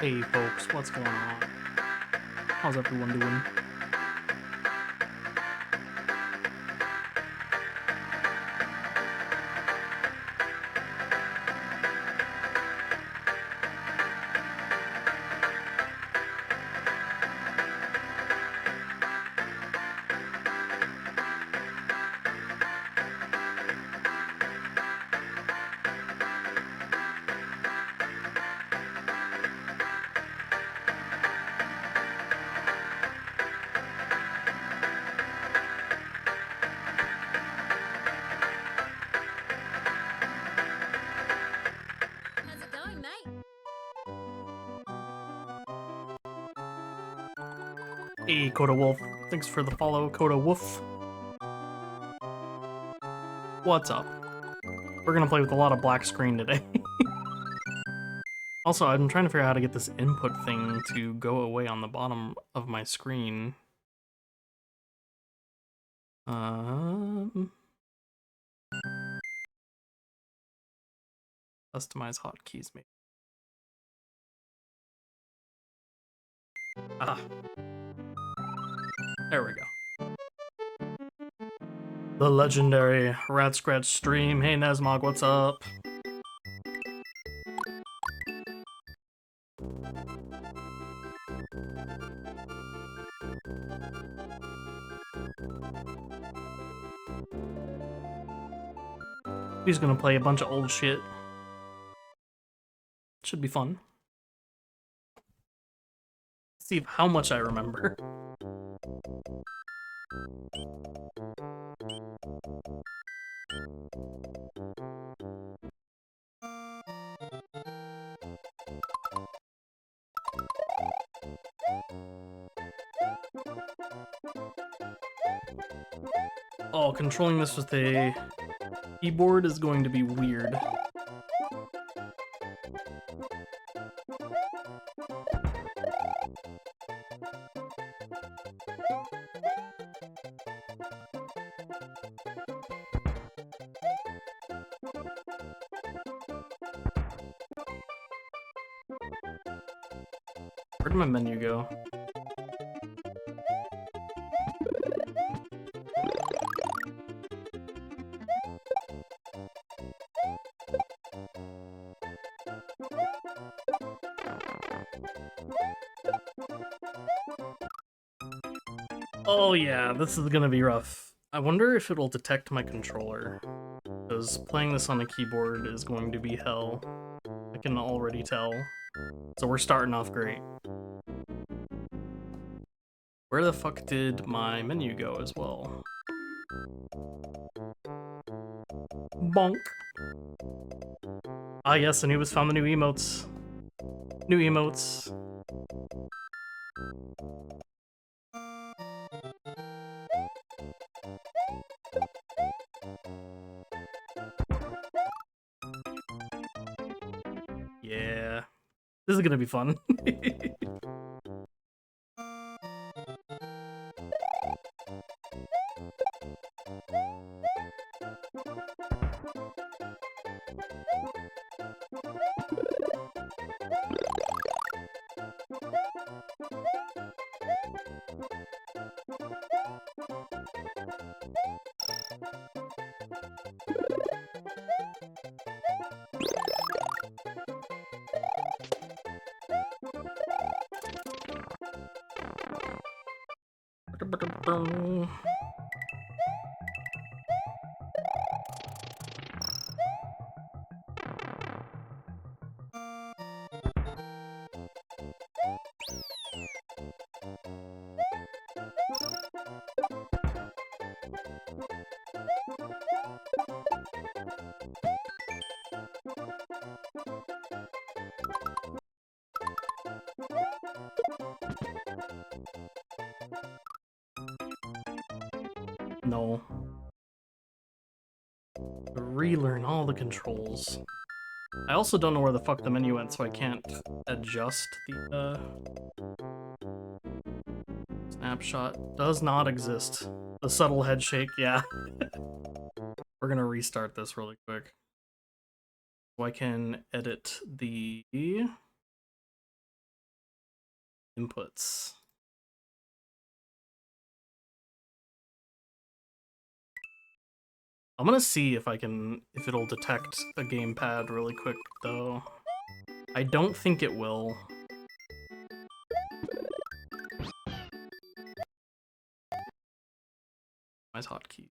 Hey folks, what's going on? How's everyone doing? How's it going, mate? Hey Coda Wolf, thanks for the follow, Coda Wolf. What's up? We're gonna play with a lot of black screen today. Also, I'm trying to figure out how to get this input thing to go away on the bottom of my screen. Customize hotkeys, maybe. Ah, there we go. The legendary Rat Scratch stream. Hey Nesmog, what's up? He's gonna play a bunch of old shit. Should be fun. See how much I remember. Oh, controlling this with a keyboard is going to be weird. Where'd my menu go? Oh yeah, this is gonna be rough. I wonder if it'll detect my controller, because playing this on a keyboard is going to be hell. I can already tell. So we're starting off great. Where the fuck did my menu go as well? Bonk. Ah yes, and he was found the new emotes. New emotes. Yeah. This is gonna be fun. No. Relearn all the controls. I also don't know where the fuck the menu went, so I can't adjust the snapshot. Does not exist. The subtle head shake, yeah. We're gonna restart this really quick. So I can edit the inputs. I'm gonna see if it'll detect a gamepad really quick, though. I don't think it will. My hotkey.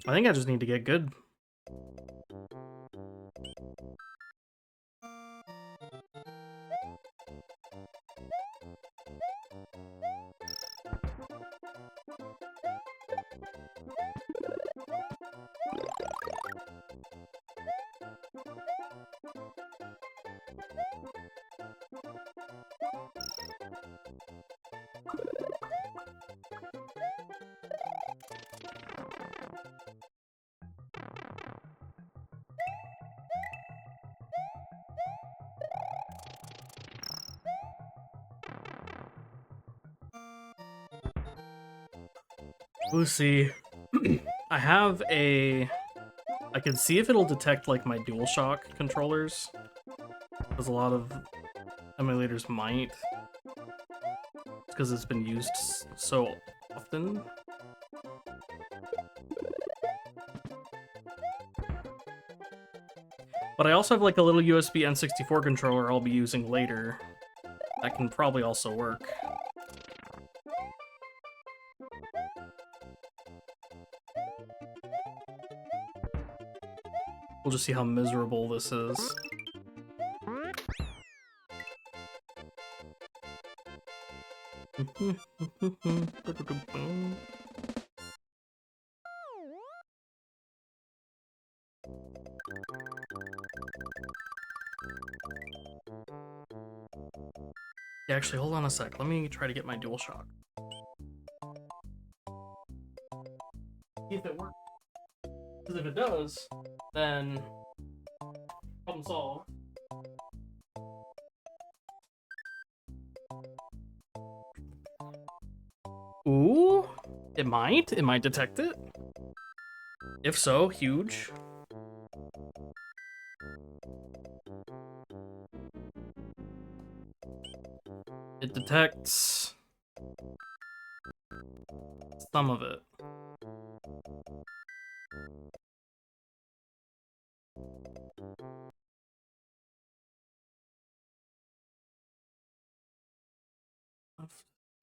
I think I just need to get good. We'll see. I have a... I can see if it'll detect, like, my DualShock controllers. Because a lot of emulators might. Because it's been used so often. But I also have, like, a little USB N64 controller I'll be using later. That can probably also work. We'll just see how miserable this is. Yeah, actually, hold on a sec. Let me try to get my DualShock. See if it works. Because if it does, then problem solved. Ooh, it might. It might detect it. If so, huge. It detects some of it.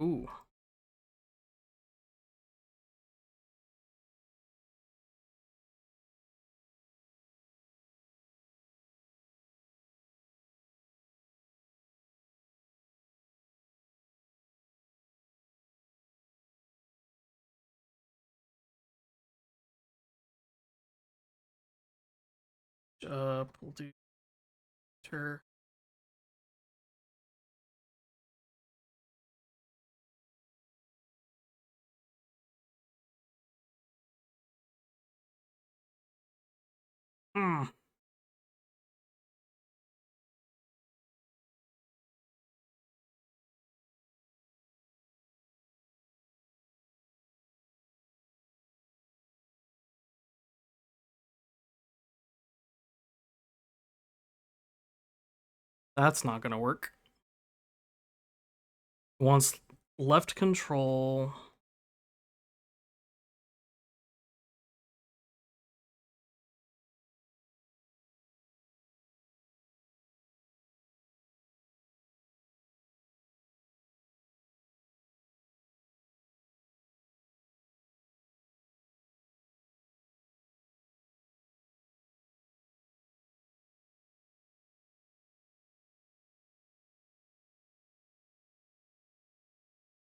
Ooh. We'll do her. That's not gonna work. Wants left control.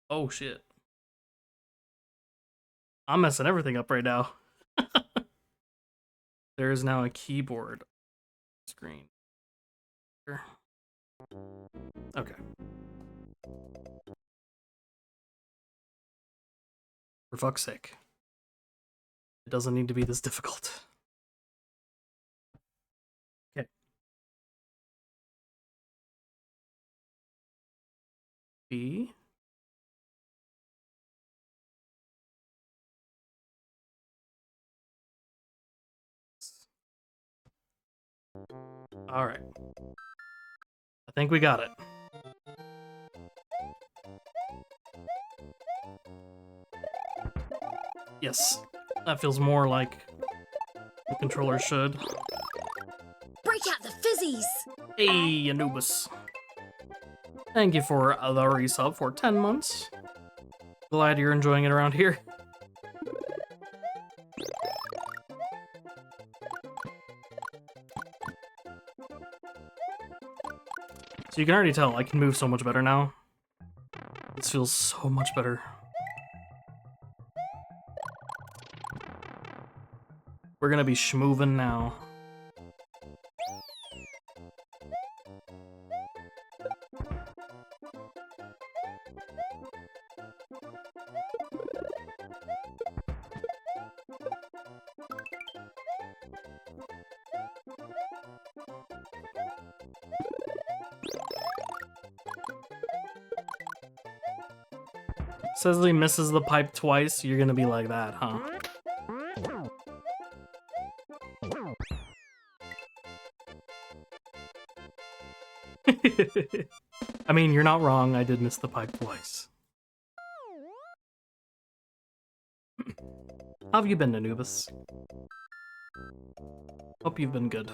Oh shit. I'm messing everything up right now. There is now a keyboard screen. Okay. For fuck's sake. It doesn't need to be this difficult. Okay. B. All right. I think we got it. Yes, that feels more like the controller should. Break out the fizzies! Hey, Anubis. Thank you for the resub for 10 months. Glad you're enjoying it around here. So you can already tell I can move so much better now. This feels so much better. We're gonna be schmoovin' now. Says he misses the pipe twice, you're gonna be like that, huh? I mean, you're not wrong, I did miss the pipe twice. How have you been, Anubis? Hope you've been good.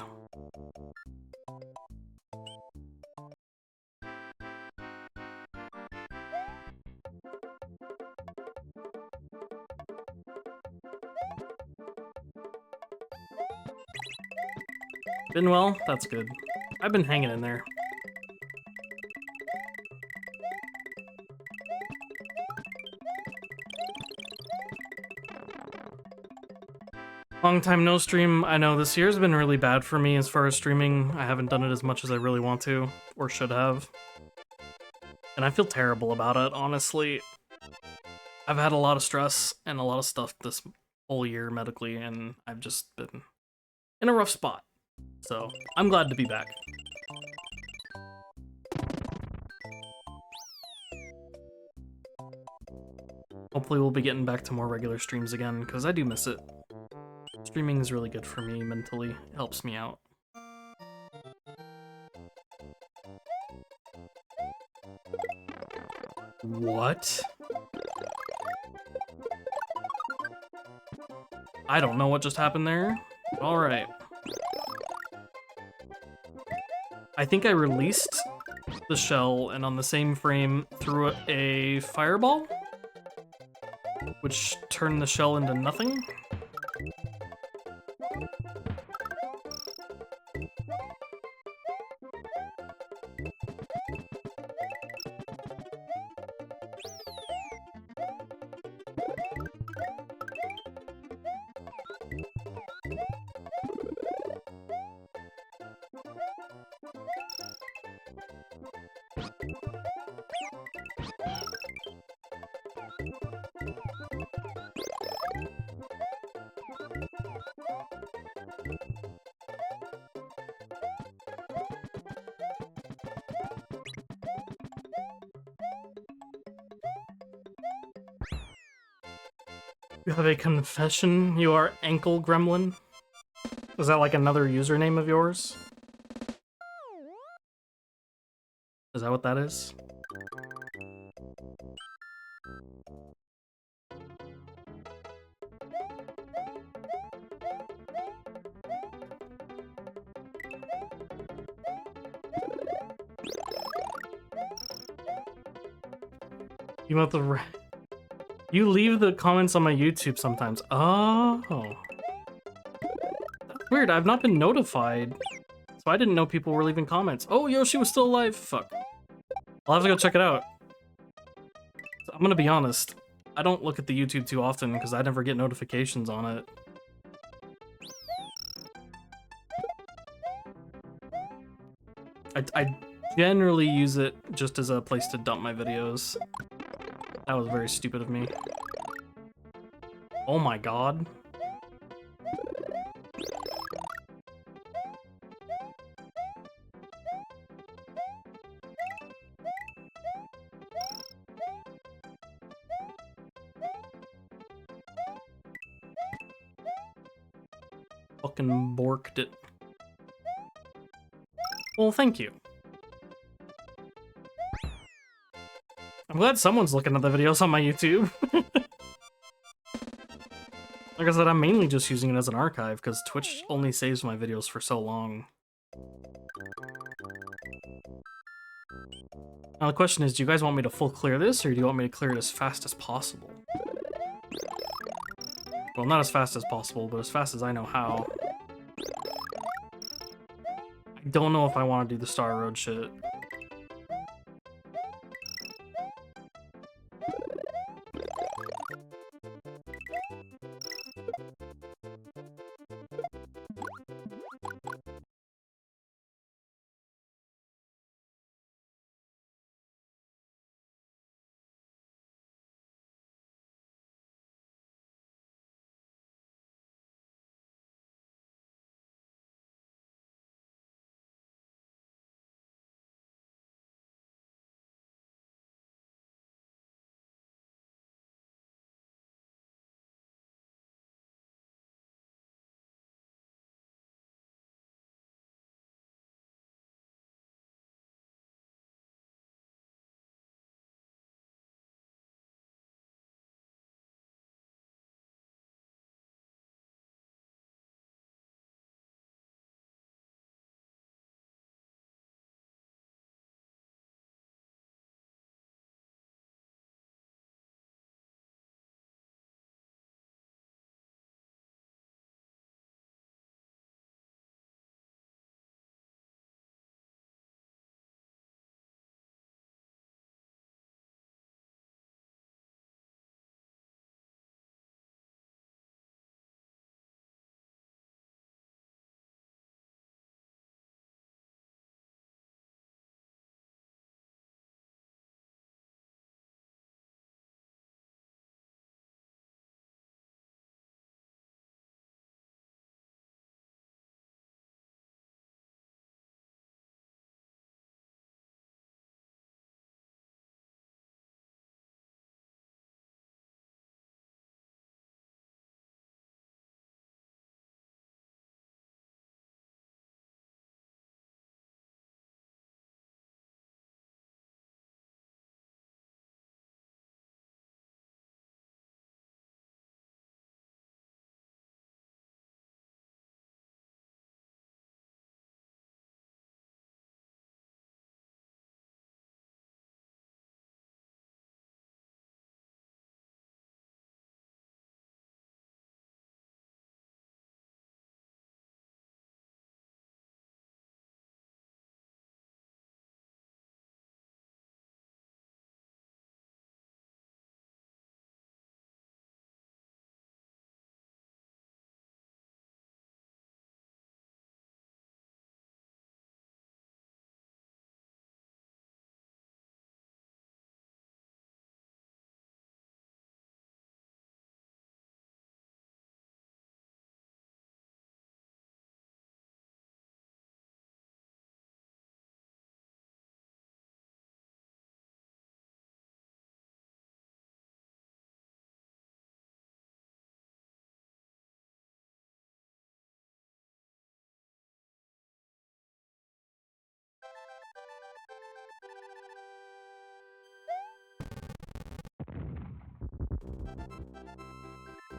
Been well? That's good. I've been hanging in there. Long time no stream. I know this year's been really bad for me as far as streaming. I haven't done it as much as I really want to, or should have. And I feel terrible about it, honestly. I've had a lot of stress and a lot of stuff this whole year medically, and I've just been in a rough spot. So, I'm glad to be back. Hopefully we'll be getting back to more regular streams again, because I do miss it. Streaming is really good for me mentally. It helps me out. What? I don't know what just happened there. Alright. I think I released the shell and on the same frame threw a fireball, which turned the shell into nothing. You have a confession? You are Ankle Gremlin? Is that like another username of yours? Is that what that is? You want the You leave the comments on my YouTube sometimes. Oh. That's weird, I've not been notified. So I didn't know people were leaving comments. Oh, Yoshi was still alive. Fuck. I'll have to go check it out. So I'm gonna be honest. I don't look at the YouTube too often because I never get notifications on it. I generally use it just as a place to dump my videos. That was very stupid of me. Oh my god. Fucking borked it. Well, thank you. I'm glad someone's looking at the videos on my YouTube. Like I said, I'm mainly just using it as an archive because Twitch only saves my videos for so long. Now the question is, do you guys want me to full clear this, or do you want me to clear it as fast as possible? Well, not as fast as possible, but as fast as I know how. I don't know if I want to do the Star Road shit.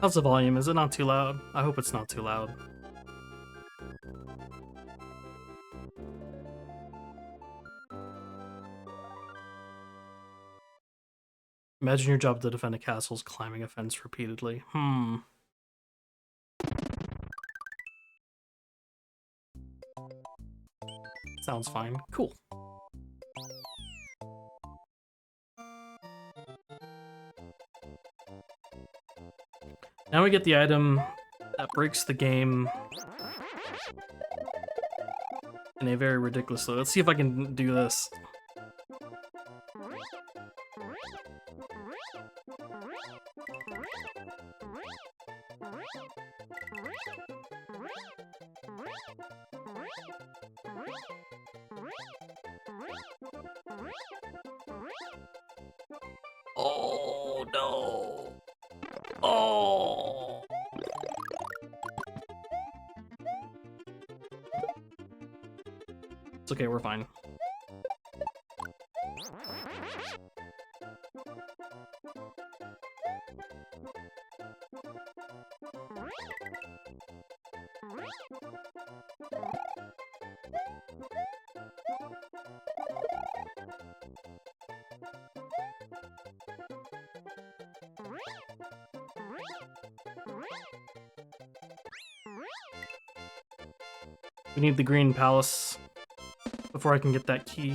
How's the volume? Is it not too loud? I hope it's not too loud. Imagine your job to defend a castle's climbing a fence repeatedly. Sounds fine. Cool. Now we get the item that breaks the game in a very ridiculous way. Let's see if I can do this. Oh no. Oh. It's okay, we're fine. We need the green palace before I can get that key.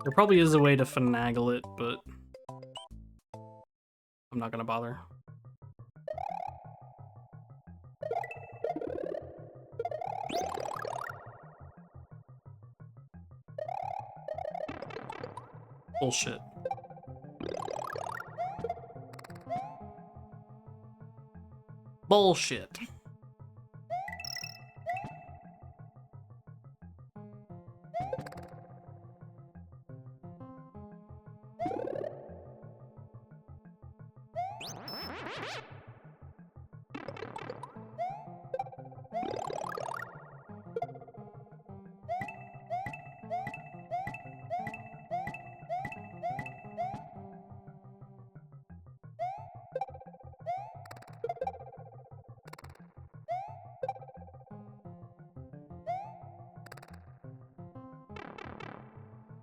There probably is a way to finagle it, but I'm not gonna bother. Bullshit. Bullshit.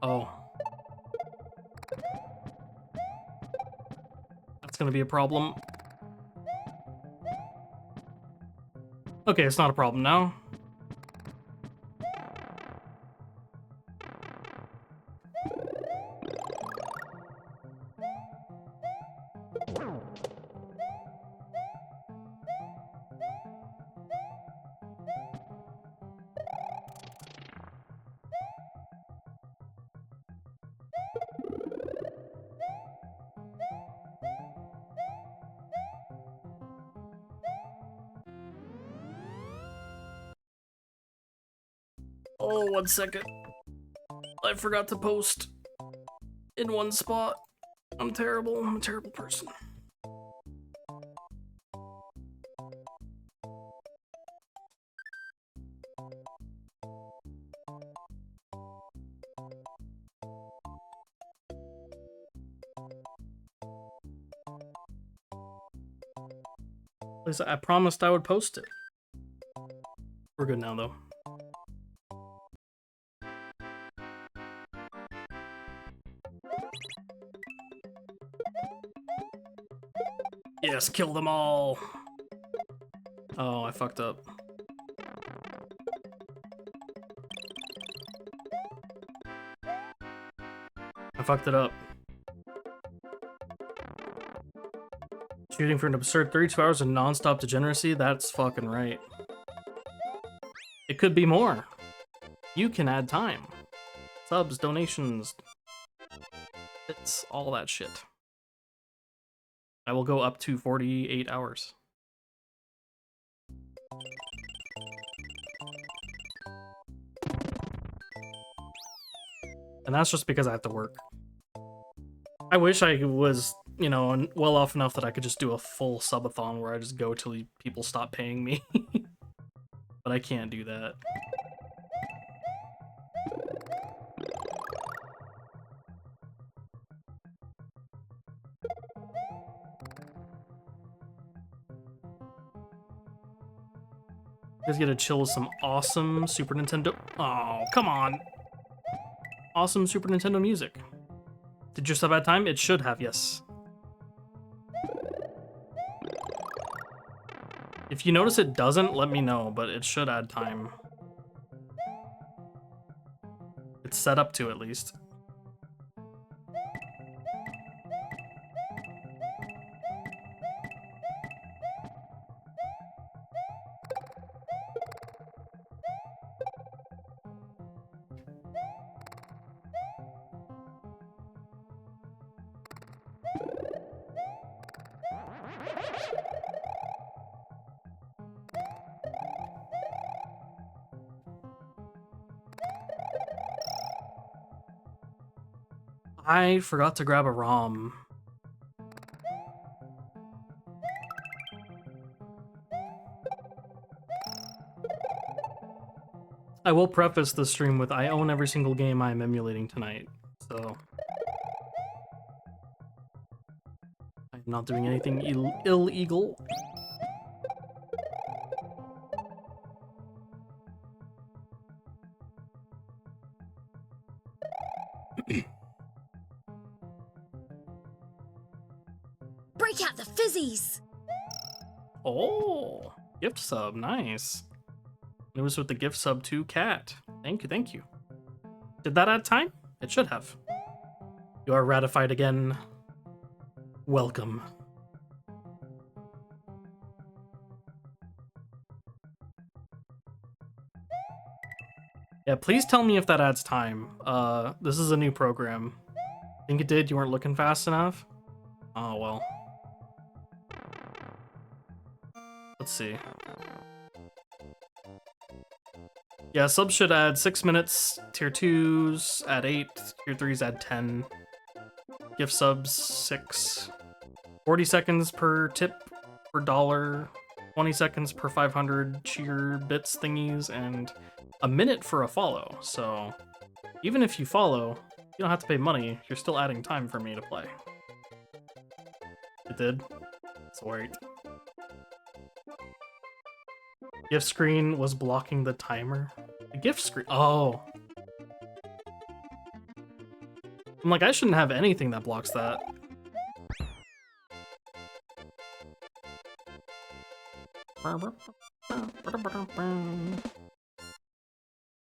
Oh. That's gonna be a problem. Okay, it's not a problem now. Oh, 1 second. I forgot to post in one spot. I'm terrible. I'm a terrible person. At least I promised I would post it. We're good now, though. Yes, kill them all. Oh, I fucked up. I fucked it up. Shooting for an absurd 32 hours of non-stop degeneracy? That's fucking right. It could be more. You can add time. Subs, donations. It's all that shit. I will go up to 48 hours. And that's just because I have to work. I wish I was, you know, well off enough that I could just do a full subathon where I just go till people stop paying me. But I can't do that. You guys get to chill with some awesome Super Nintendo. Oh, come on. Awesome Super Nintendo music. Did your sub add time? It should have, yes. If you notice it doesn't, let me know, but it should add time. It's set up to, at least. I forgot to grab a ROM. I will preface the stream with I own every single game I'm emulating tonight, so I'm not doing anything illegal. Break out the fizzies! Oh, gift sub, nice. It was with the gift sub to Cat. Thank you, thank you. Did that add time? It should have. You are ratified again. Welcome. Yeah, please tell me if that adds time. This is a new program. Think it did? You weren't looking fast enough? Oh, well. Let's see. Yeah, subs should add 6 minutes. Tier 2s add 8. Tier 3s add 10. Gift subs 6. 40 seconds per tip per dollar. 20 seconds per 500 cheer bits thingies, and a minute for a follow. So even if you follow, you don't have to pay money. You're still adding time for me to play. It did? Sweet. Gift screen was blocking the timer. The gift screen. Oh. I'm like, I shouldn't have anything that blocks that.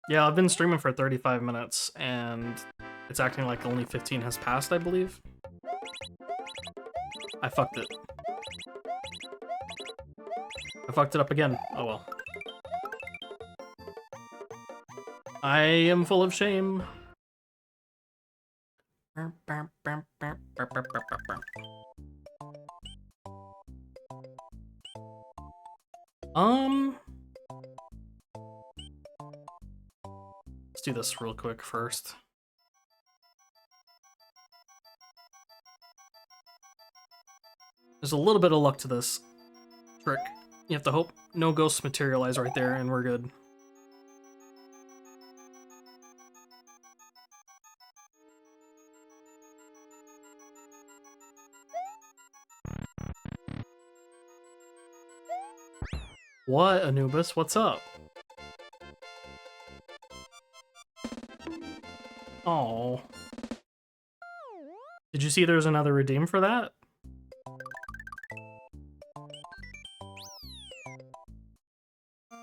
Yeah, I've been streaming for 35 minutes, and it's acting like only 15 has passed, I believe. I fucked it. I fucked it up again. Oh well. I am full of shame. Let's do this real quick first. There's a little bit of luck to this trick. You have to hope no ghosts materialize right there, and we're good. What, Anubis? What's up? Oh. Did you see there's another redeem for that?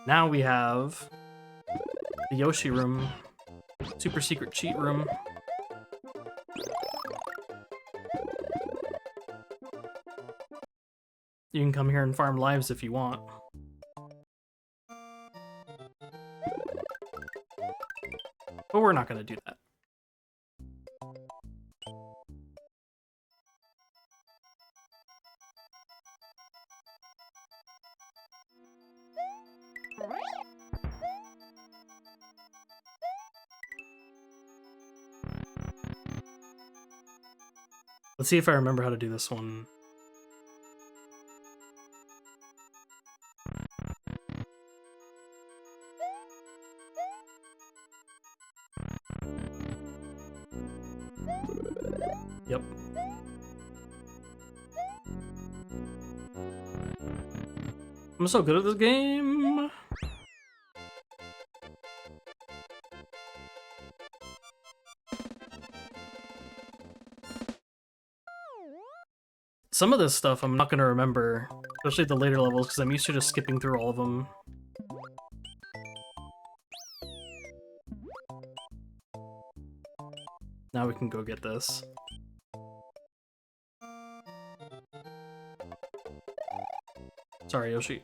Now we have the Yoshi room, super secret cheat room. You can come here and farm lives if you want. But we're not going to do that. Let's see if I remember how to do this one. Yep. I'm so good at this game. Some of this stuff I'm not going to remember, especially the later levels, because I'm used to just skipping through all of them. Now we can go get this. Sorry, Yoshi.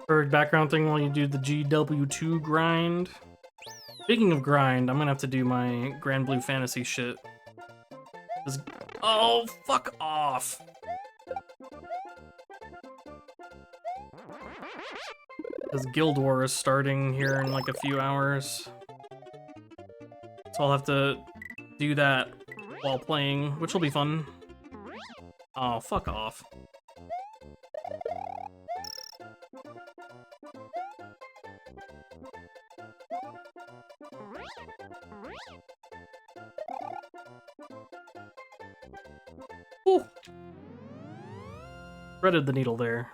Perfect background thing while you do the GW2 grind. Speaking of grind, I'm gonna have to do my Grand Blue Fantasy shit. Oh, fuck off! Because Guild War is starting here in like a few hours. So I'll have to do that while playing, which will be fun. Oh, fuck off. Ooh. Threaded the needle there.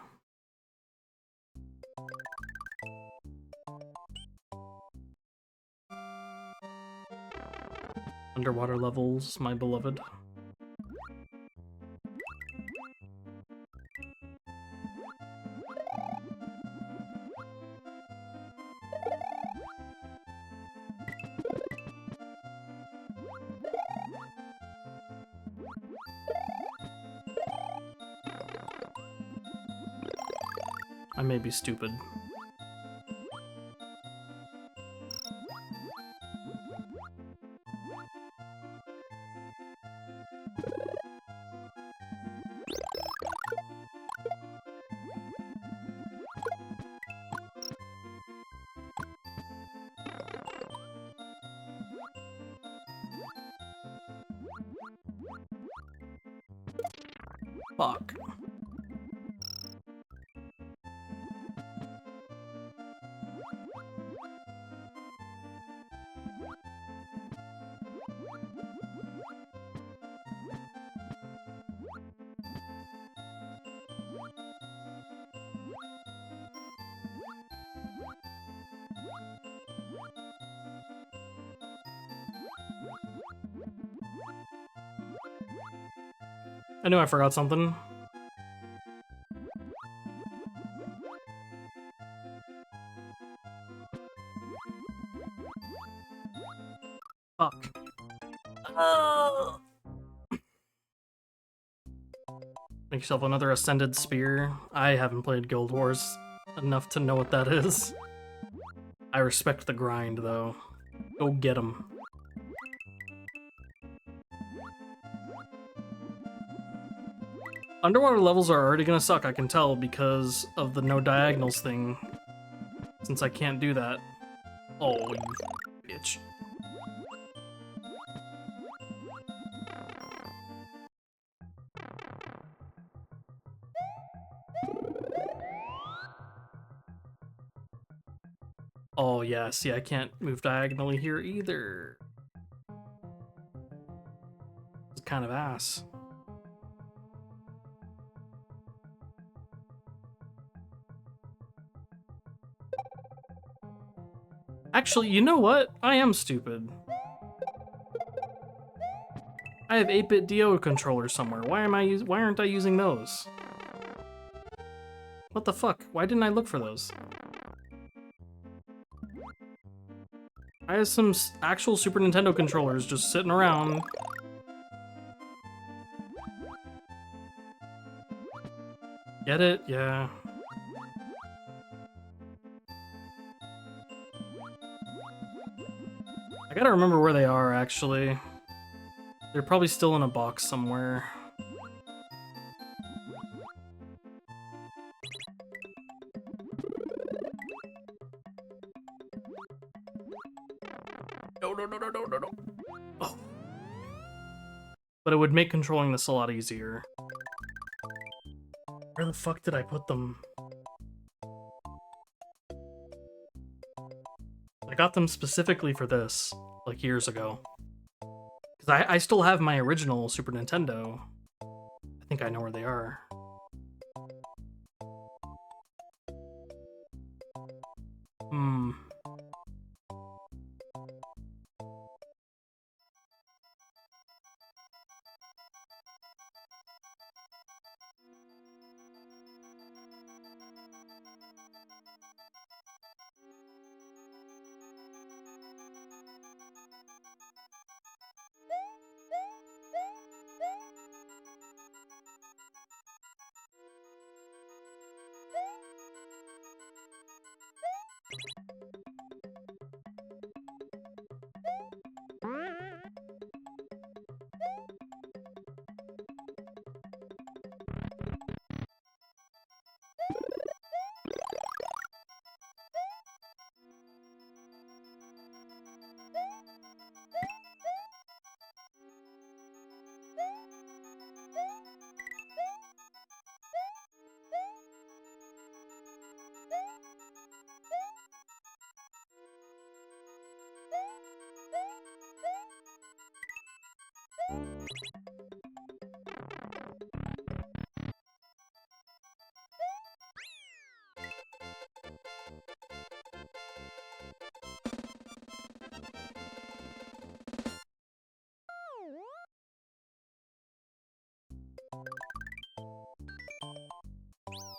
Underwater levels, my beloved. I may be stupid. Fuck. I knew I forgot something. Fuck. Make yourself another Ascended Spear. I haven't played Guild Wars enough to know what that is. I respect the grind, though. Go get 'em. Underwater levels are already gonna suck, I can tell, because of the no diagonals thing. Since I can't do that. Oh, you bitch. Oh yeah, see, I can't move diagonally here either. It's kind of ass. Actually, you know what? I am stupid. I have 8-bit DO controllers somewhere. Why aren't I using those? What the fuck? Why didn't I look for those? I have some actual Super Nintendo controllers just sitting around. Get it? Yeah. I gotta remember where they are, actually. They're probably still in a box somewhere. No. Oh. But it would make controlling this a lot easier. Where the fuck did I put them? I got them specifically for this, like years ago. Because I still have my original Super Nintendo. I think I know where they are. Hmm.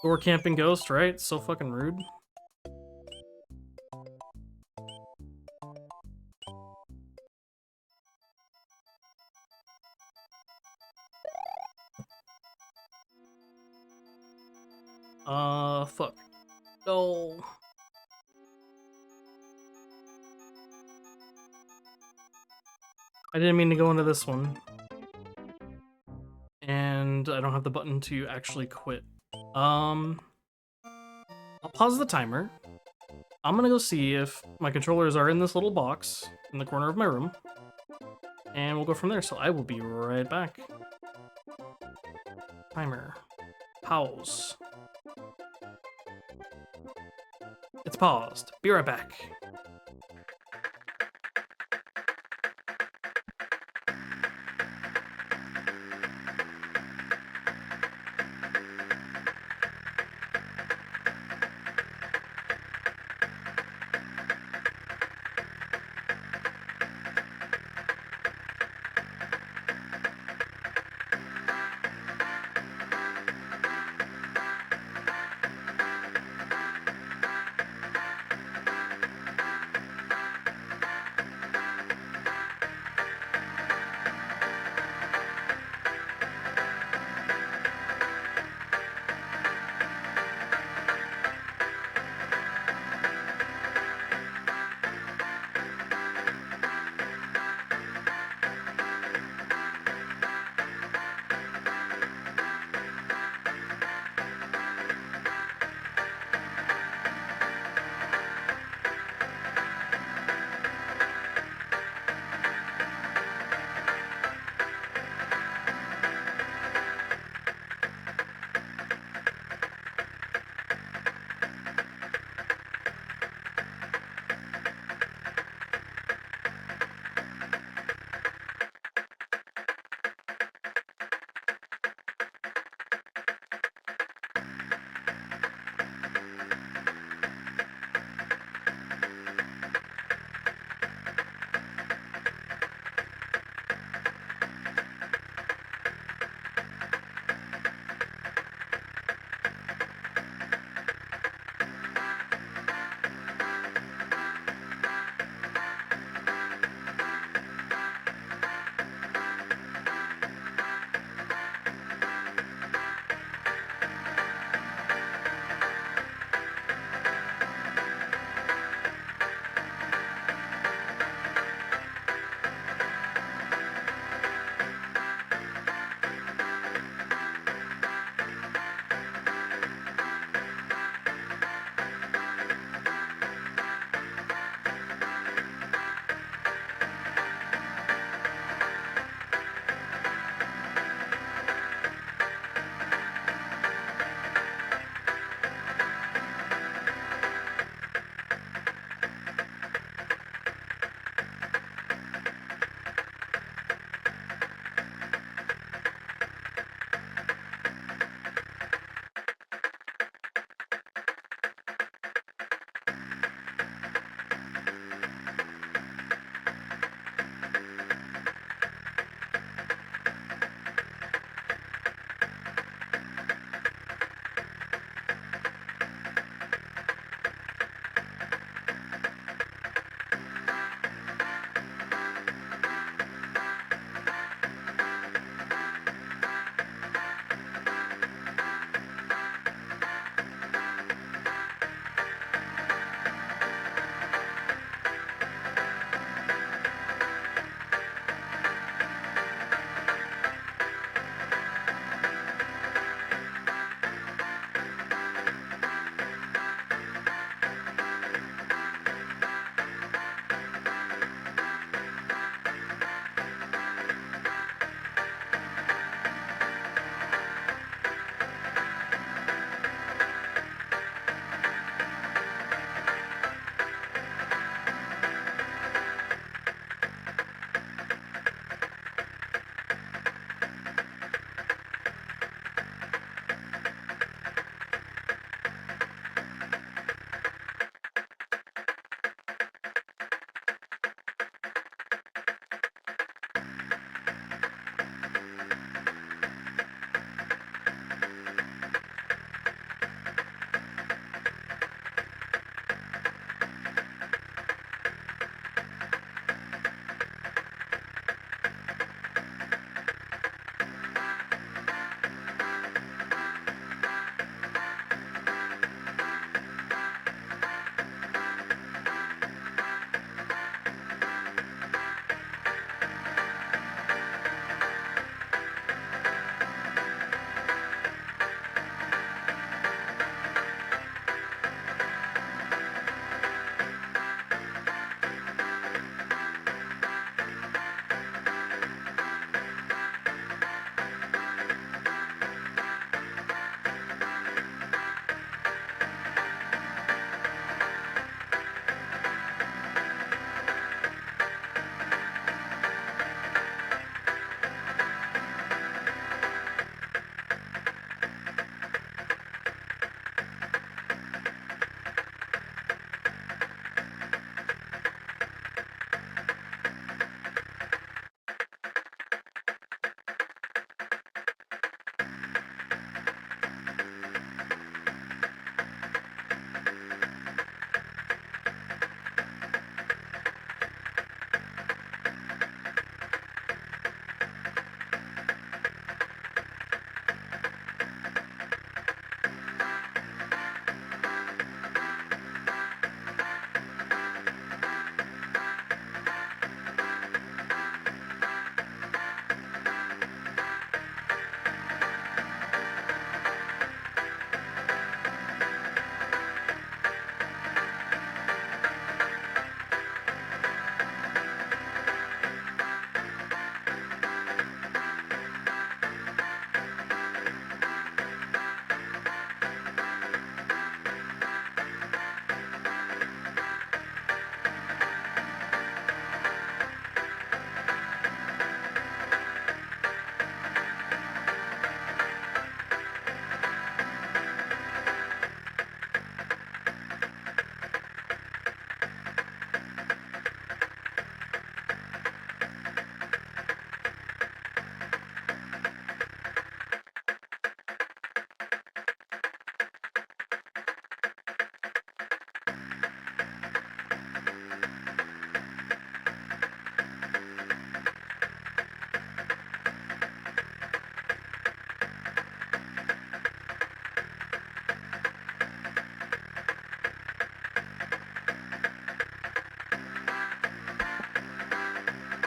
Door camping ghost, right? So fucking rude. Fuck. No. I didn't mean to go into this one. And I don't have the button to actually quit. I'll pause the timer. I'm gonna go see if my controllers are in this little box in the corner of my room. And we'll go from there, so I will be right back. Timer. Pause. It's paused. Be right back.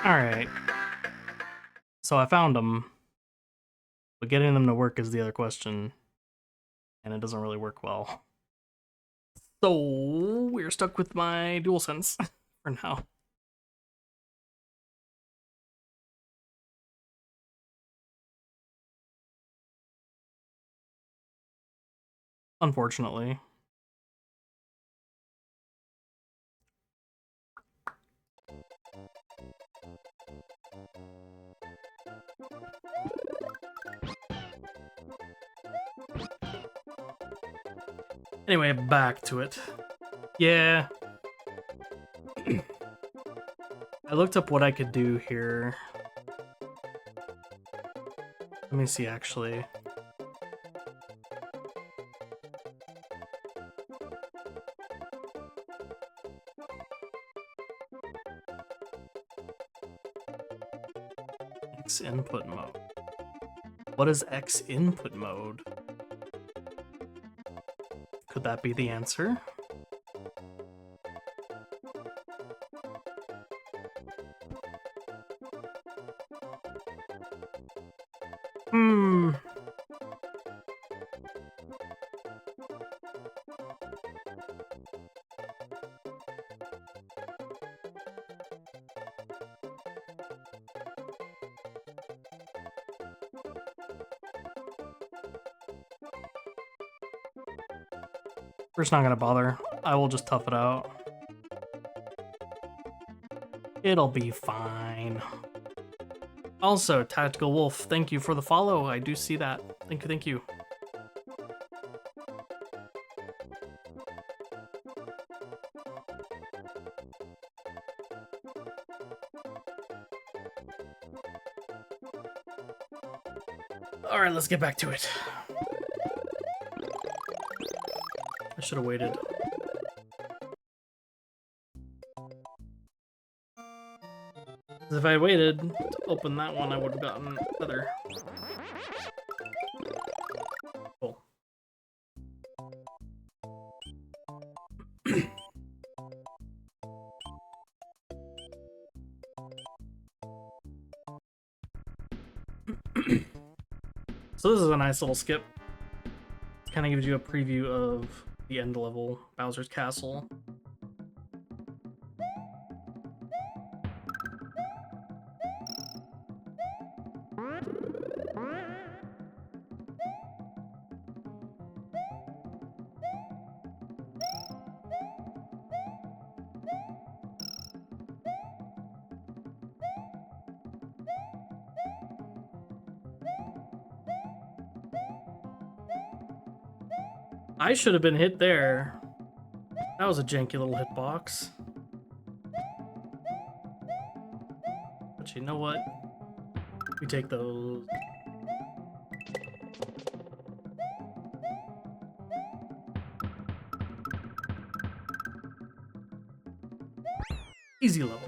Alright. So I found them. But getting them to work is the other question. And it doesn't really work well. So we're stuck with my DualSense for now. Unfortunately. Anyway, back to it. Yeah. I looked up what I could do here. Let me see, actually. X input mode. What is X input mode? Could that be the answer? Hmm. We're just not gonna bother. I will just tough it out. It'll be fine. Also, Tactical Wolf, thank you for the follow. I do see that. Thank you, thank you. Alright, let's get back to it. I should have waited. If I waited to open that one, I would have gotten other. Cool. So this is a nice little skip. Kind of gives you a preview of the end level, Bowser's Castle. I should have been hit there. That was a janky little hitbox. But you know what? We take those. Easy level.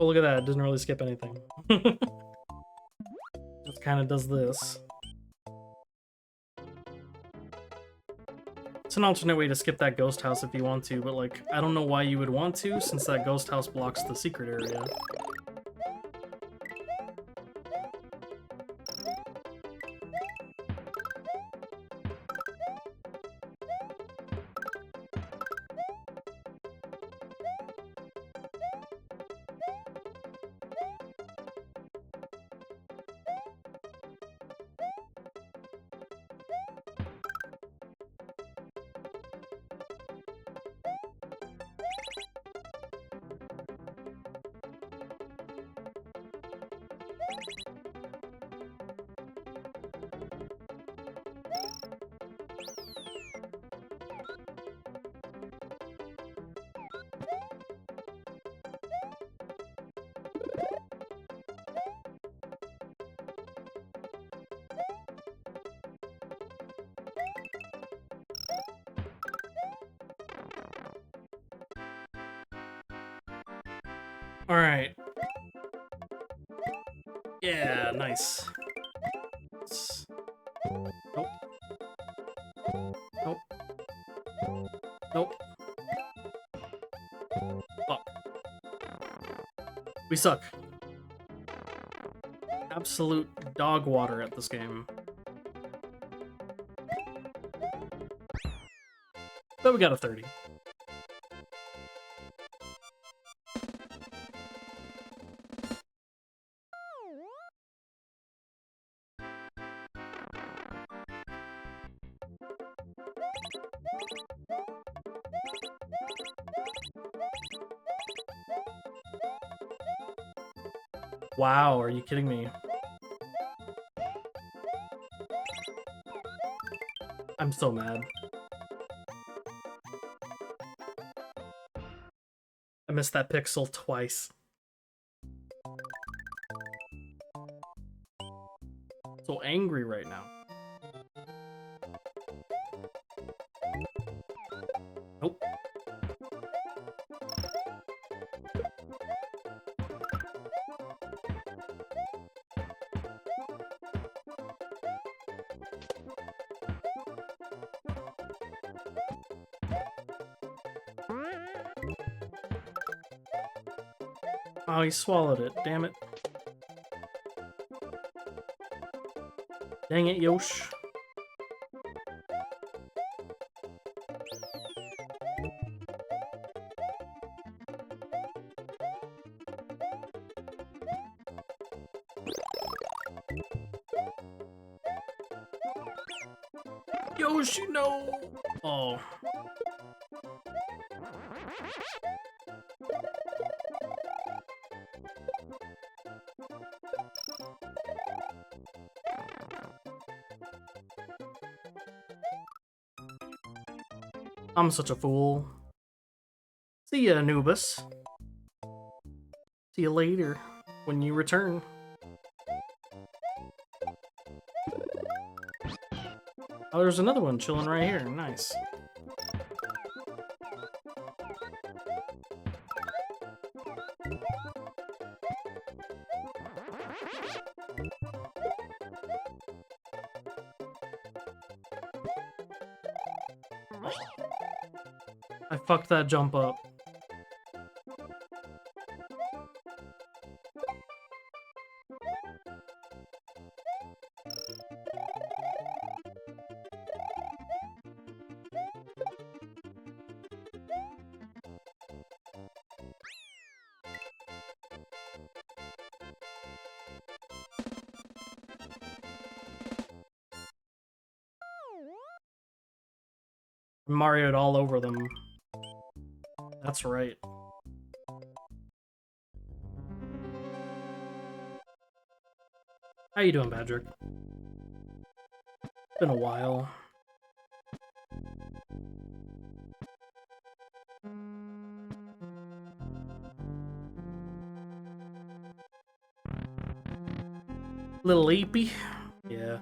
Oh, look at that. It doesn't really skip anything. Just kind of does this. It's an alternate way to skip that ghost house if you want to, but like, I don't know why you would want to, since that ghost house blocks the secret area. Alright. Yeah, nice. Nope. Nope. Nope. Fuck. We suck. Absolute dog water at this game. But we got a 30. Wow, are you kidding me? I'm so mad. I missed that pixel twice. So angry right now. Nope. Oh, he swallowed it. Damn it. Dang it, Yosh. Yoshi, no! Oh. I'm such a fool. See ya, Anubis. See you later, when you return. Oh, there's another one chilling right here. Nice. I fucked that jump up. Mario'd all over them. That's right. How you doing, Patrick? Been a while. Little leapy? Yeah.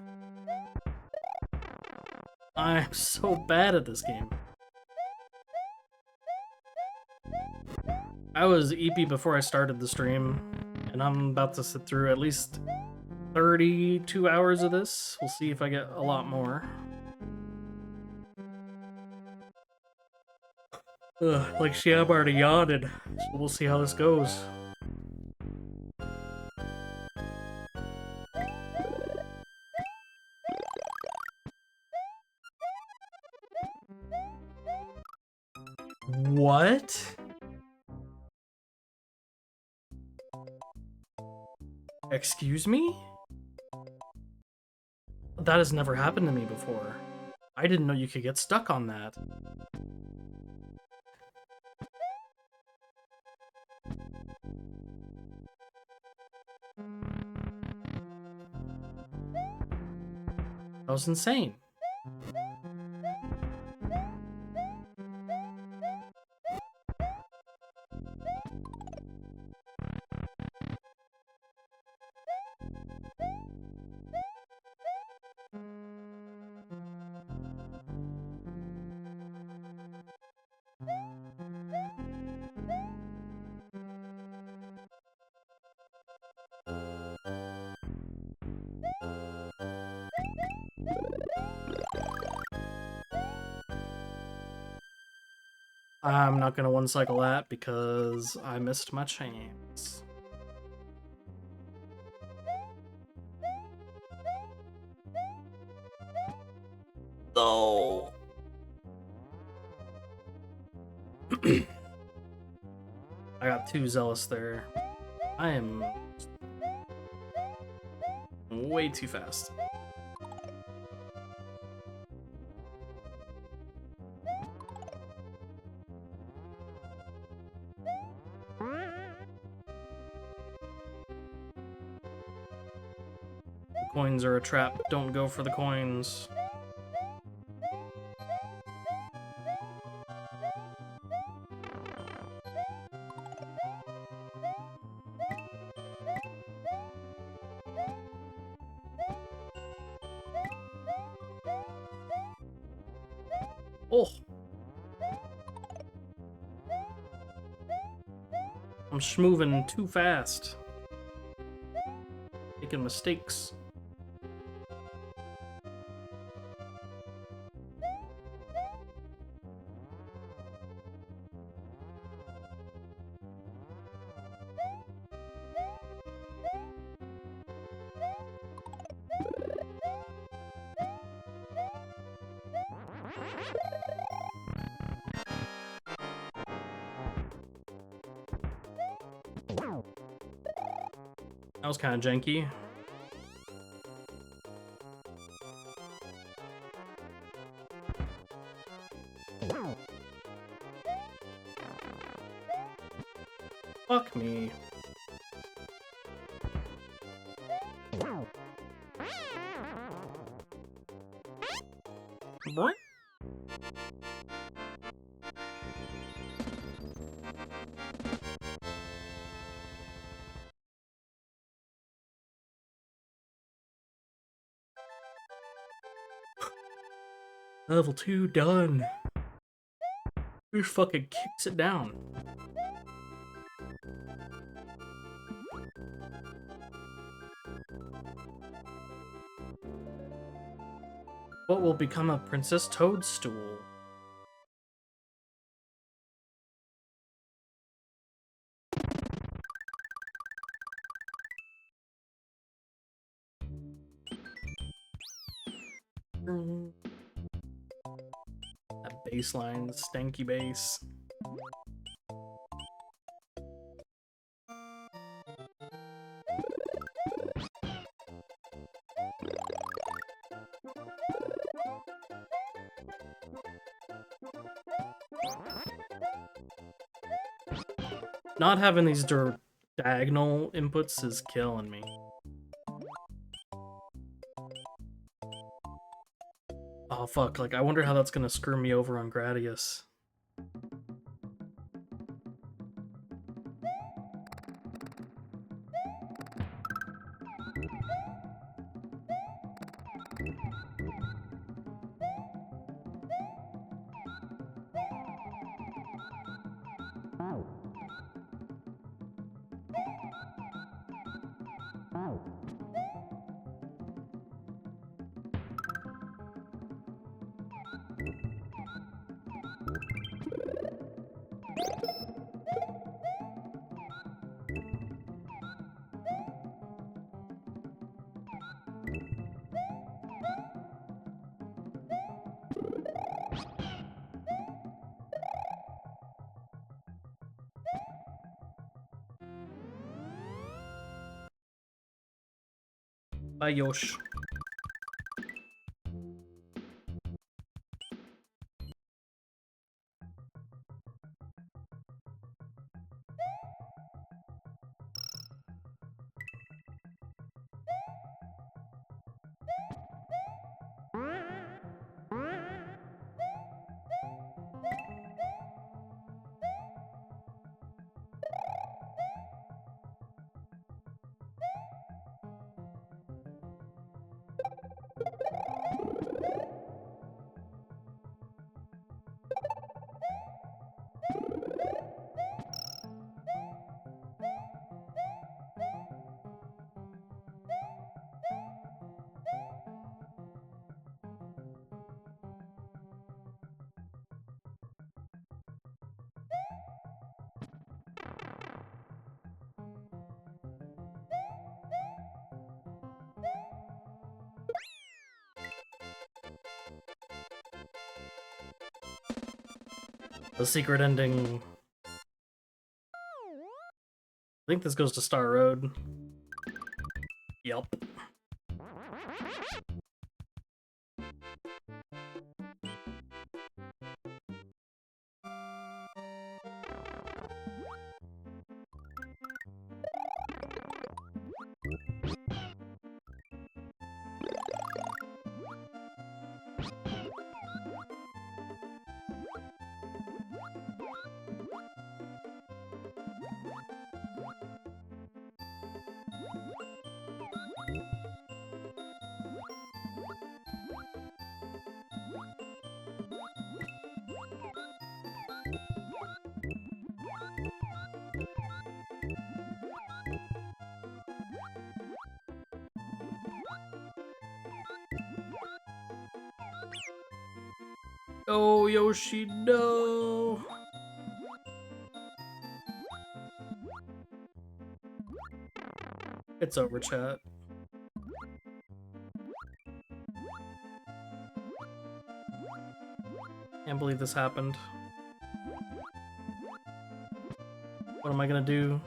I'm so bad at this game. I was EP before I started the stream, and I'm about to sit through at least 32 hours of this. We'll see if I get a lot more. Ugh, like Shiab already yawning, so we'll see how this goes. What? Excuse me? That has never happened to me before. I didn't know you could get stuck on that. That was insane. I'm not gonna one cycle that because I missed my chance. No. I got too zealous there. I am way too fast. The coins are a trap. Don't go for the coins. Oh! I'm moving too fast. Making mistakes. That was kind of janky. Fuck me. What? Level 2 done. Who fucking kicks it down? What will become a Princess Toadstool? That baseline, stanky bass. Not having these diagonal inputs is killing me. Oh fuck, like I wonder how that's gonna screw me over on Gradius. Bye, Yosh. The secret ending. I think this goes to Star Road. Yep. Oh, Yoshi, no! It's over, chat. Can't believe this happened. What am I gonna do?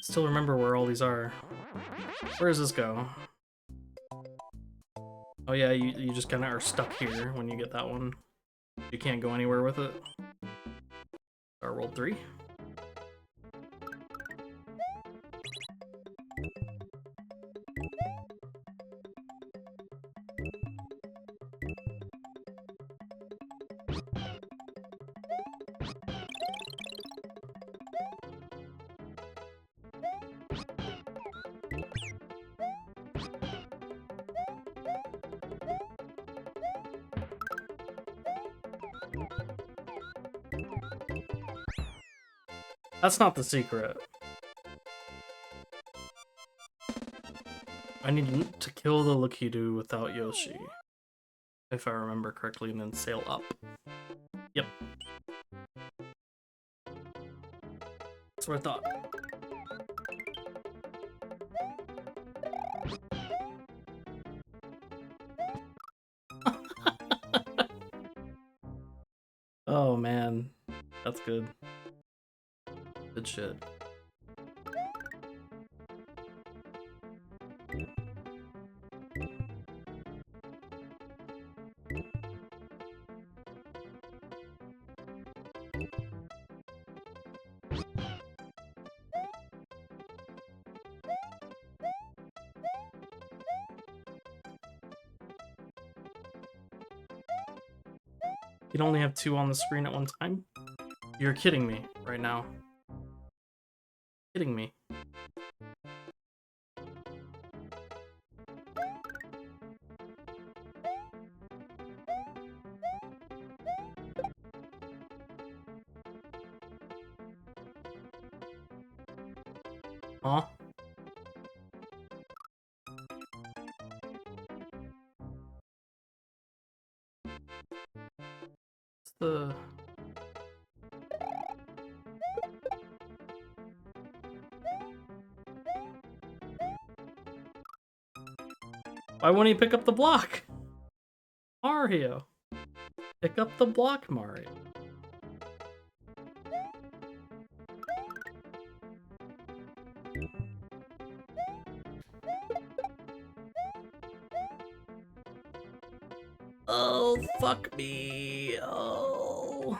Still remember where all these are. Where does this go? Oh yeah, you just kinda are stuck here when you get that one. You can't go anywhere with it. Star World 3. That's not the secret. I need to kill the Lakitu without Yoshi. If I remember correctly, and then sail up. Yep. That's what I thought. Oh man, that's good. Good shit. You can only have 2 on the screen at one time? You're kidding me right now. Kidding me. Huh? What's the... Why won't he pick up the block? Mario. Pick up the block, Mario. Oh, fuck me. Oh.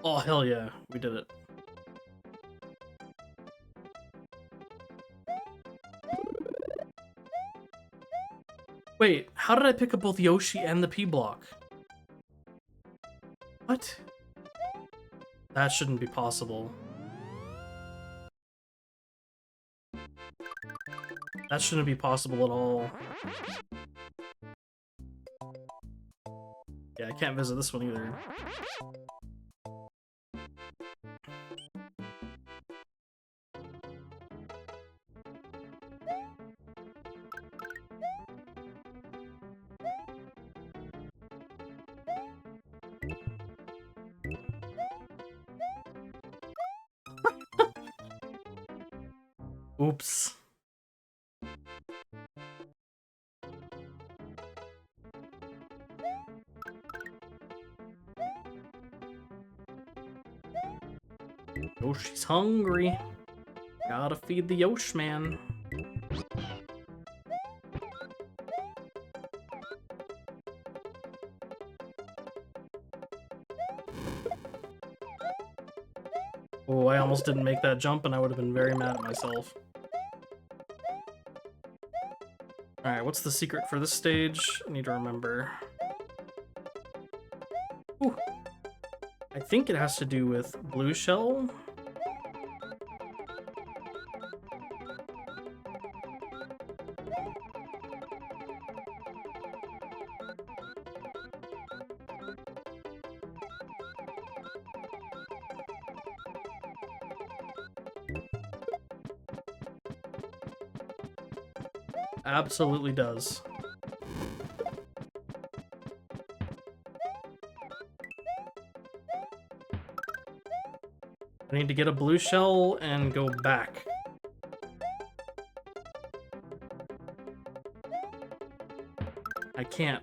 Oh, hell yeah. We did it. Wait, how did I pick up both Yoshi and the P block? What? That shouldn't be possible. That shouldn't be possible at all. Yeah, I can't visit this one either. Oops. Yoshi's hungry. Gotta feed the Yosh man. Oh, I almost didn't make that jump and I would have been very mad at myself. Alright, what's the secret for this stage? I need to remember. Ooh. I think it has to do with blue shell. Absolutely does. I need to get a blue shell and go back. I can't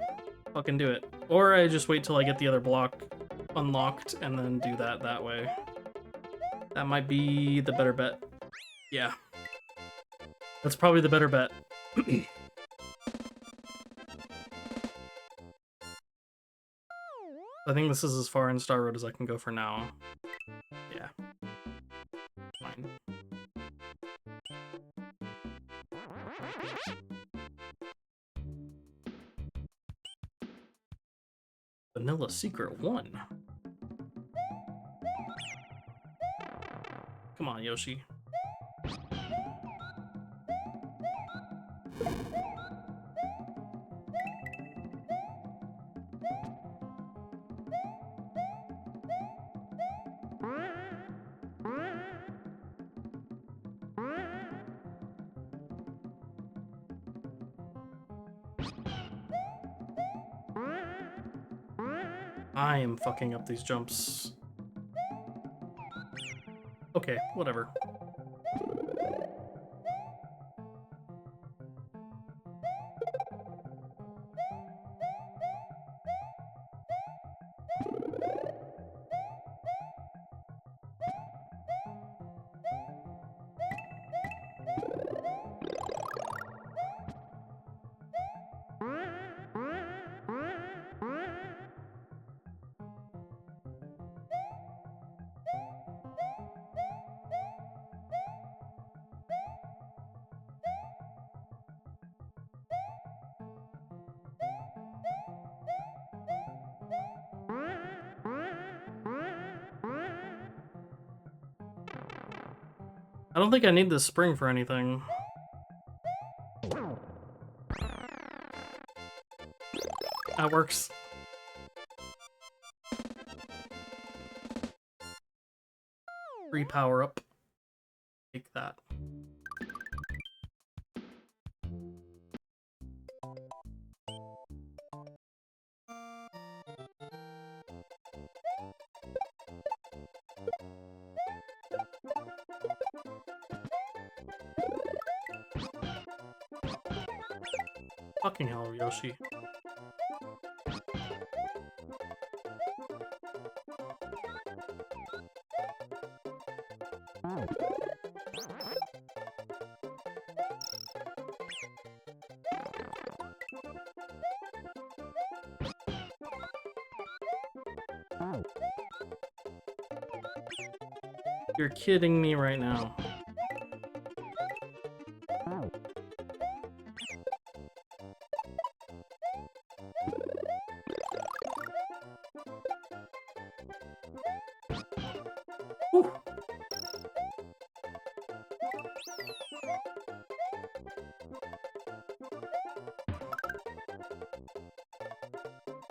fucking do it. Or I just wait till I get the other block unlocked and then do that way. That might be the better bet. Yeah. That's probably the better bet. I think this is as far in Star Road as I can go for now. Yeah. Fine. Vanilla Secret 1. Come on, Yoshi. I am fucking up these jumps. Okay, whatever. I don't think I need this spring for anything. That works. Free power up. Take that. Fucking hell, Yoshi. You're kidding me right now. Whew.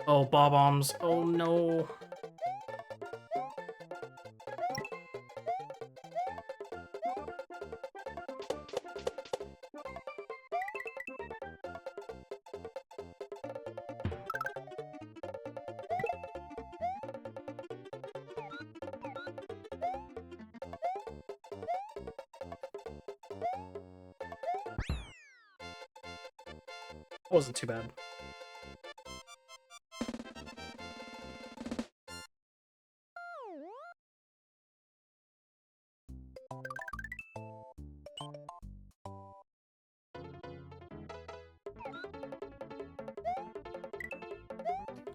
Oh, bob-ombs. Oh no. Wasn't too bad.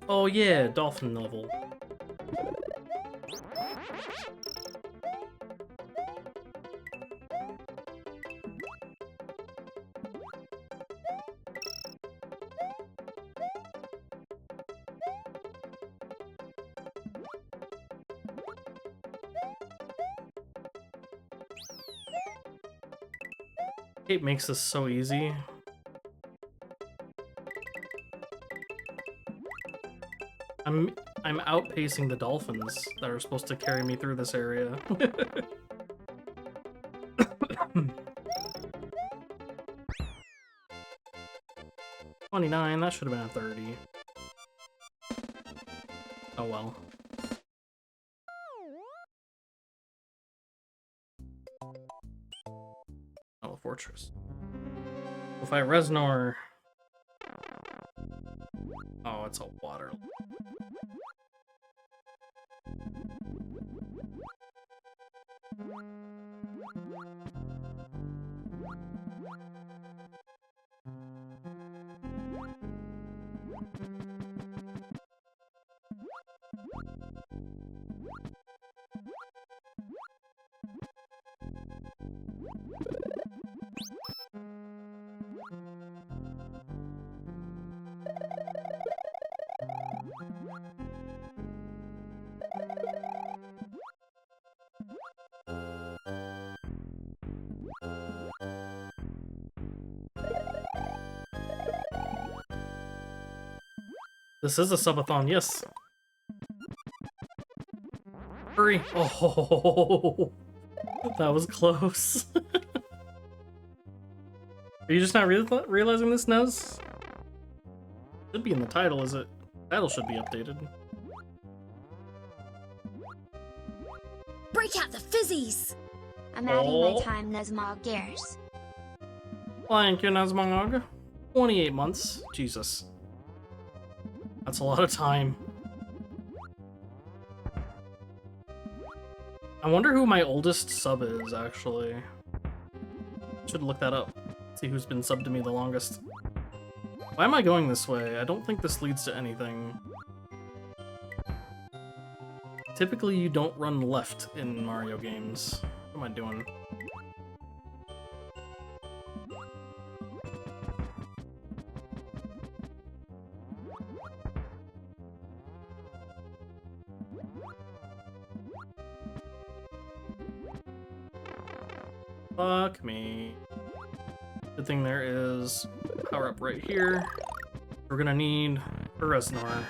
Oh yeah, dolphin level. It makes this so easy. I'm outpacing the dolphins that are supposed to carry me through this area. 29, that should have been a 30. Oh well. Oh, fortress. We'll fight Reznor. Oh, it's all water. This is a subathon, yes. Hurry! Oh, that was close. Are you just not realizing this, Nez? Should be in the title, is it? Title should be updated. Break out the fizzies! I'm adding my time Nesmog gears. Thank you, Nazmog. 28 months. Jesus. That's a lot of time. I wonder who my oldest sub is, actually. Should look that up. See who's been subbed to me the longest. Why am I going this way? I don't think this leads to anything. Typically, you don't run left in Mario games. What am I doing? Fuck me. Good thing there is power up right here. We're gonna need a Reznor.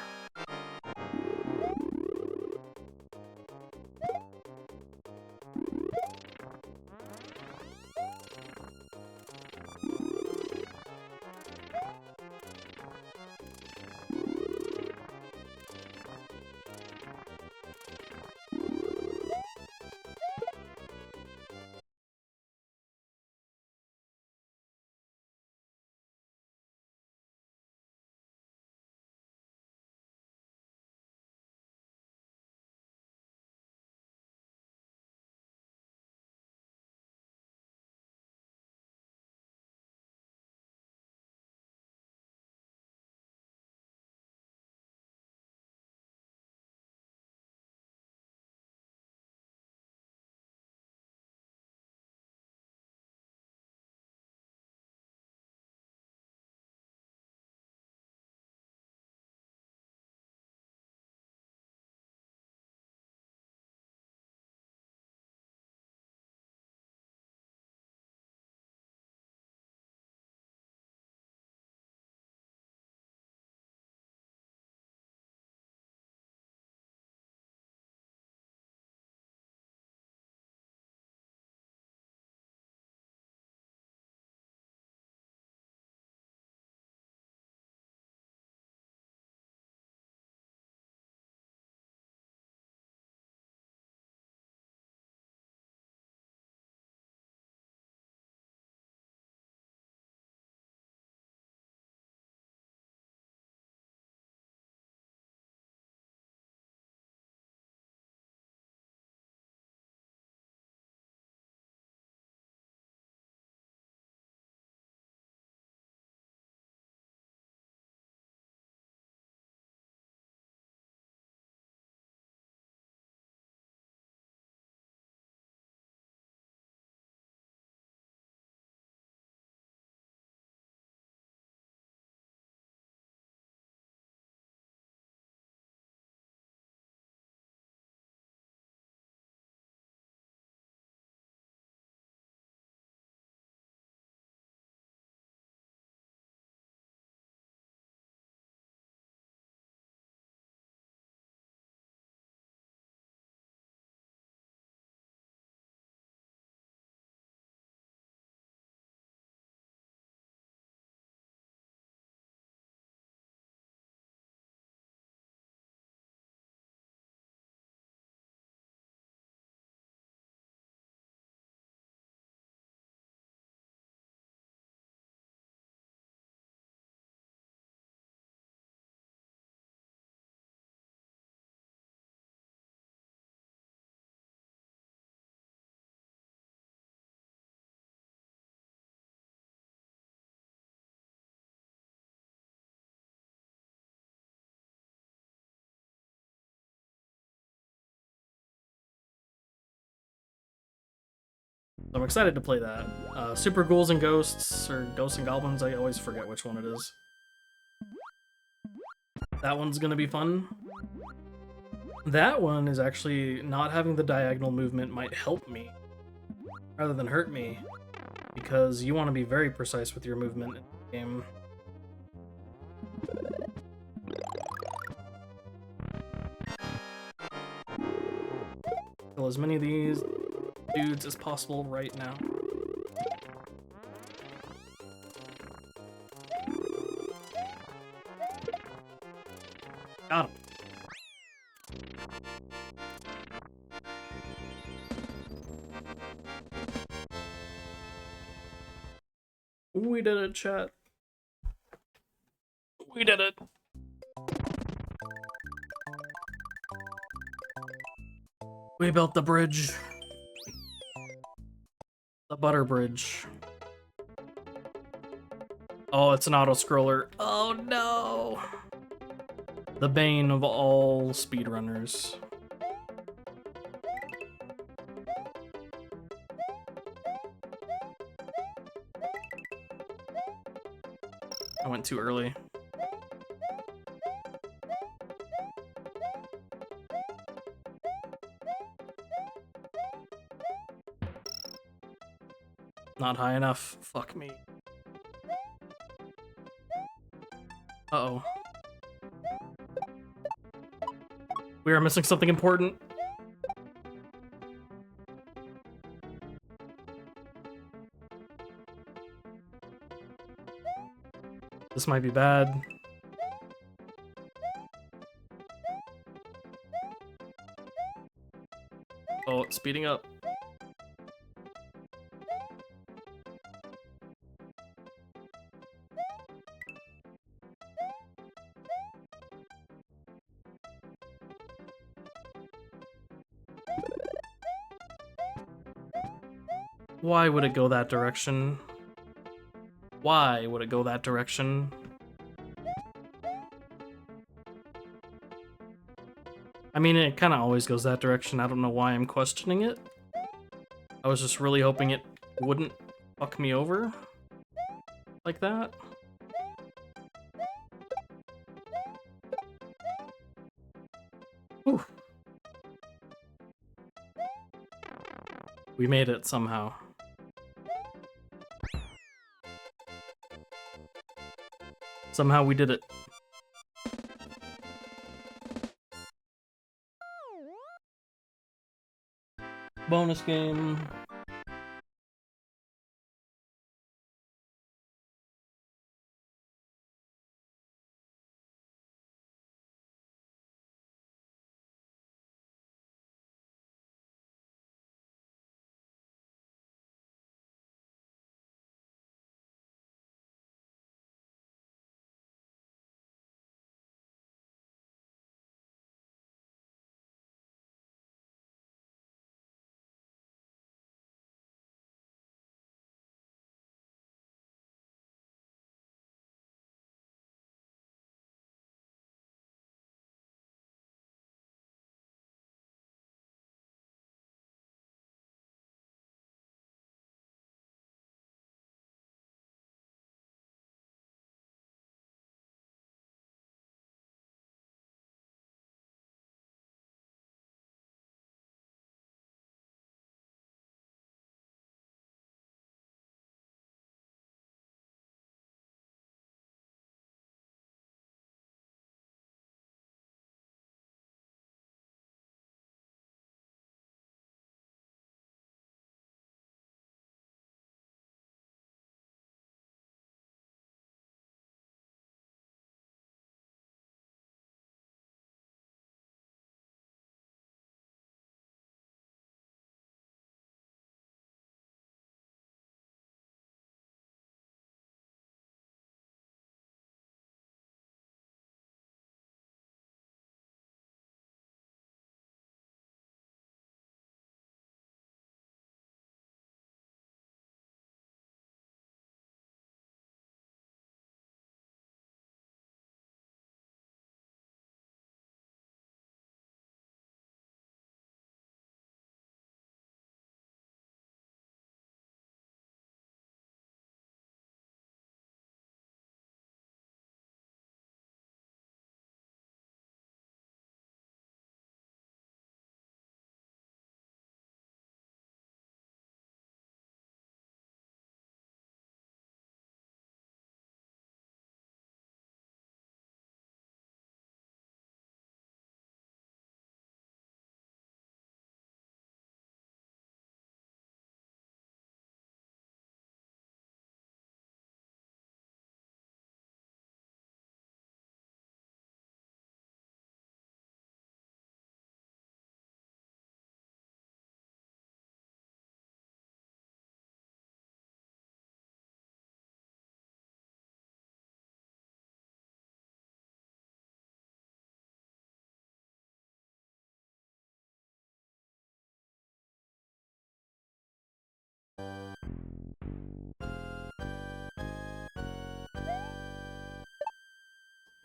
So I'm excited to play that. Super Ghouls and Ghosts, or Ghosts and Goblins, I always forget which one it is. That one's gonna be fun. That one is actually not having the diagonal movement might help me rather than hurt me, because you want to be very precise with your movement in the game. Kill as many of these dudes as possible right now. Got him. We did it, chat. We did it. We built the bridge. The butter bridge. Oh, it's an auto-scroller. Oh no! The bane of all speedrunners. I went too early. Not high enough. Fuck me. Uh-oh. We are missing something important. This might be bad. Oh, it's speeding up. Why would it go that direction? Why would it go that direction? I mean, it kind of always goes that direction. I don't know why I'm questioning it. I was just really hoping it wouldn't fuck me over like that. Whew. We made it somehow. Somehow we did it. Bonus game.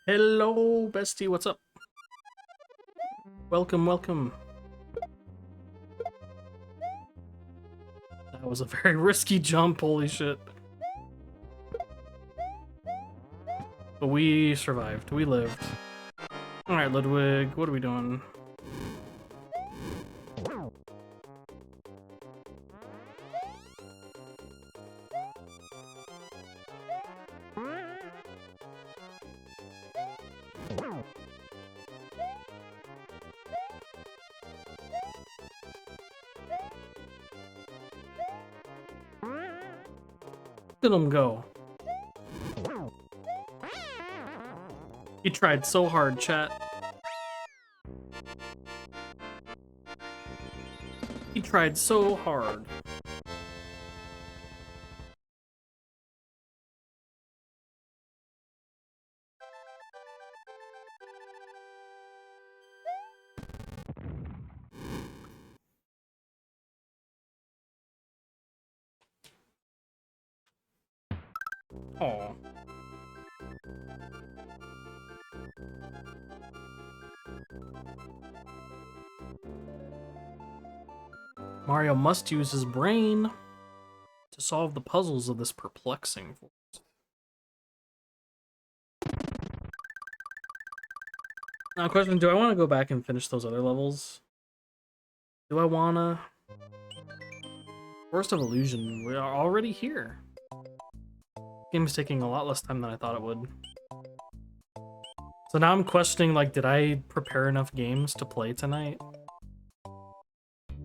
Hello, bestie, what's up? Welcome, welcome. That was a very risky jump, holy shit. But we survived, we lived. Alright, Ludwig, what are we doing? Look at him go. He tried so hard, chat. He tried so hard. Oh. Mario must use his brain to solve the puzzles of this perplexing force. Now, question, do I want to go back and finish those other levels? Do I wanna? Forest of Illusion, we are already here. Game is taking a lot less time than I thought it would. So now I'm questioning, like, did I prepare enough games to play tonight?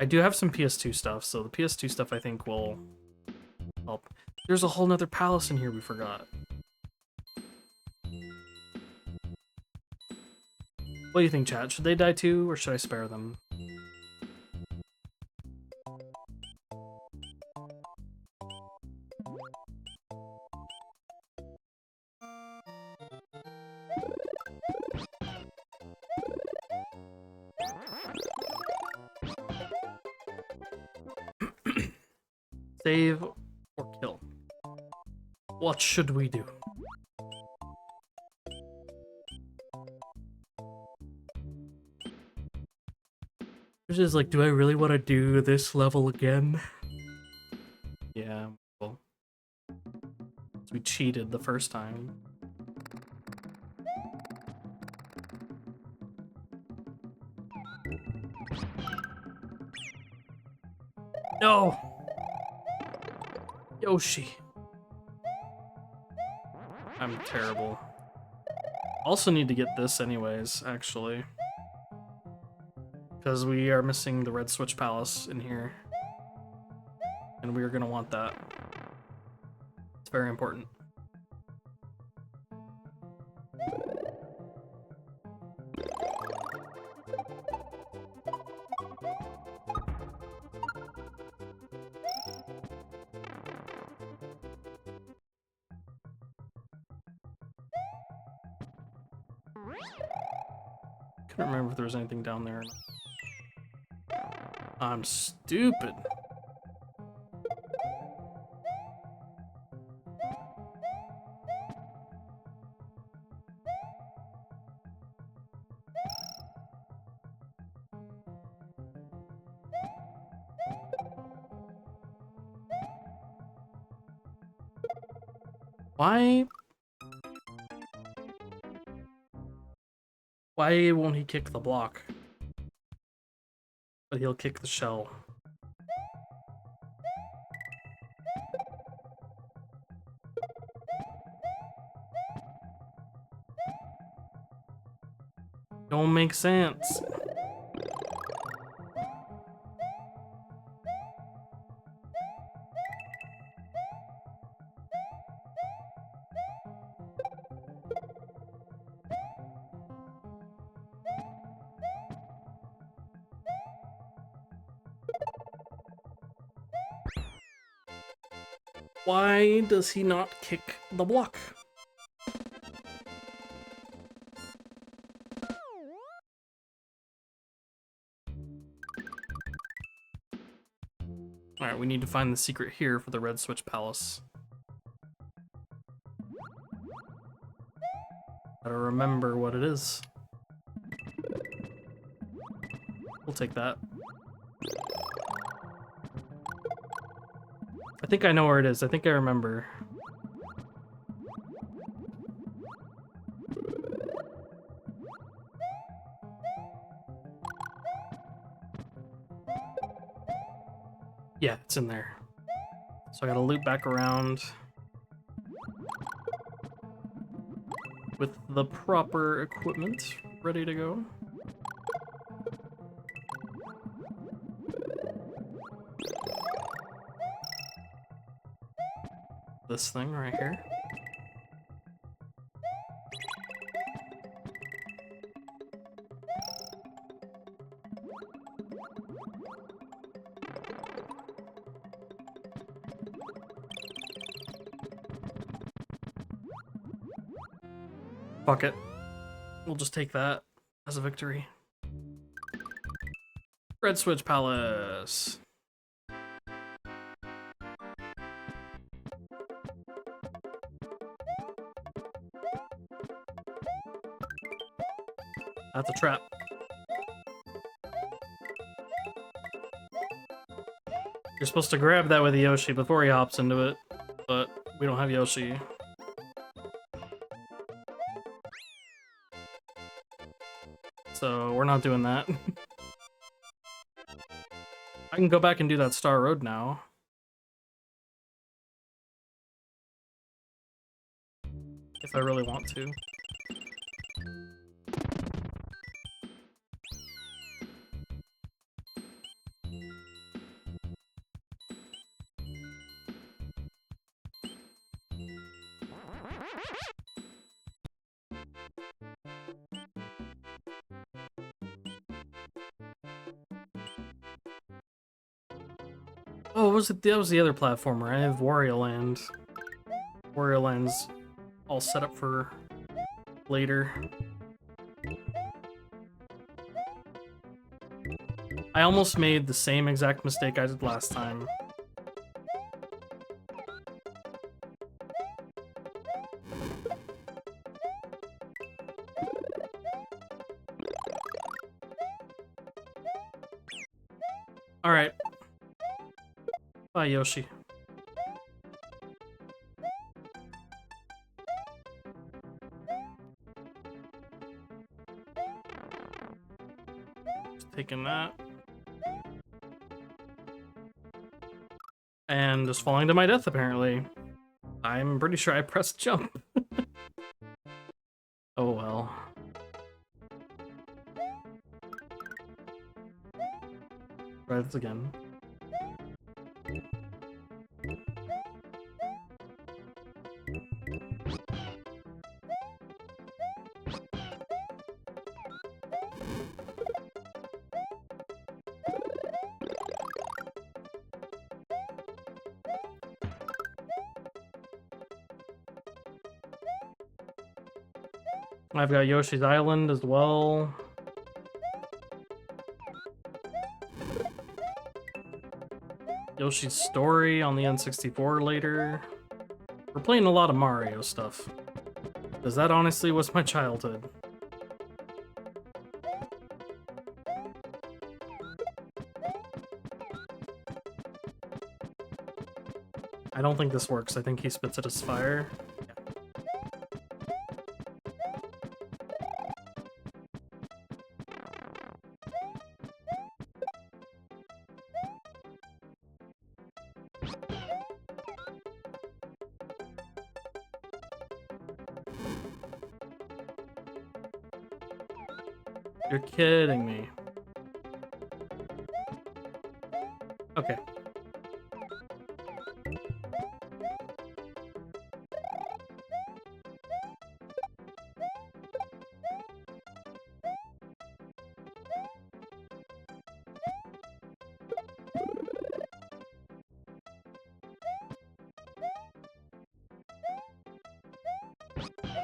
I do have some PS2 stuff, so the PS2 stuff I think will help. There's a whole nother palace in here we forgot. What do you think, chat? Should they die too, or should I spare them? Save or kill? What should we do? It's just like, do I really want to do this level again? Yeah, well, we cheated the first time. No! Yoshi. I'm terrible. Also need to get this anyways, actually. Because we are missing the Red Switch Palace in here. And we are going to want that. It's very important. Couldn't remember if there was anything down there. I'm stupid. Why won't he kick the block? But he'll kick the shell. Don't make sense. Why does he not kick the block? Alright, we need to find the secret here for the Red Switch Palace. Gotta remember what it is. We'll take that. I think I know where it is. I think I remember. Yeah, it's in there. So I gotta loop back around with the proper equipment ready to go. This thing right here. Fuck it. We'll just take that as a victory. Red Switch Palace. That's a trap. You're supposed to grab that with Yoshi before he hops into it, but we don't have Yoshi. So we're not doing that. I can go back and do that Star Road now. If I really want to. Oh, was it? That was the other platformer. I have Wario Land. Wario Land's all set up for later. I almost made the same exact mistake I did last time. Alright. Bye, Yoshi. Just taking that. And just falling to my death, apparently. I'm pretty sure I pressed jump. Oh well. Try this again. I've got Yoshi's Island as well. Yoshi's Story on the N64 later. We're playing a lot of Mario stuff. Because that honestly was my childhood. I don't think this works. I think he spits it as fire. You're kidding me. Okay.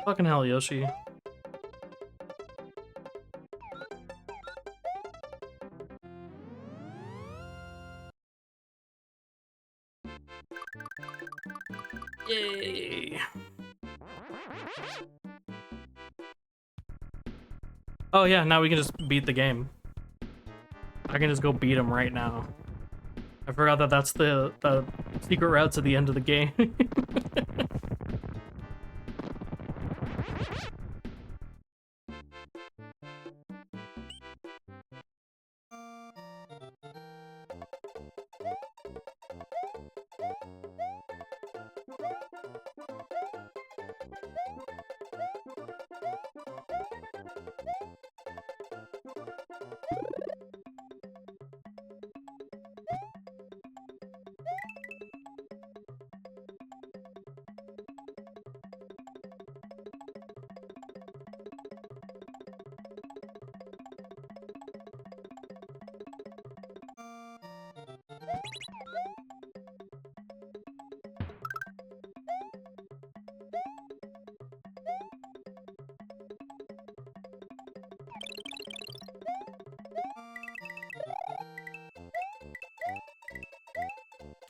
Fucking hell, Yoshi. Yay! Oh yeah, now we can just beat the game. I can just go beat him right now. I forgot that that's the secret route to the end of the game.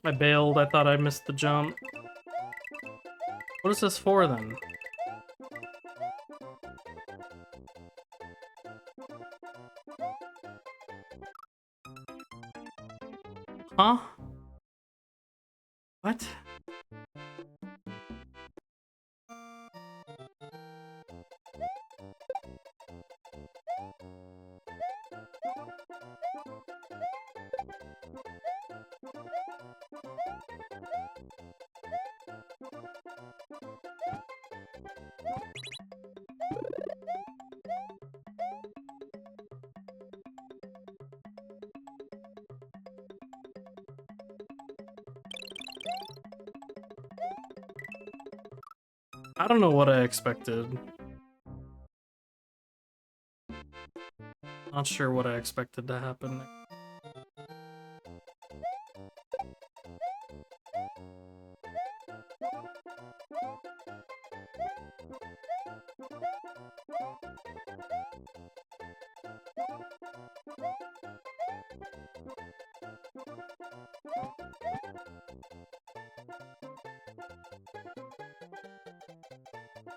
I bailed, I thought I missed the jump. What is this for then? Huh? What? I don't know what I expected. Not sure what I expected to happen.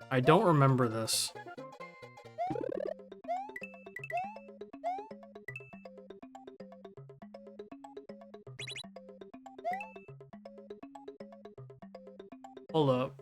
I don't remember this. Hold up.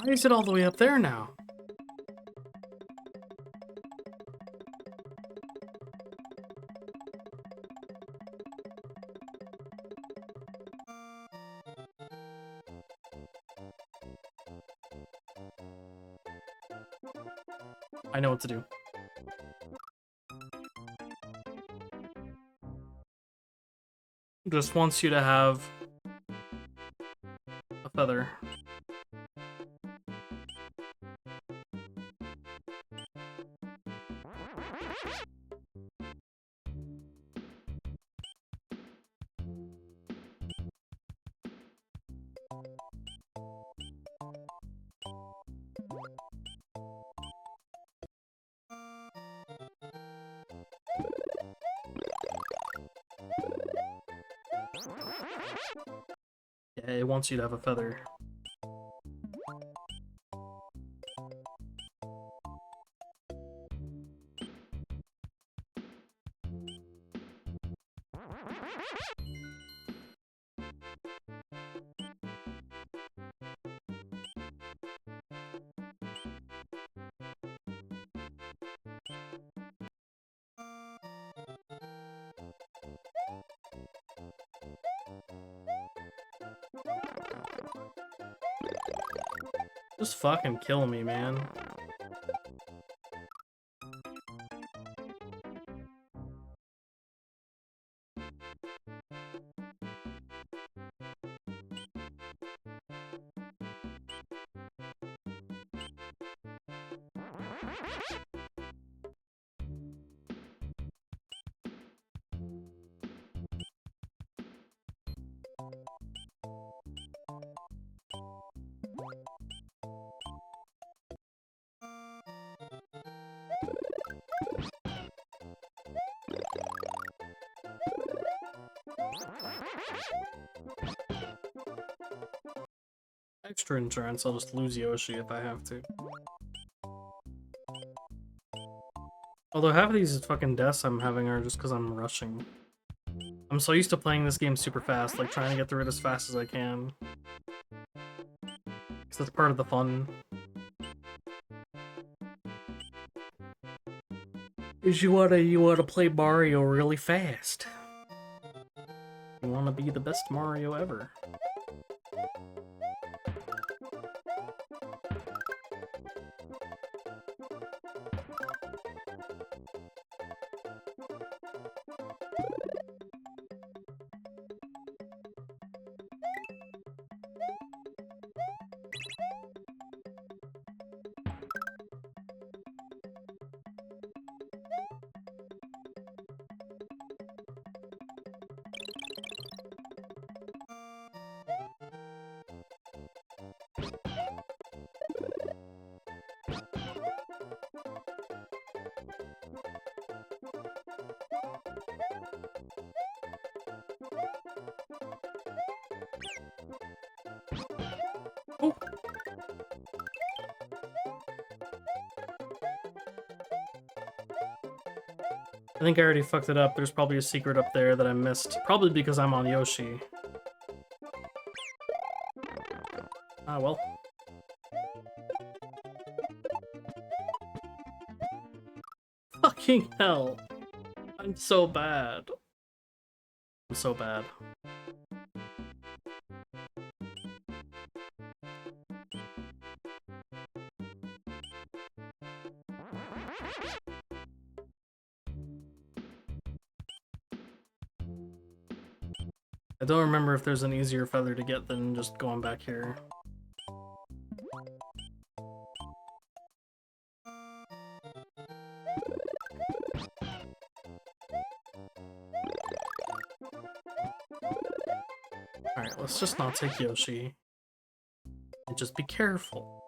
Why is it all the way up there now? I know what to do. Just wants you to have a feather. Yeah, it wants you to have a feather. Just fucking kill me, man. Extra insurance, I'll just lose Yoshi if I have to. Although half of these fucking deaths I'm having are just because I'm rushing. I'm so used to playing this game super fast, like trying to get through it as fast as I can. Because that's part of the fun. Is you wanna play Mario really fast. You wanna be the best Mario ever. Oh. I think I already fucked it up. There's probably a secret up there that I missed. Probably because I'm on Yoshi. Ah, well. Fucking hell. I'm so bad. I'm so bad. I don't remember if there's an easier feather to get than just going back here. Alright, let's just not take Yoshi. And just be careful.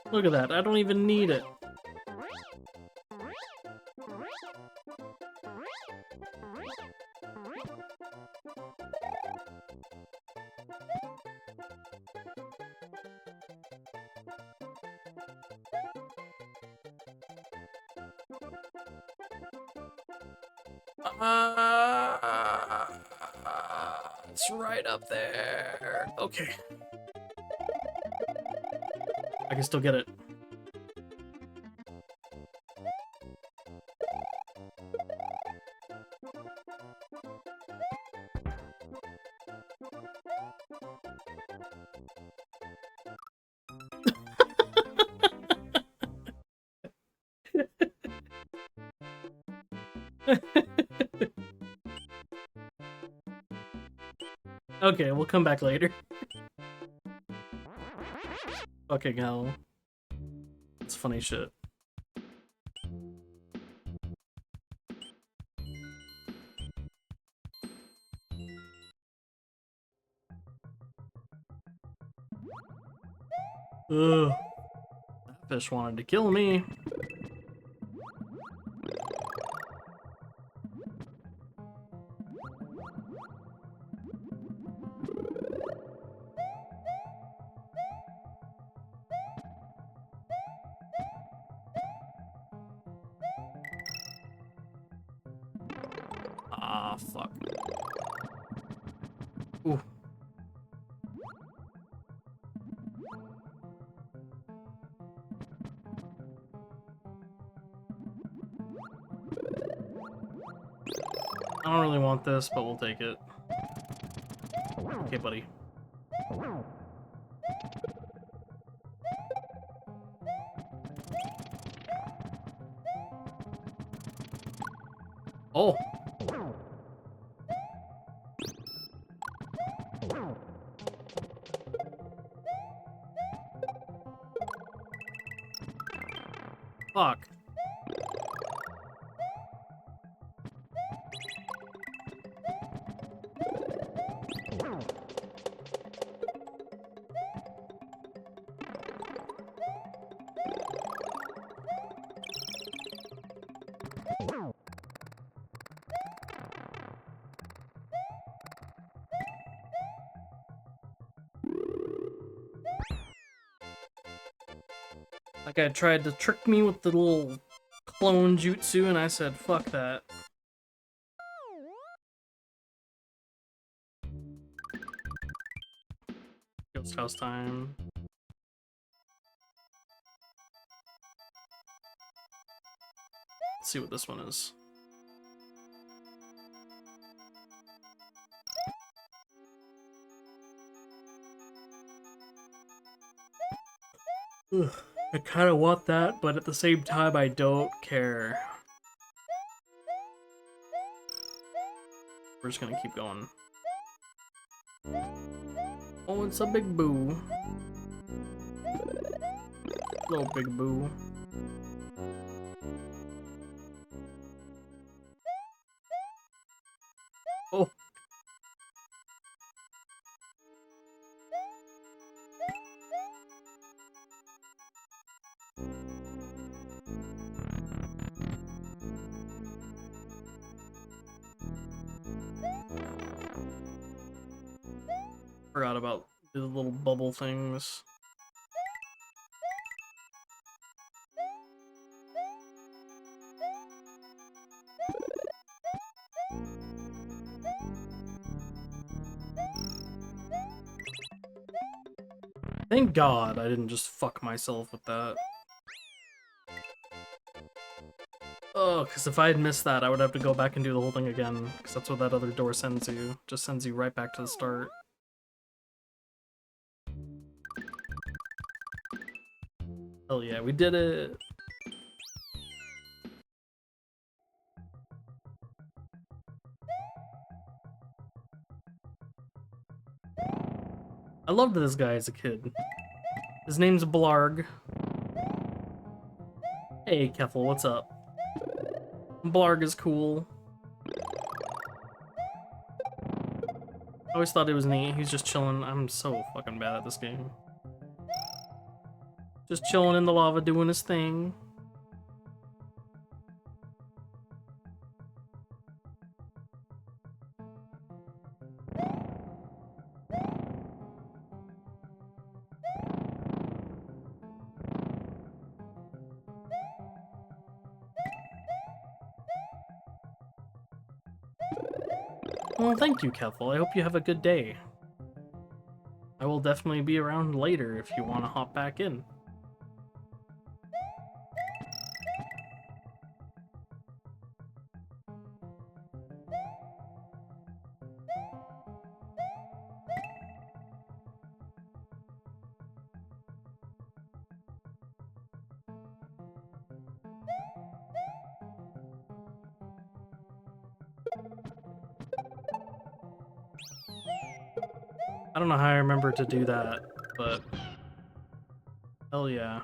Look at that, I don't even need it. It's right up there. Okay. I can still get it. Okay, we'll come back later. Fucking hell. It's funny shit. Ugh. That fish wanted to kill me. Ah, fuck. Ooh. I don't really want this, but we'll take it. Okay, buddy. Oh! Fuck. That guy tried to trick me with the little clone jutsu, and I said, fuck that. Ghost house time. Let's see what this one is. Ugh, I kind of want that, but at the same time, I don't care. We're just gonna keep going. Oh, it's a big boo. Little big boo. Oh. Forgot about the little bubble things. Thank God I didn't just fuck myself with that. Oh, because if I had missed that, I would have to go back and do the whole thing again, because that's what that other door sends you. Just sends you right back to the start. Hell yeah, we did it! I loved this guy as a kid. His name's Blarg. Hey, Keffel, what's up? Blarg is cool. I always thought it was neat. He's just chilling. I'm so fucking bad at this game. Just chilling in the lava, doing his thing. Well, thank you, Keffel. I hope you have a good day. I will definitely be around later if you want to hop back in. I don't know how I remember to do that, but hell yeah.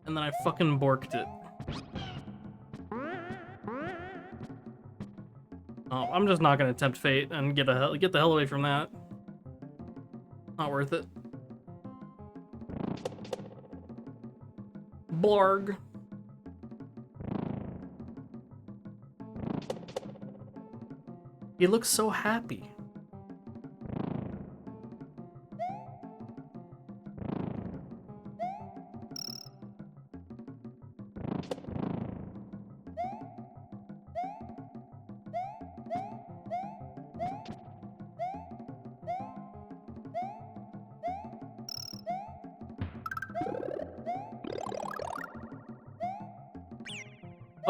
And then I fucking borked it. Oh, I'm just not gonna tempt fate and get the hell away from that. Not worth it. Blarg. He looks so happy.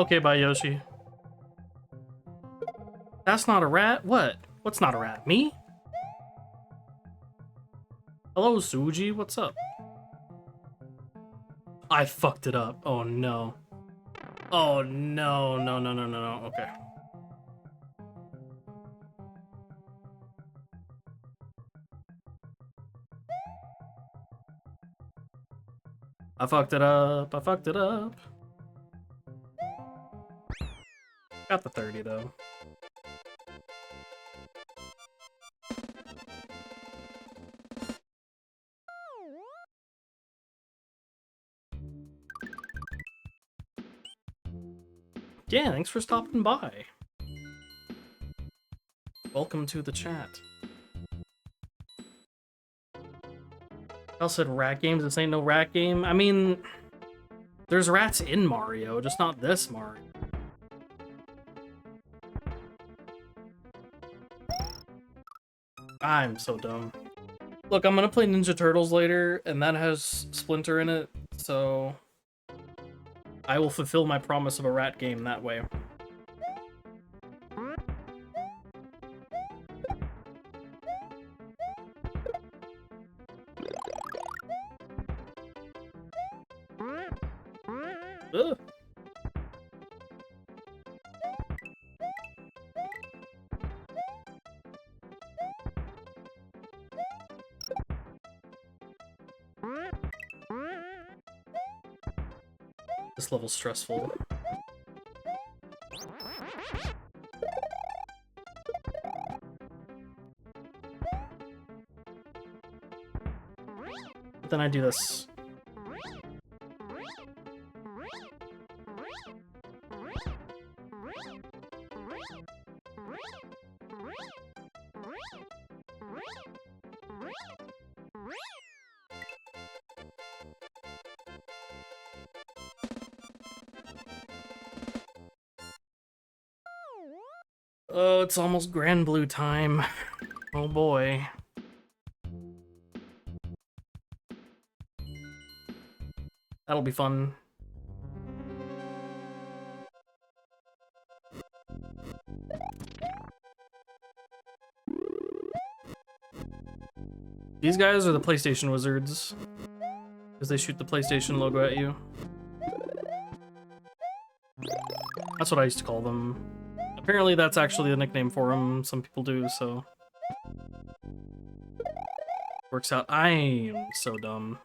Okay, bye, Yoshi. That's not a rat? What? What's not a rat? Me? Hello, Suji. What's up? I fucked it up. Oh, no. Oh, no, no, no, no, no, no. Okay. I fucked it up. I fucked it up. Got the 30, though. Yeah, thanks for stopping by. Welcome to the chat. I said rat games. This ain't no rat game. I mean, there's rats in Mario, just not this Mario. I'm so dumb. Look, I'm gonna play Ninja Turtles later, and that has Splinter in it, so I will fulfill my promise of a rat game that way. Ugh. This level's stressful. But then I do this. Oh, it's almost Grand Blue time. Oh boy. That'll be fun. These guys are the PlayStation wizards, because they shoot the PlayStation logo at you. That's what I used to call them. Apparently that's actually the nickname for them. Some people do, so... Works out. I am so dumb.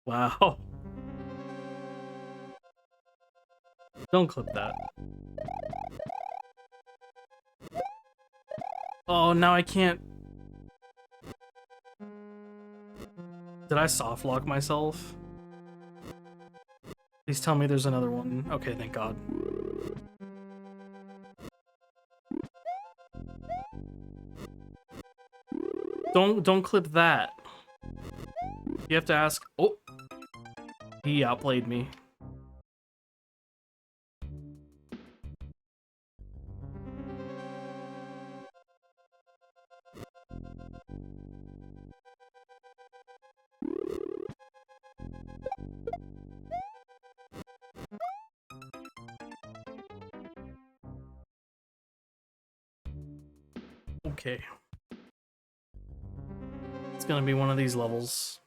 Wow. Don't clip that. Oh, now I can't... Did I soft lock myself? Please tell me there's another one. Okay, thank God. Don't clip that. You have to ask... Oh! He outplayed me. Okay. It's gonna be one of these levels.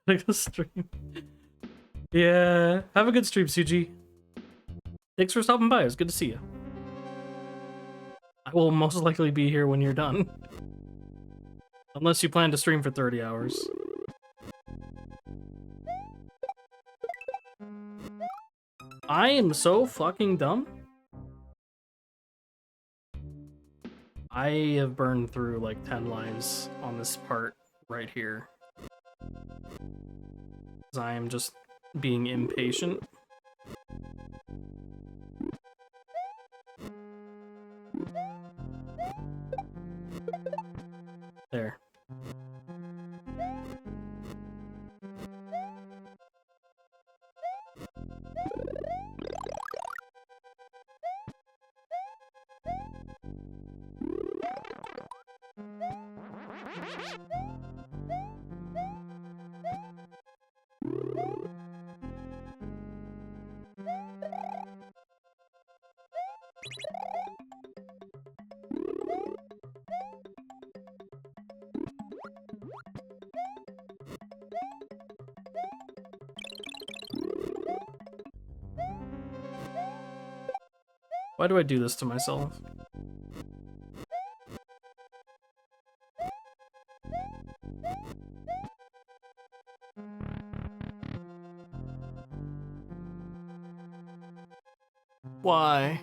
Like a stream. Yeah. Have a good stream, Suji. Thanks for stopping by. It was good to see you. I will most likely be here when you're done. Unless you plan to stream for 30 hours. I am so fucking dumb. I have burned through like 10 lives on this part right here. Because I am just being impatient. There. Why do I do this to myself? Why?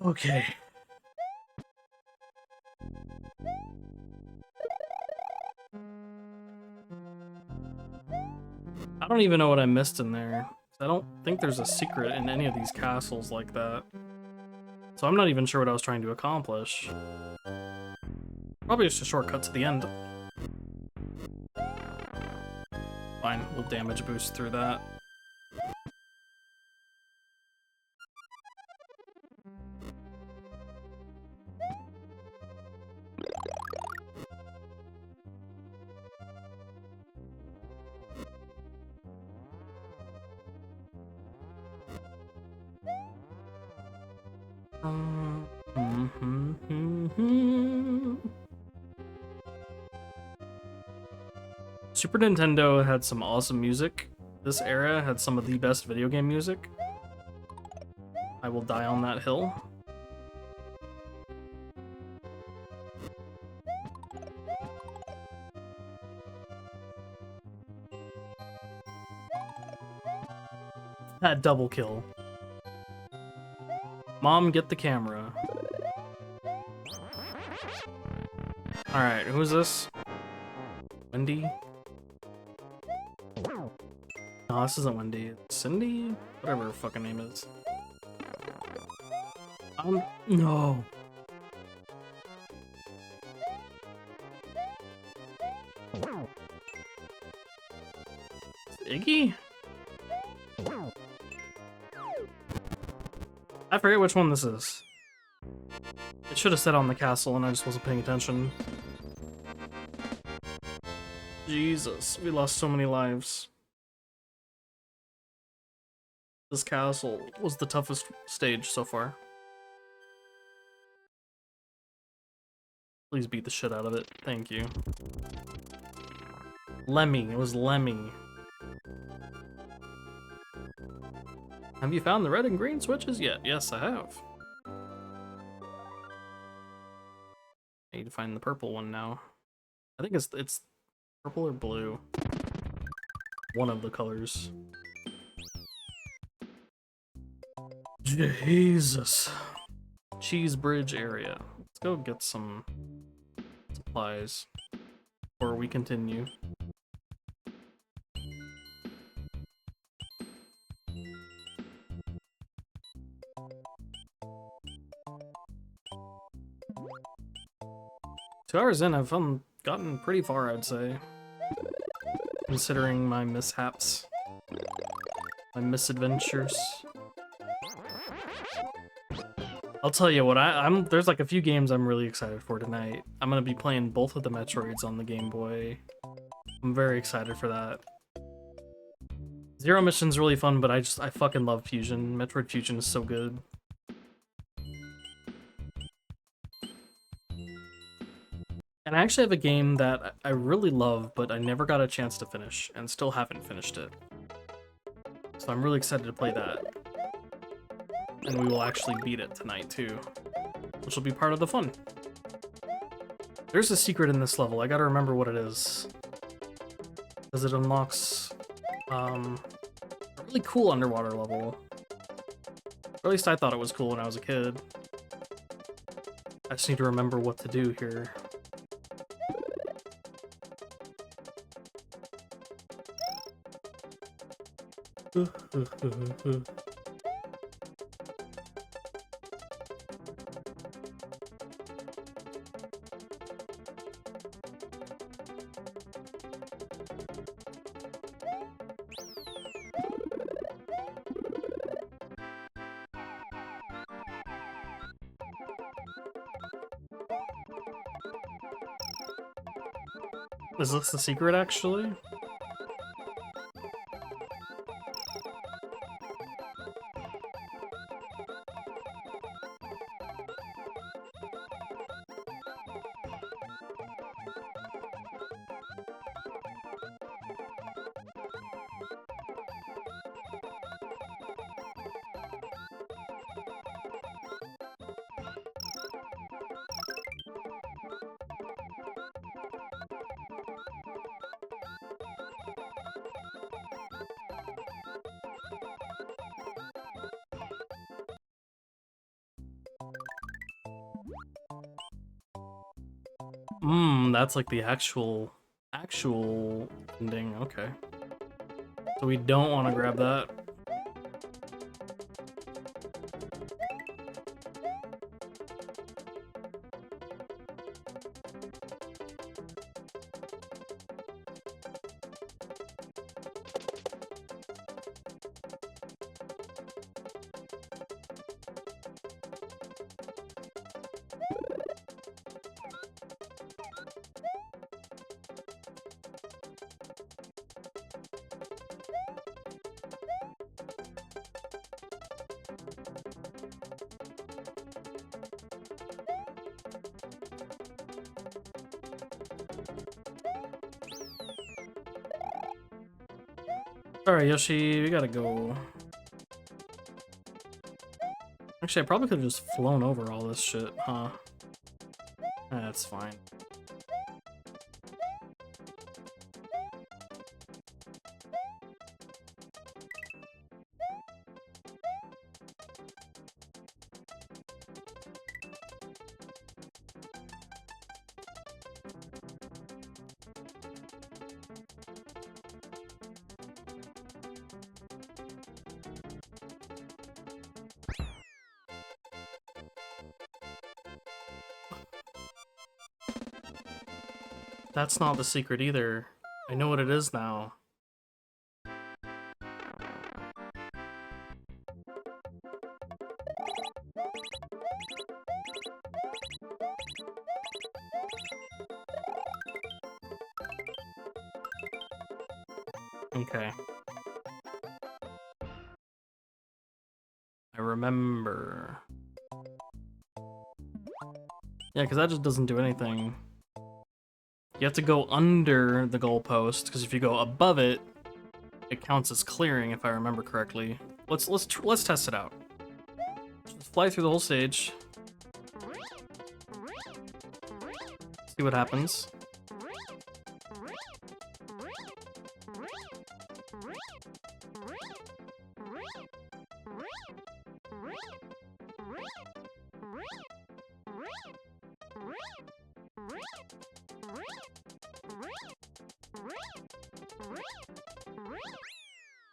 Okay. I don't even know what I missed in there. I don't think there's a secret in any of these castles like that. So I'm not even sure what I was trying to accomplish. Probably just a shortcut to the end. Fine, we'll damage boost through that. Super Nintendo had some awesome music. This era had some of the best video game music. I will die on that hill. That double kill. Mom, get the camera. Alright, who's this? Wendy? No, this isn't Wendy. It's Cindy? Whatever her fucking name is. No. Iggy? I forget which one this is. It should have said on the castle and I just wasn't paying attention. Jesus, we lost so many lives. This castle was the toughest stage so far. Please beat the shit out of it. Thank you. Lemmy. It was Lemmy. Have you found the red and green switches yet? Yes, I have. I need to find the purple one now. I think it's purple or blue. One of the colors. Jesus. Cheese Bridge area. Let's go get some supplies before we continue. Two hours in, I've gotten pretty far, I'd say. Considering my mishaps. My misadventures. I'll tell you what, there's like a few games I'm really excited for tonight. I'm gonna be playing both of the Metroids on the Game Boy. I'm very excited for that. Zero Mission's really fun, but I fucking love Fusion. Metroid Fusion is so good. And I actually have a game that I really love, but I never got a chance to finish, and still haven't finished it. So I'm really excited to play that. And we will actually beat it tonight, too. Which will be part of the fun. There's a secret in this level, I gotta remember what it is. Because it unlocks, a really cool underwater level. Or at least I thought it was cool when I was a kid. I just need to remember what to do here. Is this the secret, actually? That's like the actual ending. Okay. So we don't want to grab that. Alright, Yoshi, we gotta go. Actually, I probably could have just flown over all this shit, huh? That's fine. That's not the secret either. I know what it is now. Okay. I remember. Yeah, because that just doesn't do anything. You have to go under the goalpost, because if you go above it, it counts as clearing, if I remember correctly. Let's test it out. Just fly through the whole stage. See what happens.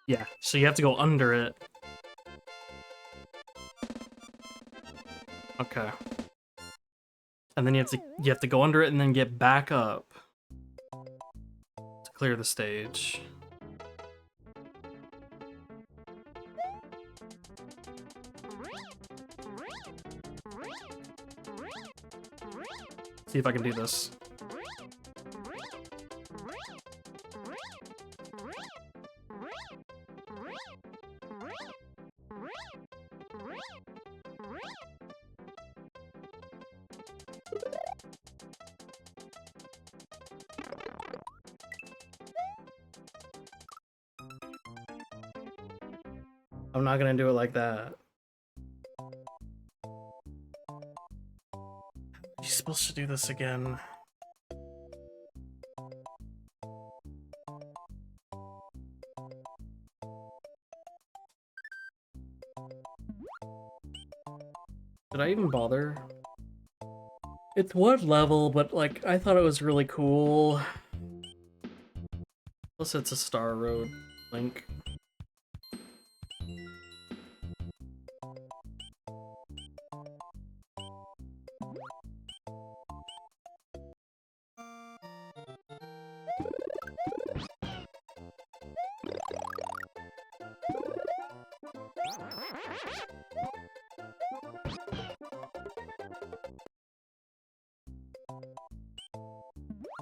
Yeah, so you have to go under it. Okay. And then you have to go under it and then get back up to clear the stage. See if I can do this. I'm not gonna do it like that. You're supposed to do this again. Did I even bother? It's one level, but like I thought it was really cool. Plus, it's a Star Road link.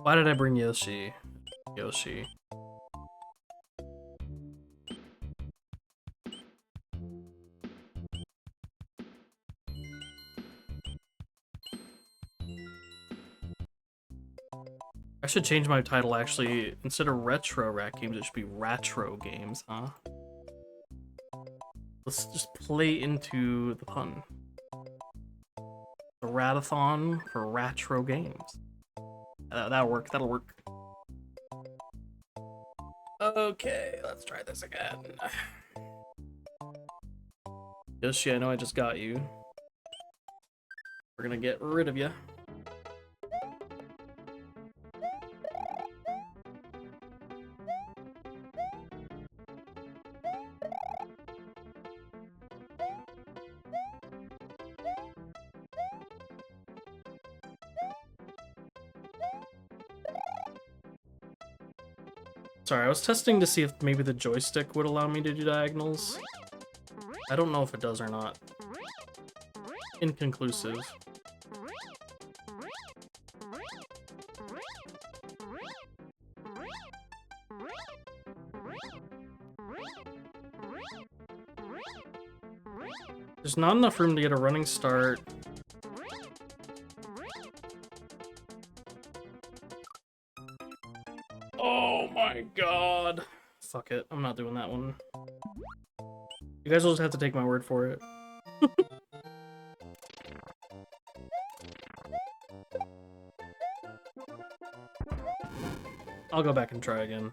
Why did I bring Yoshi? Yoshi. I should change my title actually. Instead of retro rat games, it should be ratro games, huh? Let's just play into the pun. The Ratathon for retro games. That'll work, that'll work. Okay, let's try this again. Yoshi, I know I just got you. We're gonna get rid of you. Sorry, I was testing to see if maybe the joystick would allow me to do diagonals. I don't know if it does or not. Inconclusive. There's not enough room to get a running start. Oh my god. Fuck it, I'm not doing that one. You guys will just have to take my word for it. I'll go back and try again.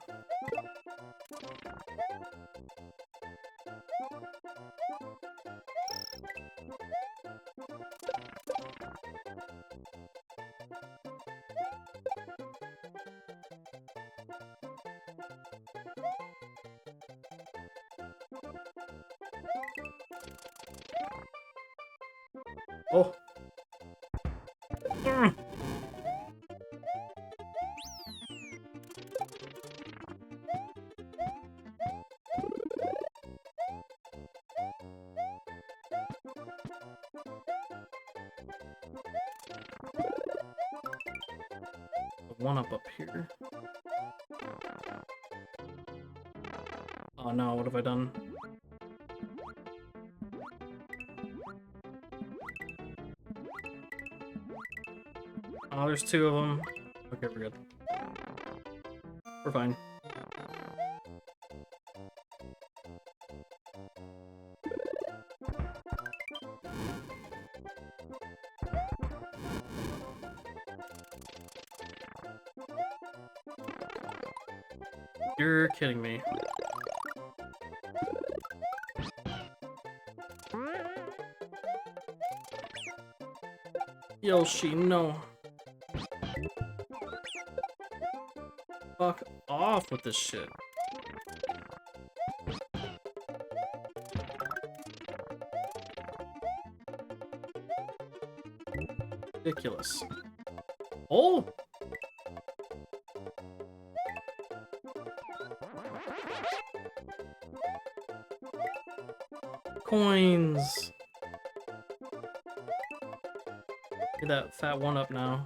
Oh. One up here. Oh no, what have I done? Oh, there's two of them. Okay, we're good. We're fine. You're kidding me. Yoshi, no. Fuck off with this shit. Ridiculous. Oh! Coins! Get that fat one up now.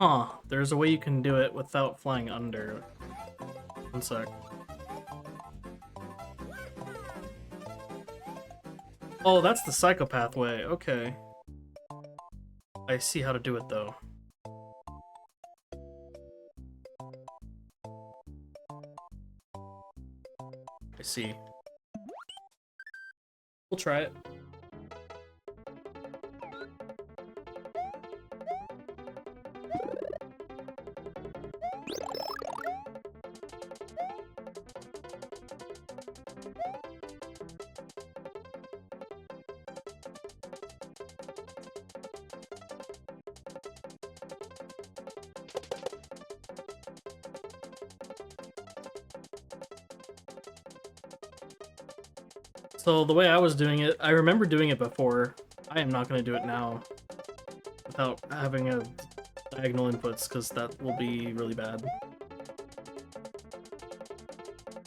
Huh, there's a way you can do it without flying under. One sec. Oh, that's the psychopath way, okay. I see how to do it though. I see. We'll try it. So the way I was doing it, I remember doing it before. I am not going to do it now without having a diagonal inputs, because that will be really bad.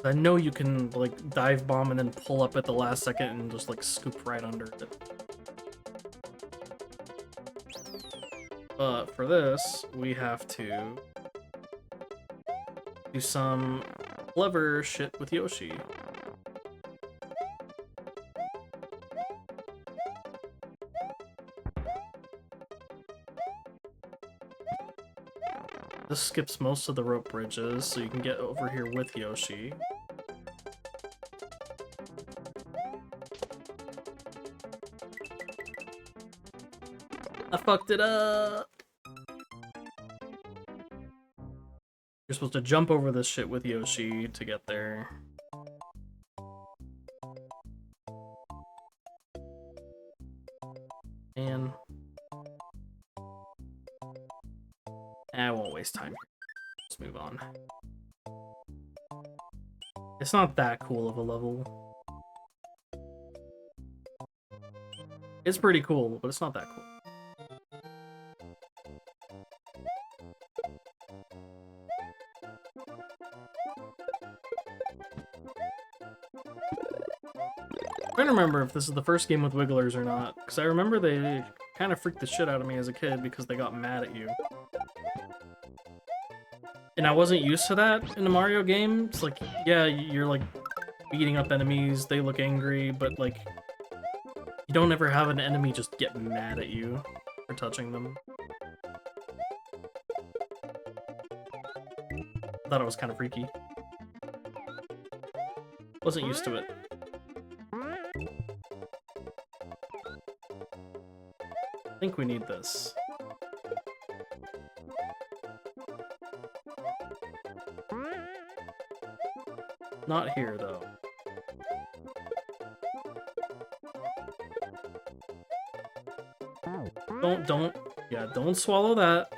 I know you can like dive bomb and then pull up at the last second and just like scoop right under it. But for this, we have to do some clever shit with Yoshi. This skips most of the rope bridges, so you can get over here with Yoshi. I fucked it up! You're supposed to jump over this shit with Yoshi to get there. And I won't waste time. Let's move on. It's not that cool of a level. It's pretty cool, but it's not that cool. I'm trying to remember if this is the first game with wigglers or not, because I remember they kind of freaked the shit out of me as a kid because they got mad at you. And I wasn't used to that in a Mario game. It's like, yeah, you're like beating up enemies, they look angry, but like, you don't ever have an enemy just get mad at you for touching them. I thought it was kind of freaky. Wasn't used to it. I think we need this. Not here, though. Don't swallow that.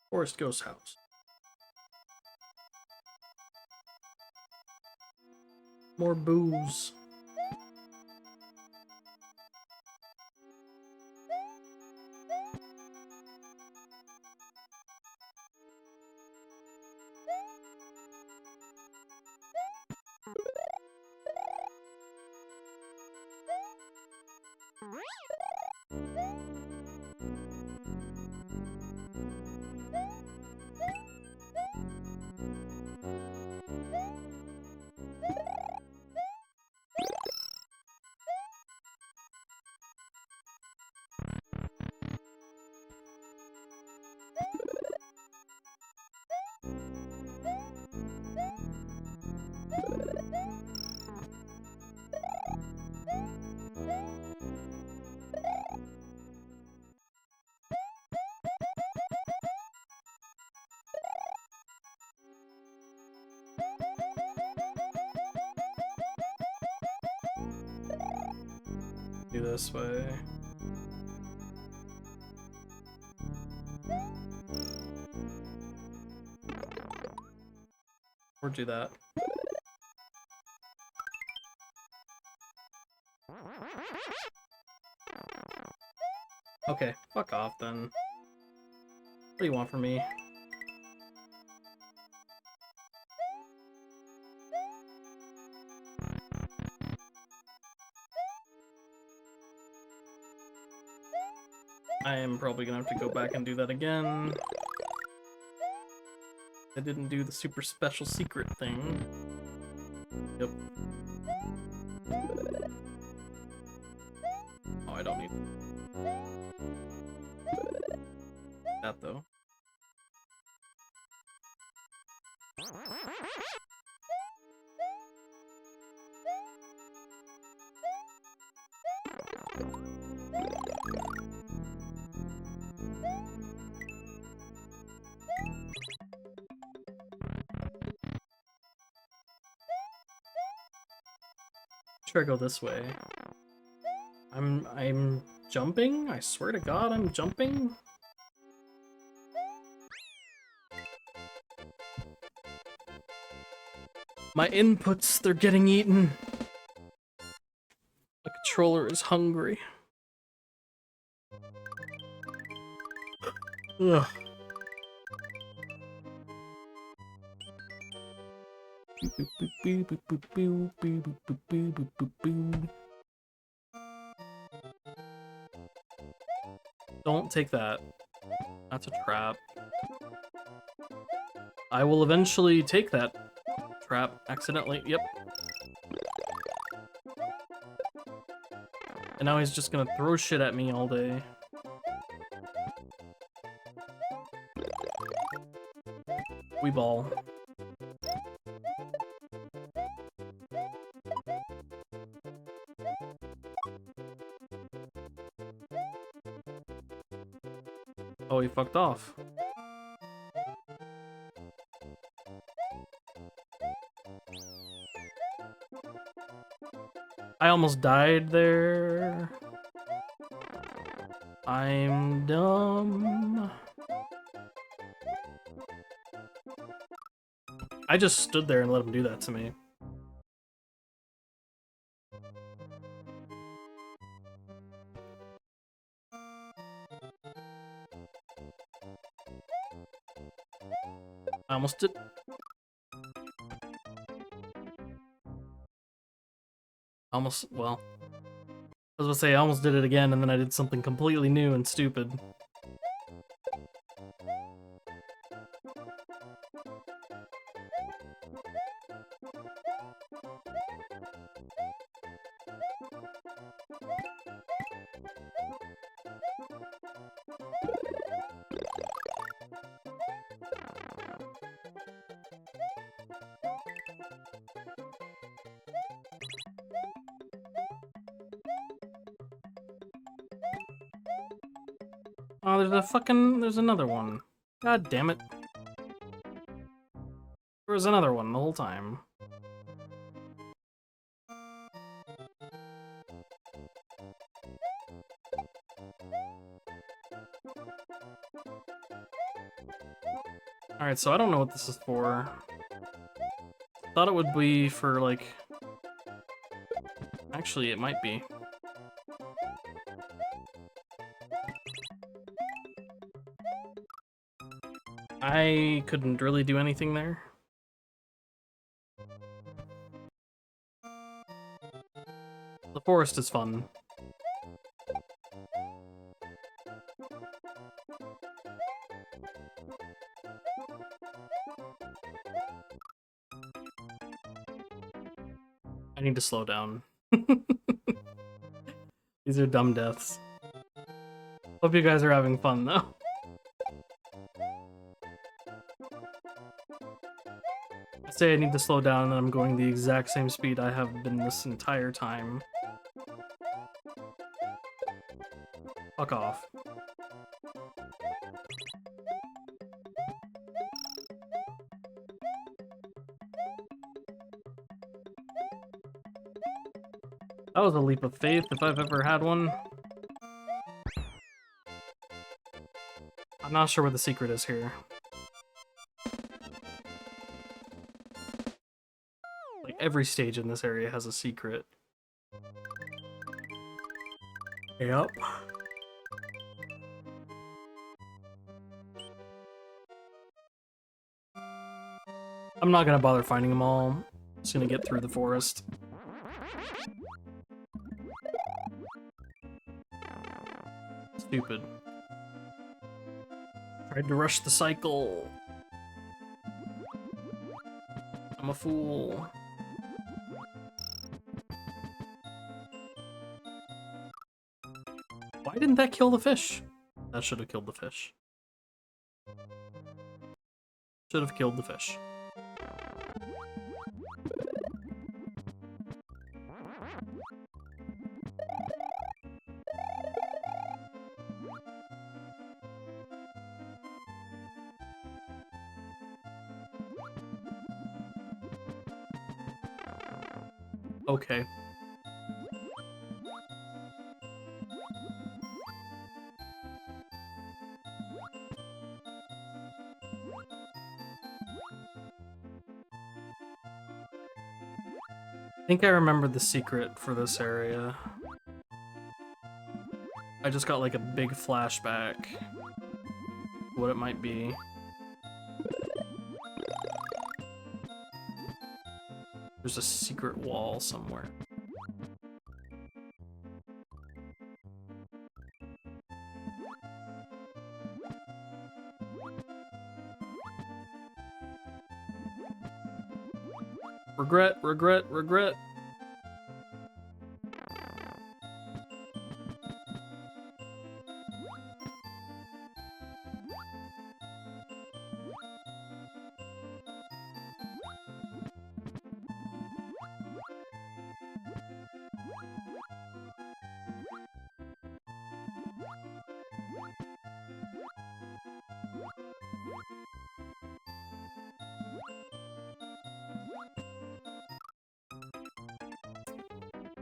Forest Ghost House. More booze. Do this way. Or do that. Okay, fuck off then. What do you want from me? I am probably gonna have to go back and do that again. I didn't do the super special secret thing. Yep. Oh, I don't need that though. Should I go this way? I'm jumping? I swear to God, I'm jumping? My inputs, they're getting eaten. The controller is hungry. Ugh. Don't take that. That's a trap. I will eventually take that trap accidentally. Yep. And now he's just gonna throw shit at me all day. We ball. Oh, he fucked off. I almost died there. I'm dumb. I just stood there and let him do that to me. I almost did. Almost, well. I was gonna say I almost did it again and then I did something completely new and stupid. Oh, there's another one. God damn it. There was another one the whole time. Alright, so I don't know what this is for. Thought it would be for, like... Actually, it might be. I couldn't really do anything there. The forest is fun. I need to slow down. These are dumb deaths. Hope you guys are having fun, though. I say I need to slow down and I'm going the exact same speed I have been this entire time. Fuck off. That was a leap of faith if I've ever had one. I'm not sure what the secret is here. Like, every stage in this area has a secret. Yep. I'm not gonna bother finding them all. I'm just gonna get through the forest. Stupid. Tried to rush the cycle. I'm a fool. Why didn't that kill the fish? That should have killed the fish. Should have killed the fish. Okay. I think I remember the secret for this area. I just got like a big flashback. What it might be. There's a secret wall somewhere. Regret, regret, regret.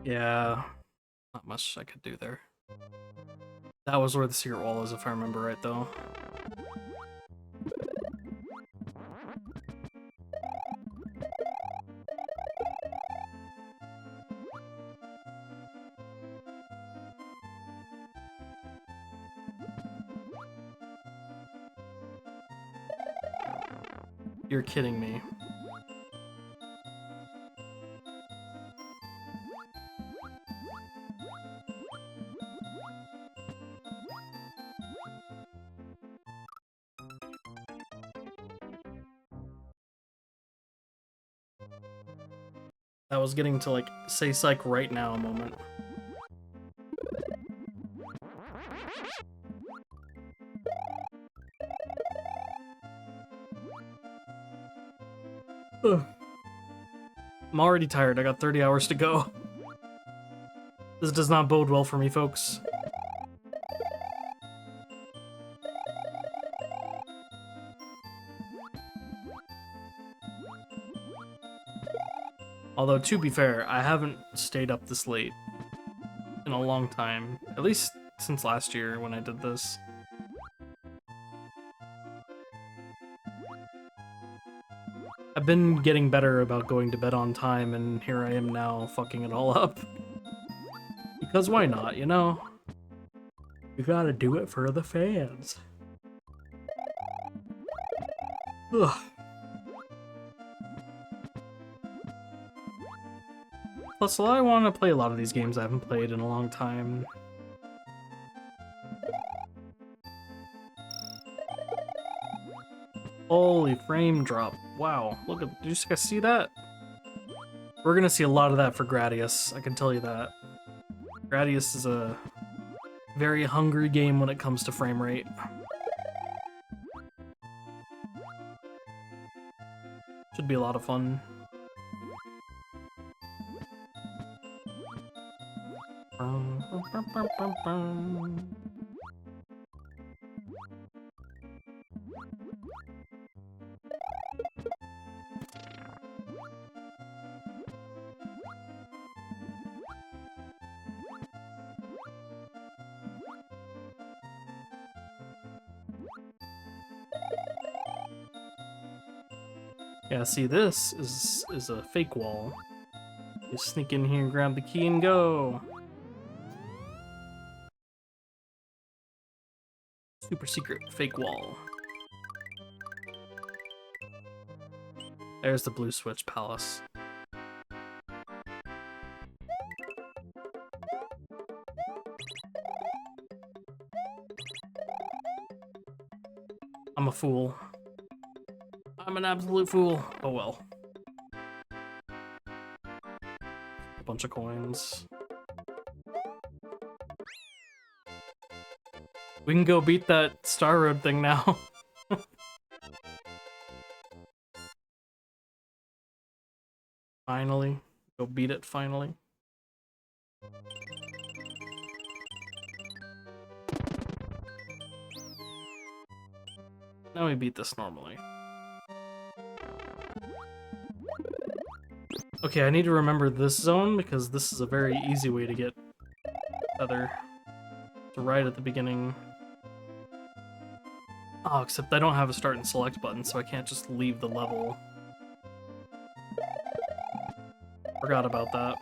Yeah, not much I could do there. That was where the secret wall is, if I remember right, though. You're kidding me. I was getting to, like, say psych right now a moment. Ugh. I'm already tired. I got 30 hours to go. This does not bode well for me, folks. Although, to be fair, I haven't stayed up this late in a long time. At least since last year when I did this. I've been getting better about going to bed on time, and here I am now fucking it all up. Because why not, you know? You gotta do it for the fans. Ugh. Plus, I want to play a lot of these games I haven't played in a long time. Holy frame drop. Wow, look at, did you guys see that? We're gonna see a lot of that for Gradius, I can tell you that. Gradius is a very hungry game when it comes to frame rate. Should be a lot of fun. Yeah, see, this is a fake wall. You sneak in here and grab the key and go. Super secret fake wall. There's the Blue Switch Palace. I'm a fool. I'm an absolute fool. Oh well. A bunch of coins. We can go beat that Star Road thing now. Finally. Go beat it finally. Now we beat this normally. Okay, I need to remember this zone because this is a very easy way to get Feather. It's right at the beginning. Oh, except I don't have a start and select button, so I can't just leave the level. Forgot about that.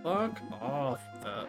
Fuck off that.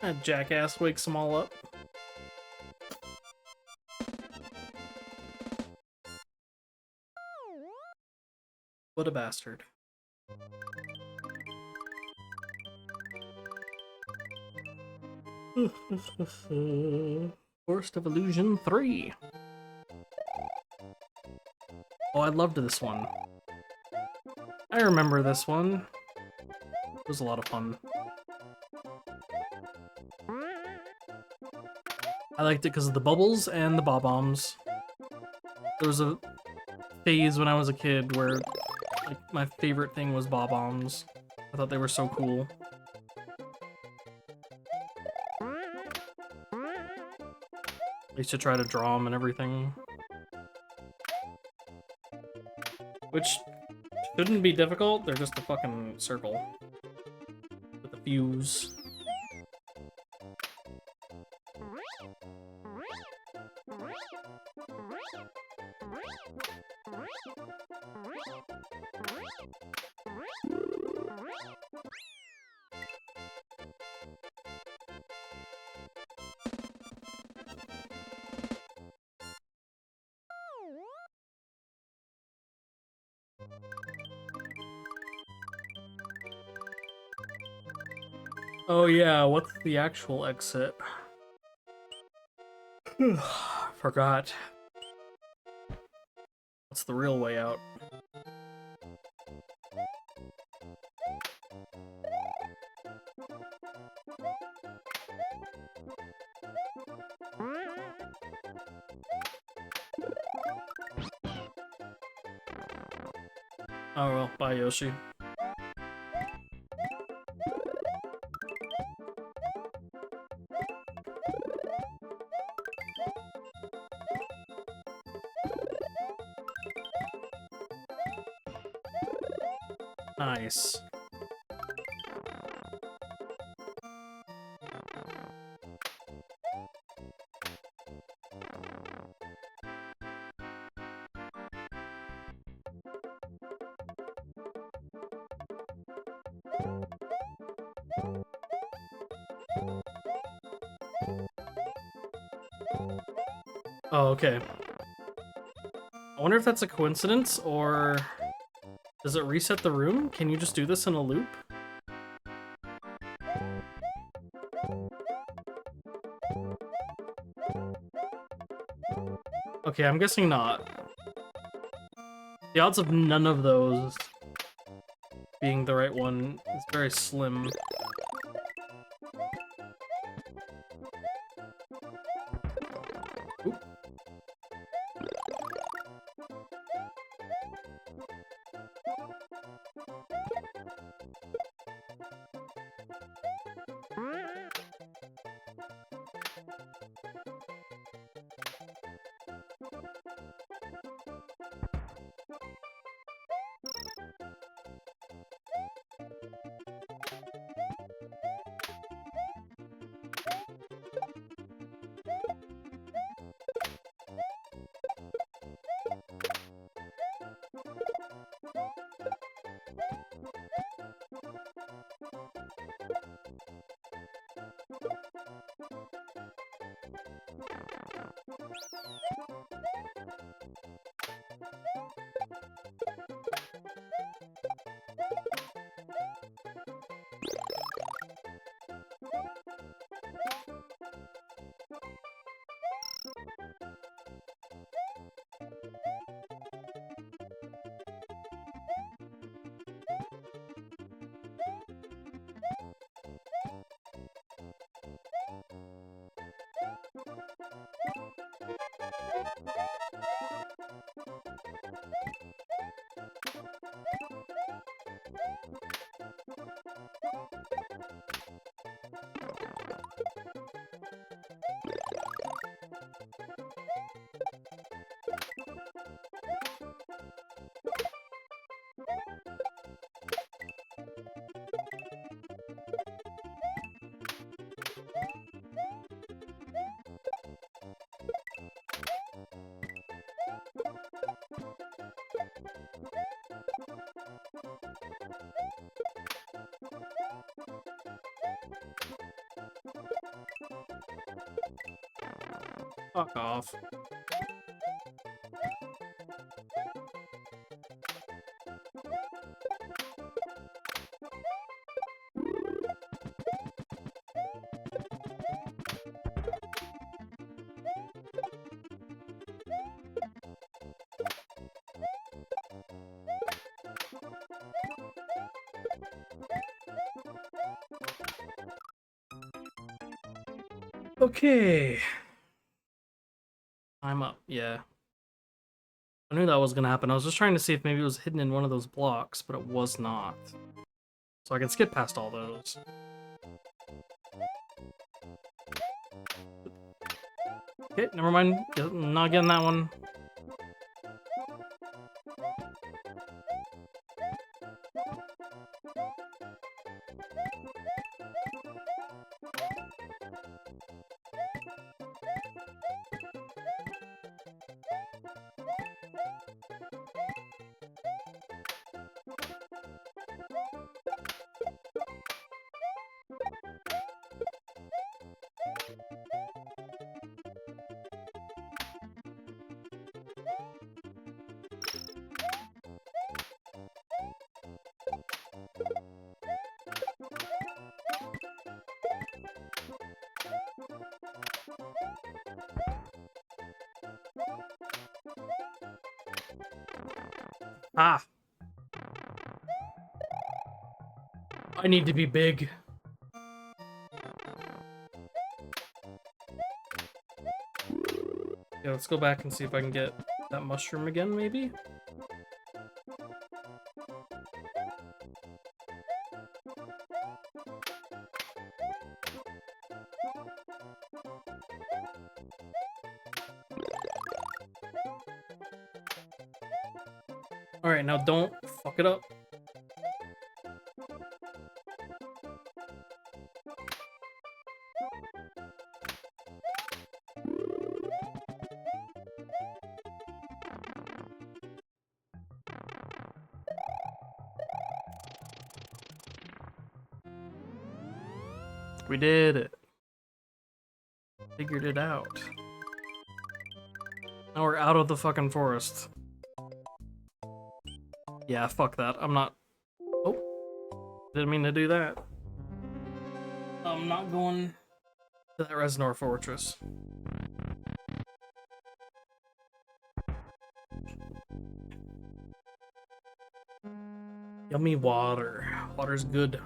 That jackass wakes them all up. What a bastard. Forest of Illusion 3. Oh, I loved this one. I remember this one. It was a lot of fun. I liked it because of the bubbles and the bob-ombs. There was a phase when I was a kid where like my favorite thing was bob-ombs. I thought they were so cool. I used to try to draw them and everything. Which shouldn't be difficult, they're just a fucking circle. With a fuse. Oh yeah, what's the actual exit? Forgot. What's the real way out? Oh well, bye Yoshi. Nice. Oh, okay. I wonder if that's a coincidence, or does it reset the room? Can you just do this in a loop? Okay, I'm guessing not. The odds of none of those being the right one is very slim. Oop. Fuck off. Okay. I'm up, yeah. I knew that was gonna happen. I was just trying to see if maybe it was hidden in one of those blocks, but it was not. So I can skip past all those. Okay, never mind. Not getting that one. Ah! I need to be big. Yeah, let's go back and see if I can get that mushroom again, maybe? Alright, now don't fuck it up. We did it. Figured it out. Now we're out of the fucking forest. Yeah, fuck that. I'm not... Oh. Didn't mean to do that. I'm not going to that Reznor fortress. Yummy water. Water's good.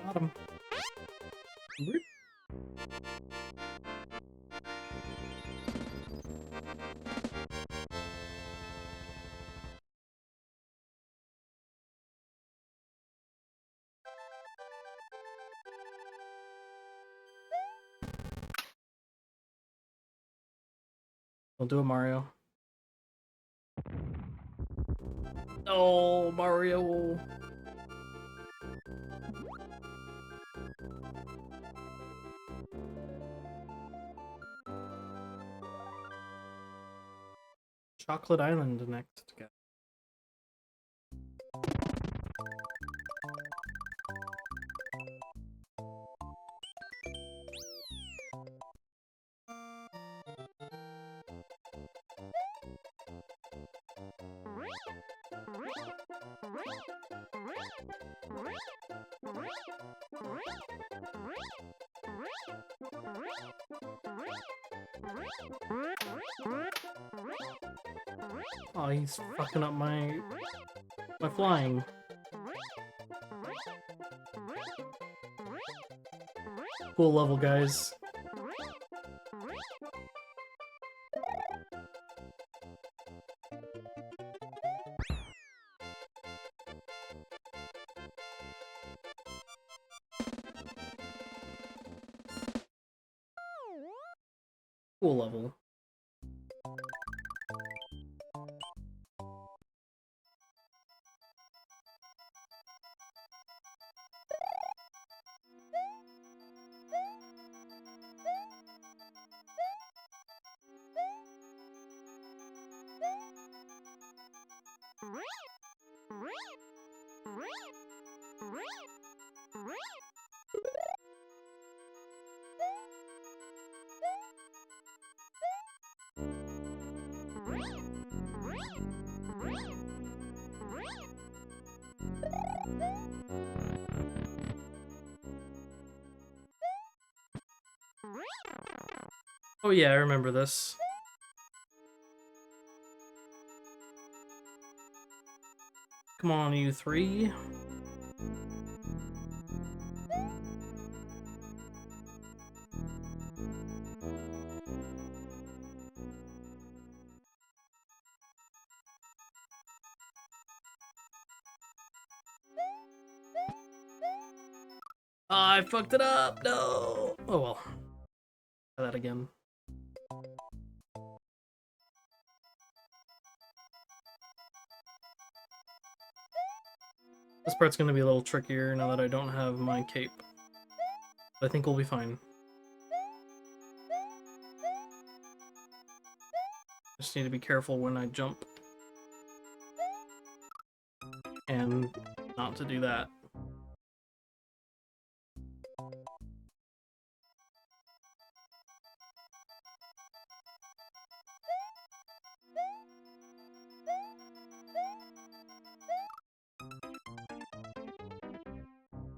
Got him. Whoop. Don't do it, Mario. Oh, Mario. Chocolate Island next, guys. Oh, he's fucking up my flying. Cool level, guys. Cool level. Oh yeah, I remember this. Come on, you three. I fucked it up, no! Oh well. Try that again. This part's gonna be a little trickier now that I don't have my cape. But I think we'll be fine. Just need to be careful when I jump. And not to do that.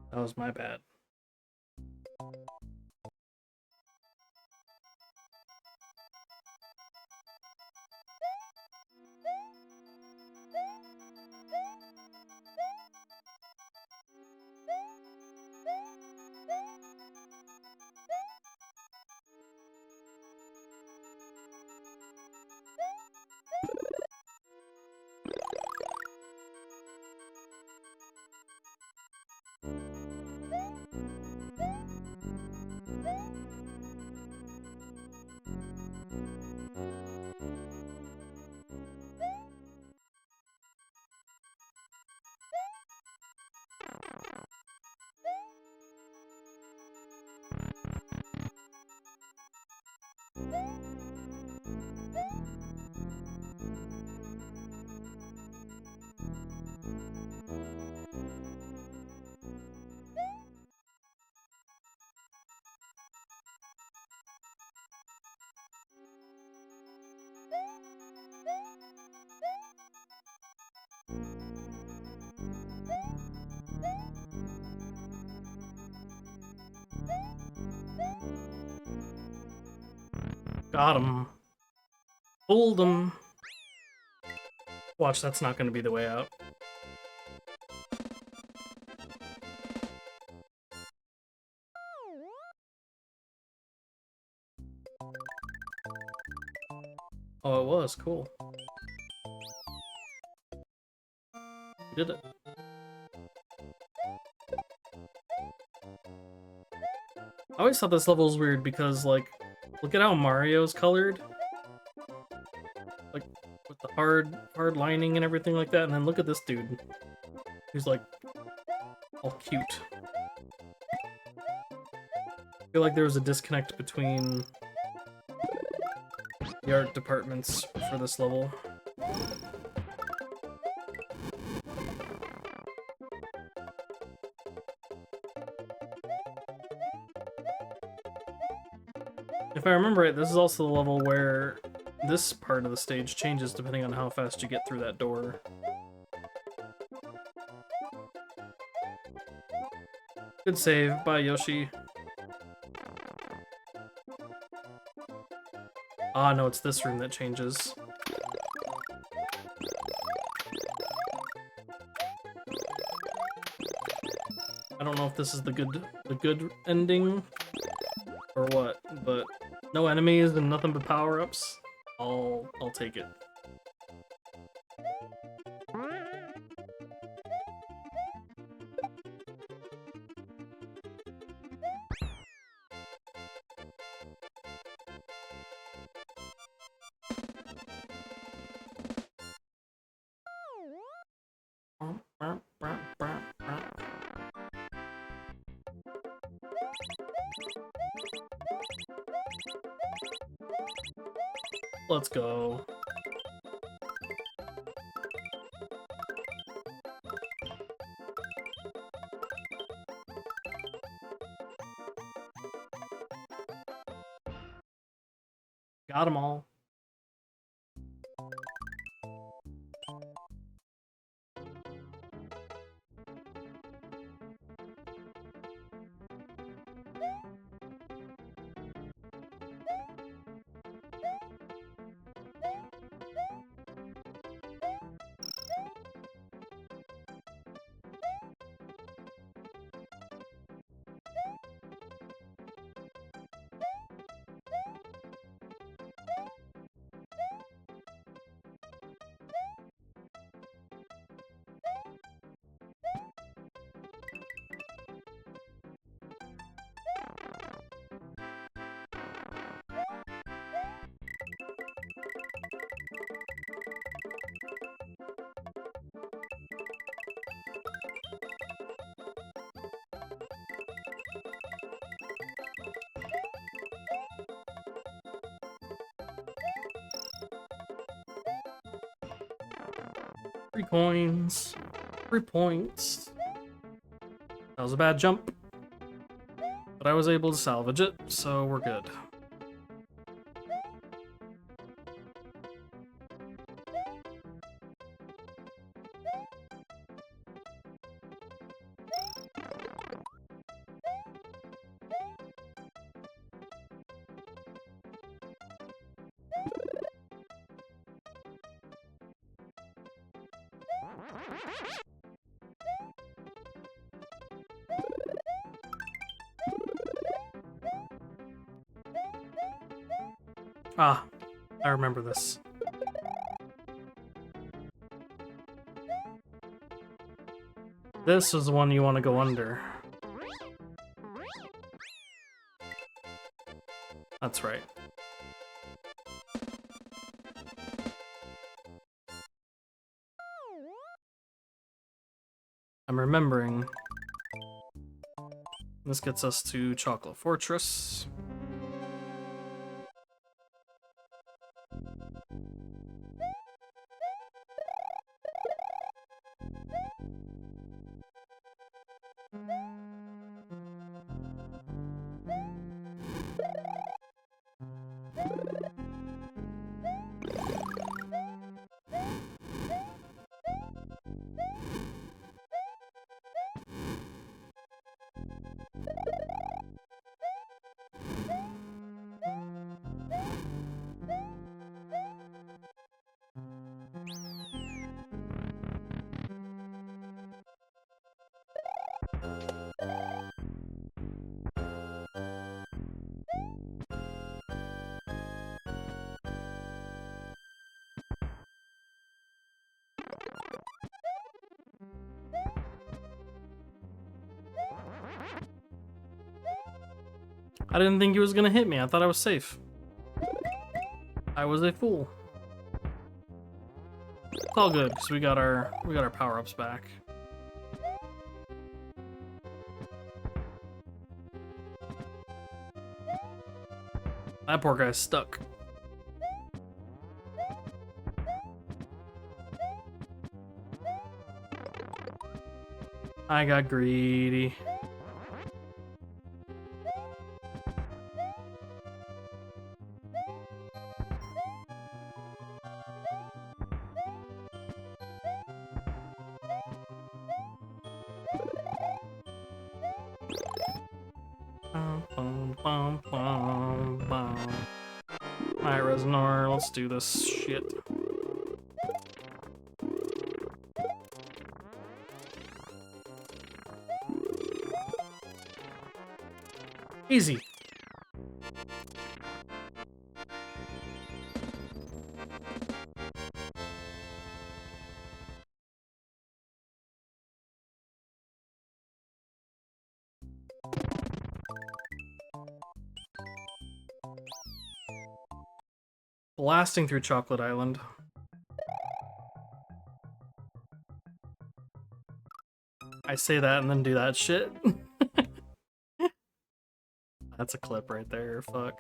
That was my bad. Got him. Fooled him. Watch, that's not going to be the way out. Oh, it was. Cool. You did it. I always thought this level was weird because, like, look at how Mario's colored. Like, with the hard lining and everything like that, and then look at this dude. Who's, like, all cute. I feel like there was a disconnect between the art departments for this level. If I remember right, this is also the level where this part of the stage changes depending on how fast you get through that door. Good save. Bye, Yoshi. Ah, no, it's this room that changes. I don't know if this is the good ending or what, but no enemies and nothing but power-ups. I'll take it. Let's go. Got them all. Three coins. 3 points. That was a bad jump. But I was able to salvage it, so we're good. Ah, I remember this. This is the one you want to go under. That's right. I'm remembering. This gets us to Chocolate Fortress. I didn't think he was gonna hit me. I thought I was safe. I was a fool. It's all good because we got our power-ups back. That poor guy's stuck. I got greedy. Alright, Reznor, let's do this shit. Easy. Blasting through Chocolate Island. I say that and then do that shit. That's a clip right there, fuck.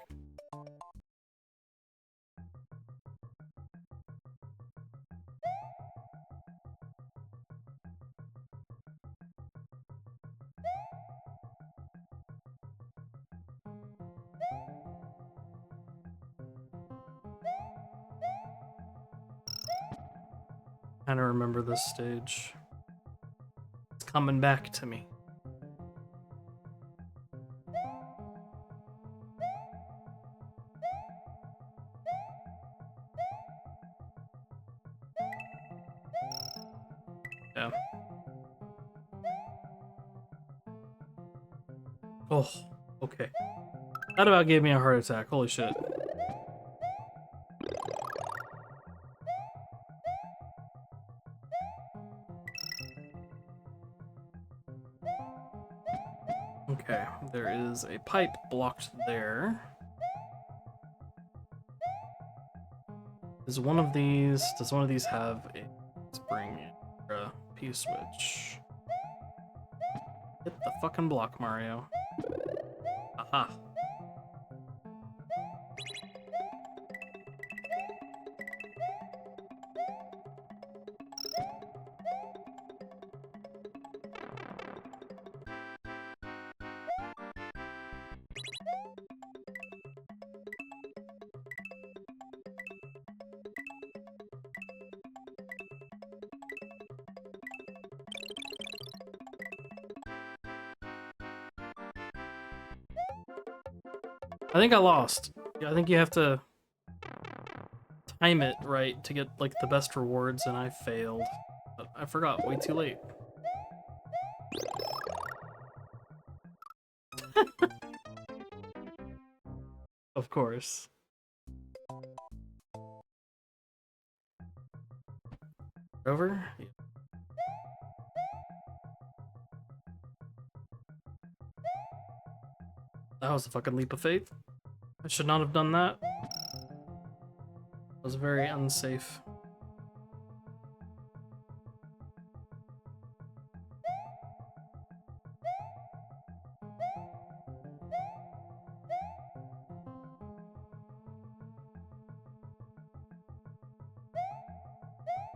I don't remember this stage. It's coming back to me. Yeah. Oh, okay. That about gave me a heart attack. Holy shit. Okay, there is a pipe blocked there. Does one of these have a spring or a P-switch? Hit the fucking block, Mario. Aha. I think I lost. Yeah, I think you have to time it right to get like the best rewards, and I failed. But I forgot way too late. Of course. Over? Yeah. That was a fucking leap of faith. I should not have done that. It was very unsafe.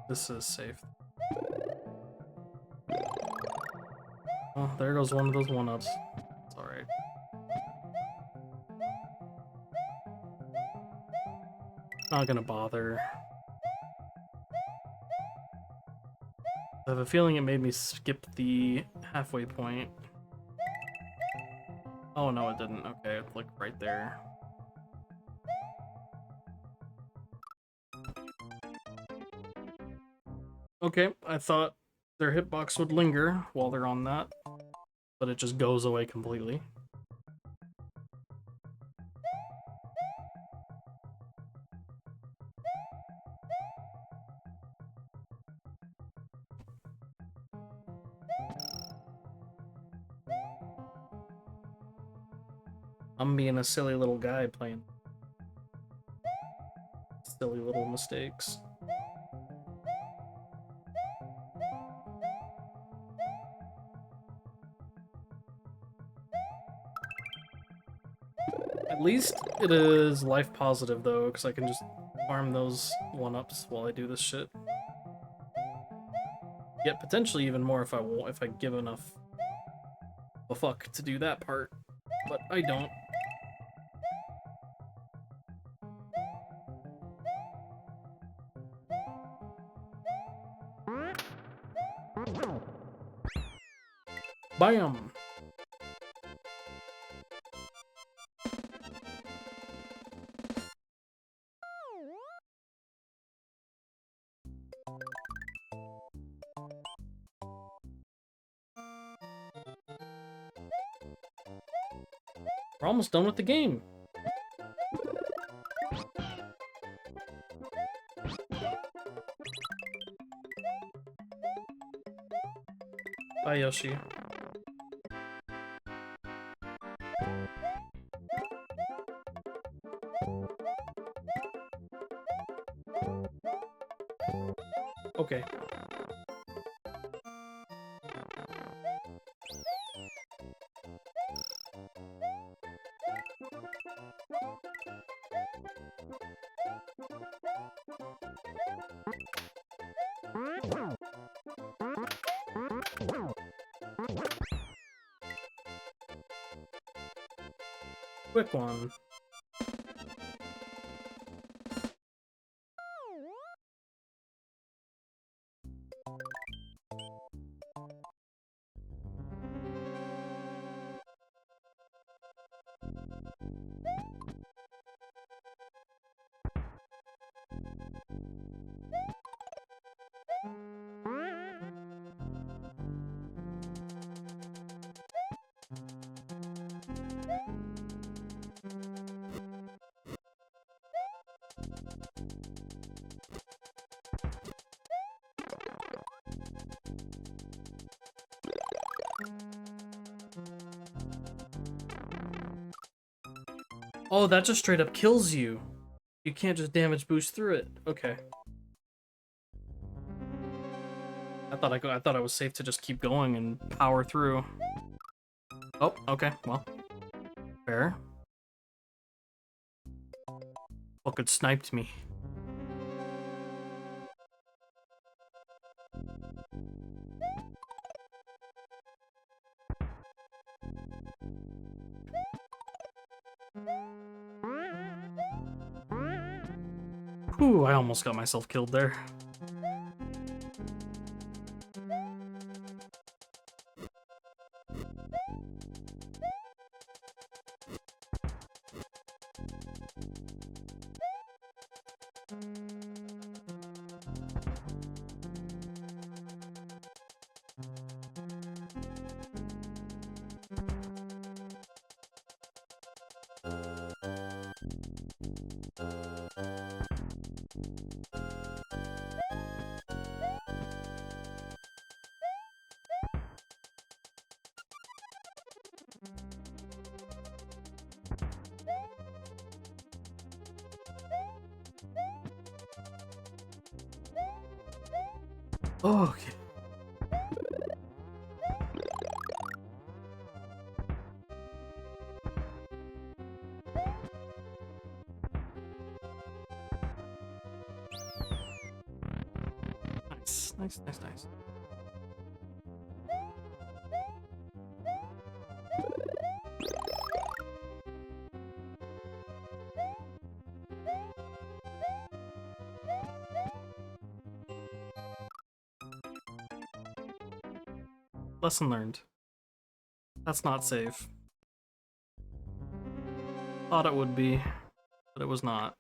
This is safe. Oh, there goes one of those one-ups. It's alright. Not gonna bother. I have a feeling it made me skip the halfway point. Oh no, it didn't. Okay, it's like right there. Okay, I thought their hitbox would linger while they're on that, but it just goes away completely. I'm being a silly little guy playing silly little mistakes. At least it is life positive though, because I can just farm those one-ups while I do this shit. Get potentially even more if I give enough a fuck to do that part, but I don't. Bam! We're almost done with the game. Bye, Yoshi. Okay. Quick one. Oh, that just straight up kills you. You can't just damage boost through it. Okay. I thought I was safe to just keep going and power through. Oh, okay, well. Fair. Fucking sniped me. Whew, I almost got myself killed there. Oh, okay. Nice, nice, nice, nice. Lesson learned. That's not safe. Thought it would be, but it was not.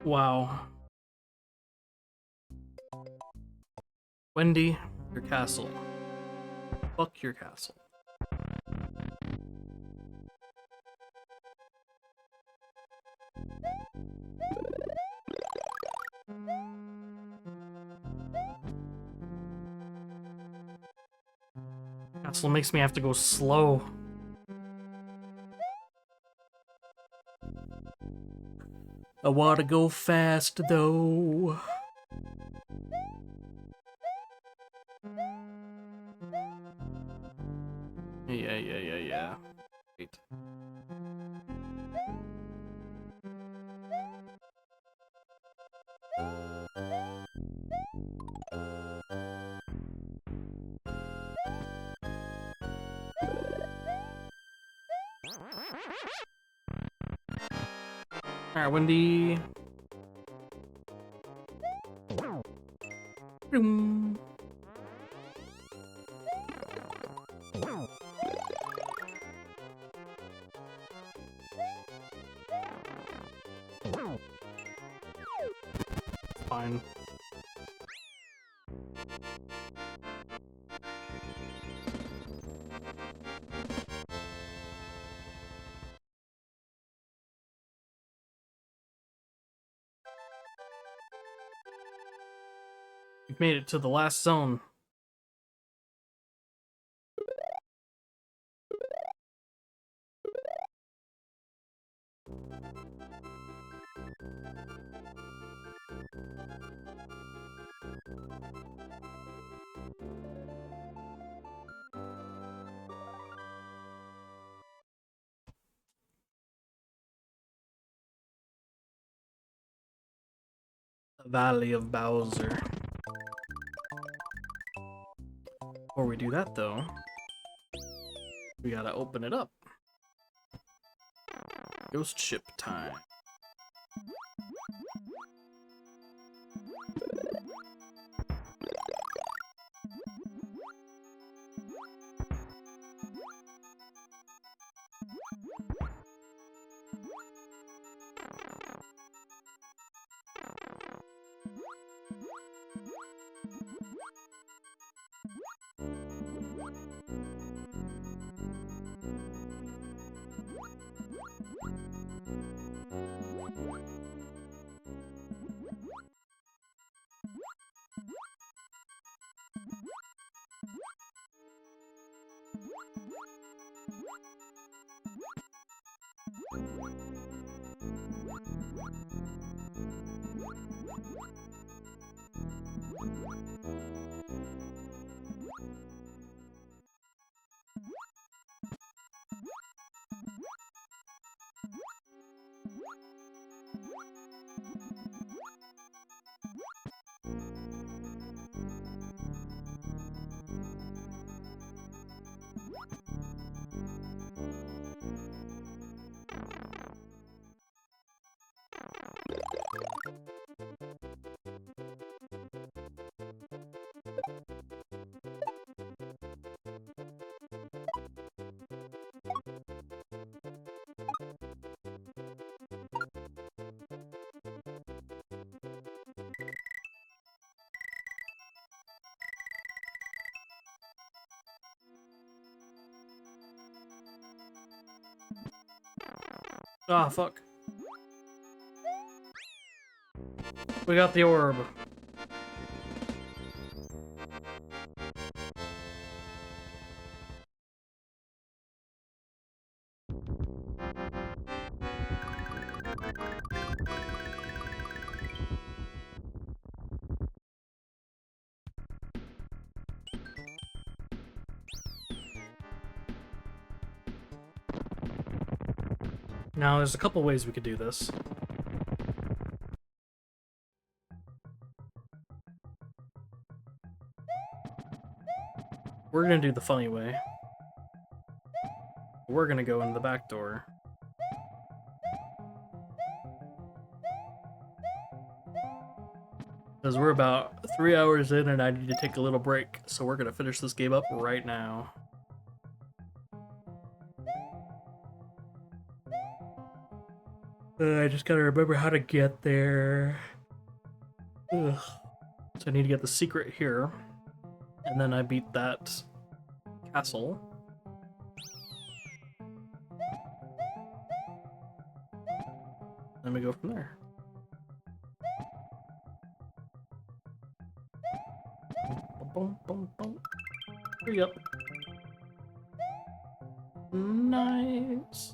Wow. Wendy, your castle. Fuck your castle. Castle makes me have to go slow. I wanna go fast though. Yeah. Wait. Alright, Wendy. Boom. Fine. We've made it to the last zone. The Valley of Bowser. Before we do that, though, we gotta open it up. Ghost ship time. Ah, fuck. We got the orb. Now, there's a couple ways we could do this. We're gonna do the funny way. We're gonna go in the back door. Because we're about 3 hours in and I need to take a little break, so we're gonna finish this game up right now. I just gotta remember how to get there. Ugh. So I need to get the secret here. And then I beat that castle. Then we go from there. Boom, boom, boom. Hurry up. Nice.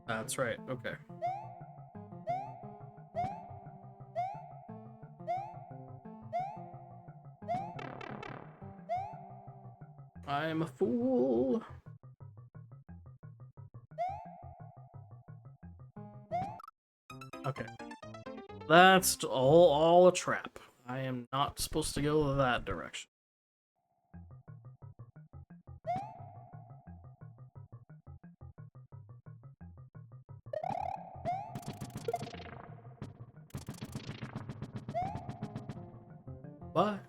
That's right, okay. I'm a fool. Okay. That's all a trap. I am not supposed to go that direction. Bye.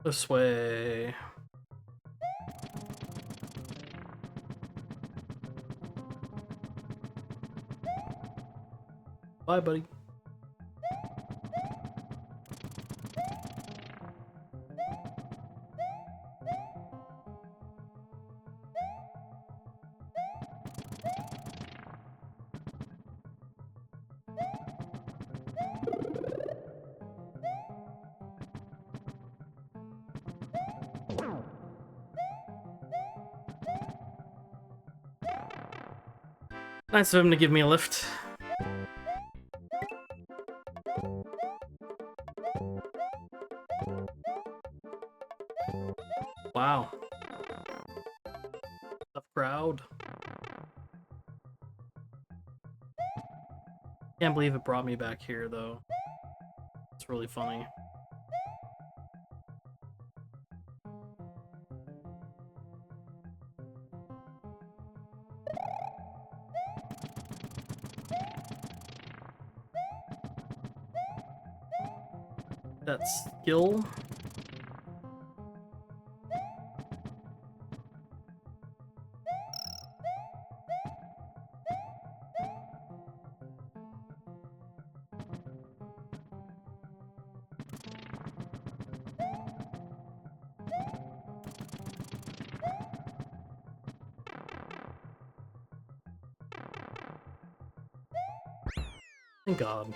This way. Bye, buddy. Nice of him to give me a lift. Wow. Tough crowd. Can't believe it brought me back here, though. It's really funny. That skill. Thank God.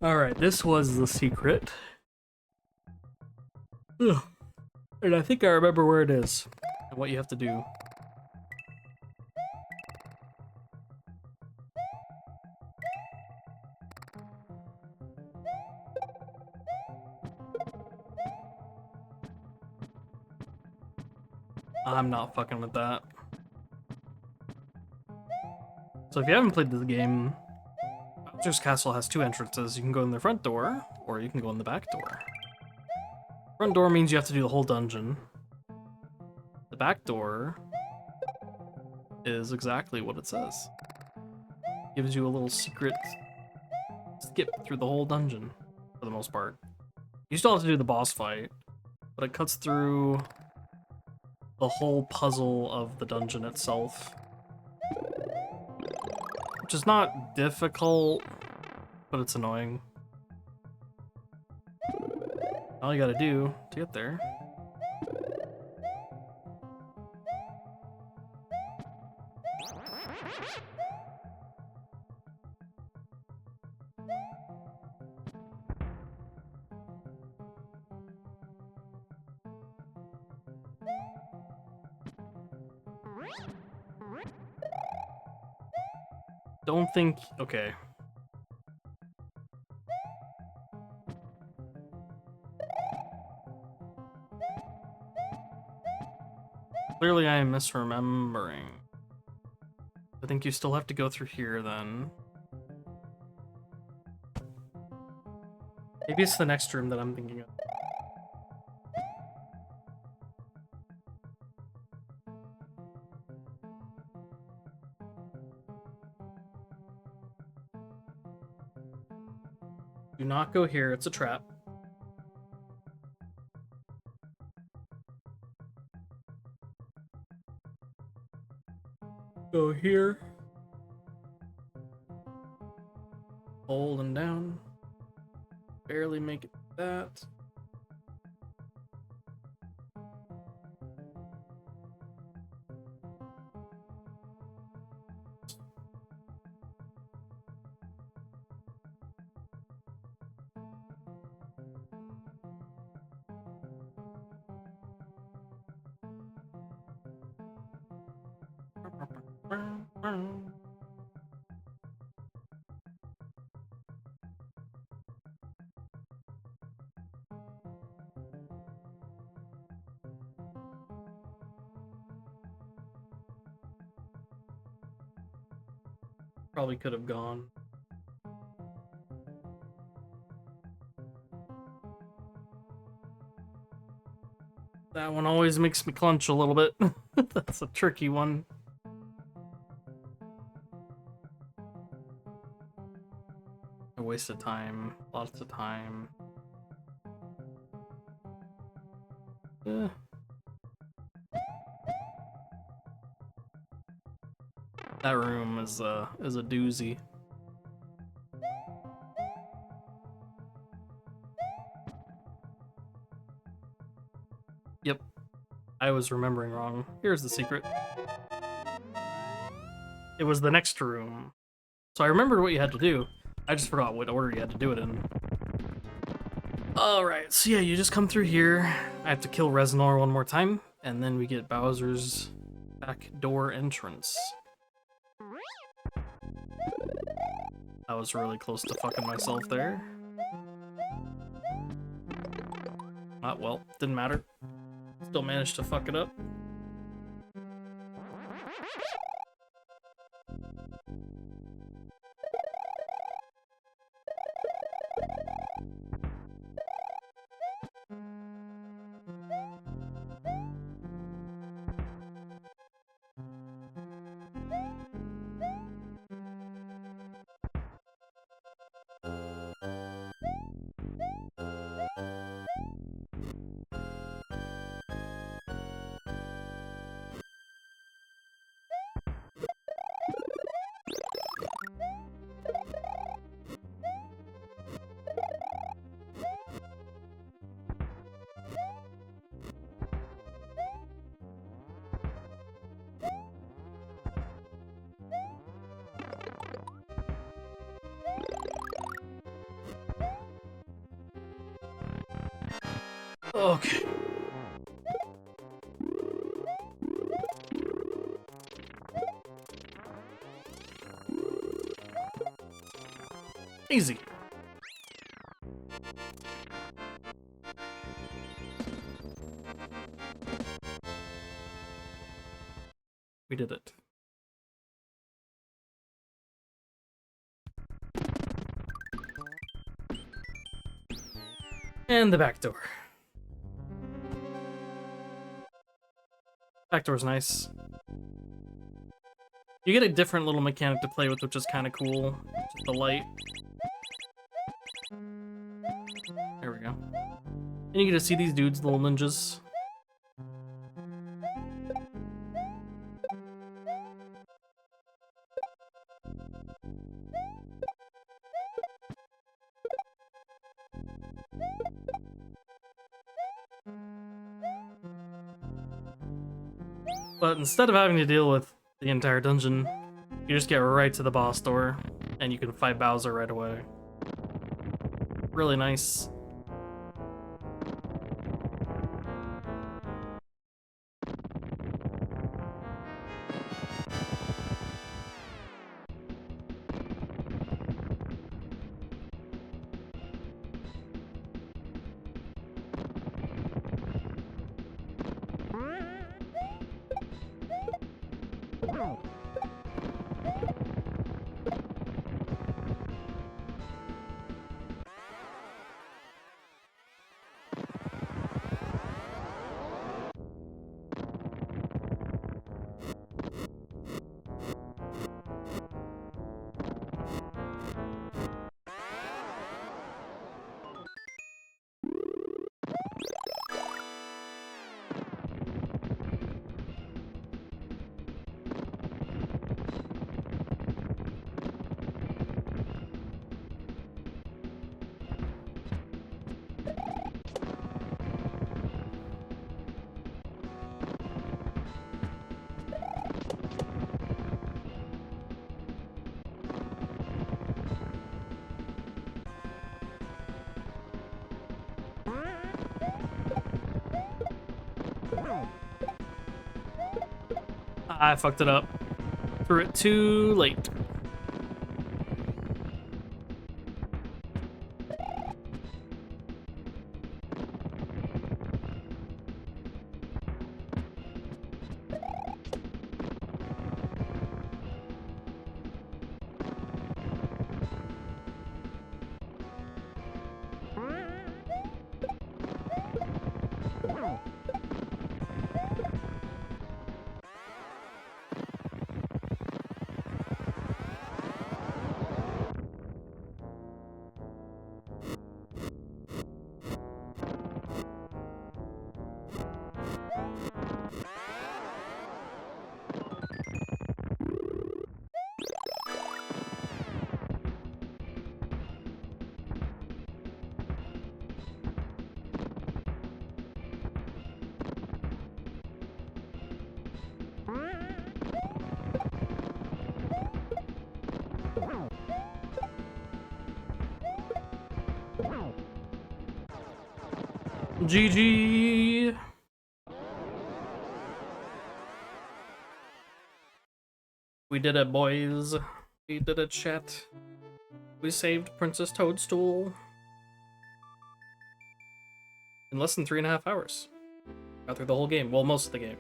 Alright, this was the secret. Ugh. And I think I remember where it is and what you have to do. I'm not fucking with that. So if you haven't played this game, Bowser's Castle has two entrances. You can go in the front door, or you can go in the back door. Front door means you have to do the whole dungeon. The back door is exactly what it says. Gives you a little secret skip through the whole dungeon, for the most part. You still have to do the boss fight, but it cuts through the whole puzzle of the dungeon itself. Which is not difficult, but it's annoying. All you gotta do to get there. Don't think... okay. Clearly I am misremembering. I think you still have to go through here then. Maybe it's the next room that I'm thinking of. Do not go here, it's a trap. Go here. Hold and down. Barely make it that. Probably could have gone. That one always makes me clench a little bit. That's a tricky one. A waste of time. Lots of time. Eh. That room is a doozy. Yep, I was remembering wrong. Here's the secret. It was the next room. So I remembered what you had to do. I just forgot what order you had to do it in. Alright, so yeah, you just come through here. I have to kill Reznor one more time, and then we get Bowser's back door entrance. I was really close to fucking myself there. Well, didn't matter. Still managed to fuck it up. Okay. Easy. We did it. And the back door. Back door's nice. You get a different little mechanic to play with, which is kind of cool. Just the light. There we go. And you get to see these dudes, little ninjas. But instead of having to deal with the entire dungeon, you just get right to the boss door, and you can fight Bowser right away. Really nice. I fucked it up. Threw it too late. GG! We did it, boys. We did it, chat. We saved Princess Toadstool in less than 3.5 hours. Got through the whole game. Well, most of the game.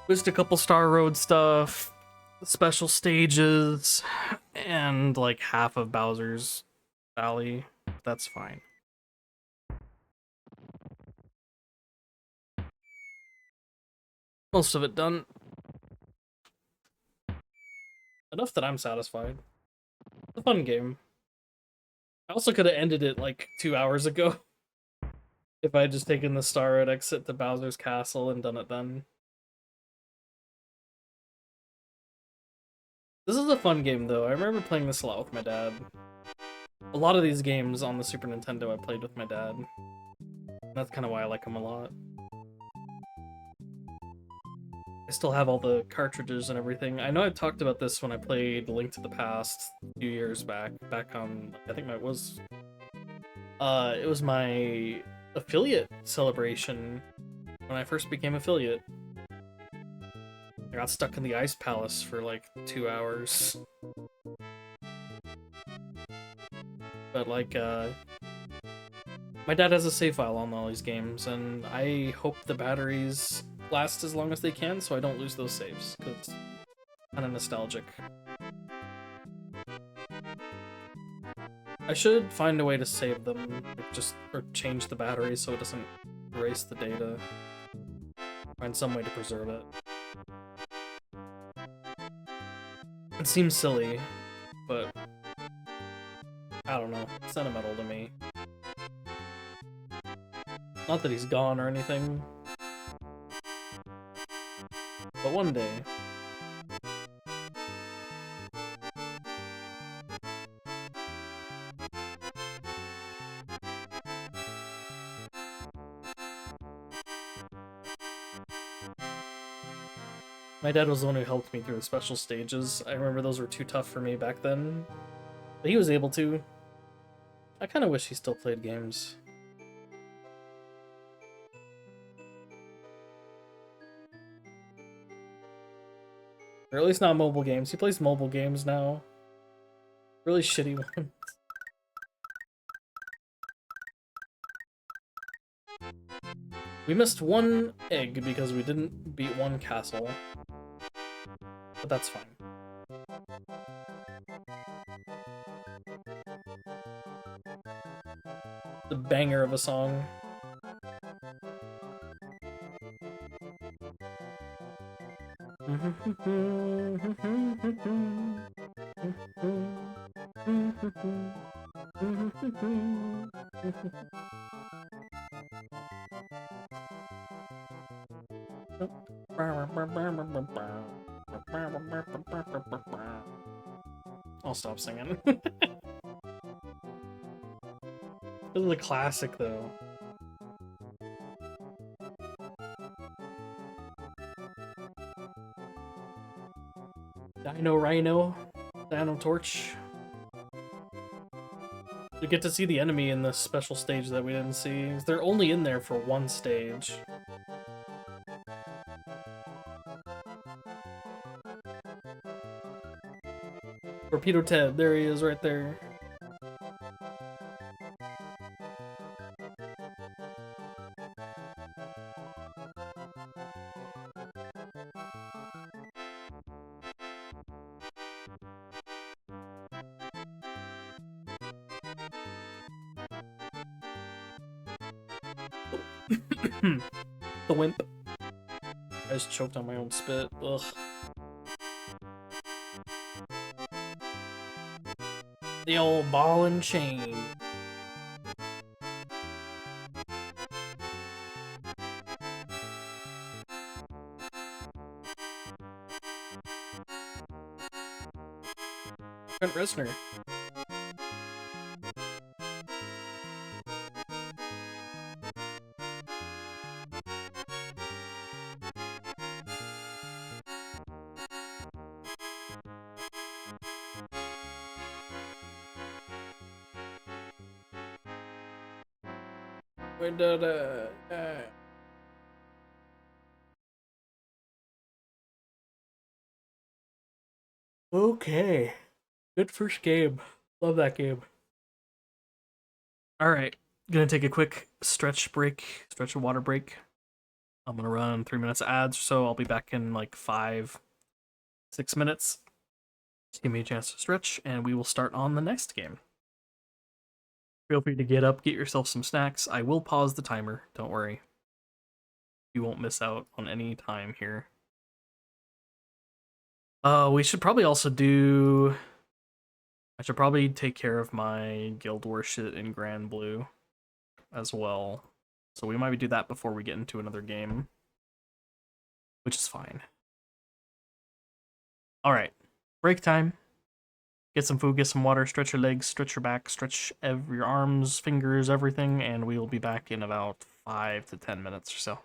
Just a couple Star Road stuff, special stages, and like half of Bowser's Valley. That's fine. Most of it done. Enough that I'm satisfied. It's a fun game. I also could have ended it like 2 hours ago if I had just taken the Star Road exit to Bowser's Castle and done it then. This is a fun game though. I remember playing this a lot with my dad. A lot of these games on the Super Nintendo I played with my dad. That's kind of why I like them a lot. I still have all the cartridges and everything. I know I talked about this when I played Link to the Past a few years back on, I think it was my affiliate celebration when I first became affiliate. I got stuck in the Ice Palace for like 2 hours. But like, my dad has a save file on all these games, and I hope the batteries last as long as they can so I don't lose those saves, because it's kind of nostalgic. I should find a way to save them, like or change the battery so it doesn't erase the data. Find some way to preserve it. It seems silly, but I don't know, it's sentimental to me. Not that he's gone or anything, but one day. My dad was the one who helped me through the special stages. I remember those were too tough for me back then, but he was able to. I kind of wish he still played games. Or at least not mobile games. He plays mobile games now. Really shitty ones. We missed one egg because we didn't beat one castle. But that's fine. The banger of a song. I'll stop singing. This is a classic, though. Dino Rhino, Dino Torch. You get to see the enemy in the special stage that we didn't see. They're only in there for one stage. Torpedo Ted, there he is right there. The wimp. I just choked on my own spit. Ugh. The old ball and chain. Trent Reznor. We did it. Yeah. Okay. Good first game. Love that game. All right. Gonna take a quick stretch of water break. I'm gonna run 3 minutes of ads, so I'll be back in like 5, 6 minutes. Just give me a chance to stretch, and we will start on the next game. Feel free to get up, get yourself some snacks. I will pause the timer, don't worry. You won't miss out on any time here. We should probably also do... I should probably take care of my Guild War shit in Grand Blue as well. So we might do that before we get into another game, which is fine. Alright, break time. Get some food, get some water, stretch your legs, stretch your back, stretch your arms, fingers, everything, and we will be back in about 5 to 10 minutes or so.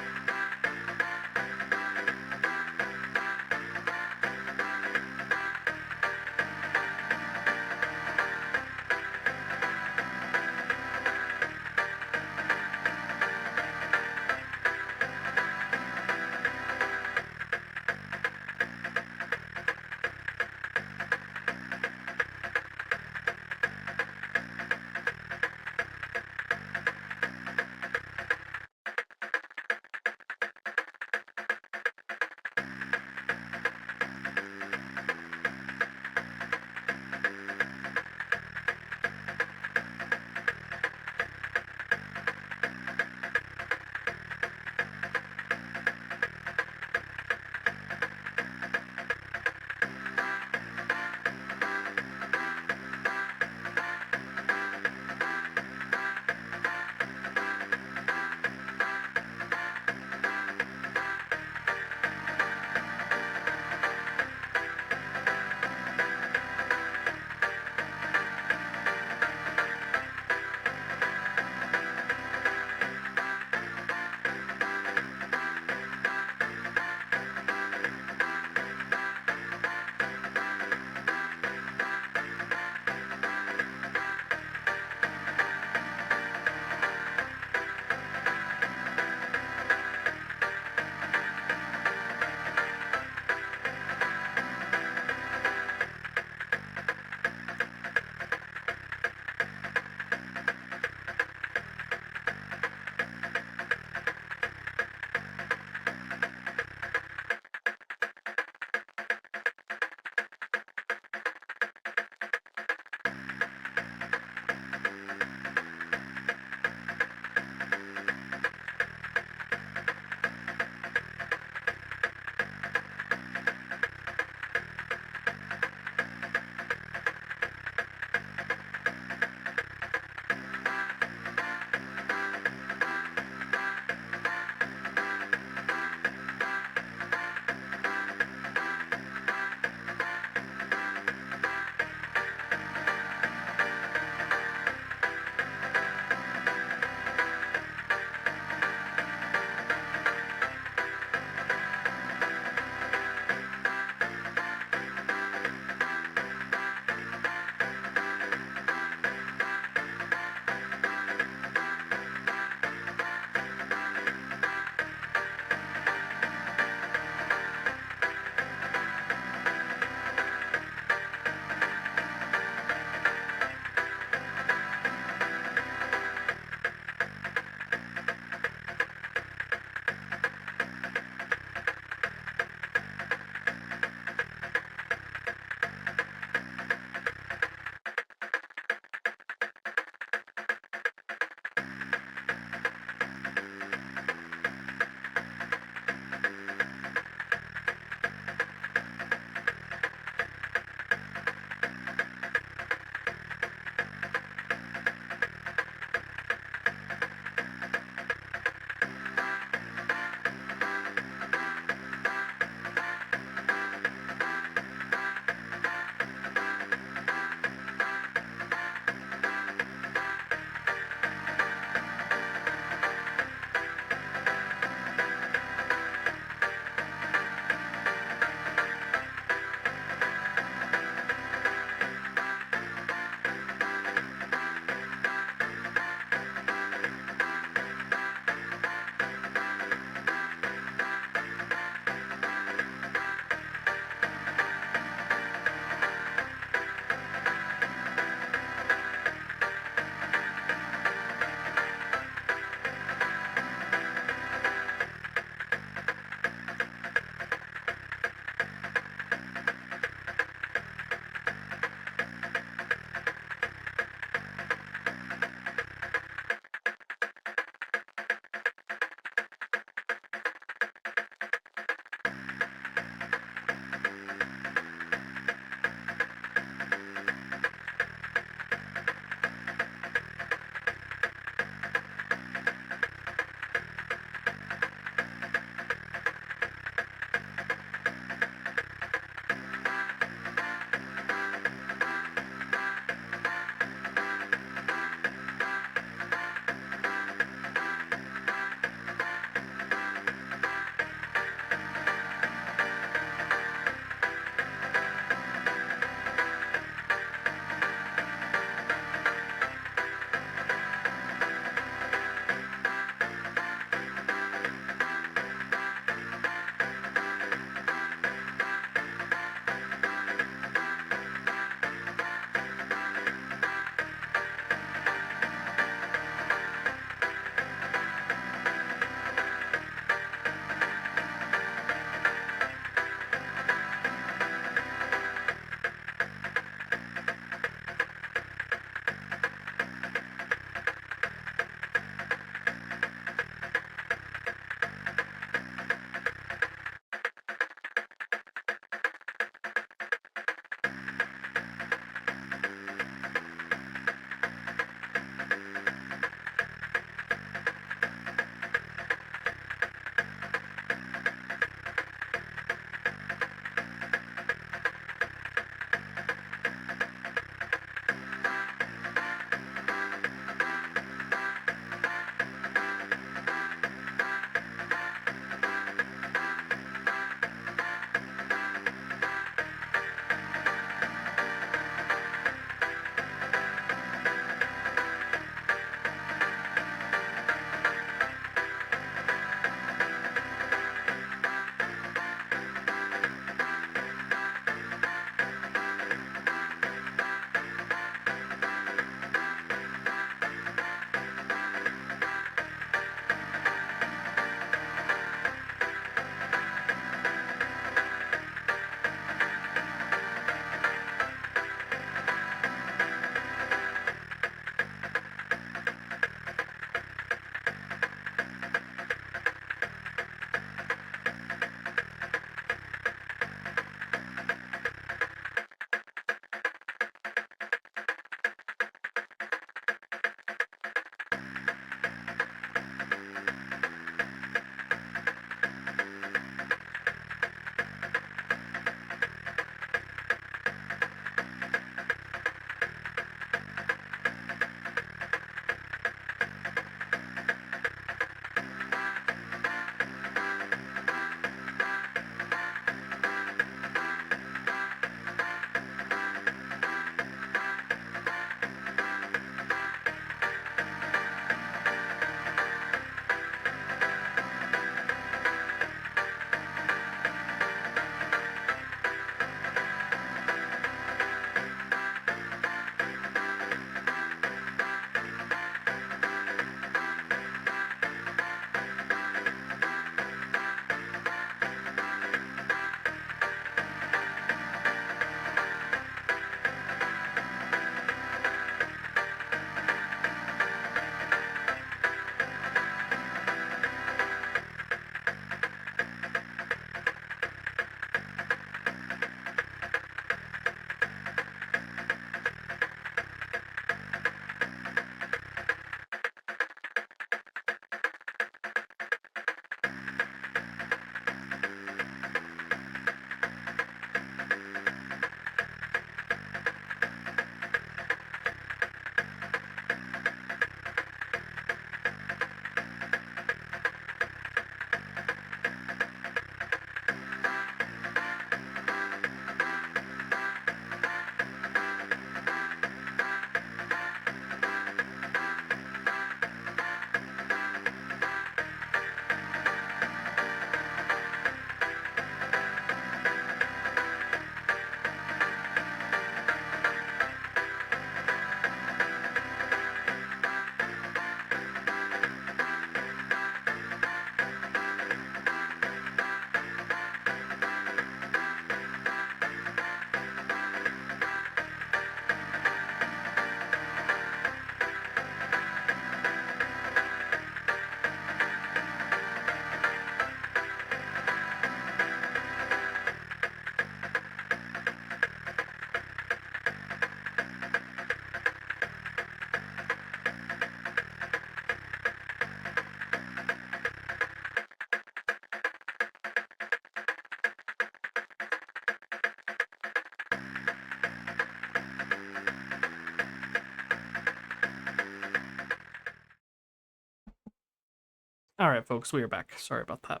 Alright, folks, we are back. Sorry about that.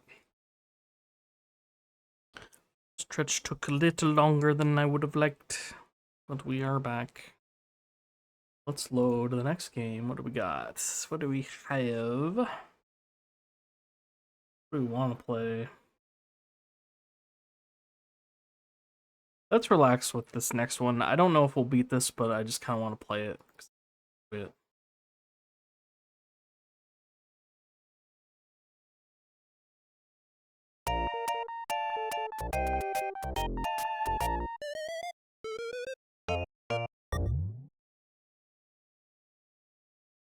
Stretch took a little longer than I would have liked, but we are back. Let's load the next game. What do we got? What do we have? What do we want to play? Let's relax with this next one. I don't know if we'll beat this, but I just kind of want to play it.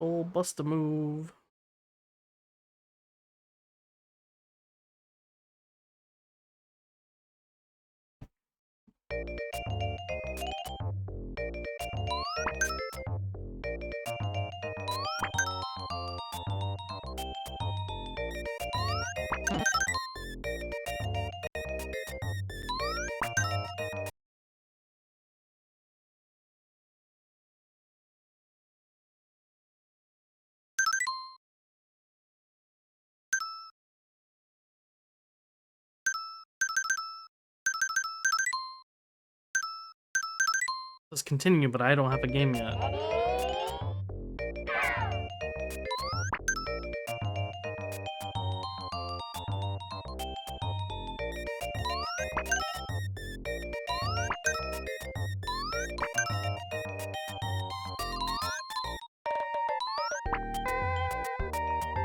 Oh, bust a move. Let's continue, but I don't have a game yet.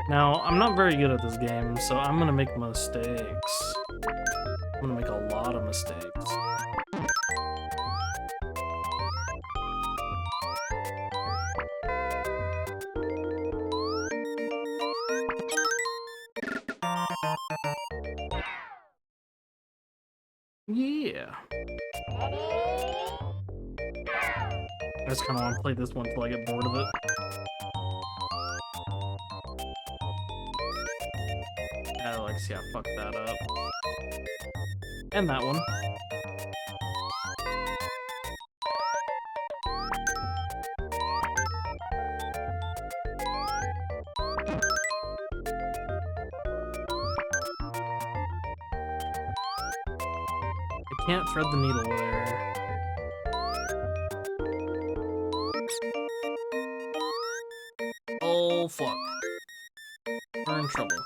Now, I'm not very good at this game, so I'm gonna make mistakes. I'm gonna make a lot of mistakes. Yeah. I just kind of want to play this one until I get bored of it. Alex, yeah, fuck that up. And that one. I can't thread the needle there. Oh, fuck. We're in trouble.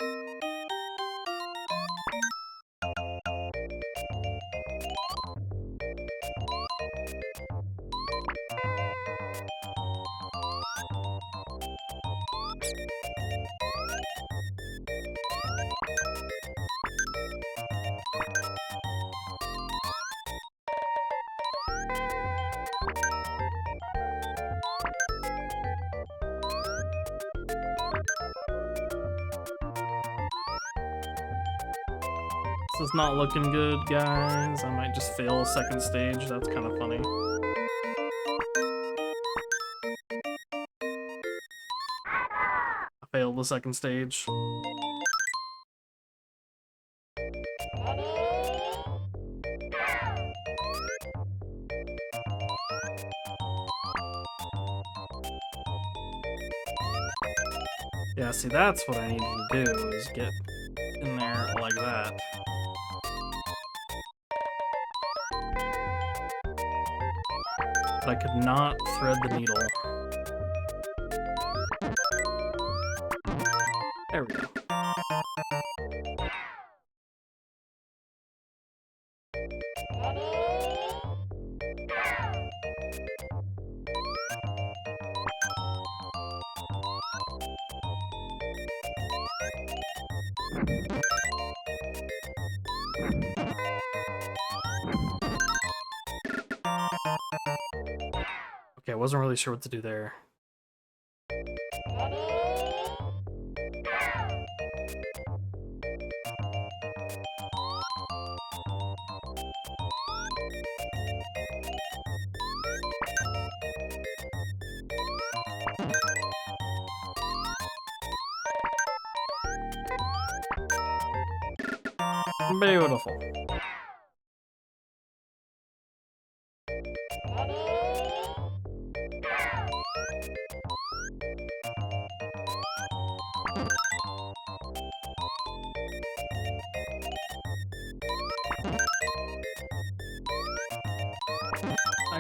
This is not looking good, guys. I might just fail second stage. That's kind of funny. I failed the second stage. Yeah, see, that's what I need to do, is get in there like that. But I could not thread the needle. There we go. Okay, I wasn't really sure what to do there. Beautiful.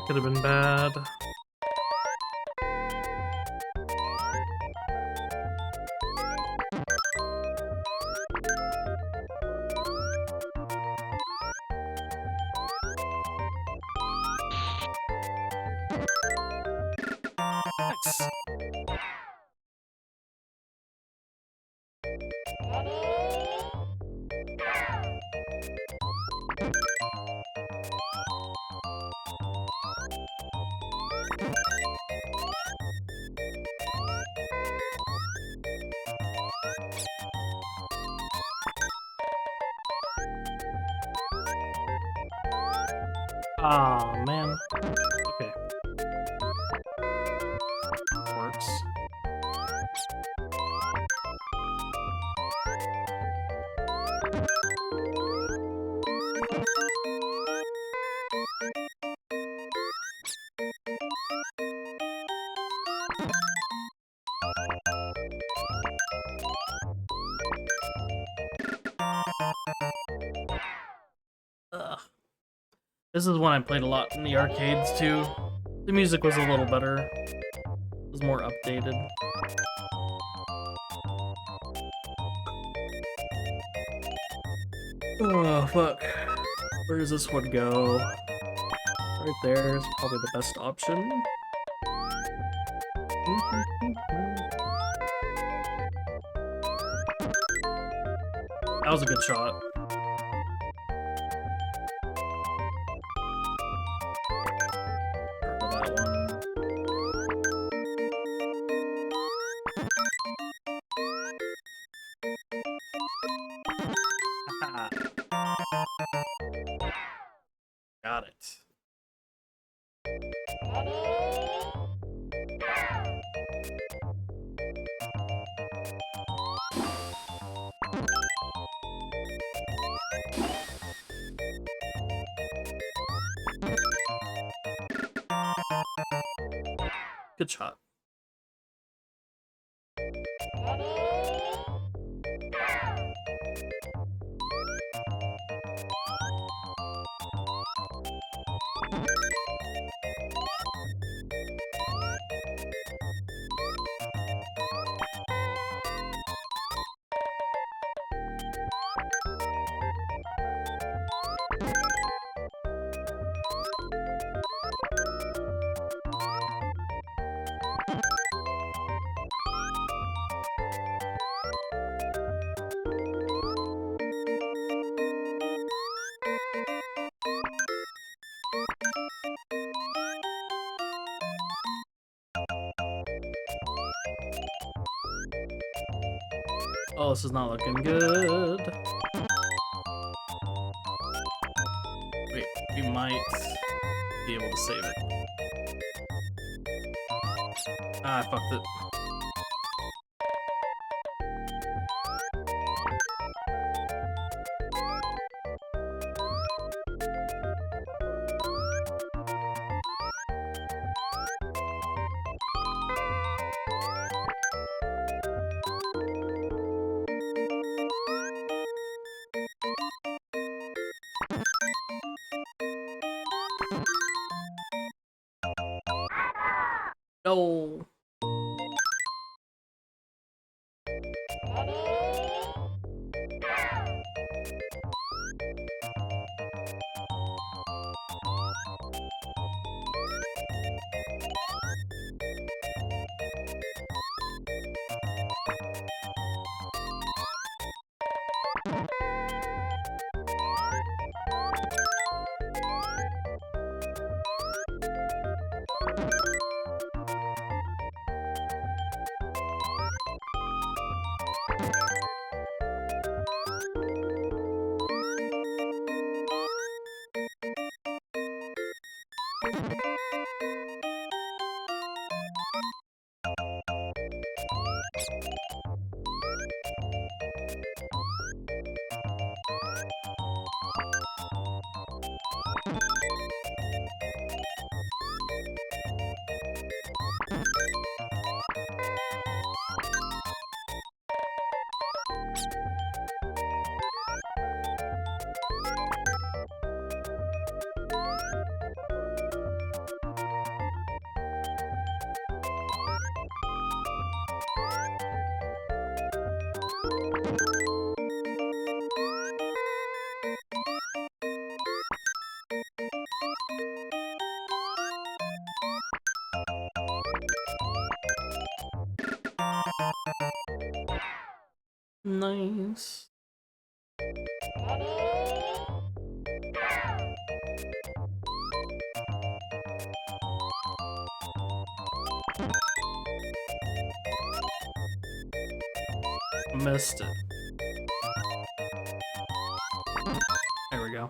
That could have been bad. Nice. Ah, man. Okay. Works. Ugh. This is one I played a lot in the arcades too. The music was a little better. It was more updated. Oh, fuck. Where does this one go? Right there is probably the best option. That was a good shot. For that one. Haha. Got it. Good shot. Oh, this is not looking good. Wait, we might be able to save it. Ah, I fucked it. No. Nice. Missed it. There we go.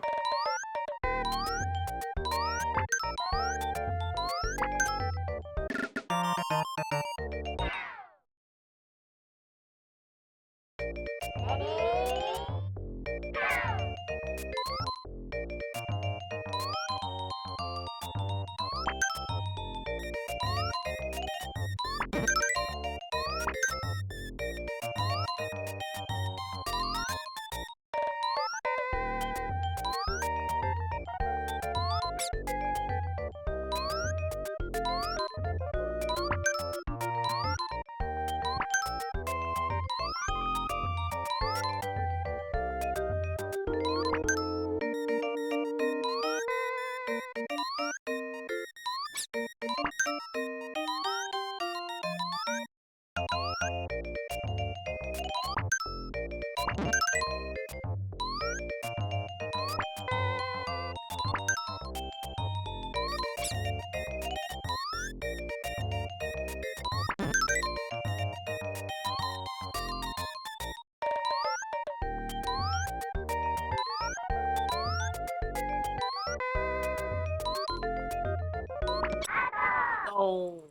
Oh.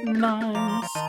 Nice.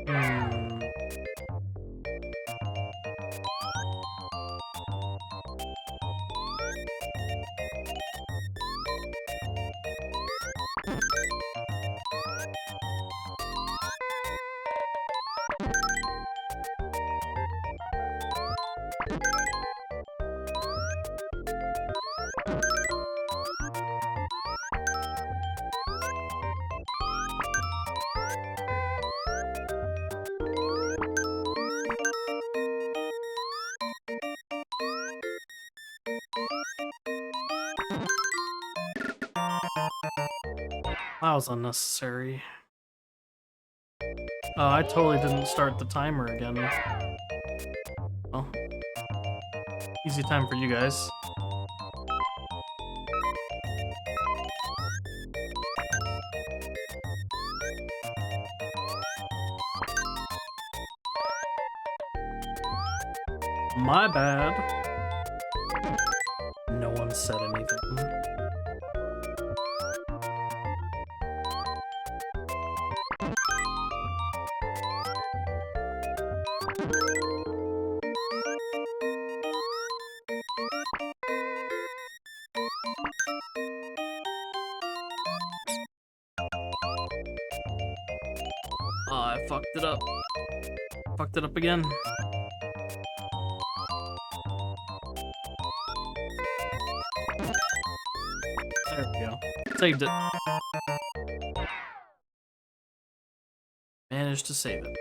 Hmm. That was unnecessary. Oh, I totally didn't start the timer again. Well, easy time for you guys. My bad. No one said anything. I fucked it up. Fucked it up again. There we go. Saved it. Managed to save it.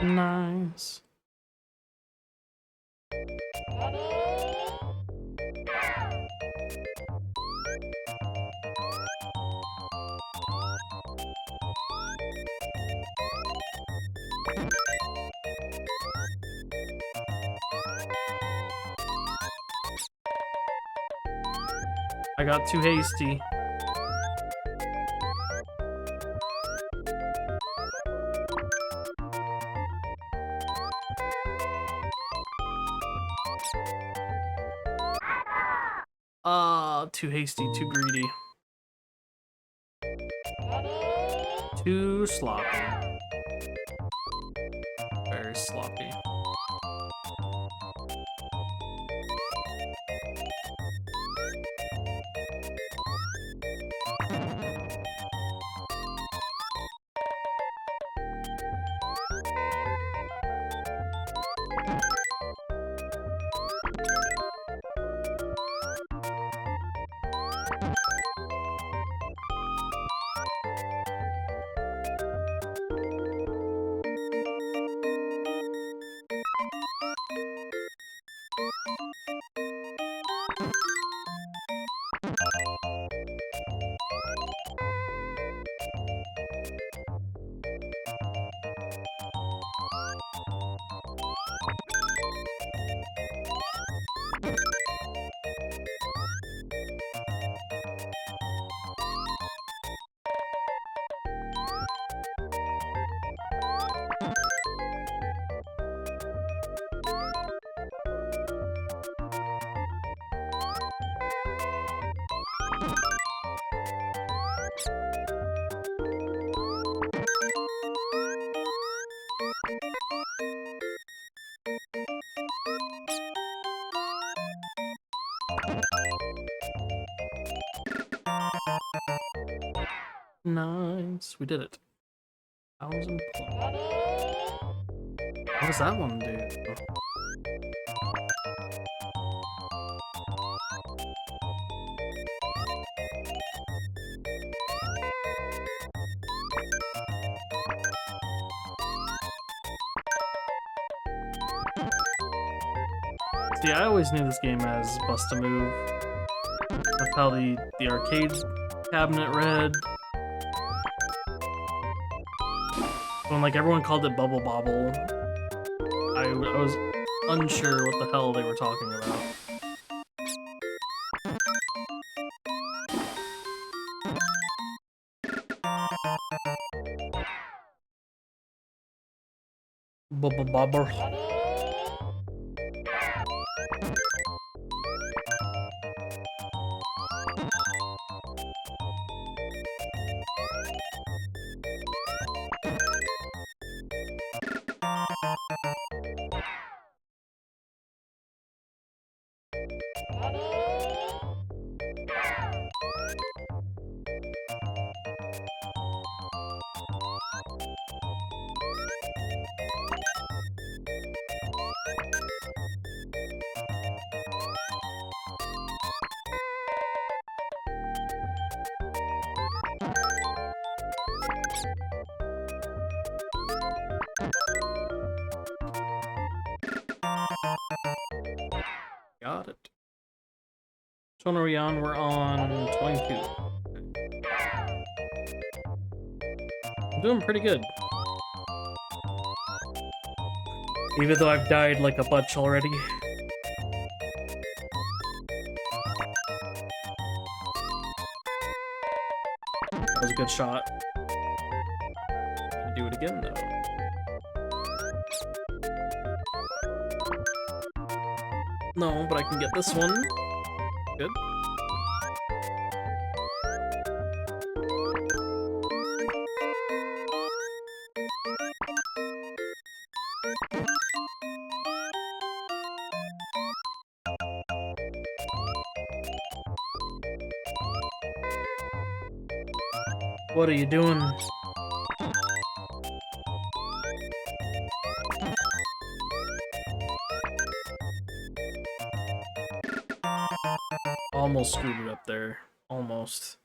Nice. I got too hasty. Too hasty, too greedy. Too sloppy. Very sloppy. Nice, we did it. 1,000 plus. What does that one do? See, I always knew this game as Bust a Move. That's how the arcade cabinet read. When like everyone called it Bubble Bobble, I was unsure what the hell they were talking about. Bobber. Got it. Which one are we on? We're on 22. I'm doing pretty good. Even though I've died like a bunch already. That was a good shot. Can do it again though. No, but I can get this one. Good. What are you doing? Almost screwed it up there. Almost.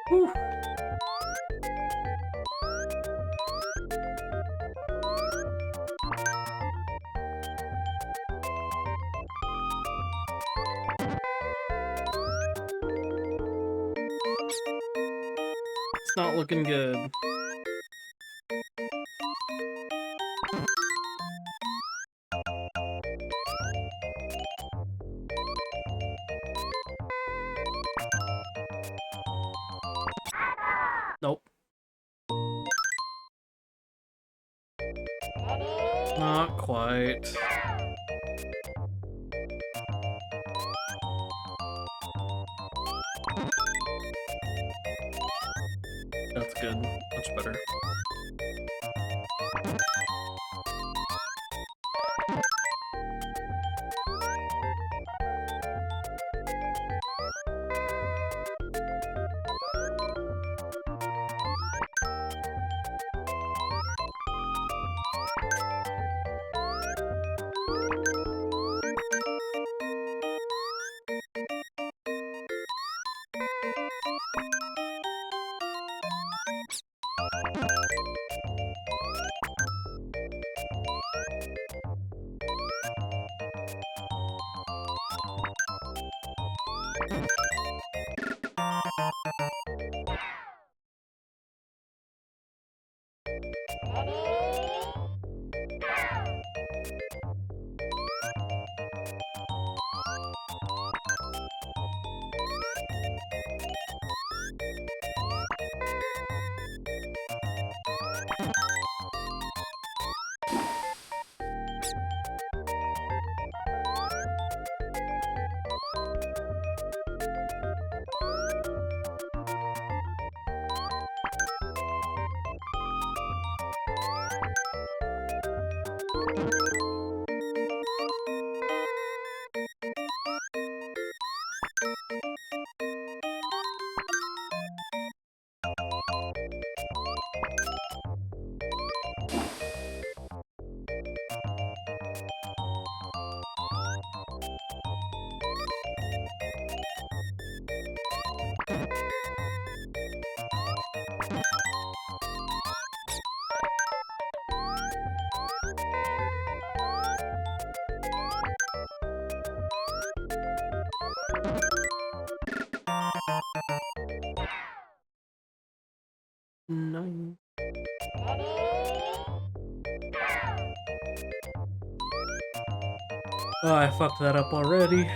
Whew. It's not looking good. Nope. Not quite. That's good. Much better. 9. Oh, I fucked that up already.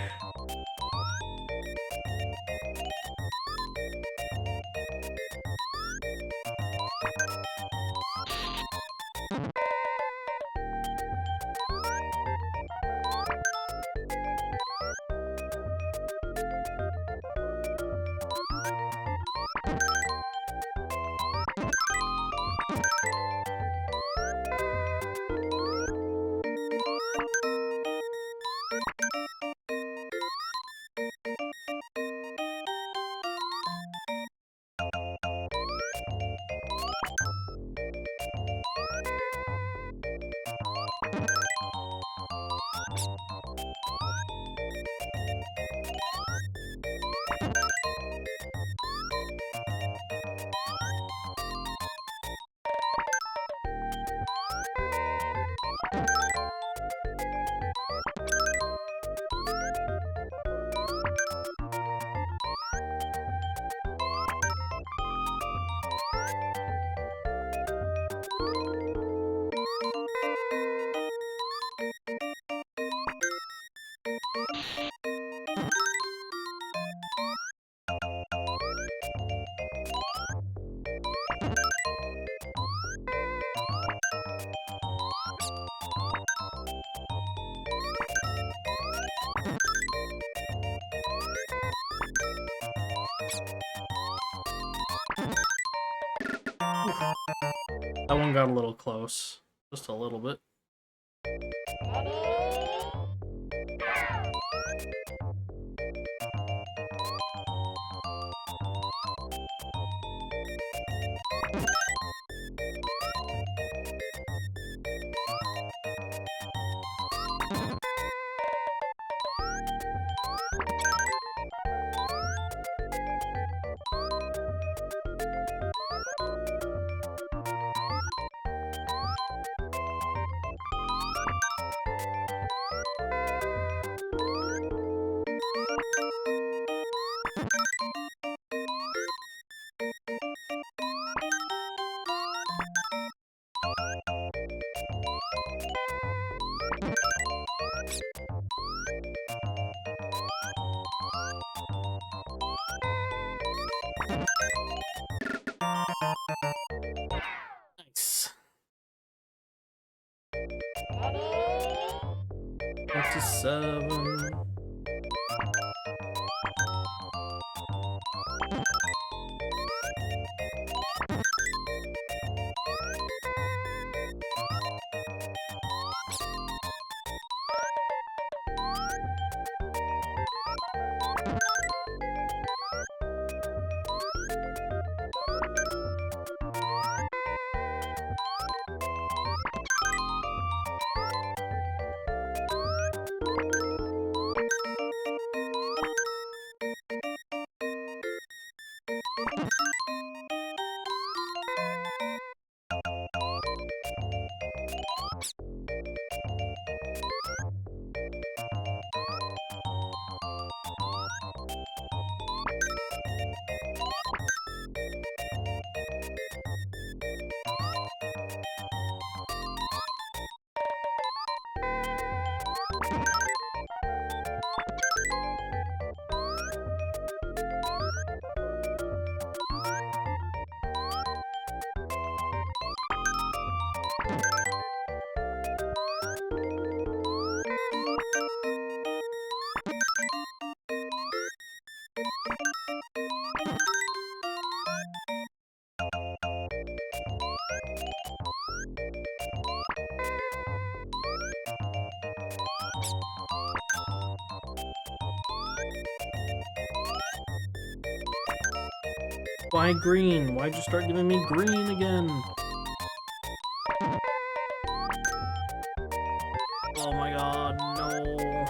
That one got a little close. Just a little bit. Nice. 27. Why green? Why'd you start giving me green again? Oh my god, no.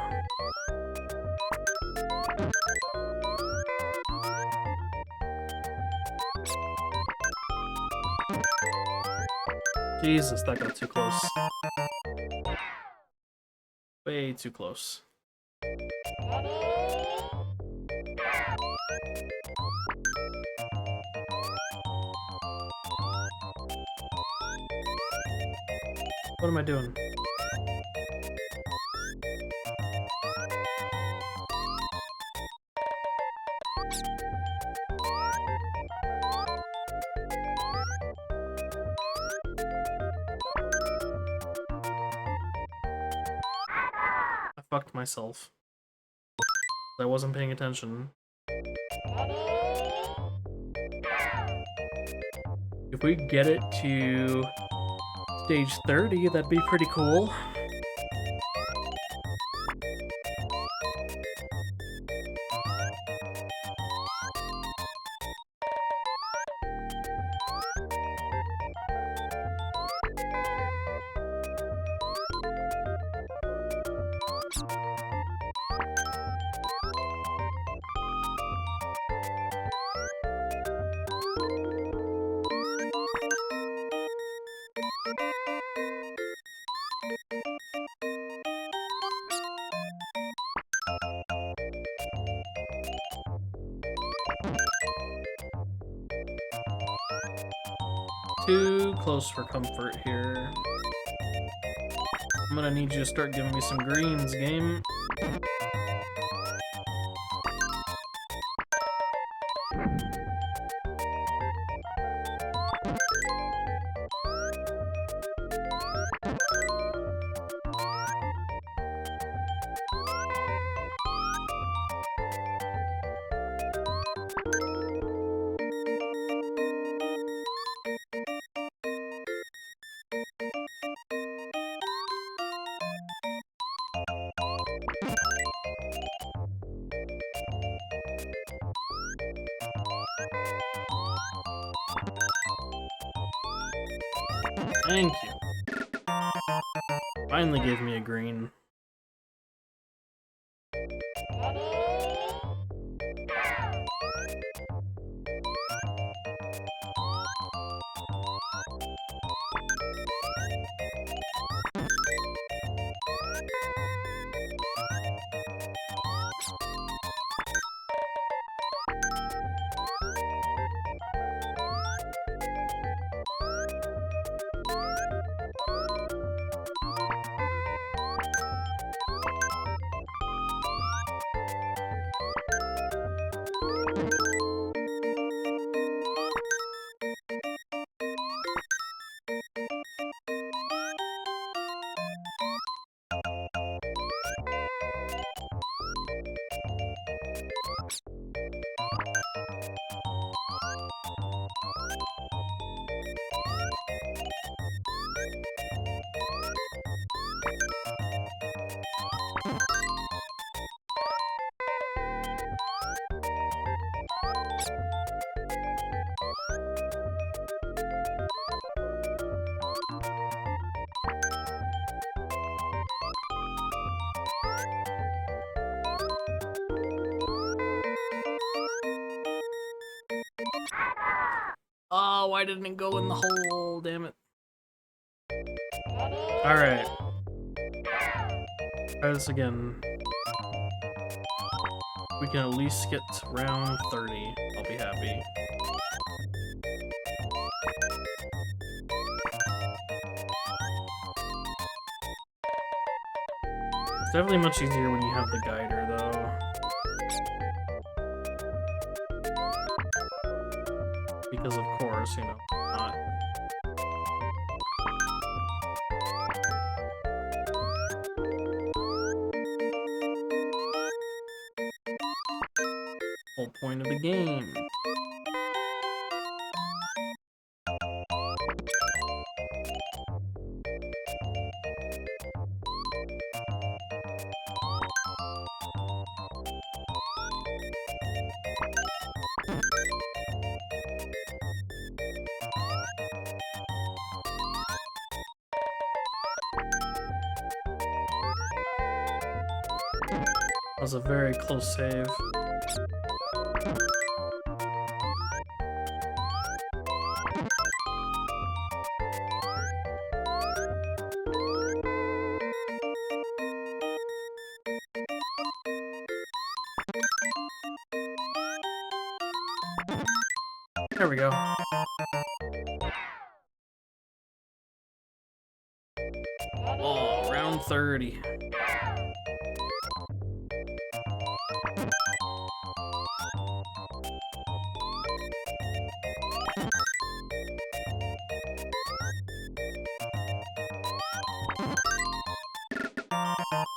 Jesus, that got too close. Way too close. What am I doing? I fucked myself. I wasn't paying attention. If we get it to stage 30, that'd be pretty cool. Too close for comfort here. I'm gonna need you to start giving me some greens, game. Thank you. Finally gave me a green. Oh, why didn't it go in the hole? Damn it. Alright. Try this again. We can at least get to round 30. I'll be happy. It's definitely much easier when you have the guider, though. Because of course, you know, not. Whole point of the game. That was a very close save. There we go. Oh, round 30.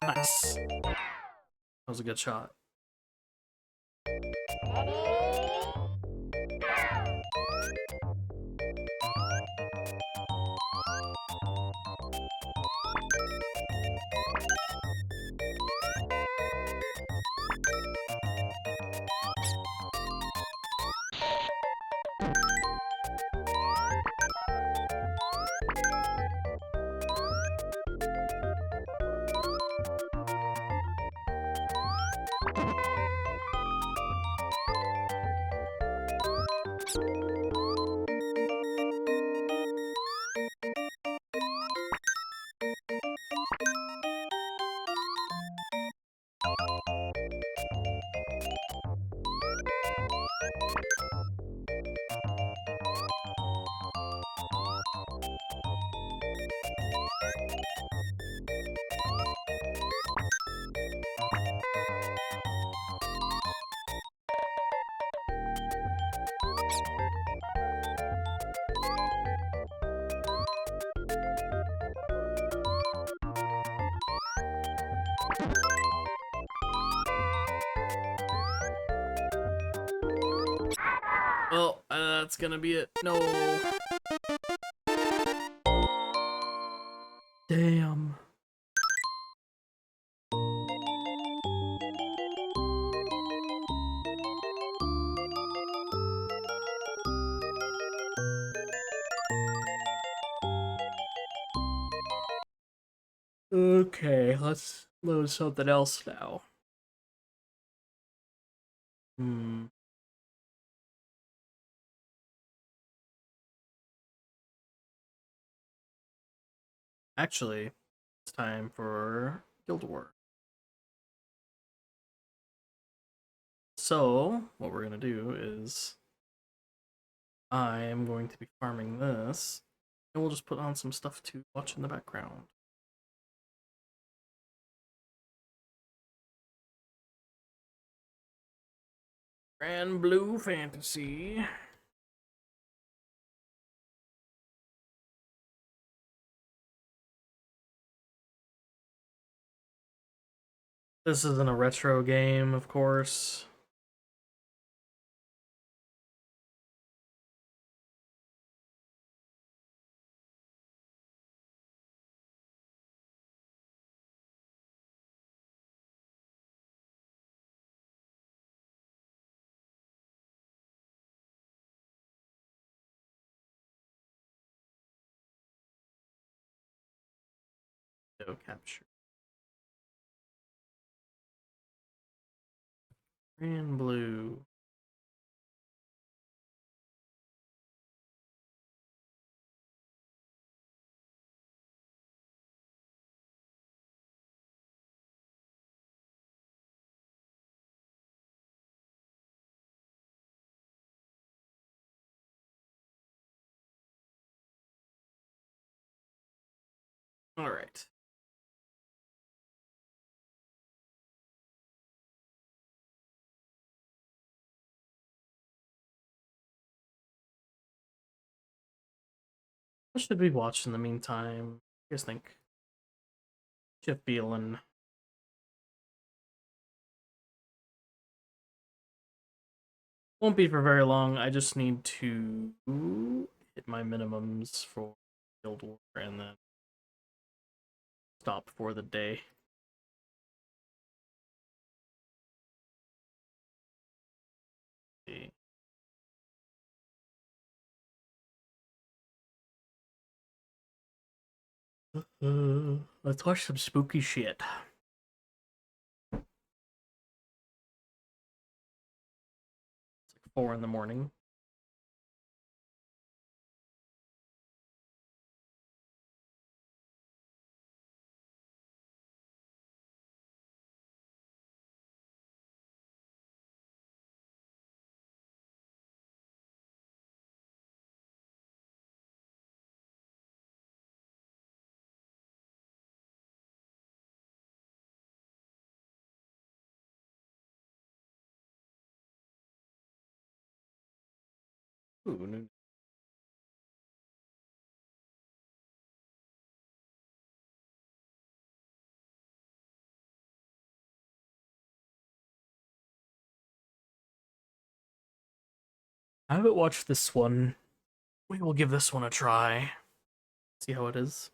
Nice. That was a good shot. Well, that's gonna be it. No. Damn. Okay, let's load something else now. Actually, it's time for Guild War. So, what we're gonna do is I am going to be farming this, and we'll just put on some stuff to watch in the background. Grand Blue Fantasy. This isn't a retro game, of course. No capture. Grand Blue. All right. What should we watch in the meantime? What do you guys think? Jeff Beelan. Won't be for very long. I just need to hit my minimums for Guild War and then stop for the day. See. Let's watch some spooky shit. 4 in the morning. Ooh, no. I haven't watched this one. We will give this one a try. See how it is.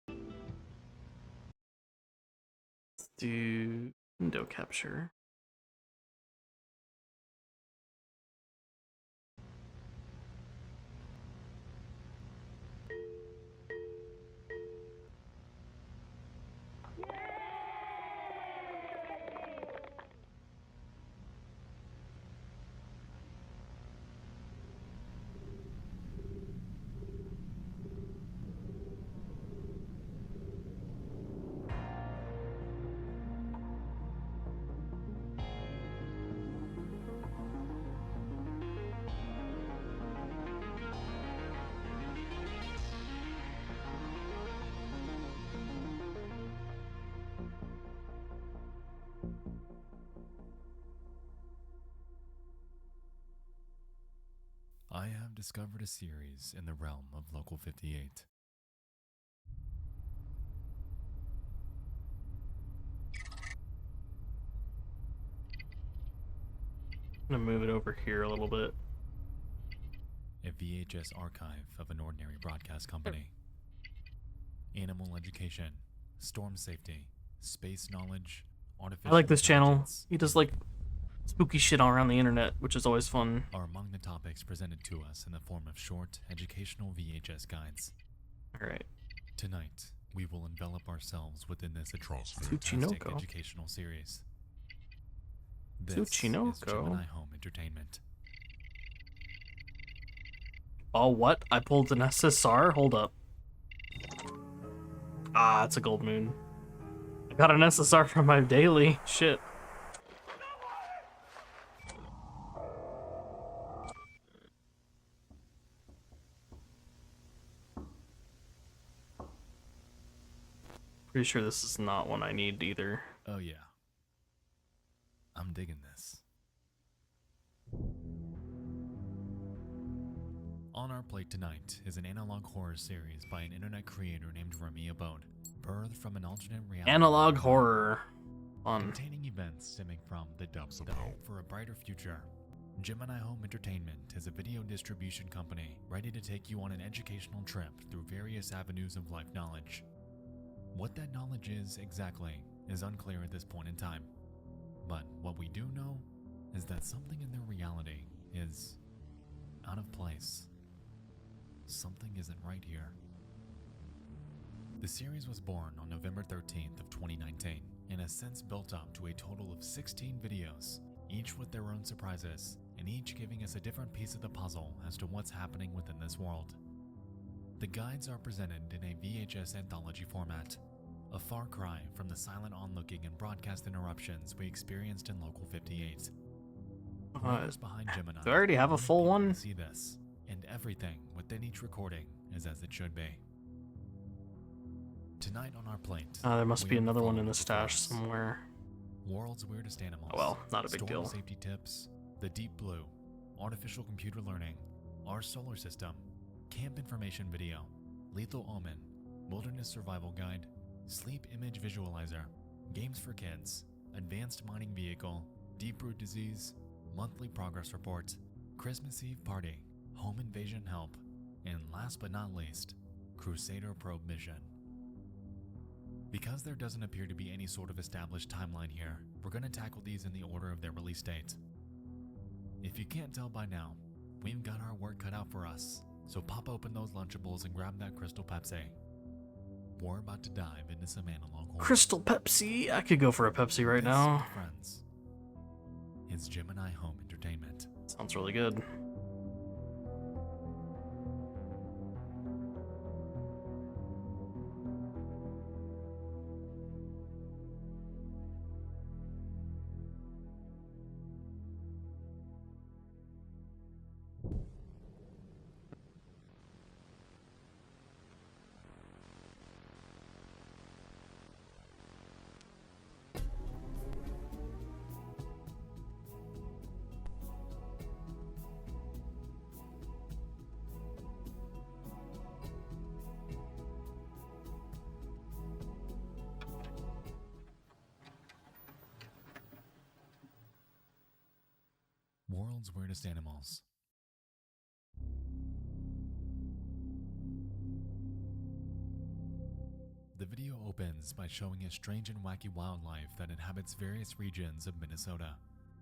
Let's do window capture. I have discovered a series in the realm of Local 58. I'm gonna move it over here a little bit. A VHS archive of an ordinary broadcast company. Animal education, storm safety, space knowledge, artificial I like this channel. intelligence, He does like spooky shit all around the internet, which is always fun. are among the topics presented to us in the form of short, educational VHS guides. Alright. Tonight, we will envelop ourselves within this fantastic Tsuchinoko. educational series. This Tsuchinoko? is Gemini Home Entertainment. Oh, what? I pulled an SSR? Hold up. Ah, it's a gold moon. I got an SSR from my daily. Shit. Pretty sure this is not one I need either. Oh yeah. I'm digging this. On our plate tonight is an analog horror series by an internet creator named Remy Abode, birthed from an alternate reality. Analog horror. Fun. Containing events stemming from the hope for a brighter future. Gemini Home Entertainment is a video distribution company ready to take you on an educational trip through various avenues of life knowledge. What that knowledge is exactly is unclear at this point in time. But what we do know is that something in their reality is out of place. Something isn't right here. The series was born on November 13th of 2019 and has since built up to a total of 16 videos, each with their own surprises and each giving us a different piece of the puzzle as to what's happening within this world. The guides are presented in a VHS anthology format, a far cry from the silent onlooking and broadcast interruptions we experienced in Local 58. Whoever's behind Gemini, do I already have a full one? See this, and everything within each recording is as it should be. Tonight on our plate, There must we be have another one followed in the before stash us. somewhere. World's weirdest animals. Oh well, not a big storm deal. Safety tips, the deep blue, artificial computer learning, our solar system, camp information video, lethal omen, wilderness survival guide, sleep image visualizer, games for kids, advanced mining vehicle, deep root disease, monthly progress report, Christmas Eve party, home invasion help, and last but not least, Crusader probe mission. Because there doesn't appear to be any sort of established timeline here, we're going to tackle these in the order of their release date. If you can't tell by now, we've got our work cut out for us, so pop open those Lunchables and grab that Crystal Pepsi. We're about to dive into some analog horror. Crystal Pepsi? I could go for a Pepsi right now. Friends, is Gemini Home Entertainment. Sounds really good. World's Weirdest Animals. The video opens by showing a strange and wacky wildlife that inhabits various regions of Minnesota,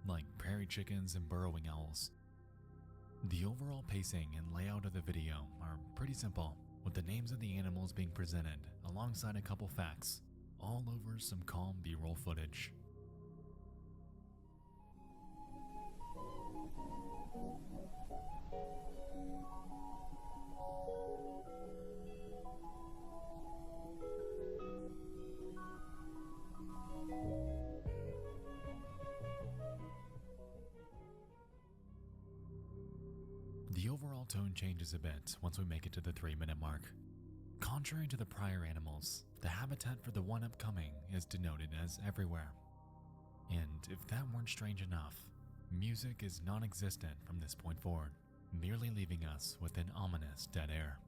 like prairie chickens and burrowing owls. The overall pacing and layout of the video are pretty simple, with the names of the animals being presented alongside a couple facts, all over some calm B-roll footage. The overall tone changes a bit once we make it to the 3-minute mark. Contrary to the prior animals, the habitat for the one upcoming is denoted as everywhere. And if that weren't strange enough, music is non-existent from this point forward, merely leaving us with an ominous dead air.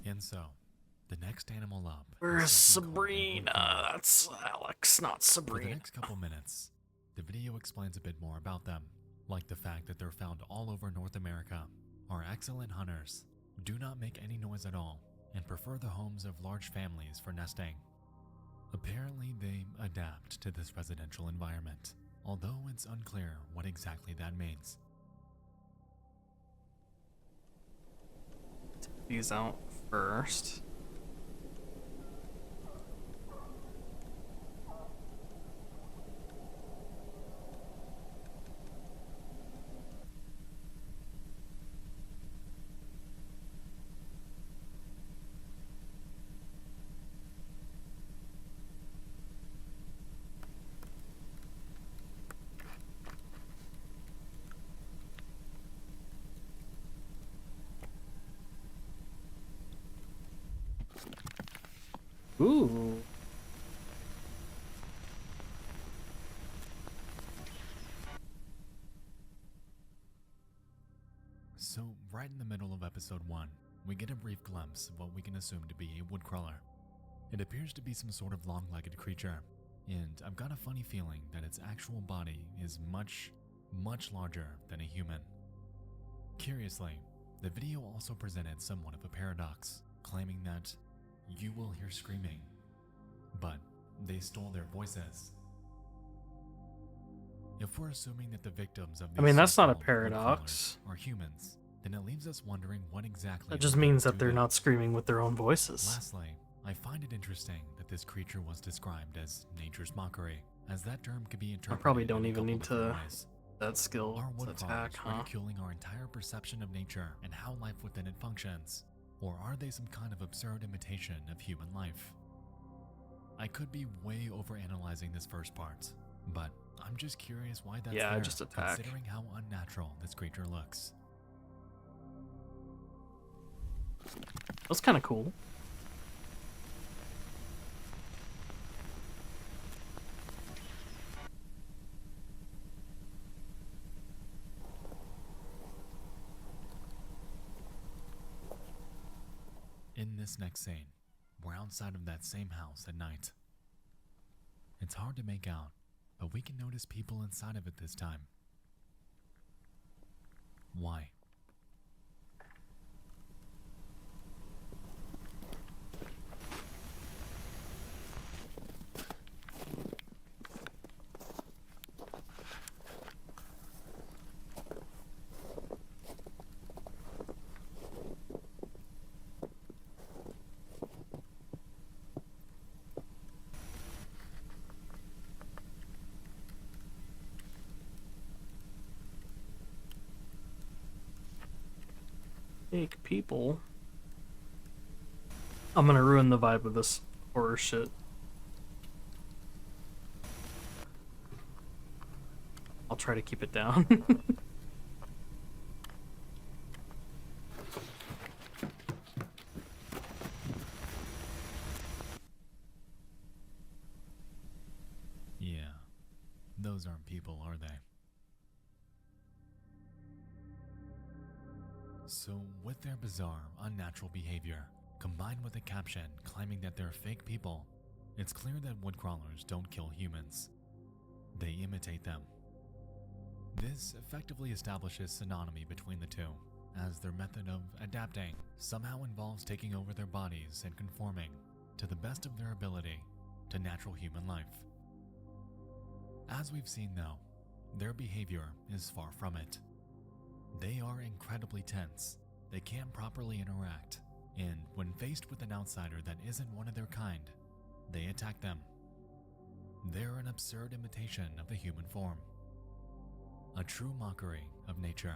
And so, the next animal up Where's is something called a Sabrina? woodpecker. That's Alex, not For the Sabrina. next couple minutes, the video explains a bit more about them, like the fact that they're found all over North America, are excellent hunters, do not make any noise at all, and prefer the homes of large families for nesting. Apparently, they adapt to this residential environment, although it's unclear what exactly that means. These out first. Ooh. So, right in the middle of episode 1, we get a brief glimpse of what we can assume to be a woodcrawler. It appears to be some sort of long-legged creature, and I've got a funny feeling that its actual body is much, much larger than a human. Curiously, the video also presented somewhat of a paradox, claiming that you will hear screaming, but they stole their voices. If we're assuming that the victims of I mean, that's not a so-called paradox. woodcrawlers are humans, then it leaves us wondering what exactly That just they means do that they're them. not screaming with their own voices. Lastly, I find it interesting that this creature was described as nature's mockery, as that term could be interpreted probably don't in a even couple need different to- ways. That skill Are to attack, woodcrawlers huh? ridiculing our entire perception of nature and how life within it functions? Or are they some kind of absurd imitation of human life? I could be way overanalyzing this first part, but I'm just curious why that's Yeah, there, just attack. considering how unnatural this creature looks. That's kind of cool. In this next scene, we're outside of that same house at night. It's hard to make out, but we can notice people inside of it this time. Why? Fake people. I'm gonna ruin the vibe of this horror shit. I'll try to keep it down. Yeah, those aren't people, are they? So, with their bizarre, unnatural behavior, combined with a caption claiming that they're fake people, it's clear that woodcrawlers don't kill humans. They imitate them. This effectively establishes synonymy between the two, as their method of adapting somehow involves taking over their bodies and conforming, to the best of their ability, to natural human life. As we've seen though, their behavior is far from it. They are incredibly tense, they can't properly interact, and when faced with an outsider that isn't one of their kind, they attack them. They're an absurd imitation of the human form. A true mockery of nature.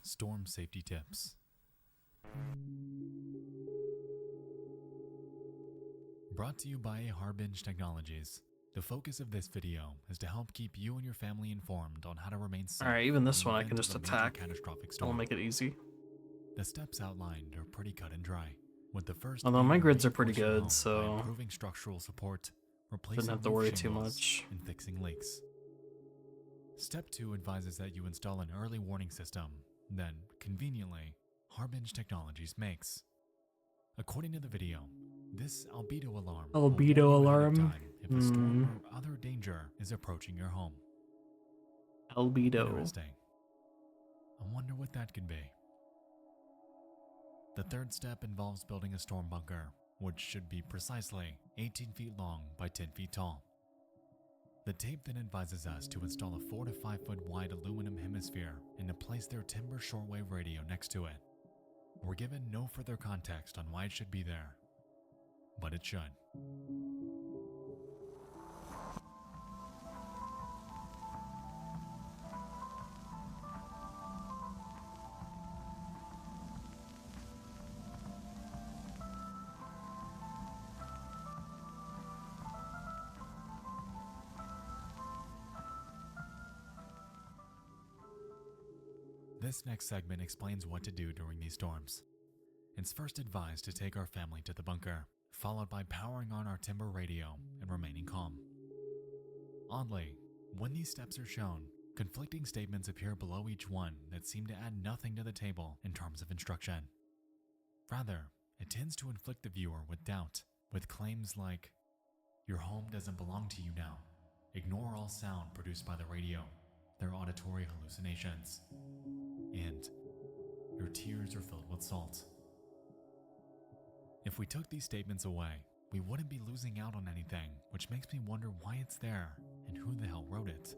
Storm safety tips. Brought to you by Harbinge Technologies. The focus of this video is to help keep you and your family informed on how to remain safe. Alright, even this in the one I can event just of a major attack. catastrophic I'll storm. make it easy. The steps outlined are pretty cut and dry. With the first Although being my to grids are pretty reinforce your good, home by so improving structural support, replacing didn't have to roof worry too shingles, much. and fixing leaks. Step 2 advises that you install an early warning system. Then, conveniently, Harbinge Technologies makes. According to the video, this albedo alarm will warn you Albedo ahead of alarm? time if a storm or other danger is approaching your home. Albedo. Interesting. I wonder what that could be. The third step involves building a storm bunker, which should be precisely 18 feet long by 10 feet tall. The tape then advises us to install a 4 to 5 foot wide aluminum hemisphere and to place their timber shortwave radio next to it. We're given no further context on why it should be there, but it should. This next segment explains what to do during these storms. It's first advised to take our family to the bunker, followed by powering on our timber radio and remaining calm. Oddly, when these steps are shown, conflicting statements appear below each one that seem to add nothing to the table in terms of instruction. Rather, it tends to inflict the viewer with doubt, with claims like, "Your home doesn't belong to you now. Ignore all sound produced by the radio. They're auditory hallucinations." And, "Your tears are filled with salt." If we took these statements away, we wouldn't be losing out on anything, which makes me wonder why it's there and who the hell wrote it.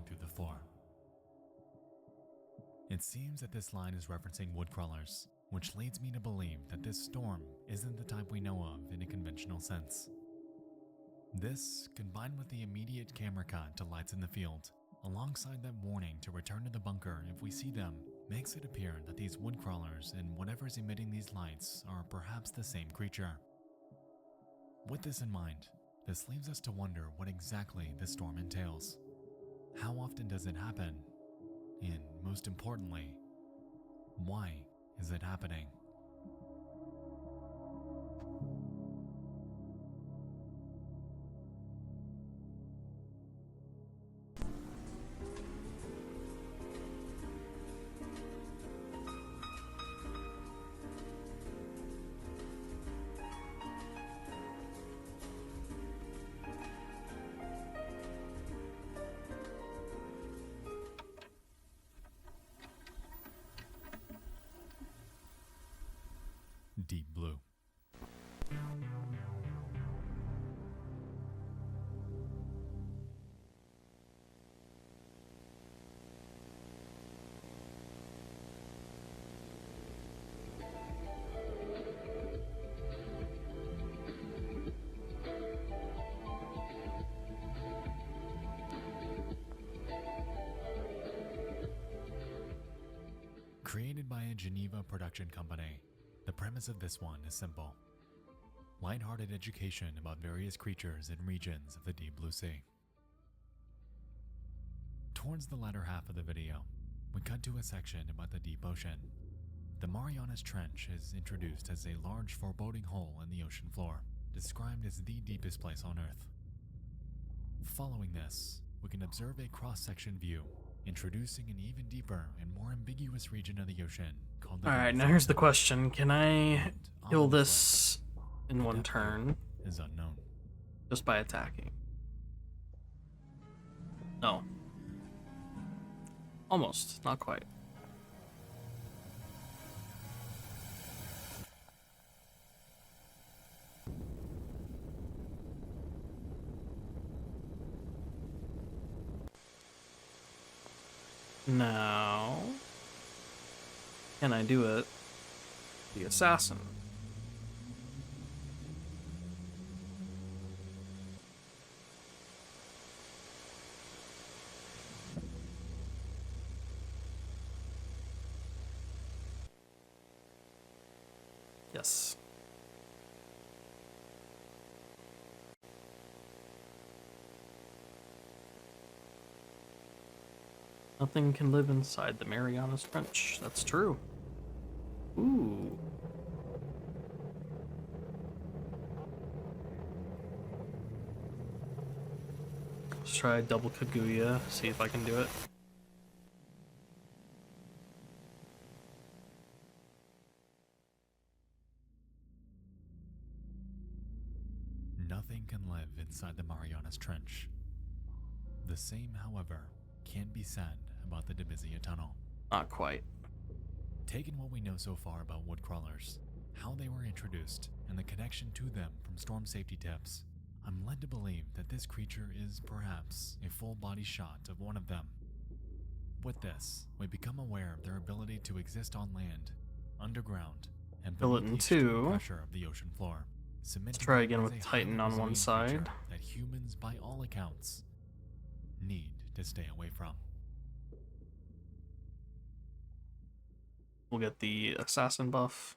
through the floor. It seems that this line is referencing woodcrawlers, which leads me to believe that this storm isn't the type we know of in a conventional sense. This, combined with the immediate camera cut to lights in the field, alongside that warning to return to the bunker if we see them, makes it appear that these woodcrawlers and whatever's emitting these lights are perhaps the same creature. With this in mind, this leaves us to wonder what exactly this storm entails. How often does it happen? And most importantly, why is it happening? Deep blue. Created by a Geneva production company, the premise of this one is simple. Lighthearted education about various creatures and regions of the deep blue sea. Towards the latter half of the video, we cut to a section about the deep ocean. The Marianas Trench is introduced as a large foreboding hole in the ocean floor, described as the deepest place on Earth. Following this, we can observe a cross-section view, introducing an even deeper and more ambiguous region of the ocean called the Alright, now here's the question. Can I kill this in one turn is unknown. just by attacking? No. Almost, not quite. Now, can I do it? The assassin. Yes. Nothing can live inside the Marianas Trench. That's true. Ooh. Let's try double Kaguya, see if I can do it. Nothing can live inside the Marianas Trench. The same, however, can be said about the Debizia Tunnel. Not quite. Taking what we know so far about woodcrawlers, how they were introduced, and the connection to them from storm safety tips, I'm led to believe that this creature is perhaps a full-body shot of one of them. With this, we become aware of their ability to exist on land, underground, and Fill it beneath in the extreme two. pressure of the ocean floor. Let's try again as with a Titan highly on one resilient creature side. that humans, by all accounts, need to stay away from. We'll get the assassin buff.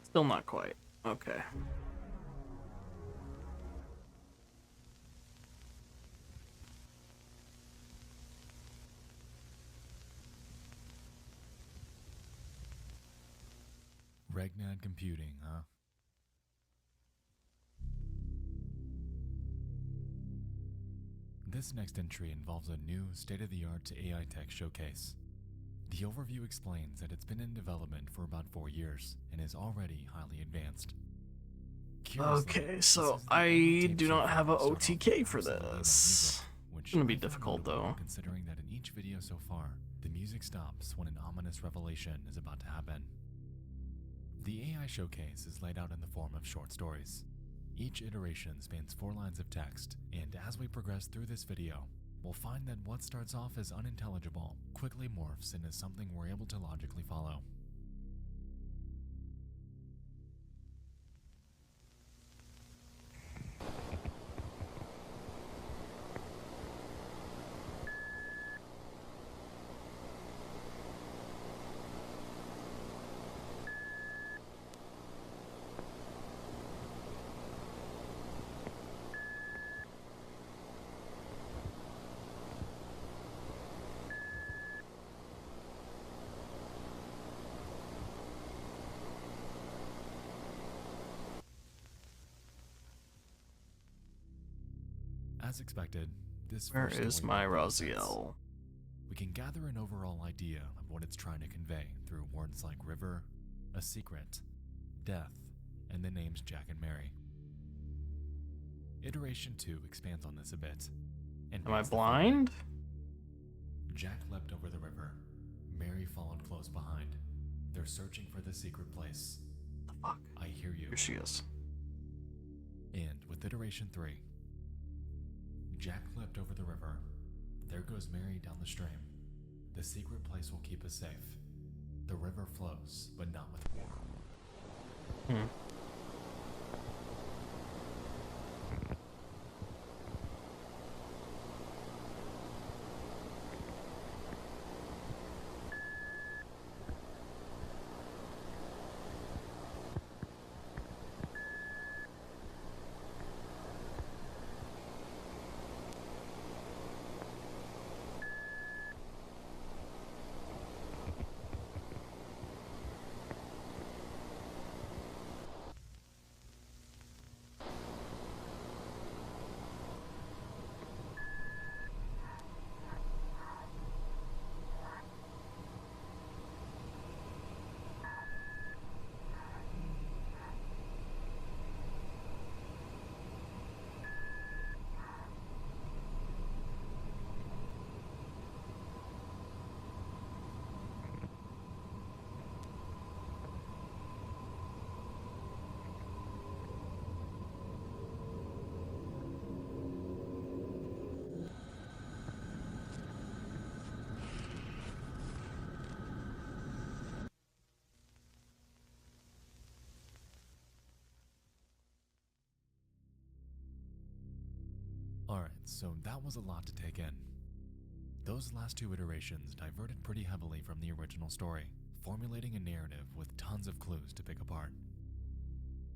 Still not quite. Okay. Regnad computing, huh? This next entry involves a new, state-of-the-art AI tech showcase. The overview explains that it's been in development for about 4 years and is already highly advanced. Curiously, Okay, this so is the only I tape do so not far have a to start off OTK for personal this. music, which Gonna be I found difficult, notable though. considering that in each video so far, the music stops when an ominous revelation is about to happen. The AI showcase is laid out in the form of short stories. Each iteration spans 4 lines of text, and as we progress through this video, we'll find that what starts off as unintelligible quickly morphs into something we're able to logically follow. As expected, this Where first is story my makes sense. Raziel? We can gather an overall idea of what it's trying to convey through words like river, a secret, death, and the names Jack and Mary. Iteration 2 expands on this a bit. And Am I makes the blind? following. Jack leapt over the river. Mary followed close behind. They're searching for the secret place. The fuck? I hear you. Here she is. And with iteration 3, Jack leapt over the river. There goes Mary down the stream. The secret place will keep us safe. The river flows, but not with water. Alright, so that was a lot to take in. Those last 2 iterations diverted pretty heavily from the original story, formulating a narrative with tons of clues to pick apart.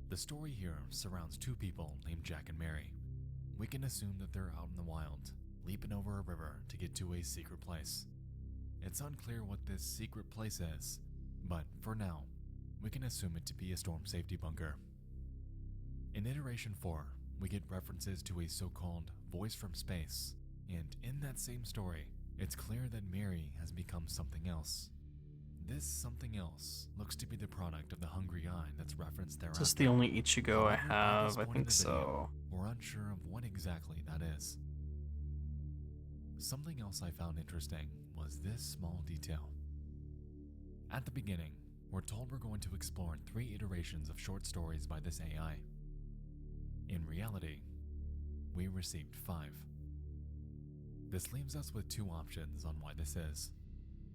The story here surrounds 2 people named Jack and Mary. We can assume that they're out in the wild, leaping over a river to get to a secret place. It's unclear what this secret place is, but for now, we can assume it to be a storm safety bunker. In iteration 4, we get references to a so-called voice from space, and in that same story, it's clear that Mary has become something else. This something else looks to be the product of the hungry eye that's referenced thereafter. Is this the only Ichigo I However, at this have? I point in think the video, so. We're unsure of what exactly that is. Something else I found interesting was this small detail. At the beginning, we're told we're going to explore 3 iterations of short stories by this AI. In reality, we received 5. This leaves us with 2 options on why this is.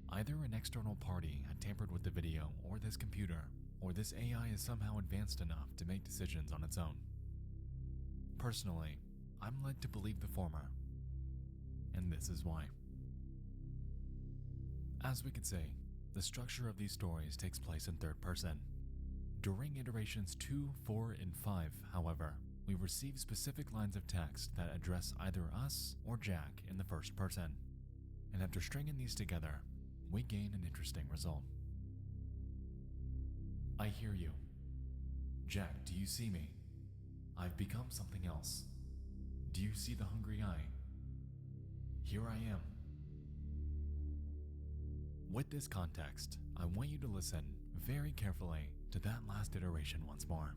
Either an external party had tampered with the video or this computer, or this AI is somehow advanced enough to make decisions on its own. Personally, I'm led to believe the former, and this is why. As we could say, the structure of these stories takes place in third person. During iterations 2, 4, and 5, however, we receive specific lines of text that address either us or Jack in the first person, and after stringing these together, we gain an interesting result. I hear you. Jack, do you see me? I've become something else. Do you see the hungry eye? Here I am. With this context, I want you to listen very carefully to that last iteration once more.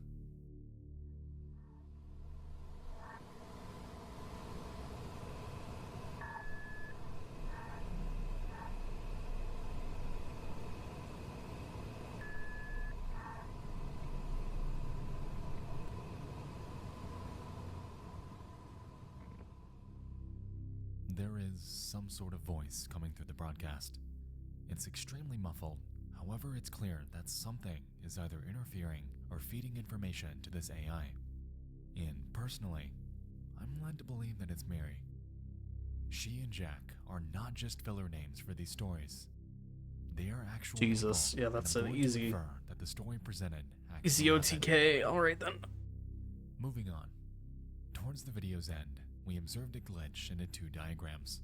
There is some sort of voice coming through the broadcast. It's extremely muffled. However, it's clear that something is either interfering or feeding information to this AI. And personally, I'm led to believe that it's Mary. She and Jack are not just filler names for these stories. They are actual Jesus, people, yeah, that's and I'm an going to easy, infer that the story presented easy actually happened. OTK. All right then. Moving on. Towards the video's end, we observed a glitch into two diagrams.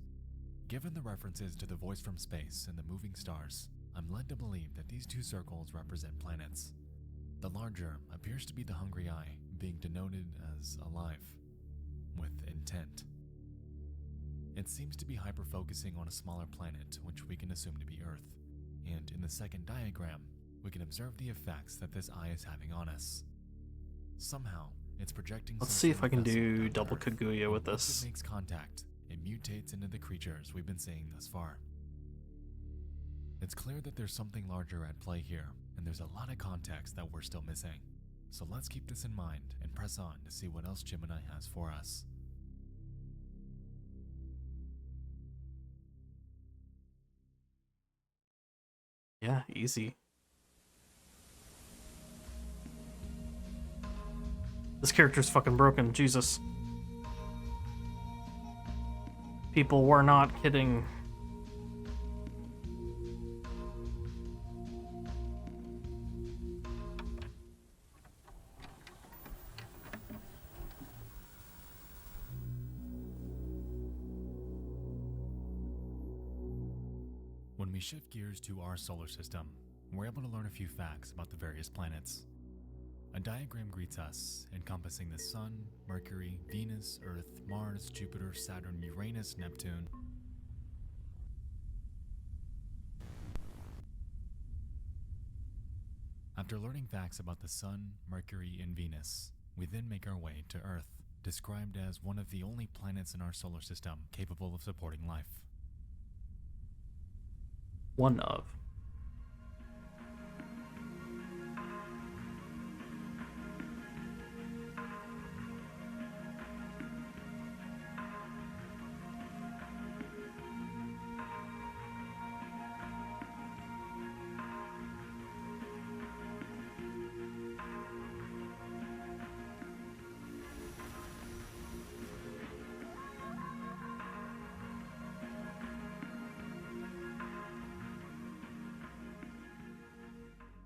Given the references to the voice from space and the moving stars, I'm led to believe that these two circles represent planets. The larger appears to be the hungry eye, being denoted as alive, with intent. It seems to be hyper-focusing on a smaller planet, which we can assume to be Earth. And in the second diagram, we can observe the effects that this eye is having on us. Somehow, it's projecting. Let's some see sort if I of can vessel do down to double Earth, Kaguya and with once this. it makes contact, it mutates into the creatures we've been seeing thus far. It's clear that there's something larger at play here, and there's a lot of context that we're still missing. So let's keep this in mind and press on to see what else Gemini has for us. Yeah, easy. This character's fucking broken, Jesus. People were not kidding. When we shift gears to our solar system, we're able to learn a few facts about the various planets. A diagram greets us, encompassing the Sun, Mercury, Venus, Earth, Mars, Jupiter, Saturn, Uranus, Neptune. After learning facts about the Sun, Mercury, and Venus, we then make our way to Earth, described as one of the only planets in our solar system capable of supporting life. One of.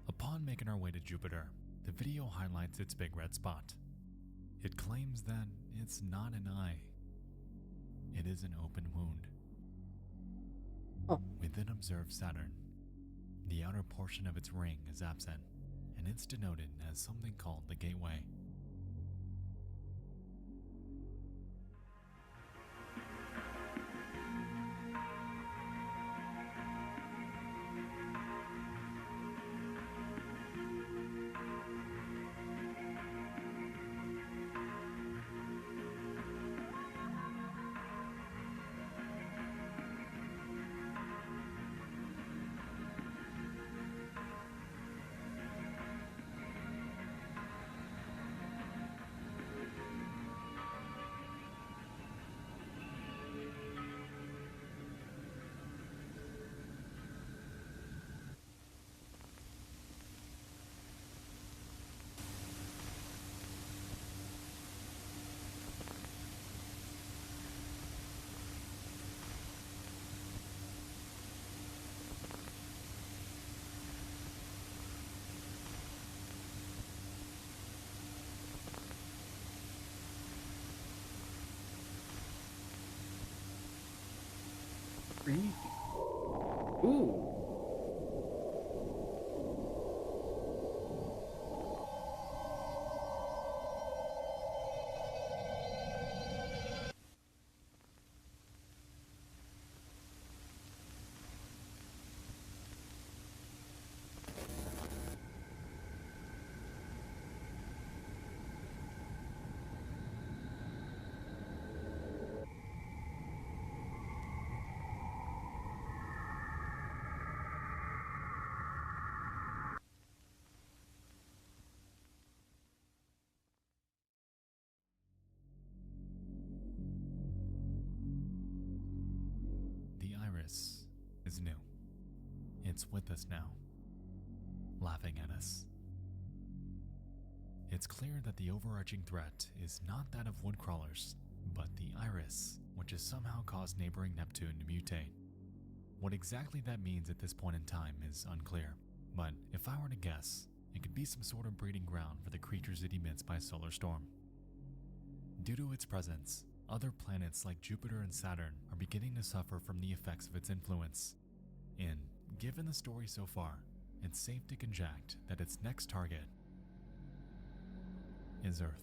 Upon making our way to Jupiter, the video highlights its big red spot. It claims that it's not an eye. It is an open wound. Oh. We then observe Saturn. The outer portion of its ring is absent, and it's denoted as something called the Gateway. Ooh. is new. It's with us now, laughing at us. It's clear that the overarching threat is not that of woodcrawlers, but the iris, which has somehow caused neighboring Neptune to mutate. What exactly that means at this point in time is unclear, but if I were to guess, it could be some sort of breeding ground for the creatures it emits by solar storm. Due to its presence, other planets like Jupiter and Saturn are beginning to suffer from the effects of its influence. And given the story so far, it's safe to conject that its next target is Earth.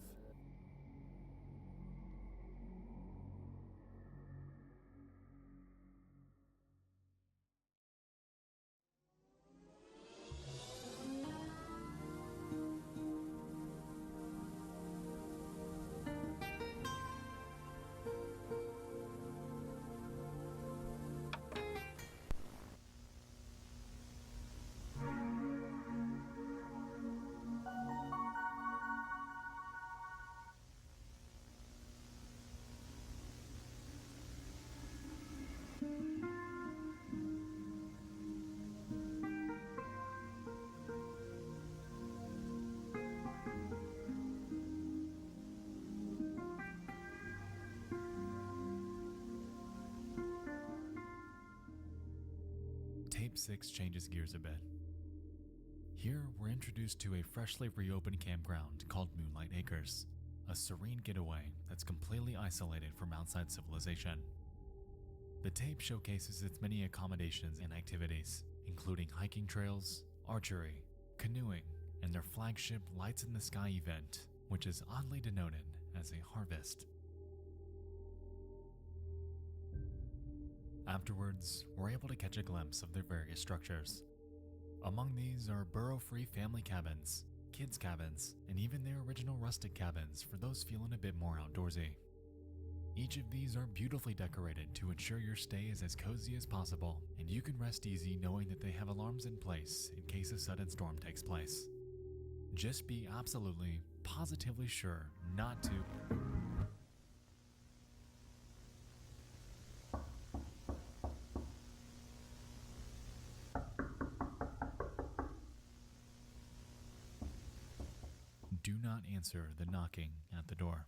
Tape 6 changes gears a bit. Here, we're introduced to a freshly reopened campground called Moonlight Acres, a serene getaway that's completely isolated from outside civilization. The tape showcases its many accommodations and activities, including hiking trails, archery, canoeing, and their flagship Lights in the Sky event, which is oddly denoted as a harvest. Afterwards, we're able to catch a glimpse of their various structures. Among these are burrow-free family cabins, kids' cabins, and even their original rustic cabins for those feeling a bit more outdoorsy. Each of these are beautifully decorated to ensure your stay is as cozy as possible, and you can rest easy knowing that they have alarms in place in case a sudden storm takes place. Just be absolutely, positively sure not to... Do not answer the knocking at the door.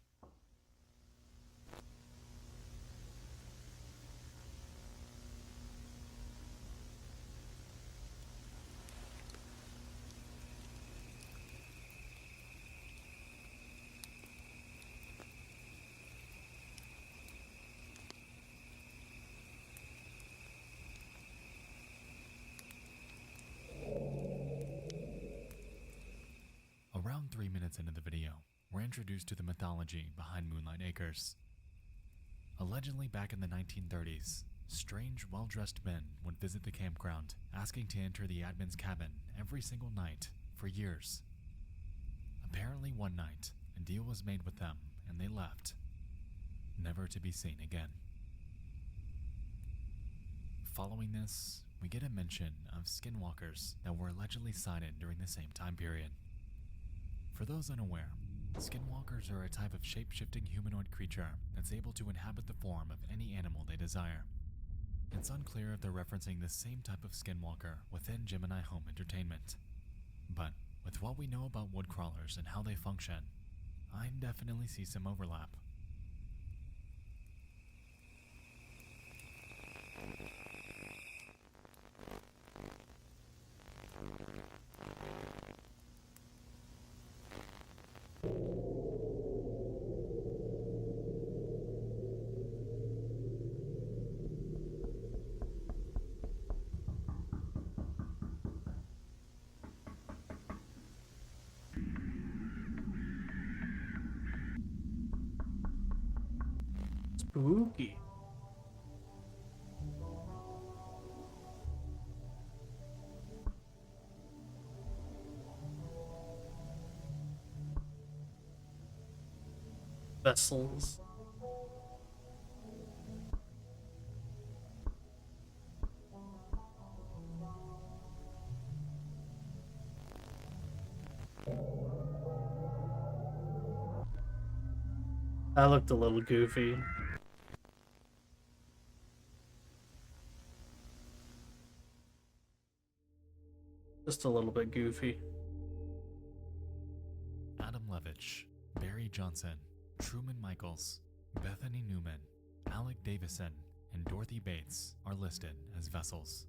Around 3 minutes into the video, we're introduced to the mythology behind Moonlight Acres. Allegedly back in the 1930s, strange, well-dressed men would visit the campground, asking to enter the admin's cabin every single night for years. Apparently one night, a deal was made with them and they left, never to be seen again. Following this, we get a mention of skinwalkers that were allegedly sighted during the same time period. For those unaware, skinwalkers are a type of shape-shifting humanoid creature that's able to inhabit the form of any animal they desire. It's unclear if they're referencing the same type of skinwalker within Gemini Home Entertainment. But with what we know about woodcrawlers and how they function, I definitely see some overlap. Spooky. Vessels. That looked a little goofy. Just a little bit goofy. Adam Levitch, Barry Johnson, Truman Michaels, Bethany Newman, Alec Davison, and Dorothy Bates are listed as vessels.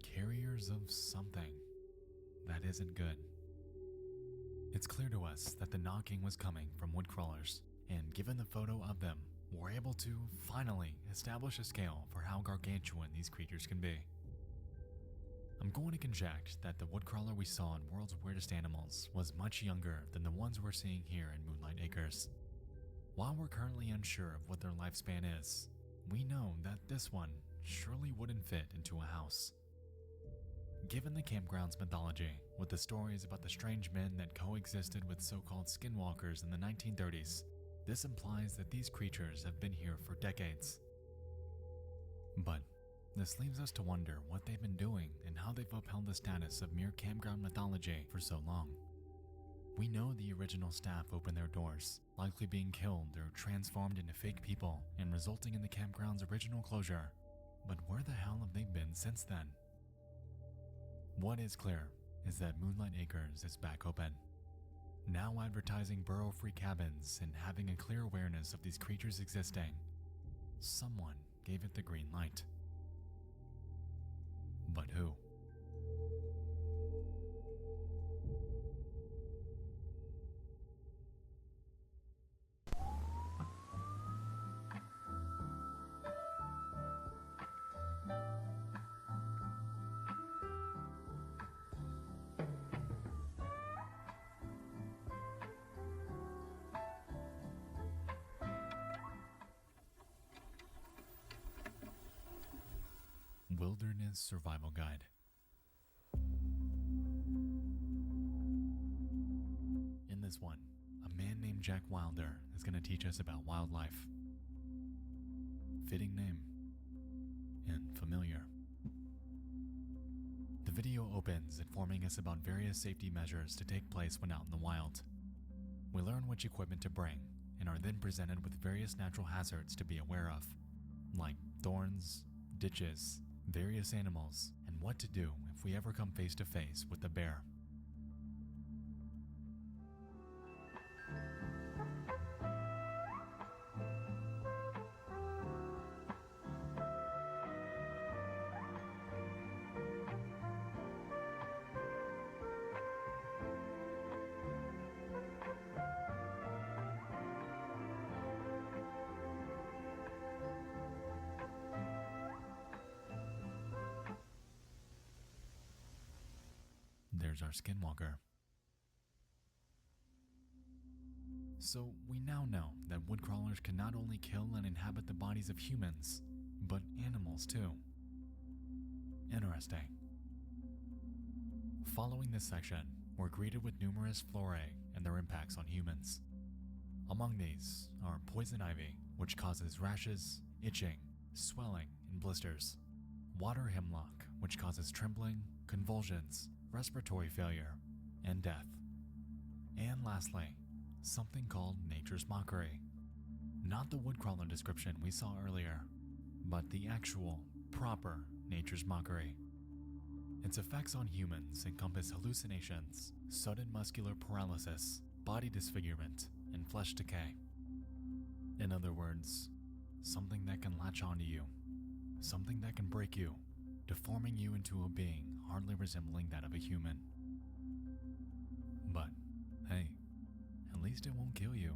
Carriers of something that isn't good. It's clear to us that the knocking was coming from woodcrawlers, and given the photo of them, we're able to finally establish a scale for how gargantuan these creatures can be. I'm going to conject that the woodcrawler we saw in World's Weirdest Animals was much younger than the ones we're seeing here in Moonlight Acres. While we're currently unsure of what their lifespan is, we know that this one surely wouldn't fit into a house. Given the campground's mythology, with the stories about the strange men that coexisted with so-called skinwalkers in the 1930s, this implies that these creatures have been here for decades. But this leaves us to wonder what they've been doing and how they've upheld the status of mere campground mythology for so long. We know the original staff opened their doors, likely being killed or transformed into fake people and resulting in the campground's original closure. But where the hell have they been since then? What is clear is that Moonlight Acres is back open, now advertising burrow-free cabins and having a clear awareness of these creatures existing. Someone gave it the green light. But who? Wilderness Survival Guide. In this one, a man named Jack Wilder is going to teach us about wildlife. Fitting name and familiar. The video opens informing us about various safety measures to take place when out in the wild. We learn which equipment to bring and are then presented with various natural hazards to be aware of, like thorns, ditches, various animals, and what to do if we ever come face to face with a bear. There's our skinwalker. So we now know that woodcrawlers can not only kill and inhabit the bodies of humans, but animals too. Interesting. Following this section, we're greeted with numerous flora and their impacts on humans. Among these are poison ivy, which causes rashes, itching, swelling, and blisters. Water hemlock, which causes trembling, convulsions, respiratory failure, and death. And lastly, something called nature's mockery. Not the woodcrawler description we saw earlier, but the actual, proper nature's mockery. Its effects on humans encompass hallucinations, sudden muscular paralysis, body disfigurement, and flesh decay. In other words, something that can latch onto you, something that can break you, deforming you into a being hardly resembling that of a human. But, hey, at least it won't kill you.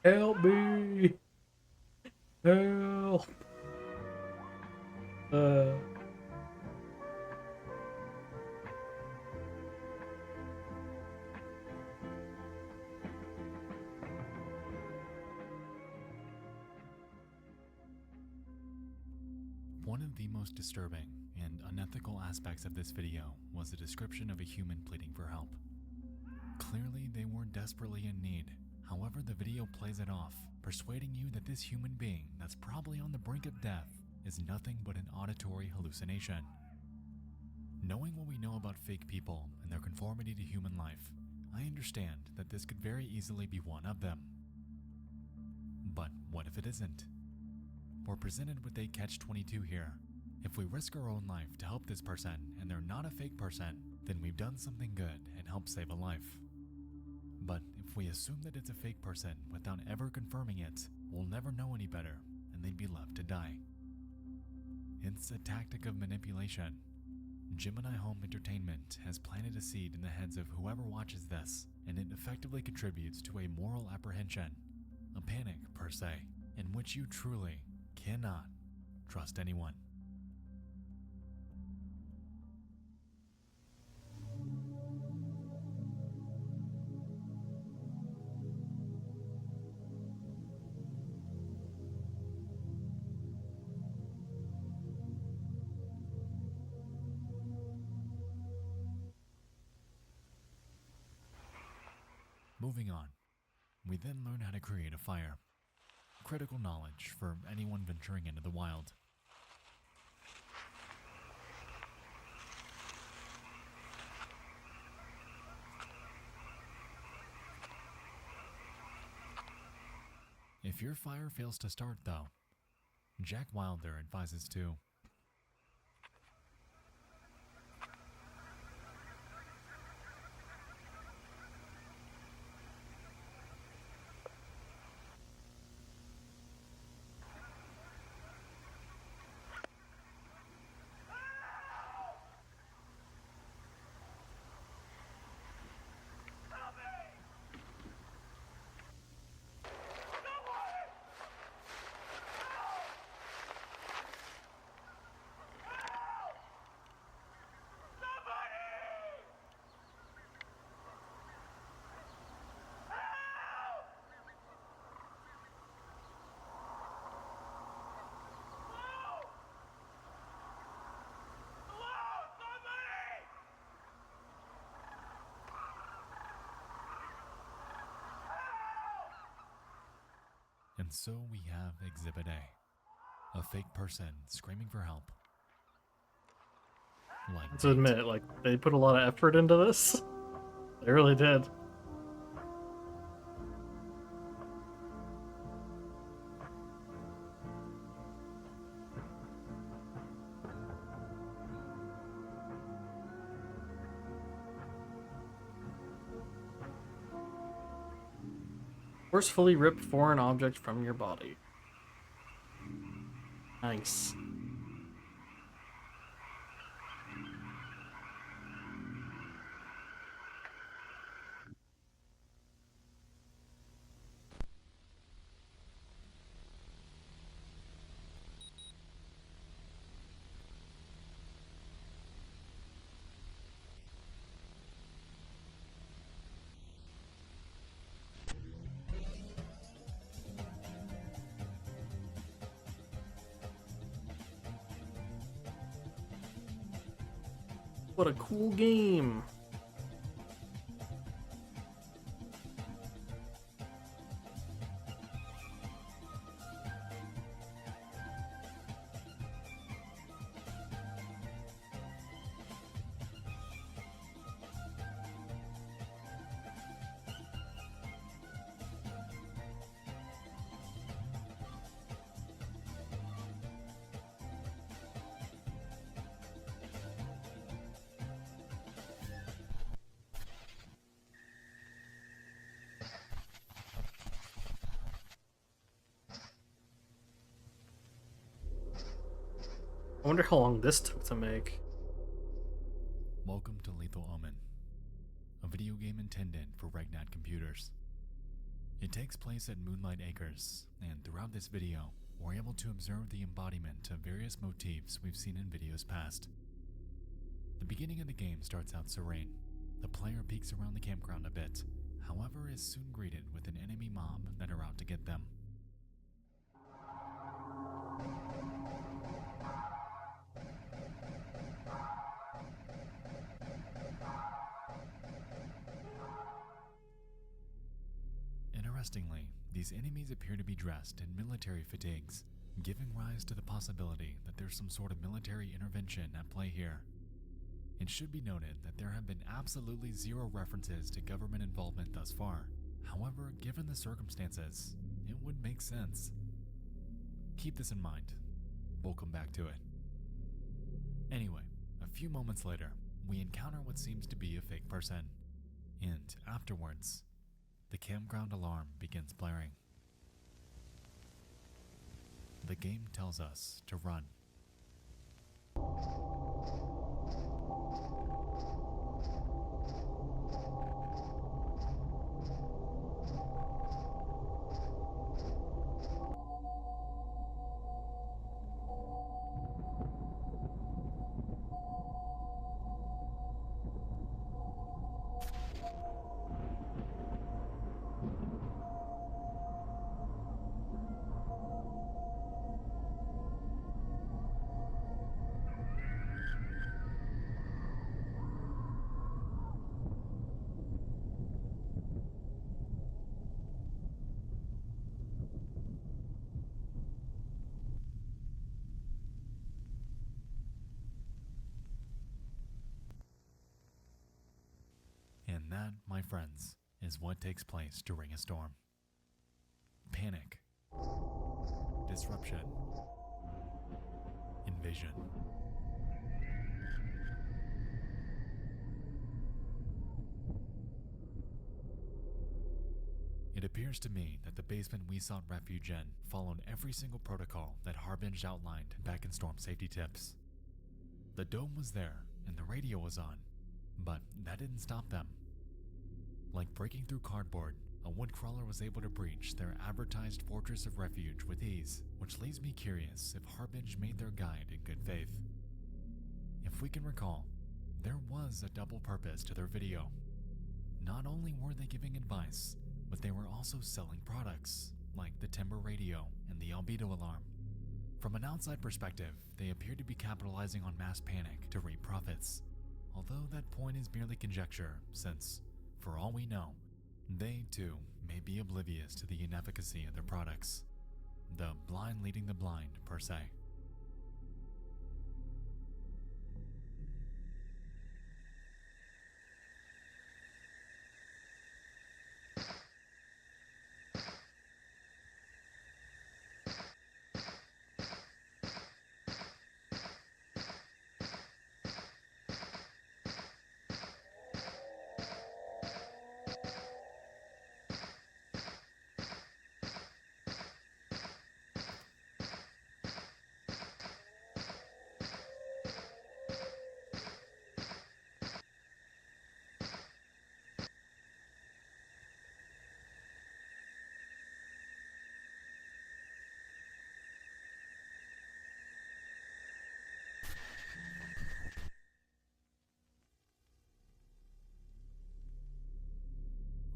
Help me! Help! One of the most disturbing and unethical aspects of this video was the description of a human pleading for help. Clearly, they were desperately in need. However, the video plays it off, persuading you that this human being that's probably on the brink of death is nothing but an auditory hallucination. Knowing what we know about fake people and their conformity to human life, I understand that this could very easily be one of them. But what if it isn't? We're presented with a catch-22 here. If we risk our own life to help this person and they're not a fake person, then we've done something good and helped save a life. But if we assume that it's a fake person without ever confirming it, we'll never know any better and they'd be left to die. It's a tactic of manipulation. Gemini Home Entertainment has planted a seed in the heads of whoever watches this, and it effectively contributes to a moral apprehension, a panic per se, in which you truly cannot trust anyone. Moving on, we then learn how to create a fire. Critical knowledge for anyone venturing into the wild. If your fire fails to start though, Jack Wilder advises to And so we have Exhibit A fake person screaming for help. Like To admit, like, they put a lot of effort into this. They really did. Forcefully rip foreign object from your body. Nice. What a cool game. I wonder how long this took to make. Welcome to Lethal Omen, a video game intended for Regnat computers. It takes place at Moonlight Acres, and throughout this video, we're able to observe the embodiment of various motifs we've seen in videos past. The beginning of the game starts out serene. The player peeks around the campground a bit, however is soon greeted with an enemy mob that are out to get them. Interestingly, these enemies appear to be dressed in military fatigues, giving rise to the possibility that there's some sort of military intervention at play here. It should be noted that there have been absolutely zero references to government involvement thus far. However, given the circumstances, it would make sense. Keep this in mind. We'll come back to it. Anyway, a few moments later, we encounter what seems to be a fake person. And afterwards, the campground alarm begins blaring. The game tells us to run. And that, my friends, is what takes place during a storm. Panic. Disruption. Invasion. It appears to me that the basement we sought refuge in followed every single protocol that Harbinge outlined back in Storm Safety Tips. The dome was there and the radio was on, but that didn't stop them. Like breaking through cardboard, a woodcrawler was able to breach their advertised fortress of refuge with ease, which leaves me curious if Harbinge made their guide in good faith. If we can recall, there was a double purpose to their video. Not only were they giving advice, but they were also selling products, like the timber radio and the albedo alarm. From an outside perspective, they appear to be capitalizing on mass panic to reap profits, although that point is merely conjecture, since, for all we know, they too may be oblivious to the inefficacy of their products. The blind leading the blind, per se.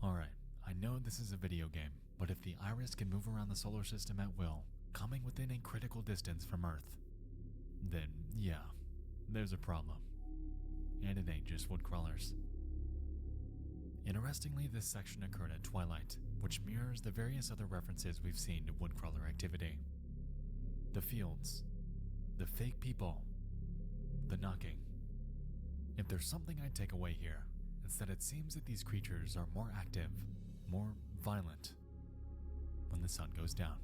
Alright, I know this is a video game, but if the Iris can move around the solar system at will, coming within a critical distance from Earth, then yeah, there's a problem. And it ain't just woodcrawlers. Interestingly, this section occurred at twilight, which mirrors the various other references we've seen to woodcrawler activity. The fields, the fake people, the knocking. If there's something I take away here, it's that it seems that these creatures are more active, more violent, when the sun goes down.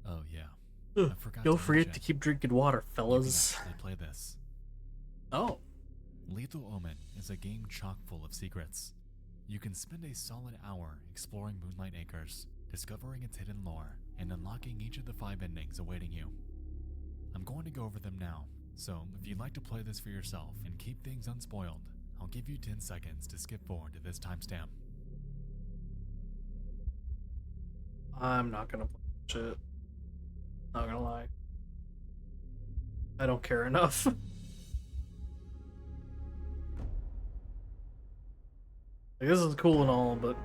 Oh yeah, Ugh, I forgot don't to forget mention, to keep drinking water, you can fellas. actually play this. Oh, Lethal Omen is a game chock full of secrets. You can spend a solid hour exploring Moonlight Acres, discovering its hidden lore, and unlocking each of the 5 endings awaiting you. I'm going to go over them now, so if you'd like to play this for yourself and keep things unspoiled, I'll give you 10 seconds to skip forward to this timestamp. I'm not gonna play shit. Not gonna lie. I don't care enough. Like, this is cool and all, but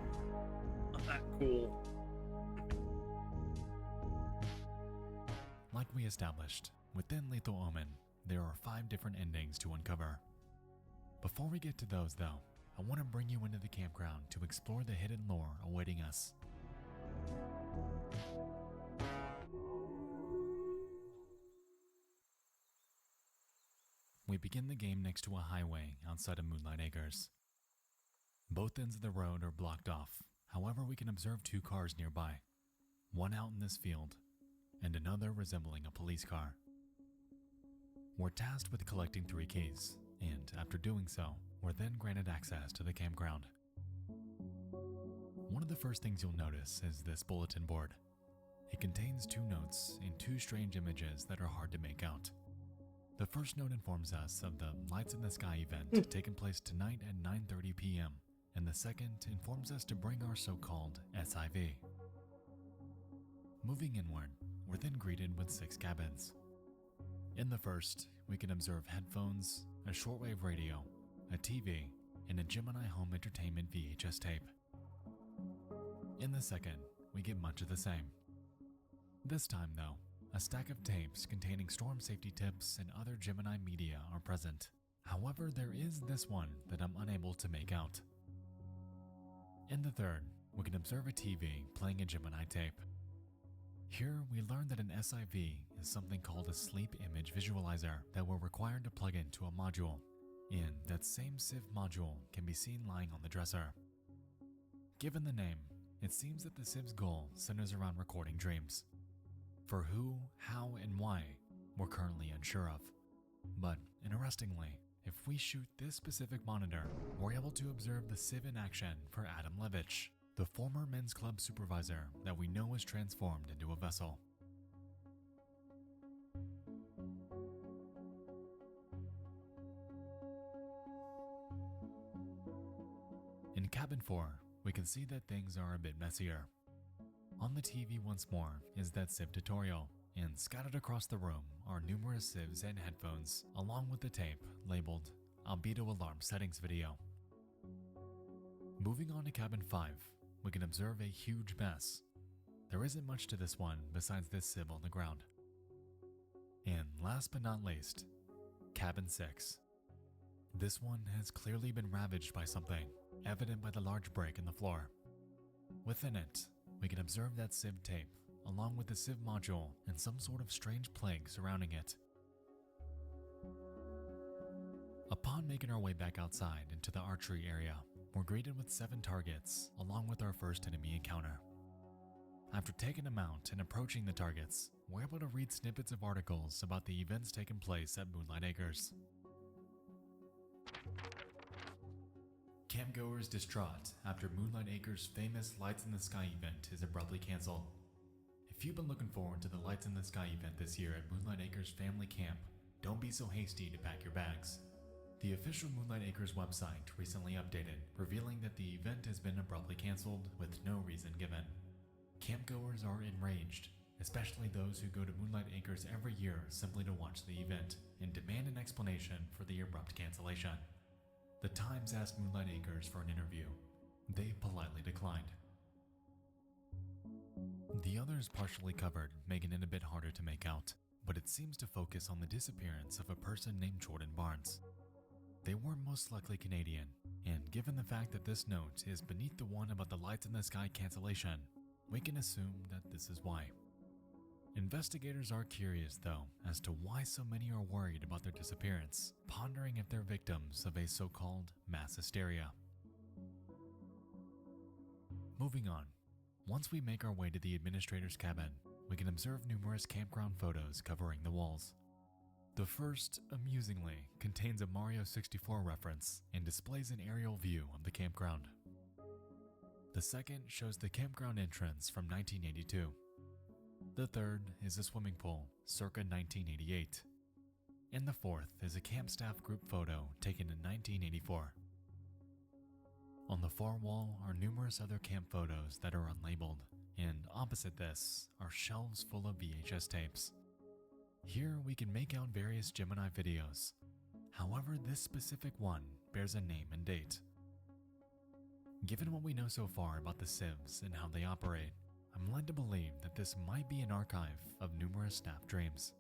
not that cool. Like we established, within Lethal Omen, there are 5 different endings to uncover. Before we get to those though, I want to bring you into the campground to explore the hidden lore awaiting us. We begin the game next to a highway outside of Moonlight Acres. Both ends of the road are blocked off, however we can observe 2 cars nearby, one out in this field, and another resembling a police car. We're tasked with collecting 3 keys, and after doing so, we're then granted access to the campground. One of the first things you'll notice is this bulletin board. It contains 2 notes and 2 strange images that are hard to make out. The first note informs us of the Lights in the Sky event taking place tonight at 9:30 p.m., and the second informs us to bring our so-called SIV. Moving inward, we're then greeted with 6 cabins. In the first, we can observe headphones, a shortwave radio, a TV, and a Gemini home entertainment VHS tape. In the second, we get much of the same. This time though, a stack of tapes containing storm safety tips and other Gemini media are present. However, there is this one that I'm unable to make out. In the third, we can observe a TV playing a Gemini tape. Here, we learn that an SIV is something called a sleep image visualizer that we're required to plug into a module, and that same Civ module can be seen lying on the dresser. Given the name, it seems that the Civ's goal centers around recording dreams. For who, how, and why, we're currently unsure of. But, interestingly, if we shoot this specific monitor, we're able to observe the Civ in action for Adam Levitch, the former men's club supervisor that we know is transformed into a vessel. In cabin 4, we can see that things are a bit messier. On the TV once more is that Civ tutorial, and scattered across the room are numerous Civs and headphones, along with the tape labeled Albedo Alarm Settings Video. Moving on to cabin 5, we can observe a huge mess. There isn't much to this one besides this Civ on the ground. And last but not least, cabin 6. This one has clearly been ravaged by something, evident by the large break in the floor. Within it, we can observe that Civ tape, along with the Civ module and some sort of strange plague surrounding it. Upon making our way back outside into the archery area, we're greeted with 7 targets, along with our first enemy encounter. After taking them out and approaching the targets, we're able to read snippets of articles about the events taking place at Moonlight Acres. Campgoers distraught after Moonlight Acres' famous Lights in the Sky event is abruptly cancelled. If you've been looking forward to the Lights in the Sky event this year at Moonlight Acres Family Camp, don't be so hasty to pack your bags. The official Moonlight Acres website recently updated, revealing that the event has been abruptly cancelled with no reason given. Campgoers are enraged, especially those who go to Moonlight Acres every year simply to watch the event, and demand an explanation for the abrupt cancellation. The Times asked Moonlight Acres for an interview. They politely declined. The others partially covered, making it a bit harder to make out, but it seems to focus on the disappearance of a person named Jordan Barnes. They were most likely Canadian, and given the fact that this note is beneath the one about the Lights in the Sky cancellation, we can assume that this is why. Investigators are curious, though, as to why so many are worried about their disappearance, pondering if they're victims of a so-called mass hysteria. Moving on, once we make our way to the administrator's cabin, we can observe numerous campground photos covering the walls. The first, amusingly, contains a Mario 64 reference and displays an aerial view of the campground. The second shows the campground entrance from 1982. The third is a swimming pool, circa 1988. And the fourth is a camp staff group photo taken in 1984. On the far wall are numerous other camp photos that are unlabeled, and opposite this are shelves full of VHS tapes. Here we can make out various Gemini videos. However, this specific one bears a name and date. Given what we know so far about the civs and how they operate, I'm led to believe that this might be an archive of numerous staff dreams.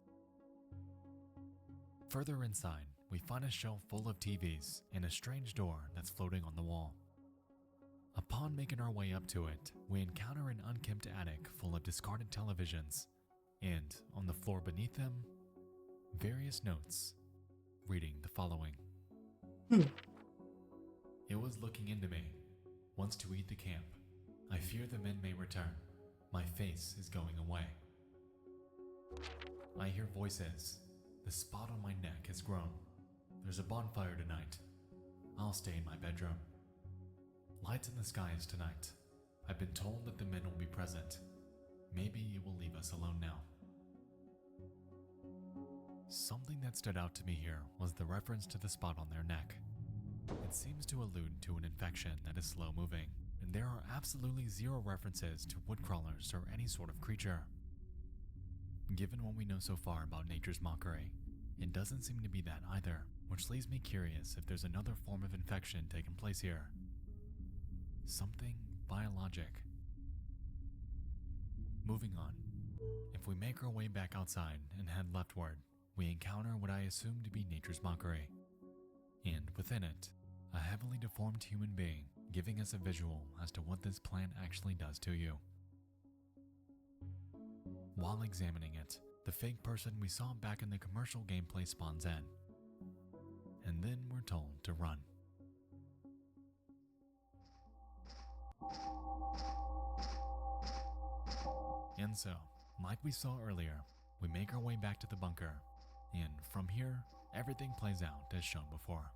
Further inside, we find a shelf full of TVs and a strange door that's floating on the wall. Upon making our way up to it, we encounter an unkempt attic full of discarded televisions, and on the floor beneath them, various notes reading the following. It was looking into me. Wants to eat the camp. I fear the men may return. My face is going away. I hear voices. The spot on my neck has grown. There's a bonfire tonight. I'll stay in my bedroom. Lights in the skies tonight. I've been told that the men will be present. Maybe it will leave us alone now. Something that stood out to me here was the reference to the spot on their neck. It seems to allude to an infection that is slow moving, and there are absolutely zero references to woodcrawlers or any sort of creature. Given what we know so far about nature's mockery, it doesn't seem to be that either, which leaves me curious if there's another form of infection taking place here. Something biologic. Moving on. If we make our way back outside and head leftward, we encounter what I assume to be nature's mockery. And within it, a heavily deformed human being giving us a visual as to what this plant actually does to you. While examining it, the fake person we saw back in the commercial gameplay spawns in. And then we're told to run. And so, like we saw earlier, we make our way back to the bunker, and from here, everything plays out as shown before.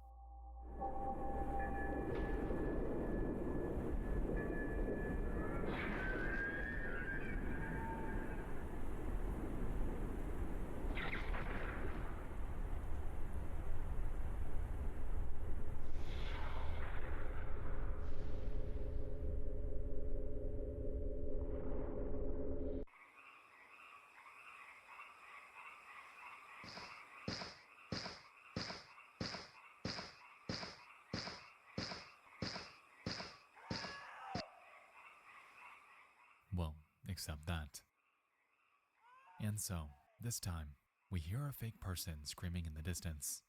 Well, except that. And so, this time, we hear a fake person screaming in the distance.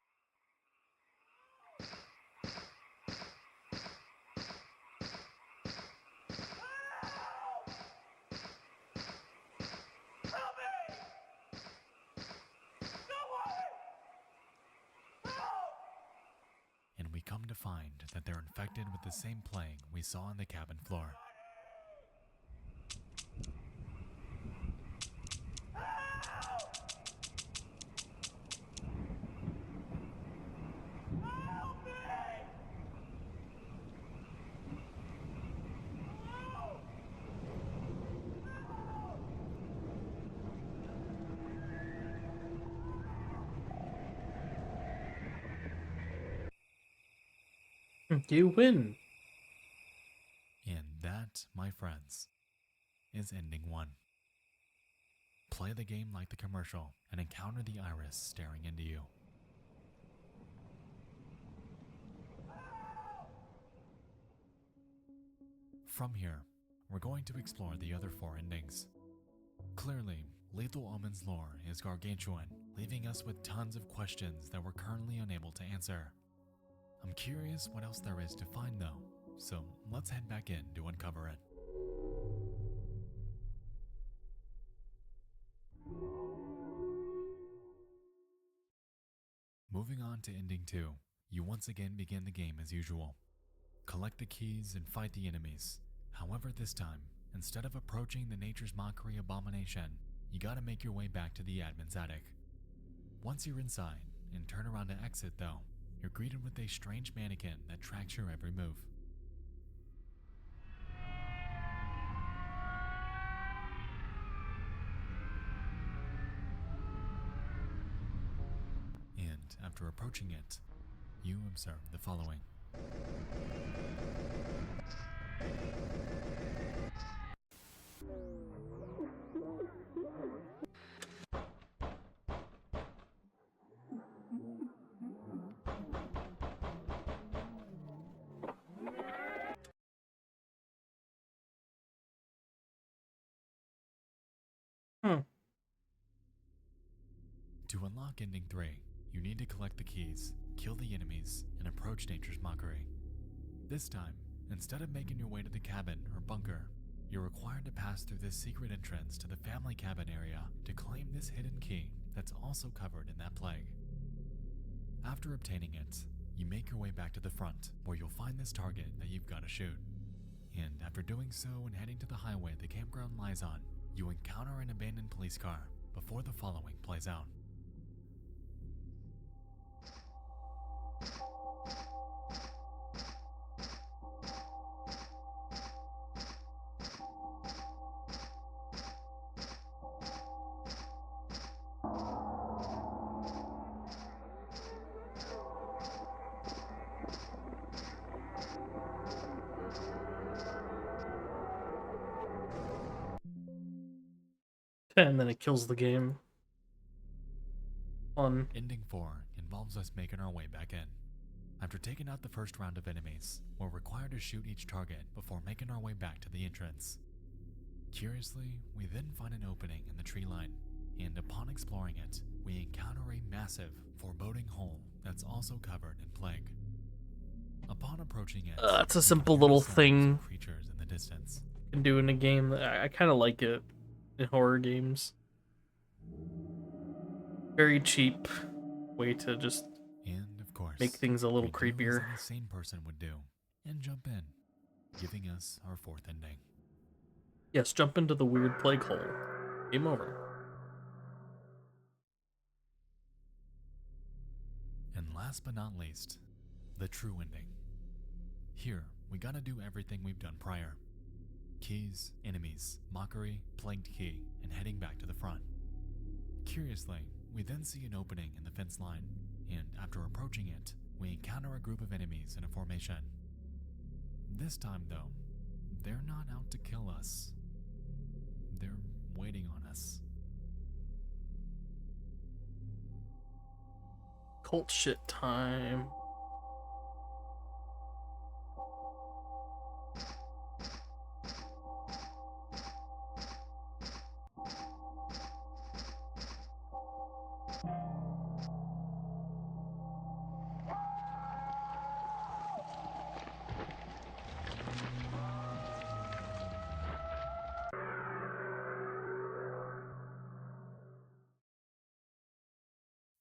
And we come to find that they're infected with the same plague we saw on the cabin floor. You win. And that, my friends, is ending 1. Play the game like the commercial and encounter the iris staring into you. From here, we're going to explore the other 4 endings. Clearly, Lethal Omen's lore is gargantuan, leaving us with tons of questions that we're currently unable to answer. I'm curious what else there is to find though, so let's head back in to uncover it. Moving on to ending 2, you once again begin the game as usual. Collect the keys and fight the enemies. However, this time, instead of approaching the Nature's Mockery abomination, you gotta make your way back to the admin's attic. Once you're inside, and turn around to exit though, you're greeted with a strange mannequin that tracks your every move. after approaching it, you observe the following. Hmm. To unlock Ending 3, you need to collect the keys, kill the enemies, and approach Nature's Mockery. This time, instead of making your way to the cabin or bunker, you're required to pass through this secret entrance to the family cabin area to claim this hidden key that's also covered in that plague. After obtaining it, you make your way back to the front, where you'll find this target that you've got to shoot. And after doing so and heading to the highway the campground lies on, you encounter an abandoned police car before the following plays out. And then it kills the game. Fun. Ending 4 involves us making our way back in. After taking out the first round of enemies, we're required to shoot each target before making our way back to the entrance. Curiously, we then find an opening in the tree line, and upon exploring it, we encounter a massive, foreboding hole that's also covered in plague. Upon approaching it, It's a we simple hear little the sounds of thing creatures in the distance. you can do in a game. I kind of like it in horror games. Very cheap way to just And of course, make things a little we do creepier. as any sane person would do, and jump in, giving us our fourth ending. Yes, jump into the weird plague hole. Game over. And last but not least, the true ending. Here, we gotta do everything we've done prior. Keys, enemies, mockery, plagued key, and heading back to the front. Curiously, we then see an opening in the fence line, and after approaching it, we encounter a group of enemies in a formation. This time though, they're not out to kill us. They're waiting on us. Cult shit time.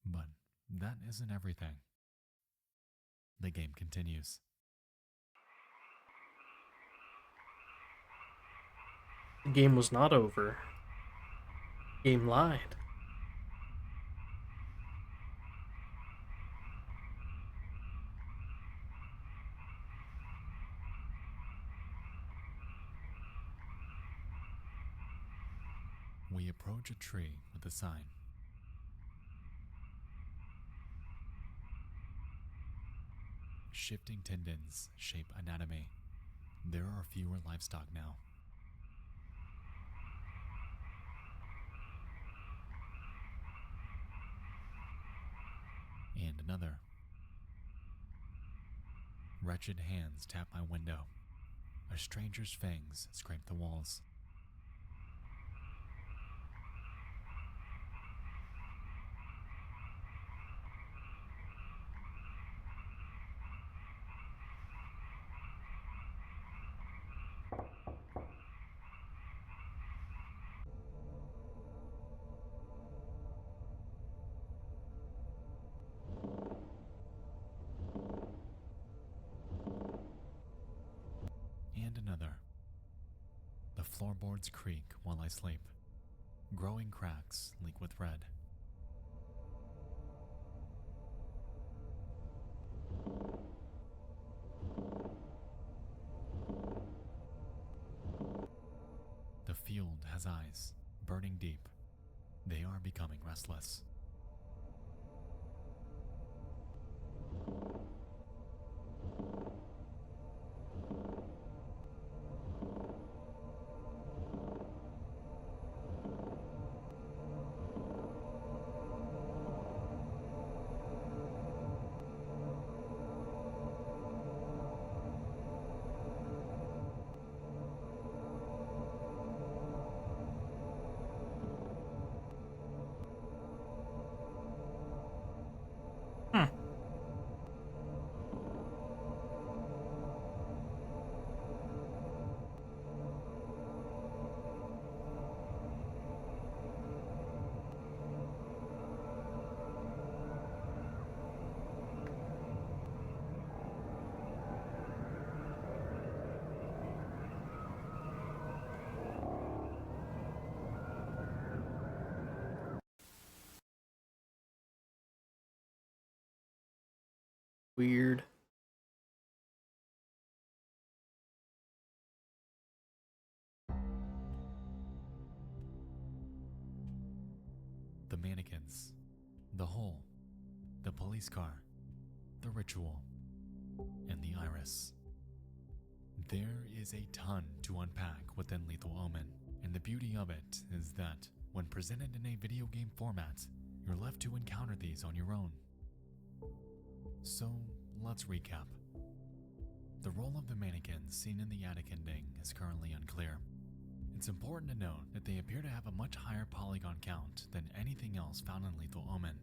But that isn't everything. The game continues. The game was not over. Game lied. We approach a tree with a sign. Shifting tendons shape anatomy. There are fewer livestock now. And another. Wretched hands tap my window. A stranger's fangs scrape the walls. And another. The floorboards creak while I sleep. Growing cracks leak with red. The field has eyes, burning deep. They are becoming restless. Weird. The mannequins, the hole, the police car, the ritual, and the iris. There is a ton to unpack within Lethal Omen, and the beauty of it is that when presented in a video game format, you're left to encounter these on your own. So let's recap. The role of the mannequins seen in the attic ending is currently unclear. It's important to note that they appear to have a much higher polygon count than anything else found in Lethal Omen,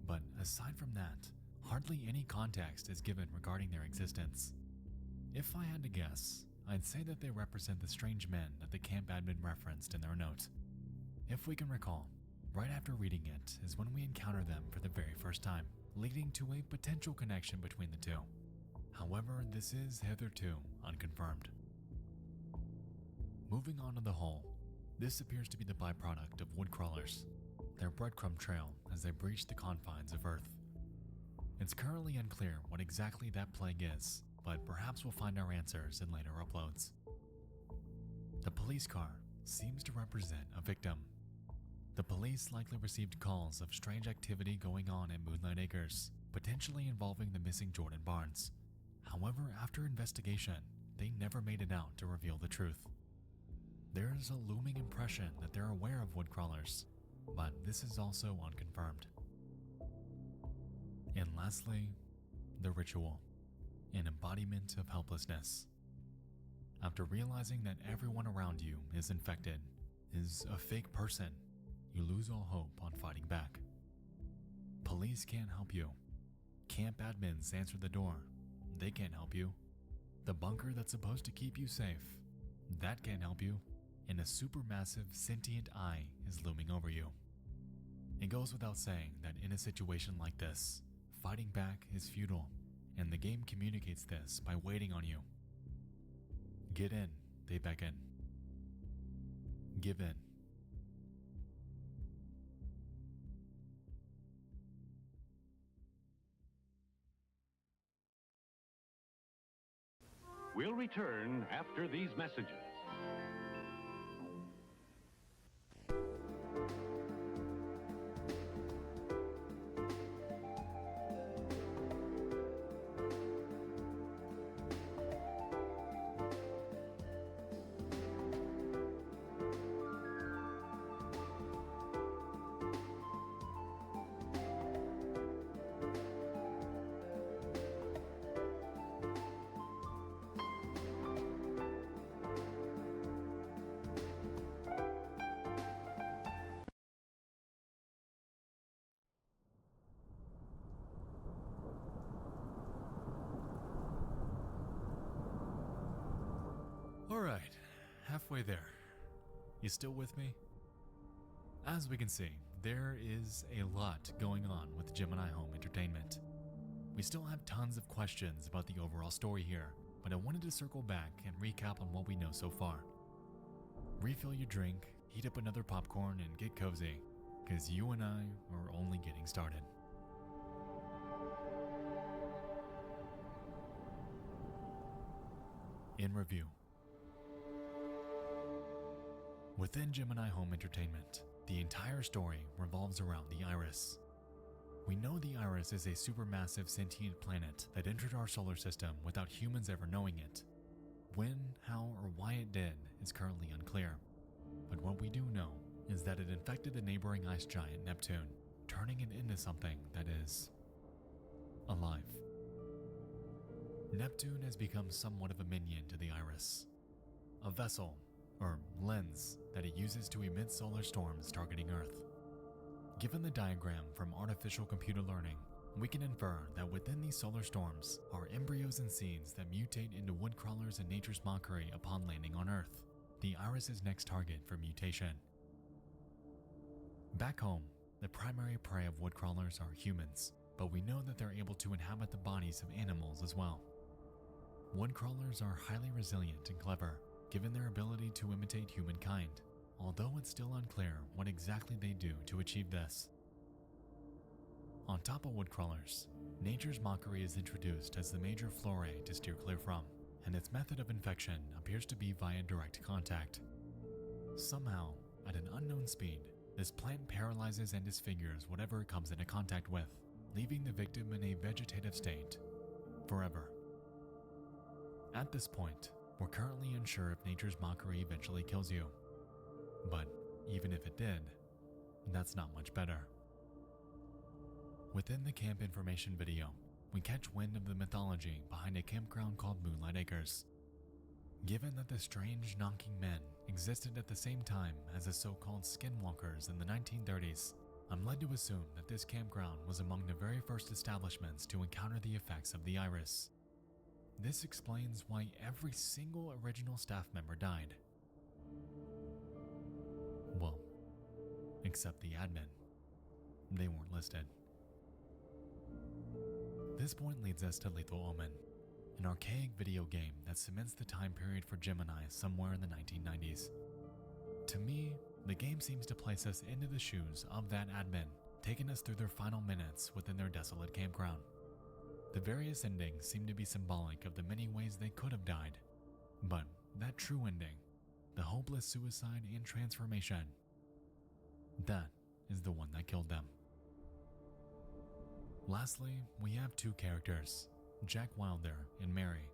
but aside from that, hardly any context is given regarding their existence. If I had to guess, I'd say that they represent the strange men that the camp admin referenced in their note. If we can recall, right after reading it is when we encounter them for the very first time, leading to a potential connection between the two. However, this is hitherto unconfirmed. Moving on to the hole, this appears to be the byproduct of woodcrawlers, their breadcrumb trail as they breach the confines of Earth. It's currently unclear what exactly that plague is, but perhaps we'll find our answers in later uploads. The police car seems to represent a victim. The police likely received calls of strange activity going on at Moonlight Acres, potentially involving the missing Jordan Barnes. However, after investigation, they never made it out to reveal the truth. There is a looming impression that they're aware of woodcrawlers, but this is also unconfirmed. And lastly, the ritual, an embodiment of helplessness. After realizing that everyone around you is infected, is a fake person, you lose all hope on fighting back. Police can't help you. Camp admins answer the door. They can't help you. The bunker that's supposed to keep you safe, that can't help you. And a supermassive sentient eye is looming over you. It goes without saying that in a situation like this, fighting back is futile, and the game communicates this by waiting on you. Get in, they beckon. Give in. We'll return after these messages. Alright, halfway there. You still with me? As we can see, there is a lot going on with Gemini Home Entertainment. We still have tons of questions about the overall story here, but I wanted to circle back and recap on what we know so far. Refill your drink, heat up another popcorn, and get cozy, because you and I are only getting started. In review. Within Gemini Home Entertainment, the entire story revolves around the Iris. We know the Iris is a supermassive sentient planet that entered our solar system without humans ever knowing it. When, how, or why it did is currently unclear, but what we do know is that it infected the neighboring ice giant Neptune, turning it into something that is alive. Neptune has become somewhat of a minion to the Iris, a vessel, or lens, that it uses to emit solar storms targeting Earth. Given the diagram from artificial computer learning, we can infer that within these solar storms are embryos and seeds that mutate into woodcrawlers in nature's mockery upon landing on Earth, the Iris's next target for mutation. Back home, the primary prey of woodcrawlers are humans, but we know that they're able to inhabit the bodies of animals as well. Woodcrawlers are highly resilient and clever, given their ability to imitate humankind, although it's still unclear what exactly they do to achieve this. On top of woodcrawlers, Nature's mockery is introduced as the major flora to steer clear from, and its method of infection appears to be via direct contact. Somehow, at an unknown speed, this plant paralyzes and disfigures whatever it comes into contact with, leaving the victim in a vegetative state forever. At this point, we're currently unsure if nature's mockery eventually kills you. But even if it did, that's not much better. Within the camp information video, we catch wind of the mythology behind a campground called Moonlight Acres. Given that the strange knocking men existed at the same time as the so-called skinwalkers in the 1930s, I'm led to assume that this campground was among the very first establishments to encounter the effects of the iris. This explains why every single original staff member died. Well, except the admin. They weren't listed. This point leads us to Lethal Omen, an archaic video game that cements the time period for Gemini somewhere in the 1990s. To me, the game seems to place us into the shoes of that admin, taking us through their final minutes within their desolate campground. The various endings seem to be symbolic of the many ways they could have died, but that true ending, the hopeless suicide and transformation, that is the one that killed them. Lastly, we have two characters, Jack Wilder and Mary.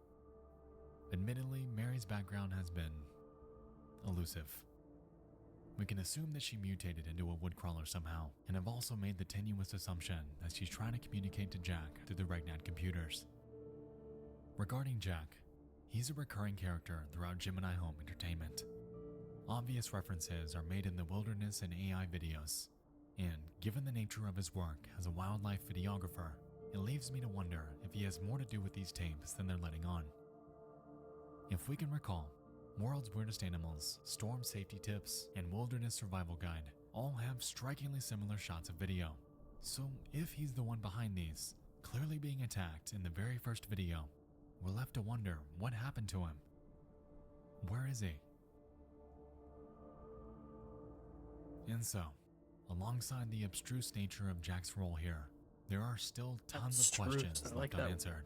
Admittedly, Mary's background has been elusive. We can assume that she mutated into a woodcrawler somehow, and have also made the tenuous assumption that she's trying to communicate to Jack through the Regnat computers. Regarding Jack, he's a recurring character throughout Gemini Home Entertainment. Obvious references are made in the wilderness and AI videos, and given the nature of his work as a wildlife videographer, it leaves me to wonder if he has more to do with these tapes than they're letting on. If we can recall, World's Weirdest Animals, Storm Safety Tips, and Wilderness Survival Guide all have strikingly similar shots of video. So if he's the one behind these, clearly being attacked in the very first video, we're left to wonder what happened to him. Where is he? And so, alongside the abstruse nature of Jack's role here, there are still tons of questions left unanswered.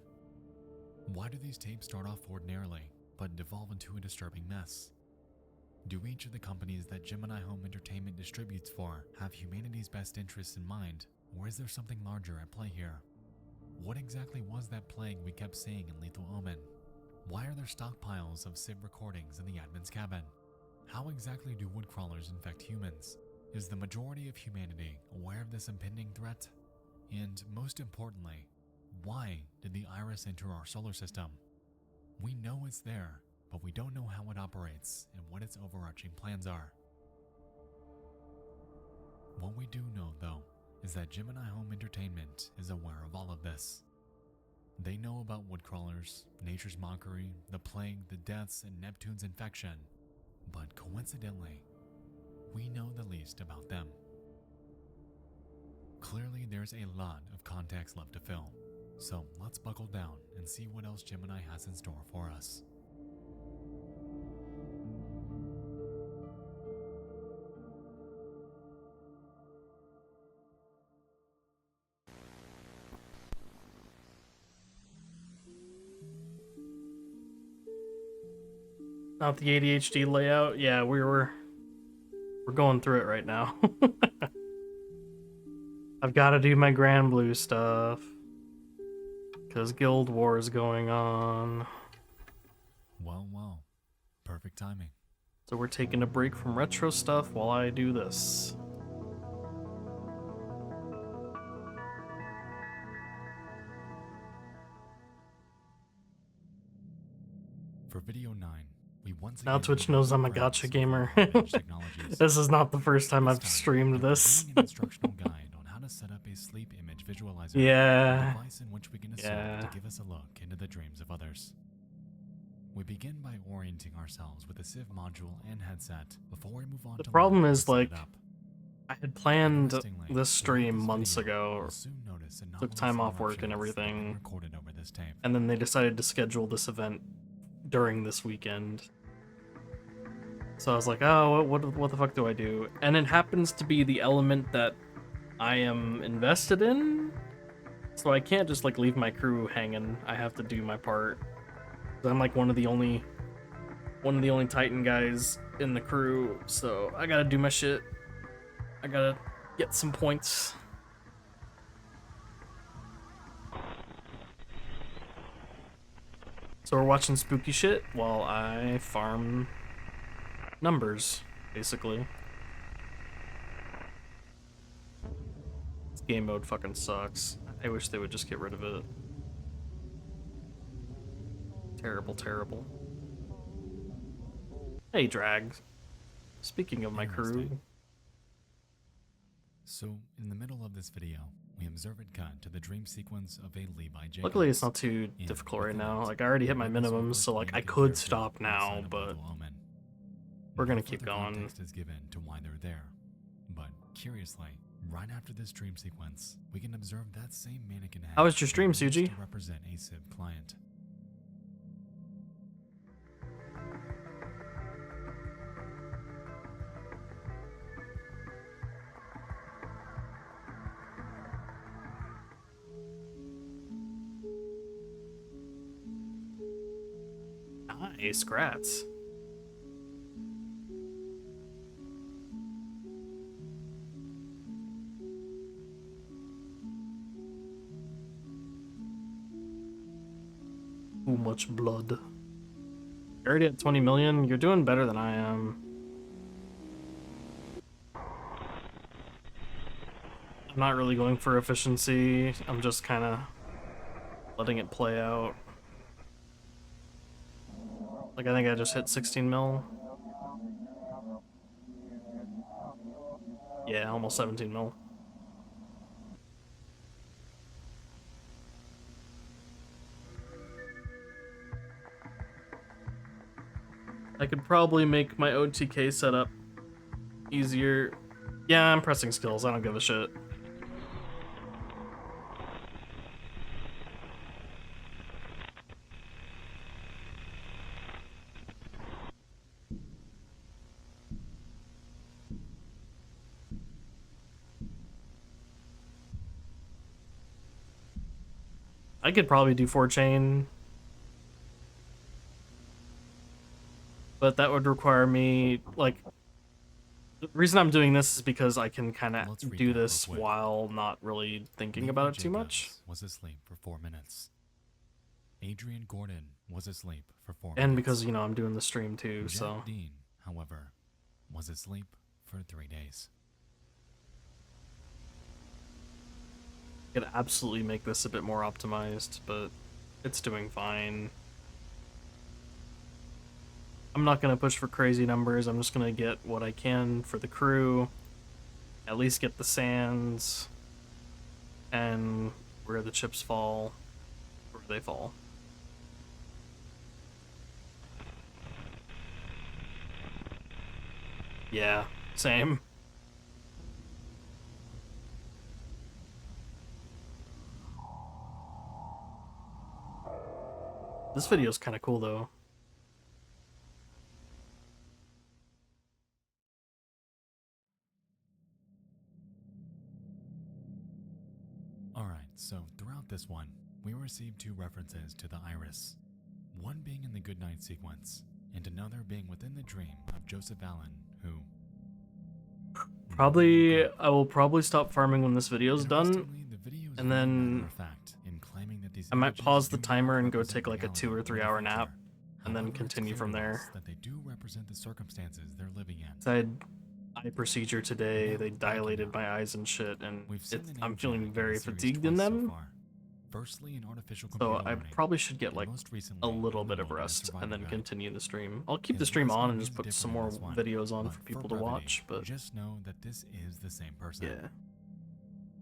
Why do these tapes start off ordinarily, but devolve into a disturbing mess? Do each of the companies that Gemini Home Entertainment distributes for have humanity's best interests in mind, or is there something larger at play here? What exactly was that plague we kept seeing in Lethal Omen? Why are there stockpiles of Civ recordings in the admin's cabin? How exactly do woodcrawlers infect humans? Is the majority of humanity aware of this impending threat? And most importantly, why did the iris enter our solar system? We know it's there, but we don't know how it operates and what its overarching plans are. What we do know, though, is that Gemini Home Entertainment is aware of all of this. They know about woodcrawlers, nature's mockery, the plague, the deaths, and Neptune's infection, but coincidentally, we know the least about them. Clearly, there's a lot of context left to fill, so let's buckle down and see what else Gemini has in store for us. Not the ADHD layout. Yeah, we're going through it right now. I've got to do my Grand Blue stuff because Guild War is going on. Well, perfect timing. So we're taking a break from retro stuff while I do this. For video 9, we once Now again Twitch knows I'm a gacha gamer. This is not the first time I've streamed this. An instructional guide on how to set up a sleep image visualizer, Yeah. a device in which we can assume to give us a look into the dreams of others. We begin by orienting ourselves with a Civ module and headset before we move on. The to problem learn is, how to set like, it up. I had planned Interestingly, this stream throughout this months video, ago, you'll soon notice took anomalous time off work and interruptions that have been everything, recorded over this tape. and then they decided to schedule this event during this weekend. So I was like, oh, what the fuck do I do? And it happens to be the element that I am invested in. So I can't just like leave my crew hanging. I have to do my part. 'Cause I'm like one of the only Titan guys in the crew, so I gotta do my shit. I gotta get some points. So we're watching spooky shit while I farm numbers, basically. This game mode fucking sucks. I wish they would just get rid of it. Terrible, terrible. Hey, Drag. Speaking of my crew. So, in the middle of this video, we observe it cut to the dream sequence of a Levi Jacobs. Luckily, it's not too difficult right now. Like, I already hit my minimums, so like I could stop now, but we're gonna keep going. Context is given to why they're there. But curiously, right after this dream sequence, we can observe that same mannequin head. How was your stream, that used Suji? to represent a Civ client. Nice, grats. Too much blood. You're already at 20 million. You're doing better than I am. I'm not really going for efficiency. I'm just kind of letting it play out. Like, I think I just hit 16 mil. Yeah, almost 17 mil. I could probably make my OTK setup easier. Yeah, I'm pressing skills. I don't give a shit. I could probably do 4-chain, but that would require me, like, the reason I'm doing this is because I can kind Let's of recap do real this quick. while not really thinking Levi about it too Jacobs much. was asleep for 4 minutes. Adrian Gordon was asleep for 4 minutes. And because, you know, I'm doing the stream too, Jack so. Dean, however, was asleep for 3 days. I could absolutely make this a bit more optimized, but it's doing fine. I'm not going to push for crazy numbers. I'm just going to get what I can for the crew. At least get the sands. And where the chips fall, where they fall. Yeah, same. This video's kind of cool though. Alright, so throughout this one, we received 2 references to the iris. One being in the Goodnight sequence, and another being within the dream of Joseph Allen, who... I will probably stop farming when this video's done, Interestingly, the video is and very then matter-of-fact in claiming that these I might images pause the do not timer and go represent take like a reality 2 or 3 the hour future. nap, and then However, it's continue clear from to there. us that they do represent the circumstances they're living in. So I had eye procedure today, Well, they thank dilated you. my eyes and shit, and We've seen the I'm name feeling Jack very the series fatigued in twice so them, far. Firstly, in artificial so computer I learning, probably should get and like most recently, a little in bit the of mode rest and Survivor then Guide. continue the stream. I'll keep His the stream last on name and is just put some different more in this one, videos on but for people to brevity, watch, but just know that this is the same person. yeah.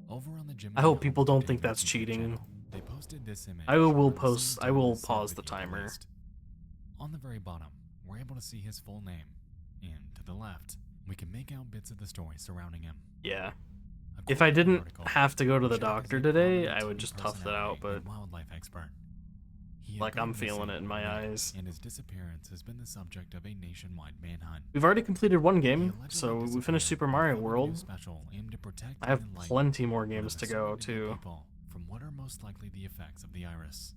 Over on the Jim I hope and people Home don't think Entertainment that's YouTube cheating. channel, they posted this image I will from the post, same I time will as Civ pause the video timer. released. On the very bottom, we're able to see his full name, and to the left, we can make out bits of the story surrounding him. Yeah. According If I to the didn't article, have to go to the Jack is doctor a today, prominent I would TV just tough that out, personality but and wildlife expert. He had like gone I'm feeling missing it in my overnight, eyes. and his disappearance has been the subject of a nationwide manhunt. We've already completed one He game, allegedly so we disappeared finished Super in a Mario full World. video special aimed to protect I have and enlighten plenty more one of games the to go soon-to-be too. people from what are most likely the effects of the iris?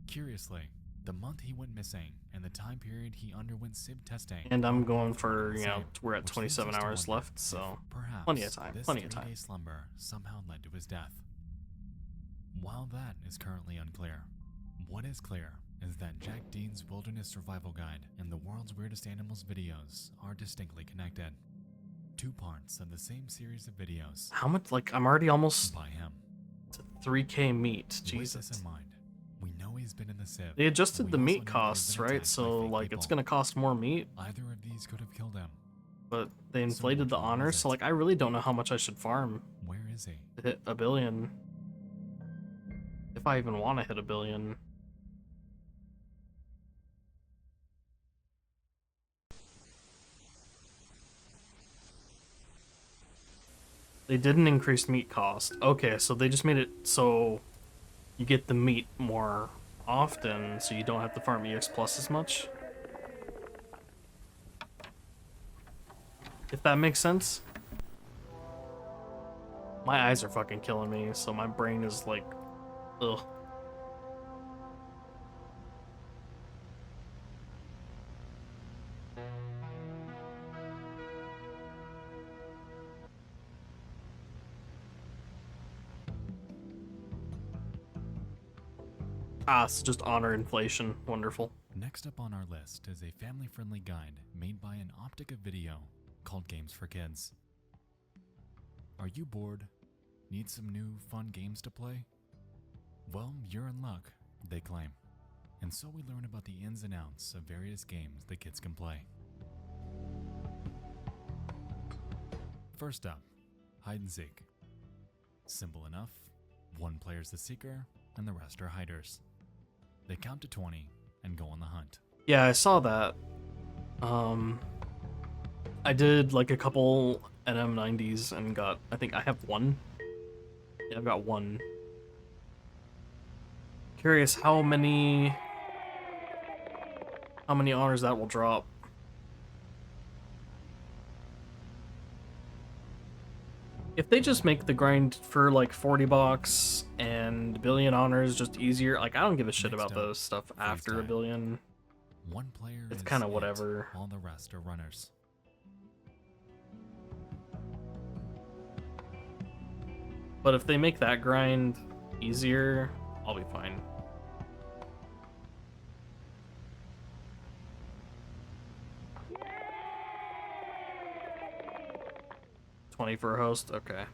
Curiously, the month he went missing and the time period he underwent SIV testing. And I'm going for, you know, same, we're at which 27 leads us to hours wonder left, if so perhaps plenty of time, this plenty of 3-day time. slumber somehow led to his death. While that is currently unclear, what is clear is that Jack Dean's Wilderness Survival Guide and the World's Weirdest Animals videos are distinctly connected. 2 parts of the same series of videos How much, like, I'm already almost by him. to 3K meat, With Jesus. this in mind, we know he's been in the Civ. They adjusted and the we also meat know that he's costs, been right? attacked by So, fake like, it's people. gonna cost more meat, Either of these could have killed him. but they So inflated which the one honors, is so, it? like, I really don't know how much I should farm Where is he? to hit a billion. If I even want to hit a billion. They didn't increase meat cost. Okay, so they just made it so you get the meat more often, so you don't have to farm EX Plus as much. If that makes sense. My eyes are fucking killing me, so my brain is like, ugh. Ah, it's just honor inflation. Wonderful. Next up on our list is a family-friendly guide made by an Optica Video called Games for Kids. Are you bored? Need some new, fun games to play? Well, you're in luck, they claim. And so we learn about the ins and outs of various games the kids can play. First up, hide and seek. Simple enough. One player's the seeker, and the rest are hiders. They count to 20 and go on the hunt. Yeah, I saw that. I did like a couple NM90s and got, I think I have one. Yeah, I've got one. Curious how many honors that will drop. If they just make the grind for like 40 bucks and billion honors just easier, like I don't give a shit Next about up, those stuff freeze after a time. billion. One player It's is kinda it, whatever. while the rest are runners. But if they make that grind easier, I'll be fine. $20 for a host? Okay.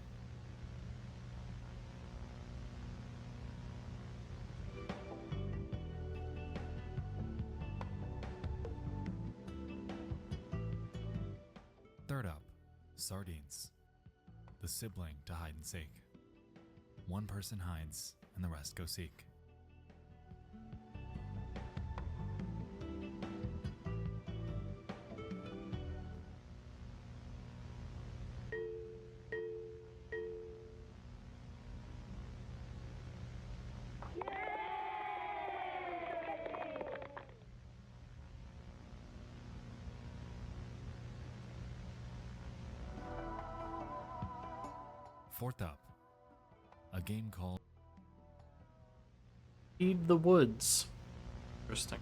Third up, sardines. The sibling to hide and seek. One person hides and the rest go seek. Fourth up, a game called Feed the woods. Interesting.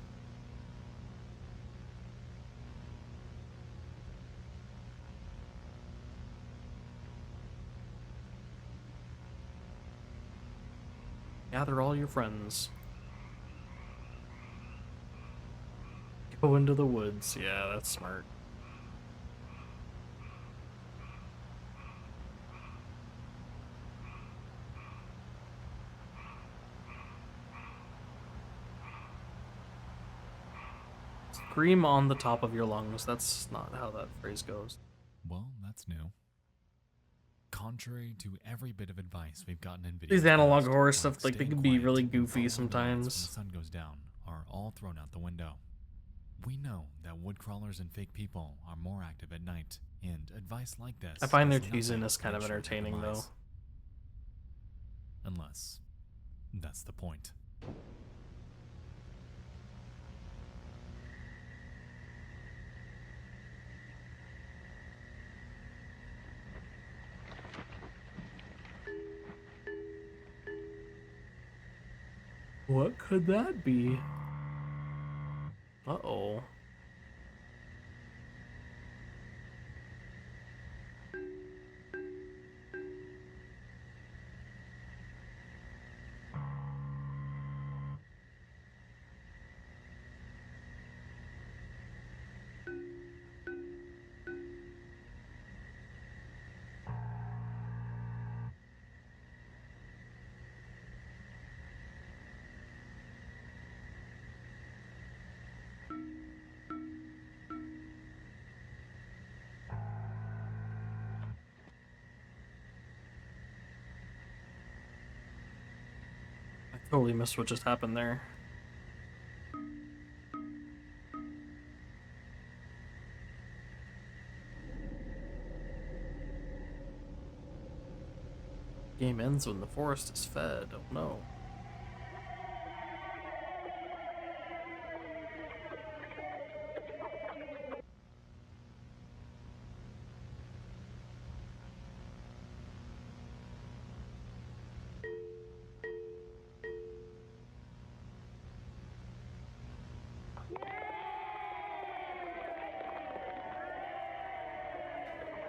Gather all your friends. Go into the woods. Yeah, that's smart. Scream on the top of your lungs. That's not how that phrase goes. well, that's new. Contrary to every bit of advice we've gotten in videos, These analog past, horror stuff, like, they staying can be quiet really and goofy following the lights sometimes. When the sun goes down are all thrown out the window. We know that wood crawlers and fake people are more active at night, and advice like this I find their does teasiness nothing kind to of ensure entertaining, though. otherwise. Unless that's the point. What could that be? Uh-oh. I totally missed what just happened there. Game ends when the forest is fed. Oh no.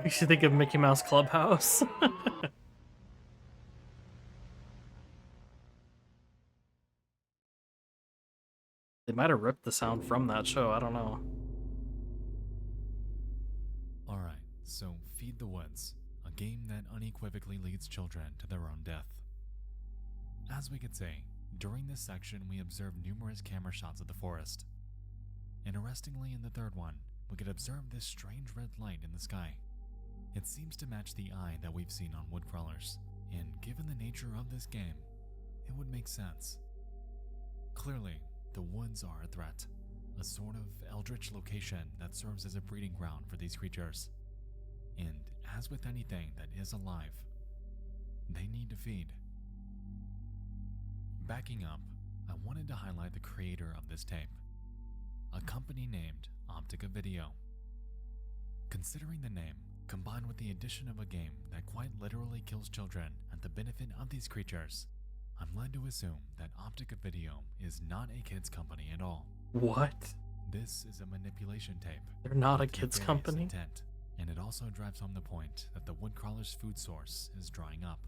Makes you think of Mickey Mouse Clubhouse. They might have ripped the sound from that show, I don't know. Alright, so Feed the Woods, a game that unequivocally leads children to their own death. As we could say, during this section we observed numerous camera shots of the forest. Interestingly, in the third one, we could observe this strange red light in the sky. It seems to match the eye that we've seen on wood crawlers, and given the nature of this game, it would make sense. Clearly, the woods are a threat, a sort of eldritch location that serves as a breeding ground for these creatures. And as with anything that is alive, they need to feed. Backing up, I wanted to highlight the creator of this tape, a company named Optica Video. Considering the name, combined with the addition of a game that quite literally kills children at the benefit of these creatures, I'm led to assume that Optica Video is not a kids company at all. What? This is a manipulation tape. They're not a with kids nefarious company? Intent, and it also drives home the point that the woodcrawler's food source is drying up.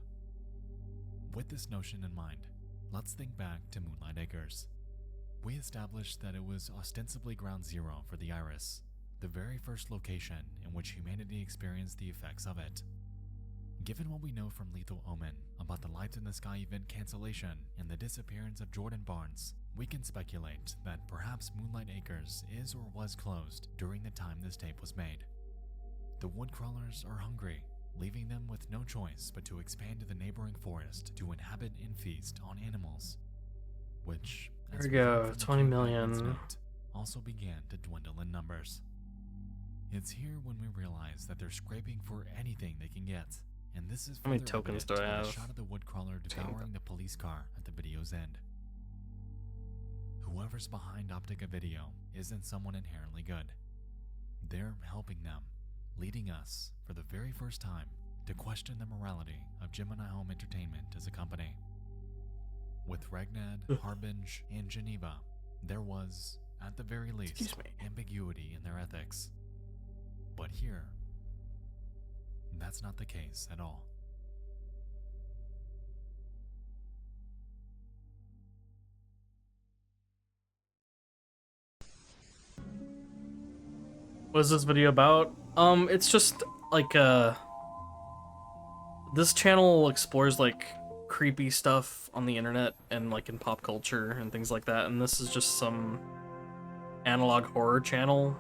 With this notion in mind, let's think back to Moonlight Acres. We established that it was ostensibly ground zero for the Iris, the very first location in which humanity experienced the effects of it. Given what we know from Lethal Omen about the Lights in the Sky event cancellation and the disappearance of Jordan Barnes, we can speculate that perhaps Moonlight Acres is or was closed during the time this tape was made. The woodcrawlers are hungry, leaving them with no choice but to expand to the neighboring forest to inhabit and feast on animals, which, There we go, 20 million. note, also began to dwindle in numbers. It's here when we realize that they're scraping for anything they can get, and this is How many further tokens do evident I in the have? shot of the woodcrawler devouring the police car at the video's end. Whoever's behind Optica Video isn't someone inherently good. They're helping them, leading us, for the very first time, to question the morality of Gemini Home Entertainment as a company. With Regnad, Harbinge, and Geneva, there was, at the very least, Excuse me. ambiguity in their ethics. But here, that's not the case at all. What is this video about? It's just like this channel explores like creepy stuff on the internet and like in pop culture and things like that, and this is just some analog horror channel.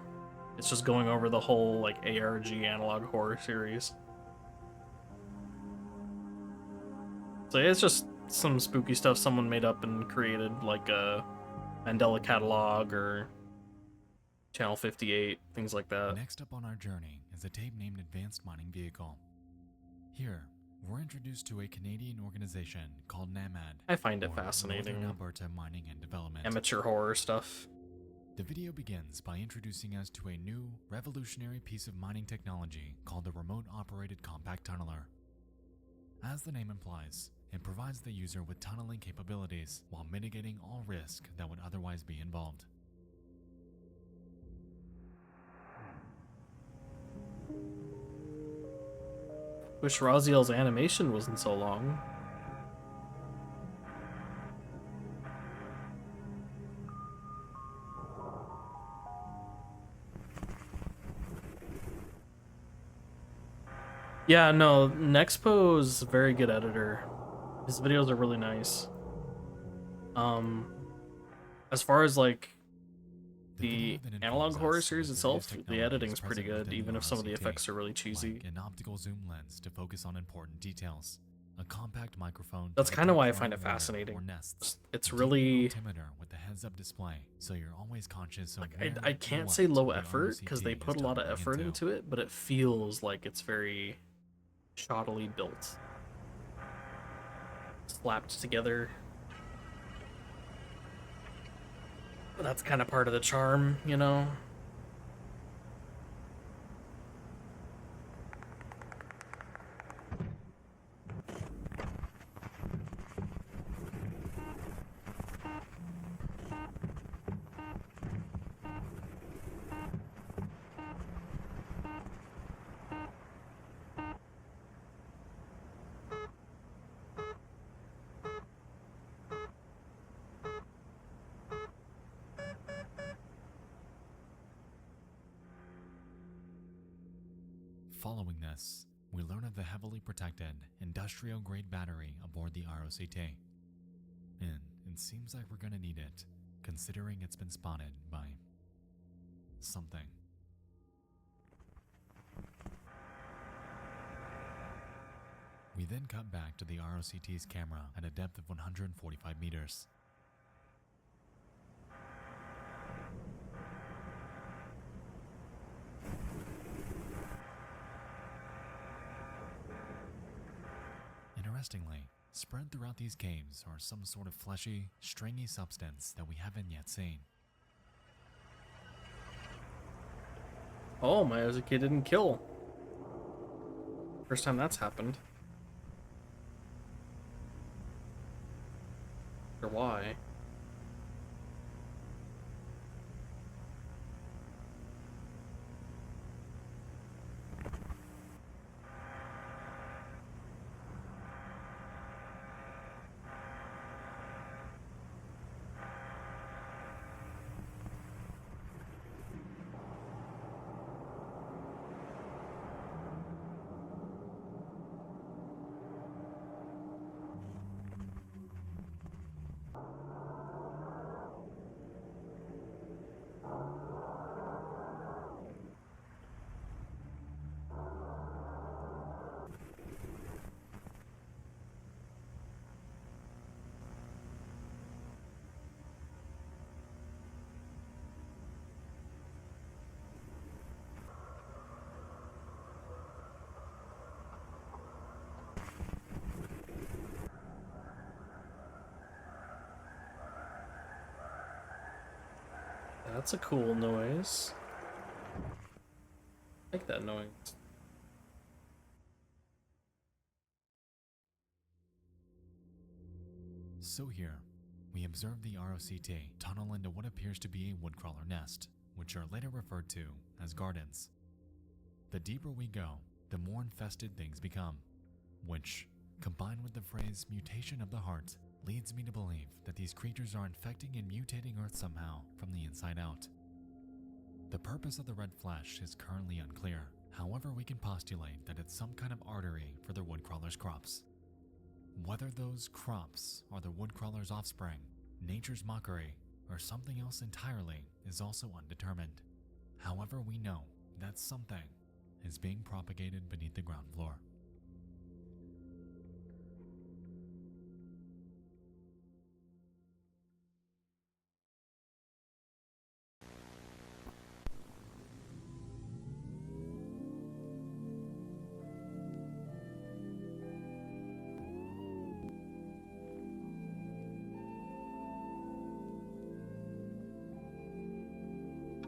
It's just going over the whole like ARG analog horror series. So yeah, it's just some spooky stuff someone made up and created, like a Mandela catalog or Channel 58, things like that. Next up on our journey is a tape named Advanced Mining Vehicle. Here, we're introduced to a Canadian organization called NAMAD. I find it or fascinating. Northern Alberta Mining and Development. Amateur horror stuff. The video begins by introducing us to a new, revolutionary piece of mining technology called the Remote Operated Compact Tunneler. As the name implies, It provides the user with tunneling capabilities while mitigating all risk that would otherwise be involved. Wish Raziel's animation wasn't so long. Yeah, no, Nexpo's a very good editor. His videos are really nice. As far as like the analog horror series itself, the editing's pretty good, even if some of the effects are really cheesy. Like an optical zoom lens to focus on important details, a compact microphone. That's kind of why I find it fascinating. It's really with the heads-up display, so you're always conscious of like I can't say low effort because they put a lot of effort into it, but it feels like it's very shoddily built, slapped together. That's kind of part of the charm, you know? Following this, we learn of the heavily protected, industrial-grade battery aboard the ROCT. And it seems like we're gonna need it, considering it's been spotted by something. We then cut back to the ROCT's camera at a depth of 145 meters. Interestingly, spread throughout these caves are some sort of fleshy, stringy substance that we haven't yet seen. Oh, my Ozuki didn't kill. First time that's happened. Or why? That's a cool noise. I like that noise. So here, we observe the ROCT tunnel into what appears to be a woodcrawler nest, which are later referred to as gardens. The deeper we go, the more infested things become, which, combined with the phrase mutation of the heart, leads me to believe that these creatures are infecting and mutating Earth somehow from the inside out. The purpose of the red flesh is currently unclear. However, we can postulate that it's some kind of artery for the woodcrawler's crops. Whether those crops are the woodcrawler's offspring, nature's mockery, or something else entirely is also undetermined. However, we know that something is being propagated beneath the ground floor.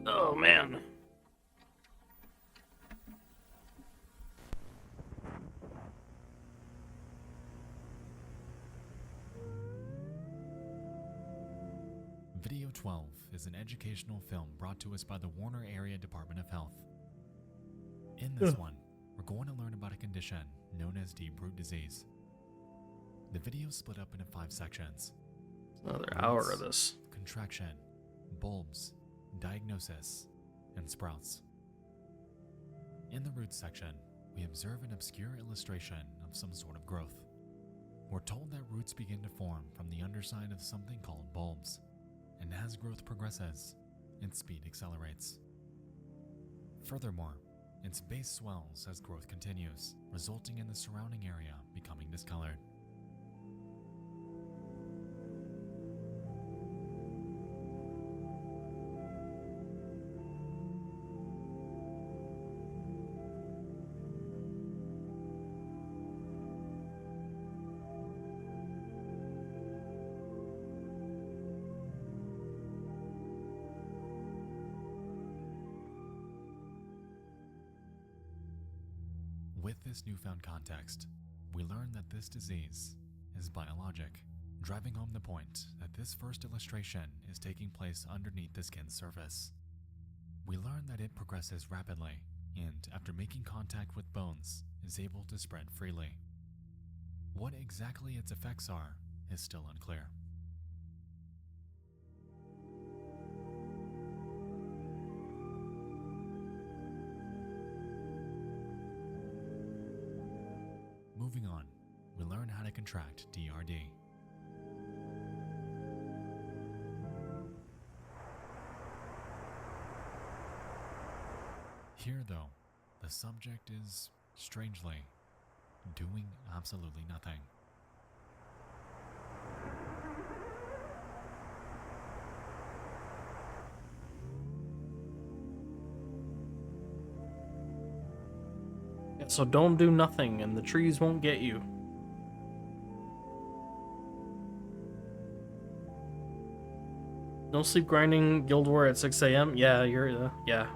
Oh man. 12 is an educational film brought to us by the Warner Area Department of Health. In this one, we're going to learn about a condition known as deep root disease. The video is split up into 5 sections. Another hour of this. Contraction, bulbs, diagnosis, and sprouts. In the roots section, we observe an obscure illustration of some sort of growth. We're told that roots begin to form from the underside of something called bulbs, and as growth progresses, its speed accelerates. Furthermore, its base swells as growth continues, resulting in the surrounding area becoming discolored. With this newfound context, we learn that this disease is biologic, driving home the point that this first illustration is taking place underneath the skin's surface. We learn that it progresses rapidly, and after making contact with bones, is able to spread freely. What exactly its effects are is still unclear. Moving on, we learn how to contract DRD. Here, though, the subject is, strangely, doing absolutely nothing. So don't do nothing and the trees won't get you. No sleep grinding Guild War at 6 a.m. Yeah, yeah.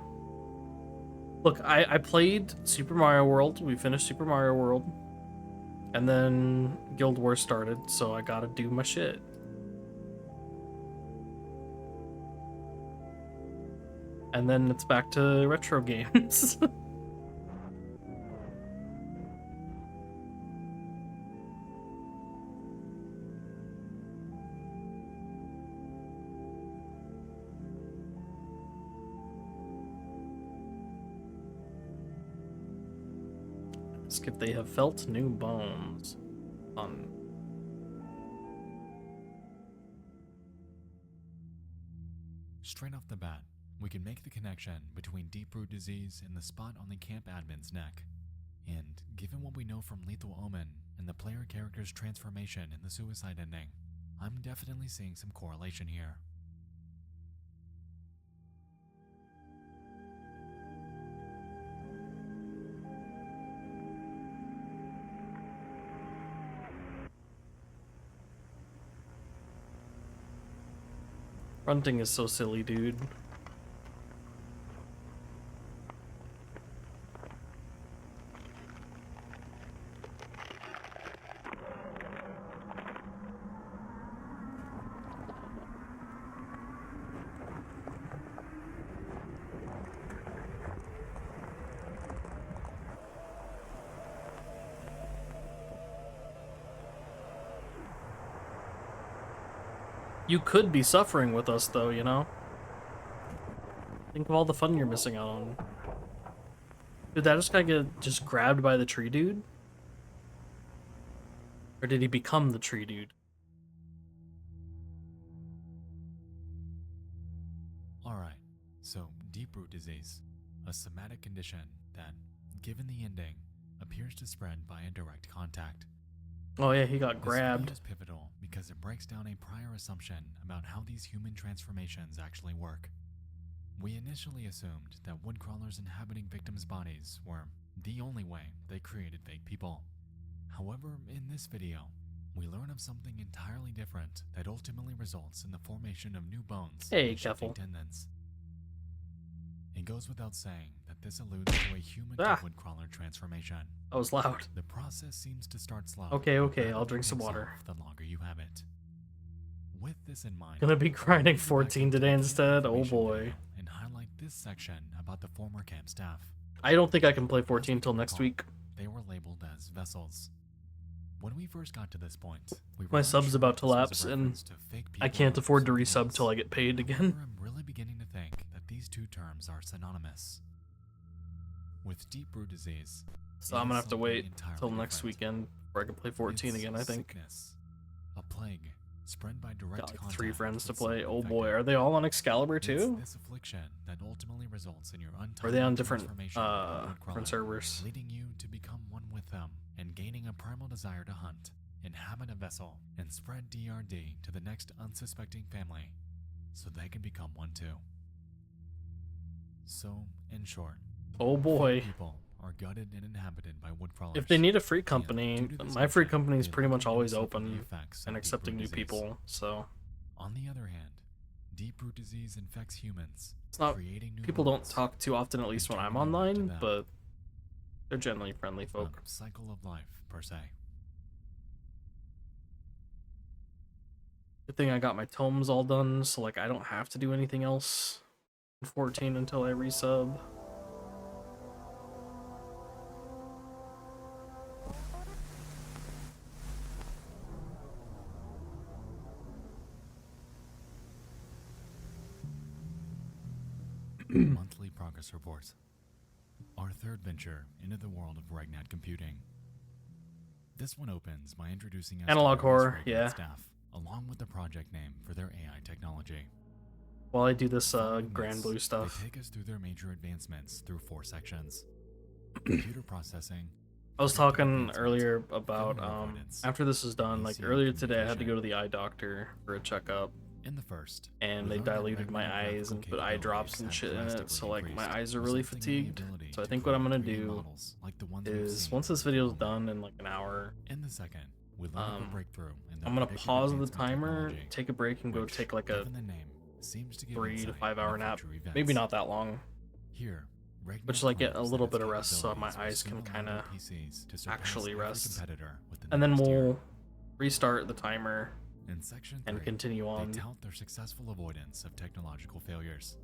Look, I played Super Mario World. We finished Super Mario World. And then Guild War started, so I gotta do my shit. And then it's back to retro games. Ask if they have felt new bones. Fun. Straight off the bat, we can make the connection between deep root disease and the spot on the camp admin's neck. And given what we know from Lethal Omen and the player character's transformation in the suicide ending, I'm definitely seeing some correlation here. Grunting is so silly, dude. You could be suffering with us, though, you know? Think of all the fun you're missing out on. Did that just guy get just grabbed by the tree dude? Or did he become the tree dude? Alright, so deep root disease, a somatic condition that, given the ending, appears to spread by indirect contact. Oh yeah, he got This grabbed. video is pivotal because it breaks down a prior assumption about how these human transformations actually work. We initially assumed that woodcrawlers inhabiting victims' bodies were the only way they created fake people. However, in this video, we learn of something entirely different that ultimately results in the formation of new bones Hey, and shifting careful. tendons. It goes without saying that this alludes to a human to woodcrawler transformation. That was loud. The process seems to start slow. Okay, but I'll drink some takes water. off the longer you have it. With this in mind, Gonna be grinding we'll go back 14 into today the instead? Oh information boy. video and highlight this section about the former camp staff. I don't think I can play 14 As till we next recall, week. They were labeled as vessels. When we first got to this point, we were My sub's unsure about if to this was a lapse, and reference to fake I people can't or afford to something resub else. till I get paid again. However, I'm really beginning to think that these two terms are synonymous. With deep root disease, So it I'm is gonna have to something wait entirely till next different. weekend before I can play 14 It's again, I think. sickness, a plague spread by direct Got like contact 3 friends to with play. someone Oh boy, infected. are they all on Excalibur It's too? this affliction that ultimately results in your Or are untimely they on different transformation into a woodcrawler, different servers? leading you to become one with them and gaining a primal desire to hunt, inhabit a vessel, and spread DRD to the next unsuspecting family so they can become one too. So, in short, Oh boy. people are gutted and inhabited by woodcrawlers. If they need a free And company, due to this my free action, company is they pretty much likely always suffer the open effects and of accepting new deep-root disease. people, so On the other hand, deep-root disease infects humans, it's not creating new people don't worlds, talk too often, at least and when I'm turning you into online, them. but they're generally friendly a folk. cycle of life, per se. Good thing I got my tomes all done, so like I don't have to do anything else in 14 until I resub. Monthly progress reports. Our third venture into the world of Regnat computing. This one opens by introducing us to Analog various horror, Regnat yeah. staff, along with the project name for their AI technology. While I do this Following Grand this, Blue stuff. They take us through their major advancements through 4 sections: computer processing. I was predictive talking advancement, earlier about failure avoidance, after this is done, like easy earlier today I had to go communication. to the eye doctor for a checkup, In the first, and we they learn that diluted my Regnat eyes and graphical put eye drops capabilities and have shit in it, drastically so like my increased, eyes are really resulting in the fatigued. ability So I to think what I'm create gonna 3D do models like the ones we've is seen once this in the video's film. done in like an hour, In the second, we learn of a breakthrough in the I'm gonna predictive pause the advancement timer, technology, take a break, and go which, take like a given the name, seems to give 3 to insight 5 hour into nap. future events. Maybe not that long. Here, Regnat But just like get a claims little that its bit of rest so my capabilities will eyes can soon allow kind their of PCs to surpass actually every rest. competitor within And the then next year. we'll restart the timer In section 3, and continue on. they tout their successful avoidance of technological failures.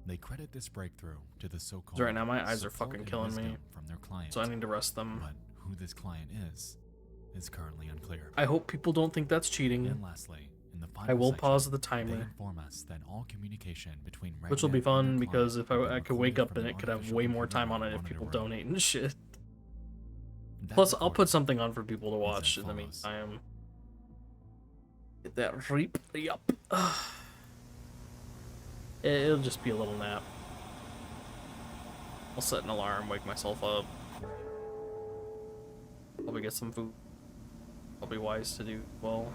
They credit this breakthrough to the so-called Right now my eyes are support fucking and killing me, wisdom from their client. so I need to rest them. But who this client is currently unclear. I hope people don't think that's cheating. And lastly, in the final I will section, pause the they timer, inform us that all communication between which will Regnat be and fun their because client if will be I could wake recorded up from and an it could have artificial way more computer time on it if monitor people room. donate and shit. That Plus, I'll put recording something on for people to as watch in the follows. meantime. Get that replay up. It'll just be a little nap. I'll set an alarm, wake myself up. Probably get some food. Probably wise to do well.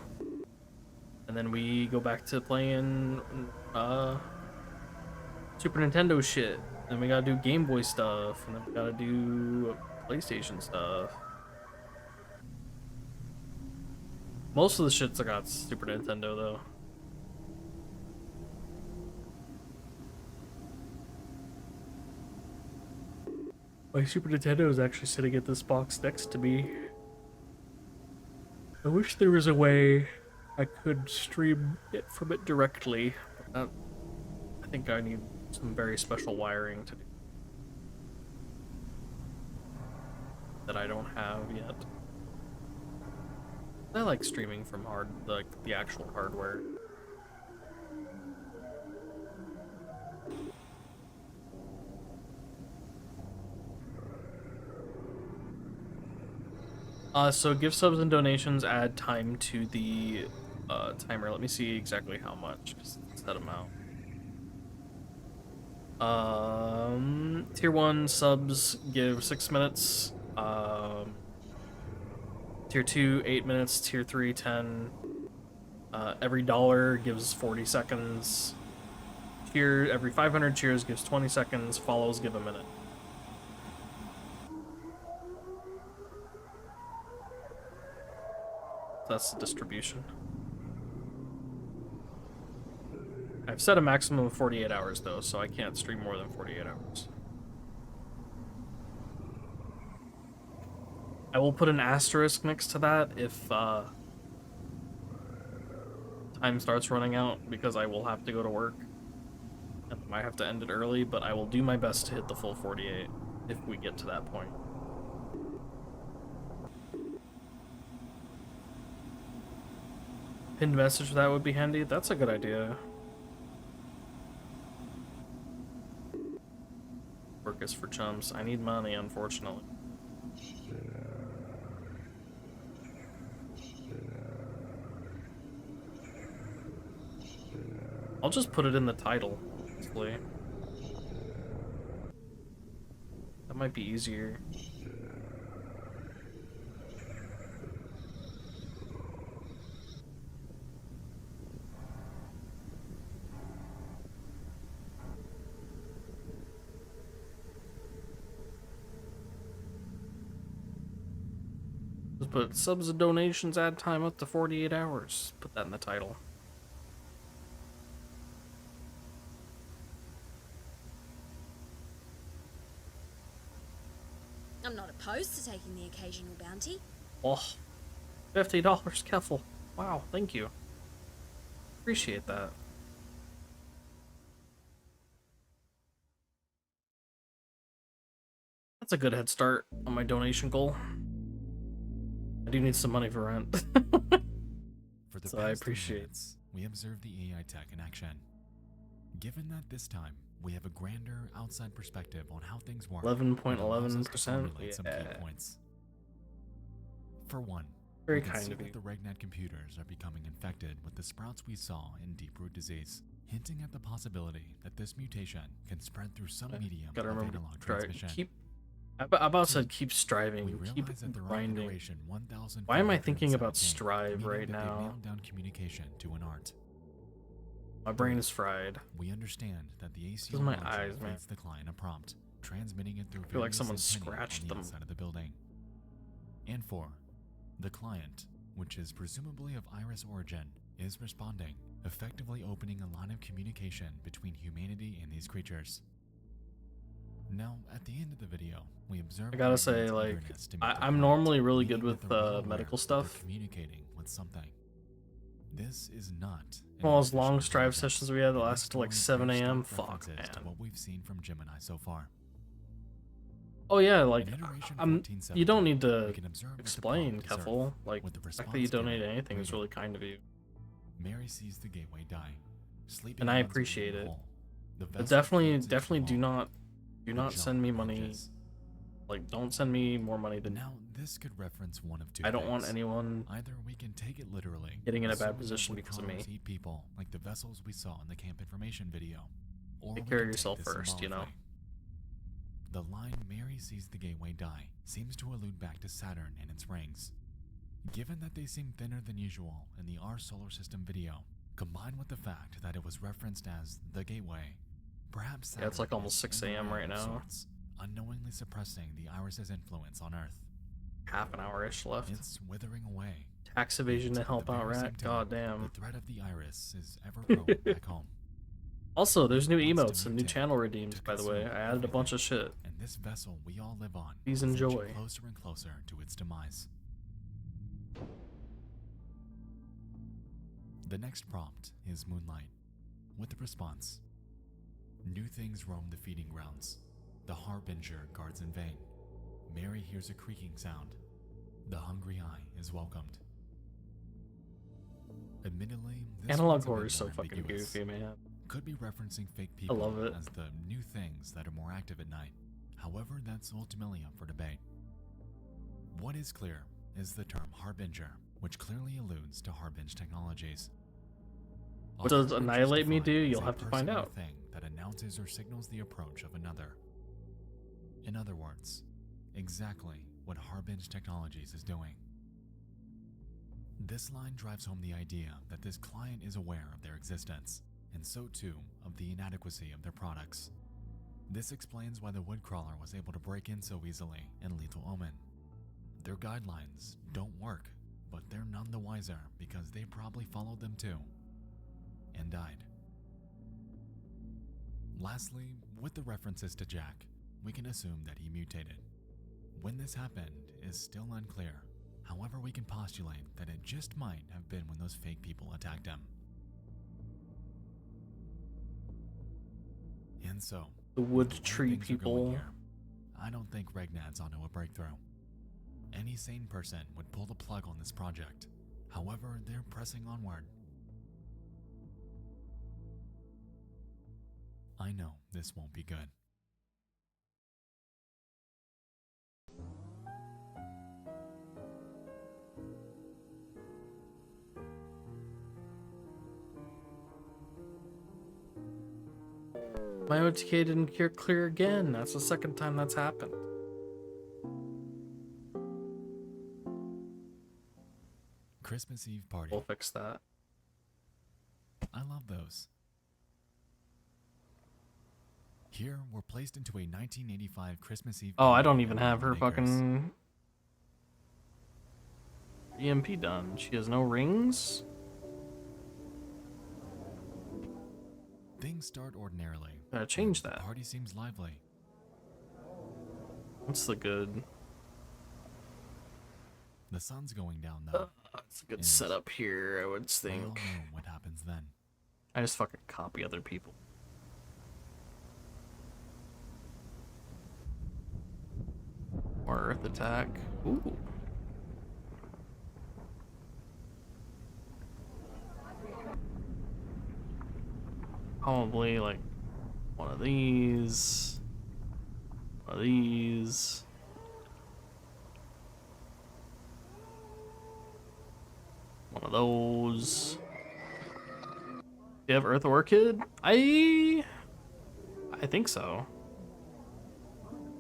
And then we go back to playing Super Nintendo shit. Then we gotta do Game Boy stuff, and then we gotta do PlayStation stuff. Most of the shits I got Super Nintendo though. My Super Nintendo is actually sitting at this box next to me. I wish there was a way I could stream it from it directly, but that, I think I need some very special wiring to do that I don't have yet. I like streaming from the actual hardware. So gift subs and donations add time to the timer. Let me see exactly how much, because it's that amount. Tier 1 subs give 6 minutes. Tier 2, 8 minutes. Tier 3, 10. Every dollar gives 40 seconds. Every 500 cheers gives 20 seconds. Follows give a minute. That's the distribution. I've set a maximum of 48 hours though, so I can't stream more than 48 hours. I will put an asterisk next to that if to time starts running out because I will have to go to work. And I might have to end it early, but I will do my best to hit the full 48 if we get to that point. Pinned message for that would be handy. That's a good idea. Work is for chumps. I need money, unfortunately. I'll just put it in the title, honestly. That might be easier. Just put subs and donations add time up to 48 hours. Put that in the title. I'm not opposed to taking the occasional bounty. Oh, $50, Keffel. Wow, thank you. Appreciate that. That's a good head start on my donation goal. I do need some money for rent. For the So past I 3 appreciate minutes, we observed the AI tech in action. Given that this time we have a grander outside perspective on how things work, it allows us to 11.11%. formulate some key Yeah. points. For one, Very we can kind see of that you. the RegNet computers are becoming infected with the sprouts we saw in deep root disease, hinting at the possibility that this mutation can spread through some medium Gotta of remember analog to try. transmission. Keep. I about Two, said keep We striving. Keep realize that the right grinding. iteration 1000. Why am I thinking about strive right They now? nailed down communication to an art. My brain is fried. We understand that the ACL is my module eyes, man. feeds the client a prompt, transmitting it through I feel like various someone antennae scratched on the them. outside of the building. And 4, the client, which is presumably of iris origin, is responding, effectively opening a line of communication between humanity and these creatures. Now, at the end of the video, we observe I gotta RegNet's say, like, eagerness to meet their I'm client, normally really good meaning with that they're well aware medical that they're stuff. communicating with something. This is not an All those long artificial strive intelligence, sessions we had that and this lasted till like story 7 bears a.m. stark Fuck, references to man. what we've seen from Gemini so far. Oh yeah, like In iteration you don't 1417, need we to can observe that the explain, prompt is Keffel. Earth, Like with the the fact that you response donate given anything is waiting. really kind of you, Mary sees the gateway die, sleeping and I runs within appreciate the it. hole. The But vessel definitely floats into the do wall. not The send me jar money. emerges. Like, don't send me more money than Now, this could reference one of two I don't want things. anyone Either we can take it literally, getting in a bad assuming that position because of me. woodcrawlers eat people like the vessels we saw in the camp information video, or Take we care of can yourself take this first, you know. symbolically. The line Mary sees the gateway die seems to allude back to Saturn and its rings. Given that they seem thinner than usual in the Our Solar System video, combined with the fact that it was referenced as the gateway, perhaps Saturn Yeah, it's like almost is 6 in the a.m. realm right of now. sorts, unknowingly suppressing the iris's influence on Earth. Half an hour-ish left. It's withering away. Tax evasion to Yet, help at the out, very same rat. time, God The damn. threat of the iris is ever growing back home. Also, there's new Wants emotes to and new mutate, channel redeems, to by the way. consume I added a bunch of everything. shit. And this vessel we all live on Please is inching enjoy. closer and closer to its demise. The next prompt is Moonlight, with the response: New things roam the feeding grounds. The harbinger guards in vain. Mary hears a creaking sound. The hungry eye is welcomed. Admittedly, this Analog one's a horror bit is so more fucking ambiguous. goofy, man. Could be referencing fake people love it. as the new things that are more active at night. However, that's ultimately up for debate. What is clear is the term harbinger, which clearly alludes to harbinge technologies. A What does harbinger is annihilate me defined do? as You'll a have to person find or out. thing that announces or signals the approach of another. In other words, exactly what harbinge technologies is doing. This line drives home the idea that this client is aware of their existence, and so too of the inadequacy of their products. This explains why the woodcrawler was able to break in so easily in Lethal Omen. Their guidelines don't work, but they're none the wiser because they probably followed them too, and died. Lastly, with the references to Jack, we can assume that he mutated. When this happened is still unclear. However, we can postulate that it just might have been when those fake people attacked him. And so, The wood with the way tree things are going people. here, I don't think Regnad's onto a breakthrough. Any sane person would pull the plug on this project. However, they're pressing onward. I know this won't be good. My OTK didn't clear again. That's the second time that's happened. Christmas Eve party. We'll fix that. I love those. Here, we're placed into a 1985 Christmas Eve. Oh, I party don't at even have her Ratathon Acres. fucking EMP done. She has no rings. Things start ordinarily. Gotta change The that. party seems lively. What's the good? The sun's going down though. It's a good And setup here, I would We all think. know what happens then. I just fucking copy other people. More earth attack. Ooh. Probably like one of these. One of these. One of those. You have Earth Orchid? I think so.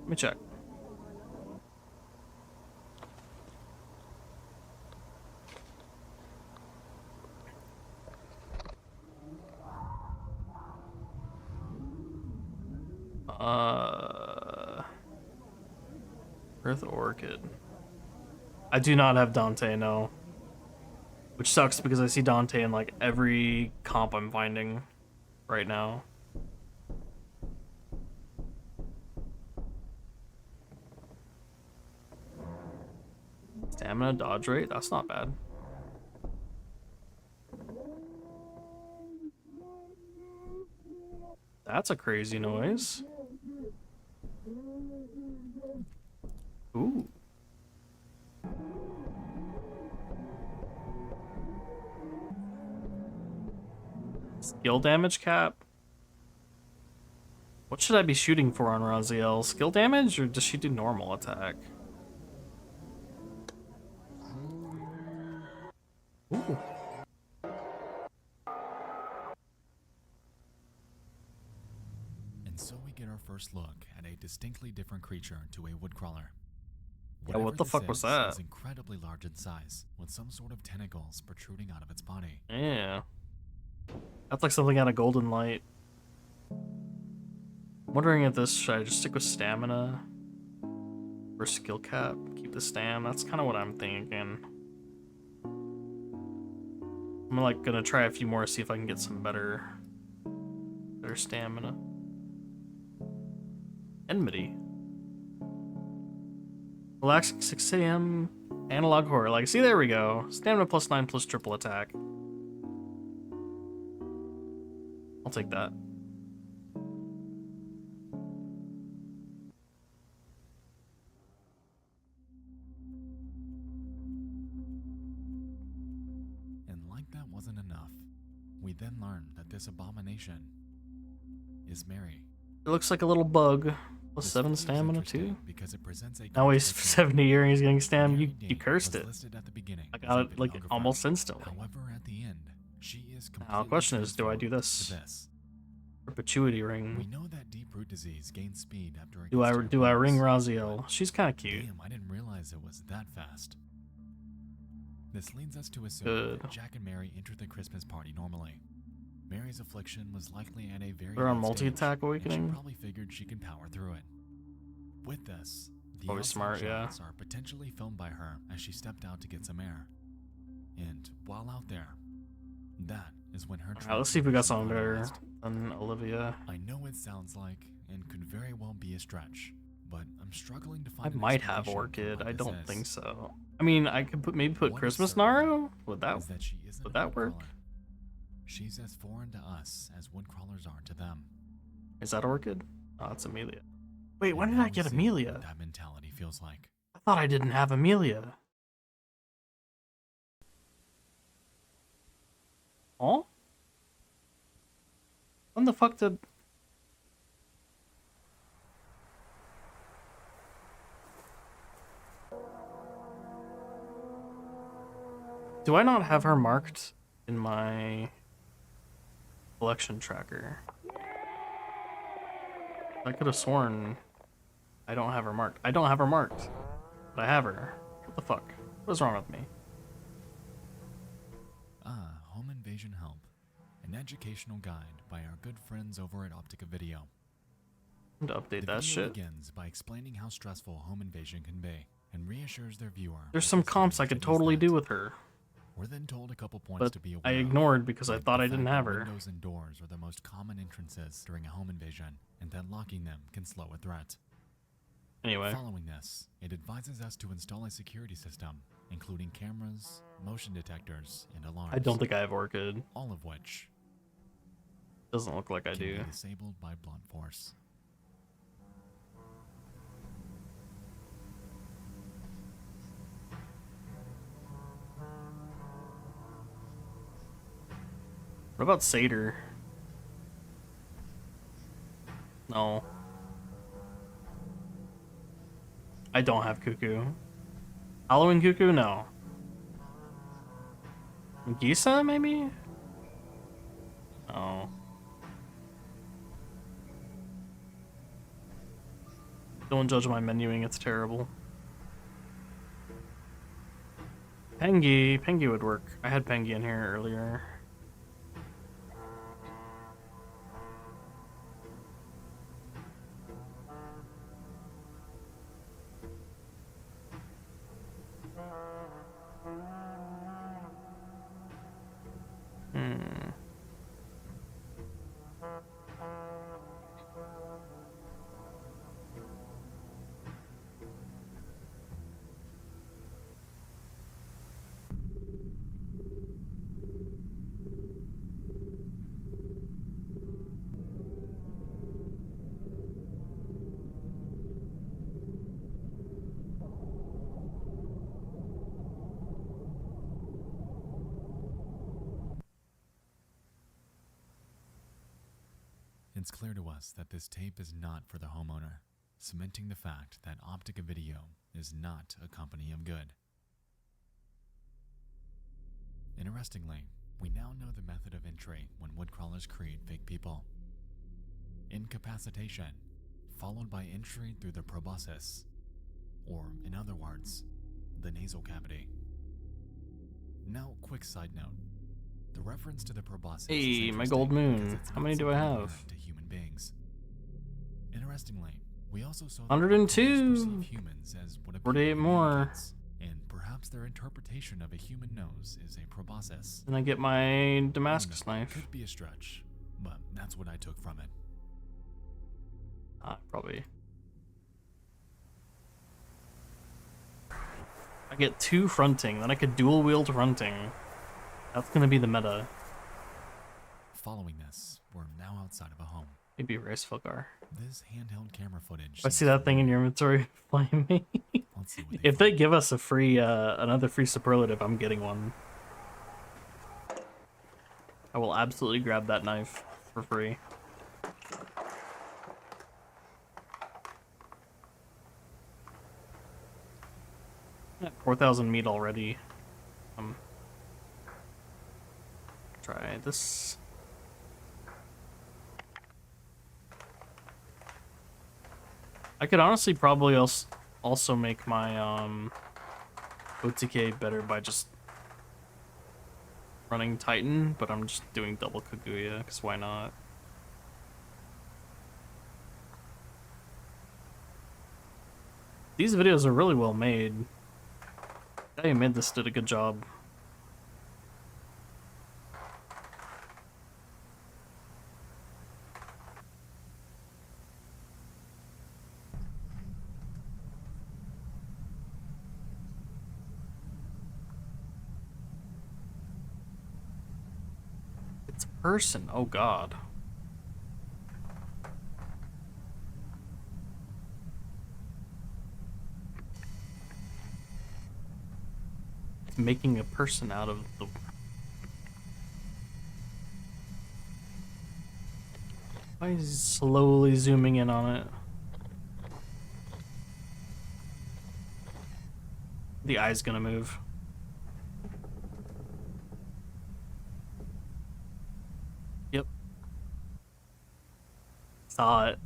Let me check. Earth Orchid. I do not have Dante, no. Which sucks because I see Dante in like every comp I'm finding right now. Stamina, dodge rate, that's not bad. That's a crazy noise. Ooh. Skill damage cap? What should I be shooting for on Raziel? Skill damage, or does she do normal attack? Ooh. And so we get our first look at a distinctly different creature to a woodcrawler. Yeah, what the fuck was that? Is incredibly large in size, with some sort of tentacles protruding out of its body. Yeah. That's like something out of Golden Light. I'm wondering if this, should I just stick with stamina? Or skill cap? Keep the stam? That's kind of what I'm thinking. I'm like gonna try a few more, see if I can get some better stamina. Enmity. Relaxing 6 a.m. Analog horror. Like, see, there we go. Stamina +9 plus triple attack. I'll take that. And like that wasn't enough, we then learn that this abomination is Mary. It looks like a little bug. This +7 photo is stamina interesting too. because it presents a Now he's contradiction. 70 years getting stamina. Mary You Dane cursed was it. listed at the beginning I as got a it like videographer. almost instantly. However, at the end, she is completely Now the question is, do I do transformed this? to Perpetuity We ring. know that deep root disease gains speed after it Do gets I to your do I ring bones, Raziel? but She's kind of cute. Damn, I didn't realize it was that fast. This leads us to assume Good. that Jack and Mary entered the Christmas party normally. Mary's affliction was likely at a very They're on late multi-attack stage, and awakening? she probably figured she could power through it. With this, the Probably outside smart, yeah. shots are potentially filmed by her as she stepped out to get some air. And while out there, that is when her Alright, let's see if we got something transformation better than Olivia. I know it sounds like and could very well be a stretch, but I'm struggling to I find an might have explanation for Orchid. what I this don't is. think so. I mean, I could maybe put What is Christmas certain Naru? Would is that she isn't would a that work? woodcrawler. She's as foreign to us as woodcrawlers are to them. Is that Orchid? Oh, it's Amelia. Wait, when did I get See Amelia? what that mentality feels like. I thought I didn't have Amelia. Oh? When the fuck did... Do I not have her marked in my collection tracker? I could have sworn I don't have her marked. I don't have her marked, but I have her. What the fuck? What's wrong with me? Home Invasion Help, an educational guide by our good friends over at Optica Video. I need to update The that video shit. begins by explaining how stressful home invasion can be and reassures their viewer. There's that some this comps I invasion could is totally that. do with her, We're then told a couple points but to be aware I of, ignored because I like thought the I didn't fact have that her. Windows and doors are the most common entrances during a home invasion, and that locking them can slow a threat. Anyway, Following this, it advises us to install a security system, including cameras, motion detectors, and alarms. I don't think I have Orchid. All of which Doesn't look like I can do. be disabled by blunt force. What about Seder? No. I don't have Cuckoo. Halloween Cuckoo? No. Gisa, maybe? No. Don't judge my menuing, it's terrible. Pengy would work. I had Pengy in here earlier. It's clear to us that this tape is not for the homeowner, cementing the fact that Optica Video is not a company of good. Interestingly, we now know the method of entry when woodcrawlers create fake people. Incapacitation, followed by entry through the proboscis, or in other words, the nasal cavity. Now, quick side note. The reference to the proboscis is Hey, my interesting gold moon. because it's How not many do I something have? inherent to human beings. Interestingly, we also saw that 102. perceive humans as what appear 48 to be more. mannequins, and perhaps their interpretation of a human nose is a proboscis. Then I get my Damascus knife. Could be a stretch, but that's what I took from it. Probably. I get 2 fronting, then I could dual wield fronting. That's gonna be the meta. Following this, we're now outside of a home. Maybe race Fulgar. This handheld camera footage. If I see that thing in your inventory, blame me. Let's see what If they find. give us a free, another free superlative, I'm getting one. I will absolutely grab that knife for free. 4,000 meat already. Try this. I could honestly probably also make my OTK better by just running Titan, but I'm just doing double Kaguya, because why not? These videos are really well made. The guy who made this did a good job. It's a person, oh god. making a person out of the... Why is he slowly zooming in on it? The eye's gonna move. Yep. Saw it.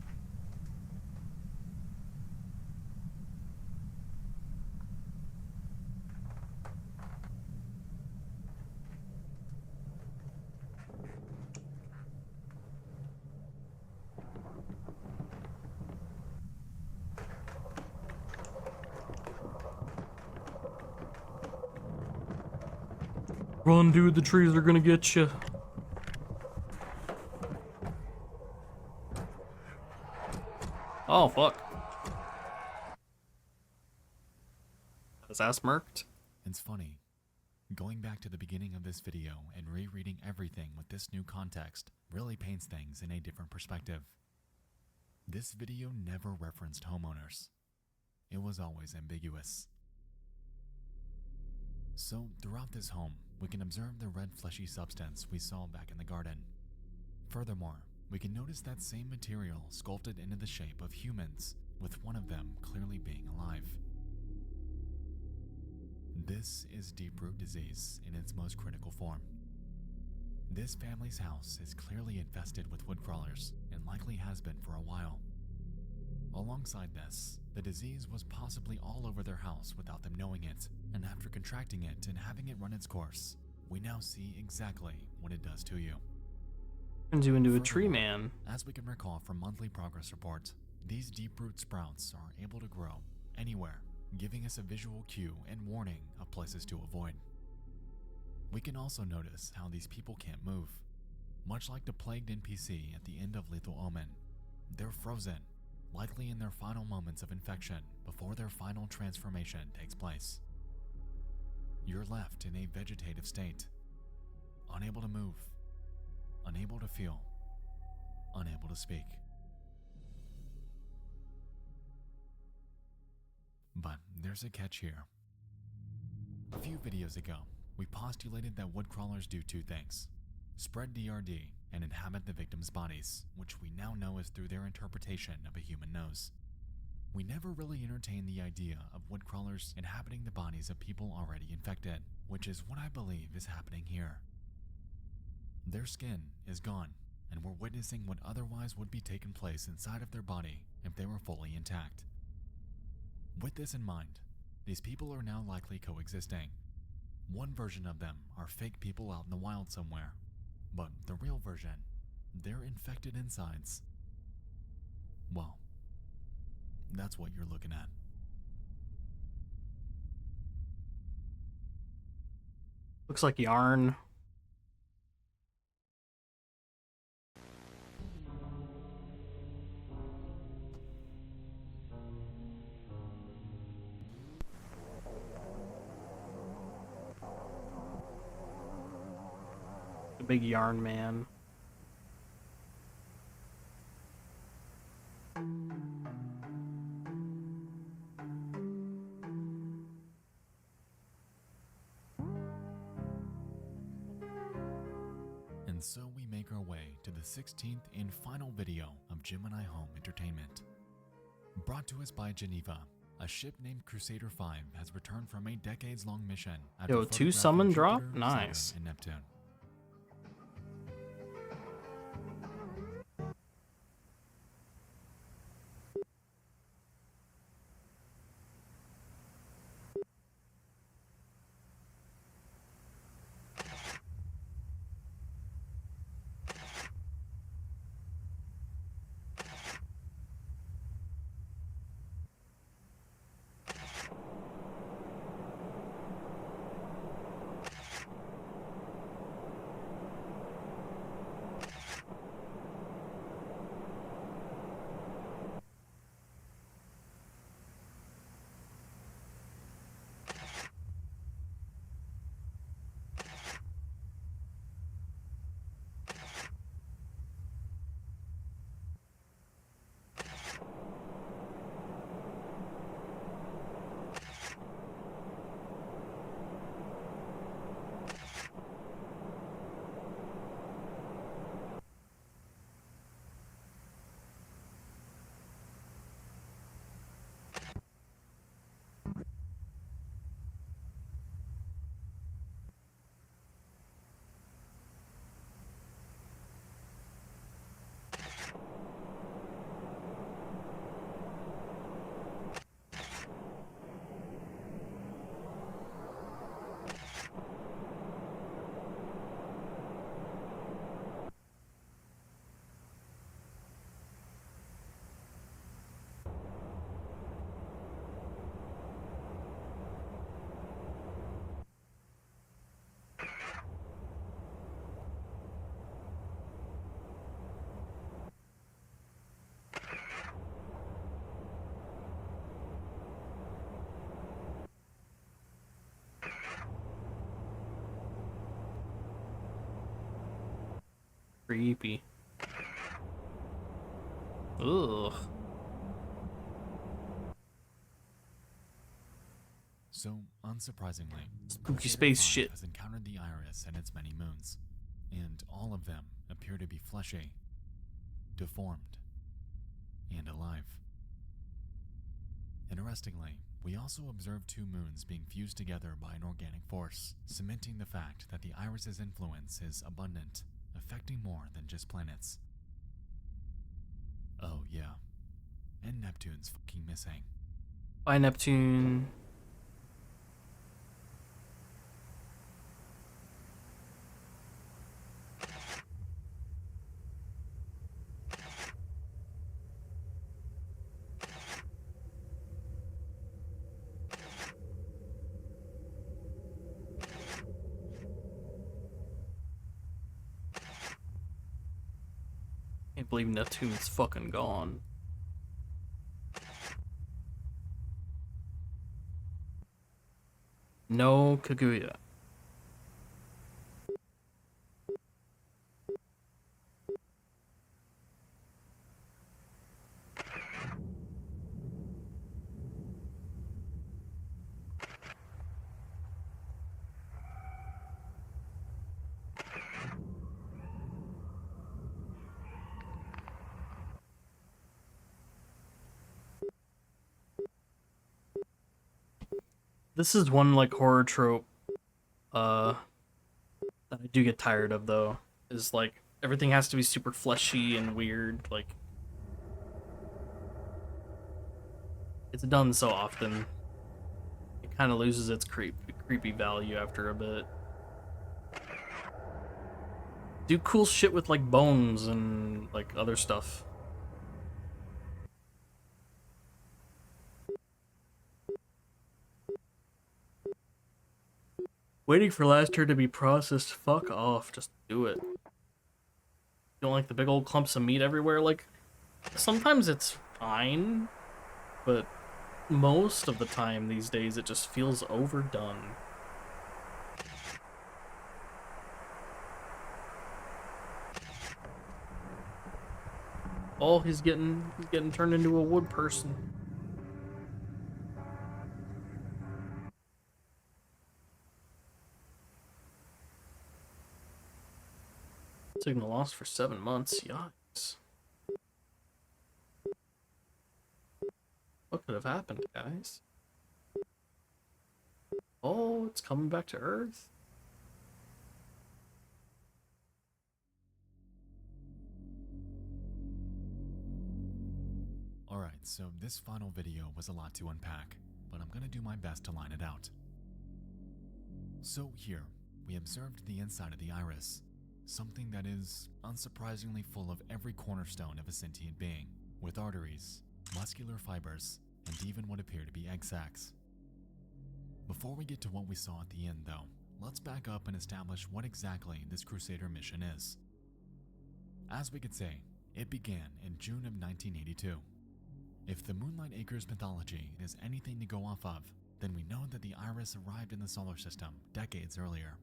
Run, dude, the trees are gonna get you. Oh, fuck. His ass murked? It's funny. Going back to the beginning of this video and rereading everything with this new context really paints things in a different perspective. This video never referenced homeowners. It was always ambiguous. So, throughout this home, we can observe the red fleshy substance we saw back in the garden. Furthermore, we can notice that same material sculpted into the shape of humans, with one of them clearly being alive. This is deep root disease in its most critical form. This family's house is clearly infested with wood crawlers and likely has been for a while. Alongside this, the disease was possibly all over their house without them knowing it, and after contracting it and having it run its course, we now see exactly what it does to you. Turns you into a tree man. As we can recall from monthly progress reports, these deep root sprouts are able to grow anywhere, giving us a visual cue and warning of places to avoid. We can also notice how these people can't move. Much like the plagued NPC at the end of Lethal Omen, they're frozen, likely in their final moments of infection before their final transformation takes place. You're left in a vegetative state, unable to move, unable to feel, unable to speak. But there's a catch here. A few videos ago, we postulated that woodcrawlers do two things: spread DRD and inhabit the victims' bodies, which we now know is through their interpretation of a human nose. We never really entertained the idea of woodcrawlers inhabiting the bodies of people already infected, which is what I believe is happening here. Their skin is gone, and we're witnessing what otherwise would be taking place inside of their body if they were fully intact. With this in mind, these people are now likely coexisting. One version of them are fake people out in the wild somewhere, but the real version, they're infected insides. Well, that's what you're looking at. Looks like yarn. The big yarn man. And so we make our way to the 16th and final video of Gemini Home Entertainment. Brought to us by Geneva, a ship named Crusader 5 has returned from a decades-long mission after Yo, 2 photographing summon drop? Jupiter, Nice. Saturn, and Neptune. Creepy. Ugh. So, unsurprisingly, Spooky Crusader space 5 shit. has encountered the Iris and its many moons, and all of them appear to be fleshy, deformed, and alive. Interestingly, we also observed two moons being fused together by an organic force, cementing the fact that the Iris's influence is abundant, affecting more than just planets. Oh yeah, and Neptune's fucking missing. Bye, Neptune. Can't believe Neptune's fucking gone. No Kaguya. This is one like horror trope that I do get tired of though. Is like everything has to be super fleshy and weird, like it's done so often. It kind of loses its creepy value after a bit. Do cool shit with like bones and like other stuff. Waiting for last turn to be processed. Fuck off. Just do it. You don't like the big old clumps of meat everywhere? Like, sometimes it's fine, but most of the time these days it just feels overdone. Oh, he's getting turned into a wood person. Signal lost for 7 months. Yikes. What could have happened, guys? Oh, it's coming back to Earth. Alright, so this final video was a lot to unpack, but I'm gonna do my best to line it out. So here, we observed the inside of the iris, something that is, unsurprisingly, full of every cornerstone of a sentient being, with arteries, muscular fibers, and even what appear to be egg sacs. Before we get to what we saw at the end though, let's back up and establish what exactly this Crusader mission is. As we could say, it began in June of 1982. If the Moonlight Acres mythology is anything to go off of, then we know that the Iris arrived in the solar system decades earlier.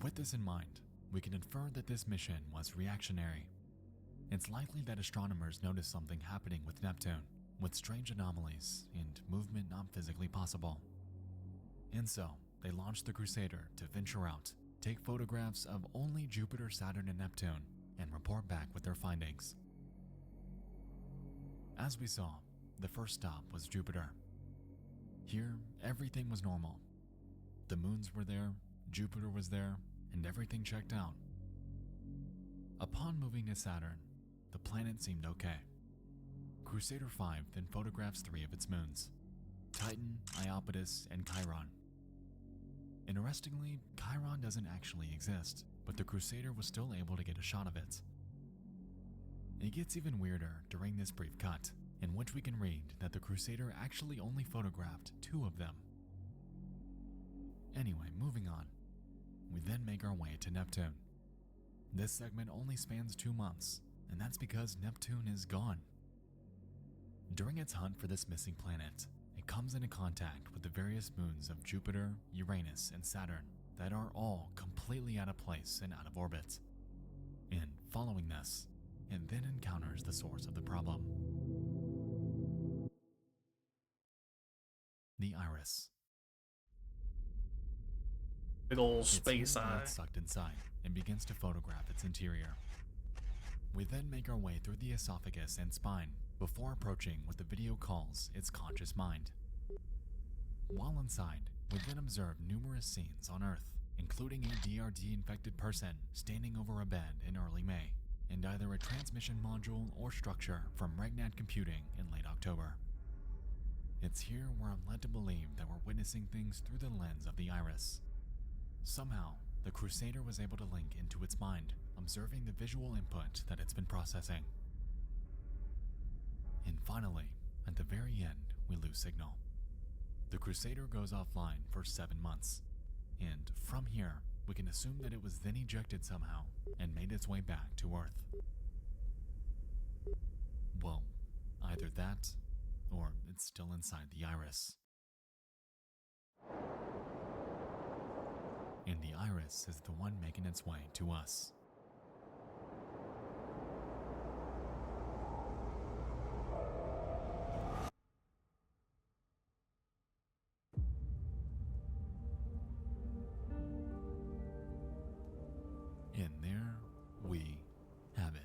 With this in mind, we can infer that this mission was reactionary. It's likely that astronomers noticed something happening with Neptune, with strange anomalies and movement not physically possible. And so, they launched the Crusader to venture out, take photographs of only Jupiter, Saturn, and Neptune, and report back with their findings. As we saw, the first stop was Jupiter. Here, everything was normal. The moons were there, Jupiter was there, and everything checked out. Upon moving to Saturn, the planet seemed okay. Crusader 5 then photographs 3 of its moons: Titan, Iapetus, and Chiron. Interestingly, Chiron doesn't actually exist, but the Crusader was still able to get a shot of it. It gets even weirder during this brief cut, in which we can read that the Crusader actually only photographed 2 of them. Anyway, moving on. We then make our way to Neptune. This segment only spans 2 months, and that's because Neptune is gone. During its hunt for this missing planet, it comes into contact with the various moons of Jupiter, Uranus, and Saturn that are all completely out of place and out of orbit. and following this, it then encounters the source of the problem. The iris. Big ol' It's space here when eye. it's sucked inside and begins to photograph its interior. We then make our way through the esophagus and spine before approaching what the video calls its conscious mind. While inside, we then observe numerous scenes on Earth, including a DRD-infected person standing over a bed in early May, and either a transmission module or structure from Regnat Computing in late October. It's here where I'm led to believe that we're witnessing things through the lens of the iris. Somehow, the Crusader was able to link into its mind, observing the visual input that it's been processing. And finally, at the very end, we lose signal. The Crusader goes offline for 7 months, and from here, we can assume that it was then ejected somehow and made its way back to Earth. Well, either that, or it's still inside the iris. And the iris is the one making its way to us. And there we have it.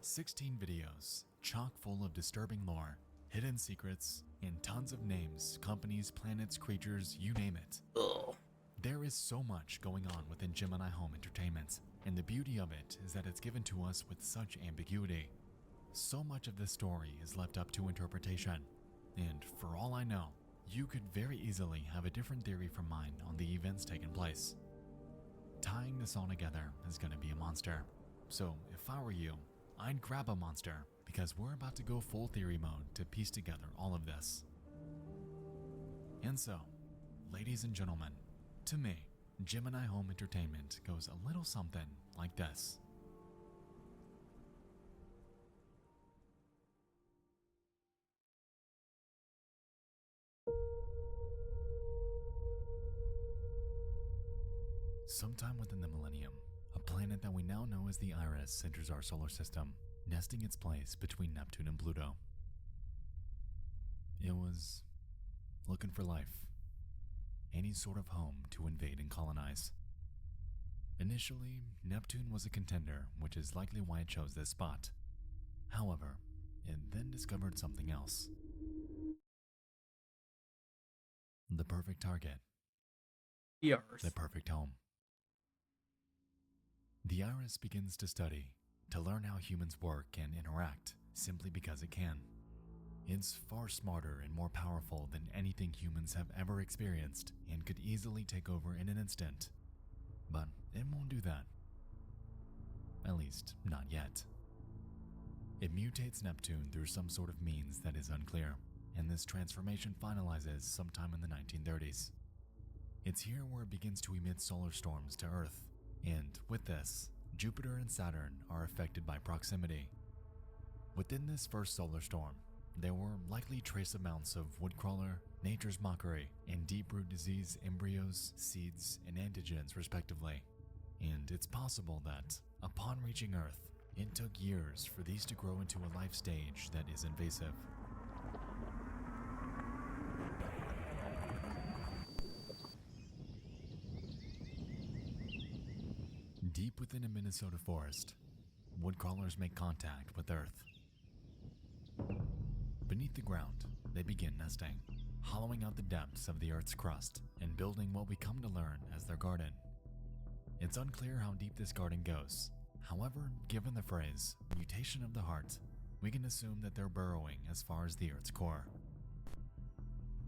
16 videos, chock full of disturbing lore, hidden secrets, and tons of names, companies, planets, creatures, you name it. Ugh. There is so much going on within Gemini Home Entertainment, and the beauty of it is that it's given to us with such ambiguity. So much of this story is left up to interpretation, and for all I know, you could very easily have a different theory from mine on the events taking place. Tying this all together is going to be a monster, so if I were you, I'd grab a monster, because we're about to go full theory mode to piece together all of this. And so, ladies and gentlemen, to me, Gemini Home Entertainment goes a little something like this. Sometime within the millennium, a planet that we now know as the Iris enters our solar system, nesting its place between Neptune and Pluto. It was looking for life, any sort of home to invade and colonize. Initially, Neptune was a contender, which is likely why it chose this spot. However, it then discovered something else. The perfect target, The Earth. the perfect home. The Iris begins to study, to learn how humans work and interact, simply because it can. It's far smarter and more powerful than anything humans have ever experienced, and could easily take over in an instant. But it won't do that. At least, not yet. It mutates Neptune through some sort of means that is unclear, and this transformation finalizes sometime in the 1930s. It's here where it begins to emit solar storms to Earth, and with this, Jupiter and Saturn are affected by proximity. Within this first solar storm, there were likely trace amounts of woodcrawler, nature's mockery, and deep-root disease embryos, seeds, and antigens respectively. And it's possible that, upon reaching Earth, it took years for these to grow into a life stage that is invasive. Deep within a Minnesota forest, woodcrawlers make contact with Earth. Beneath the ground, they begin nesting, hollowing out the depths of the Earth's crust and building what we come to learn as their garden. It's unclear how deep this garden goes. However, given the phrase, mutation of the heart, we can assume that they're burrowing as far as the Earth's core.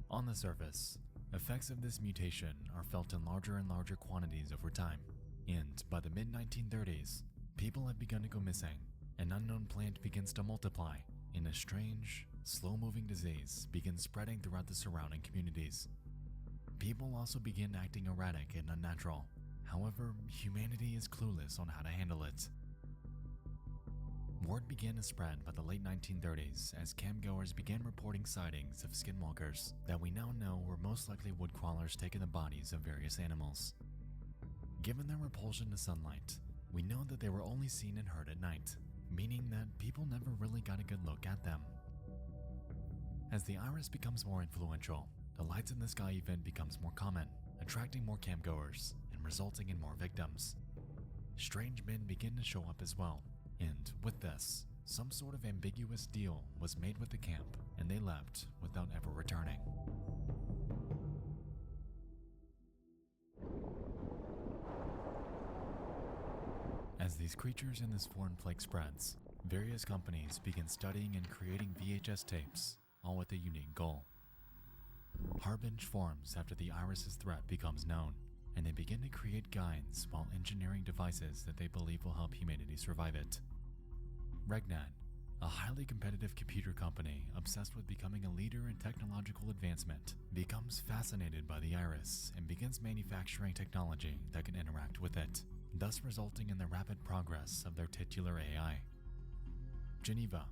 On the surface, effects of this mutation are felt in larger and larger quantities over time, and by the mid-1930s, people have begun to go missing. An unknown plant begins to multiply, and a strange, slow-moving disease begins spreading throughout the surrounding communities. People also begin acting erratic and unnatural. However, humanity is clueless on how to handle it. Word began to spread by the late 1930s as campgoers began reporting sightings of skinwalkers that we now know were most likely woodcrawlers taking the bodies of various animals. Given their repulsion to sunlight, We know that they were only seen and heard at night, meaning that people never really got a good look at them. As the iris becomes more influential, the lights in the sky event becomes more common, attracting more campgoers and resulting in more victims. Strange men begin to show up as well, and with this, some sort of ambiguous deal was made with the camp, and they left without ever returning. As these creatures in this foreign plague spreads, various companies begin studying and creating VHS tapes, all with a unique goal. Harbinge forms after the iris's threat becomes known, and they begin to create guides while engineering devices that they believe will help humanity survive it. Regnat, a highly competitive computer company obsessed with becoming a leader in technological advancement, becomes fascinated by the iris and begins manufacturing technology that can interact with it, thus resulting in the rapid progress of their titular AI. Geneva,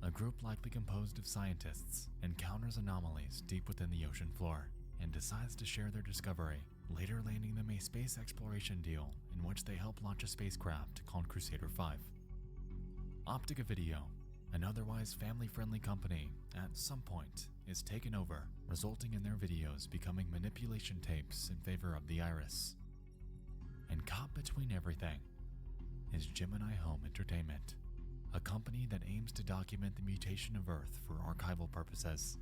a group likely composed of scientists, encounters anomalies deep within the ocean floor and decides to share their discovery, later landing them a space exploration deal in which they help launch a spacecraft called Crusader 5. Optica Video, an otherwise family-friendly company, at some point is taken over, resulting in their videos becoming manipulation tapes in favor of the iris. And caught between everything is Gemini Home Entertainment, a company that aims to document the mutation of Earth for archival purposes.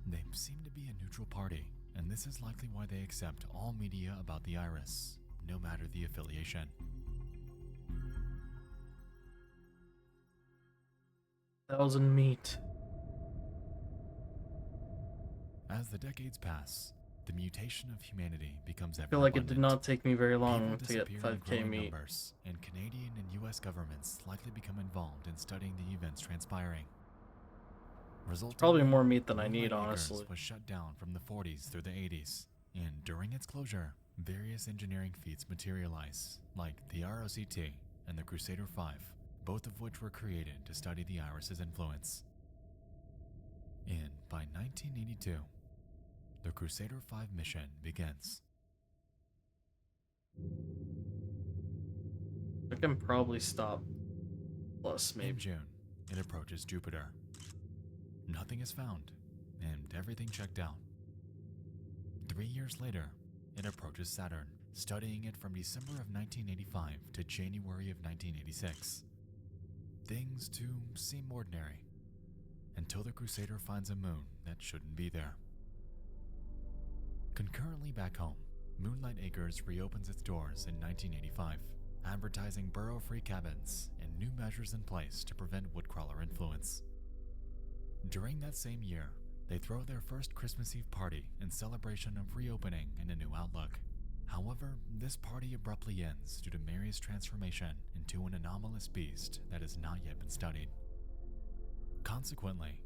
They seem to be a neutral party, and this is likely why they accept all media about the iris, no matter the affiliation. Thousand meat. As the decades pass, the mutation of humanity becomes ever I feel like it did abundant. not take me very long People to get disappear in 5k growing meat. numbers, and Canadian and US governments likely become involved in studying the events transpiring. Probably more meat than I Moonlight need, Acres honestly. was shut down from the 40s through the 80s, and during its closure, various engineering feats materialize, like the ROCT and the Crusader 5, both of which were created to study the iris's influence. And by 1982, the Crusader 5 mission begins. I can probably stop. Plus, In maybe. June, it approaches Jupiter. Nothing is found, and everything checked out. 3 years later, it approaches Saturn, studying it from December of 1985 to January of 1986. Things too seem ordinary, until the Crusader finds a moon that shouldn't be there. Concurrently back home, Moonlight Acres reopens its doors in 1985, advertising burrow-free cabins and new measures in place to prevent woodcrawler influence. During that same year, they throw their first Christmas Eve party in celebration of reopening and a new outlook. However, this party abruptly ends due to Mary's transformation into an anomalous beast that has not yet been studied. Consequently,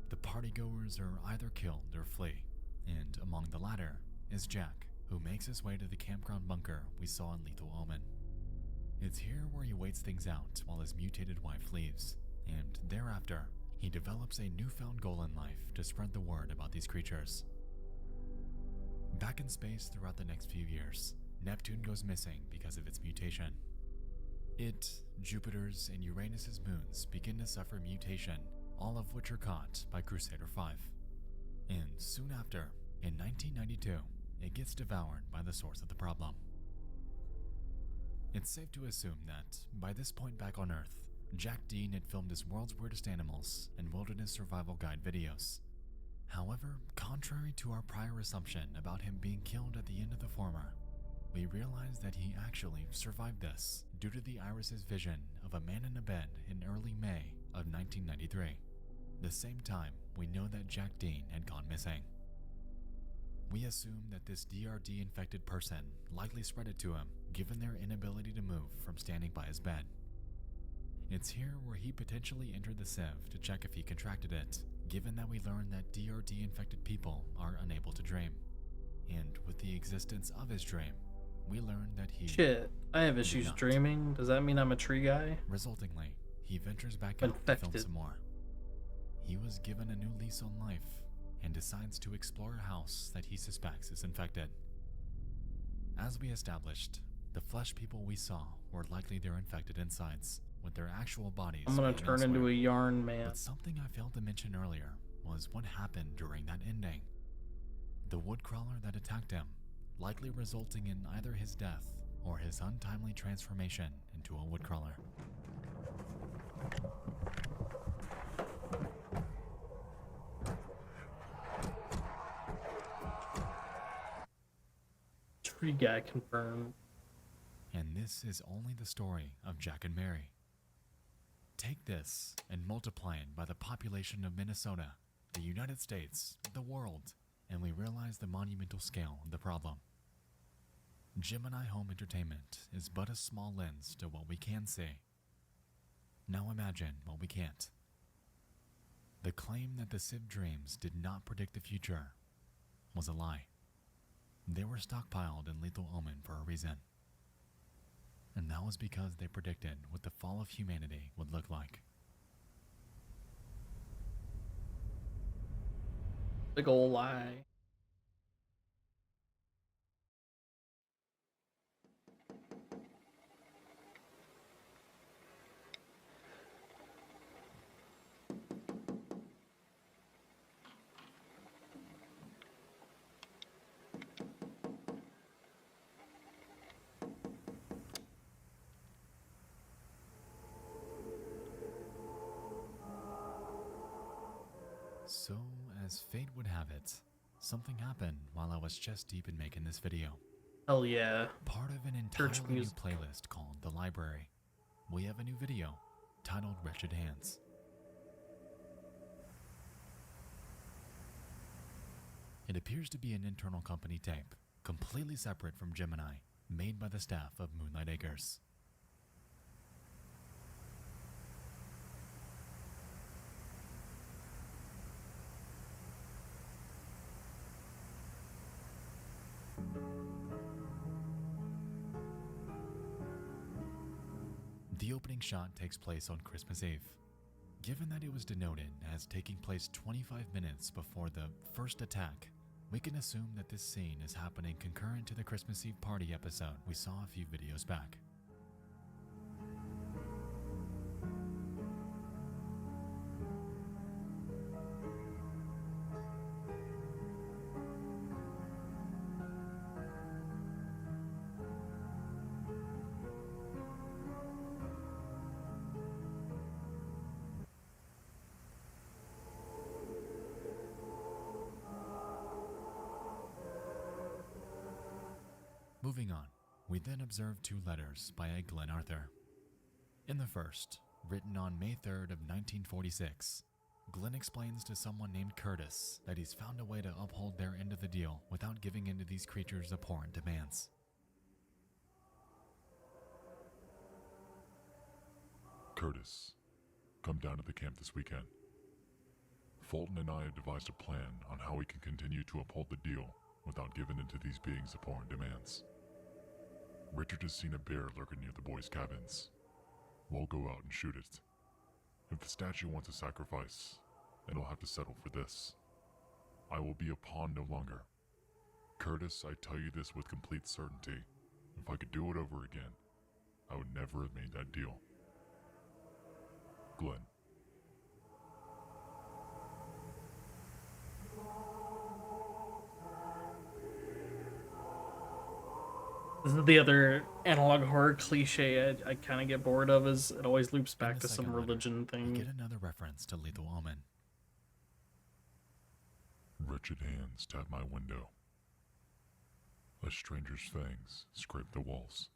the partygoers are either killed or flee, and among the latter is Jack, who makes his way to the campground bunker we saw in Lethal Omen. It's here where he waits things out while his mutated wife leaves, and thereafter, he develops a newfound goal in life to spread the word about these creatures. Back in space throughout the next few years, Neptune goes missing because of its mutation. It, Jupiter's, and Uranus's moons begin to suffer mutation, all of which are caught by Crusader 5. And soon after, in 1992, it gets devoured by the source of the problem. It's safe to assume that, by this point back on Earth, Jack Dean had filmed his World's Weirdest Animals and Wilderness Survival Guide videos. However, contrary to our prior assumption about him being killed at the end of the former, we realize that he actually survived this due to the iris's vision of a man in a bed in early May of 1993, the same time we know that Jack Dean had gone missing. We assume that this DRD-infected person likely spread it to him, given their inability to move from standing by his bed. It's here where he potentially entered the sieve to check if he contracted it, given that we learn that DRD-infected people are unable to dream. And with the existence of his dream, we learn that he... Shit, I have issues not. dreaming. Does that mean I'm a tree guy? Resultingly, he ventures back out to film Infected. some more. He was given a new lease on life and decides to explore a house that he suspects is infected. As we established, The flesh people we saw were likely their infected insides, with their actual bodies I'm gonna being turn into elsewhere. a yarn man. But something I failed to mention earlier was what happened during that ending. The woodcrawler that attacked him, likely resulting in either his death or his untimely transformation into a woodcrawler. Tree guy confirmed. And this is only the story of Jack and Mary. Take this and multiply it by the population of Minnesota, the United States, the world, and we realize the monumental scale of the problem. Gemini Home Entertainment is but a small lens to what we can see. Now imagine what we can't. The claim that the Civ dreams did not predict the future was a lie. They were stockpiled in Lethal Omen for a reason. And that was because they predicted what the fall of humanity would look like. Big ol' lie. So, as fate would have it, something happened while I was chest deep in making this video. Hell yeah. Part of an Church entirely new music. playlist called The Library. We have a new video titled Wretched Hands. It appears to be an internal company tape, completely separate from Gemini, made by the staff of Moonlight Acres. The opening shot takes place on Christmas Eve. Given that it was denoted as taking place 25 minutes before the first attack, we can assume that this scene is happening concurrent to the Christmas Eve party episode we saw a few videos back. Moving on, we then observe two letters by a Glenn Arthur. In the first, written on May 3rd of 1946, Glenn explains to someone named Curtis that he's found a way to uphold their end of the deal without giving in to these creatures' abhorrent demands. Curtis, come down to the camp this weekend. Fulton and I have devised a plan on how we can continue to uphold the deal without giving in to these beings' abhorrent demands. Richard has seen a bear lurking near the boys' cabins. We'll go out and shoot it. If the statue wants a sacrifice, it'll have to settle for this. I will be a pawn no longer. Curtis, I tell you this with complete certainty. If I could do it over again, I would never have made that deal. Glenn. This is the other analog horror cliche I kind of get bored of, is it always loops In back the to some second letter, religion we thing. get another reference to Lethal Omen. Wretched hands tap my window. A stranger's fangs scrape the walls.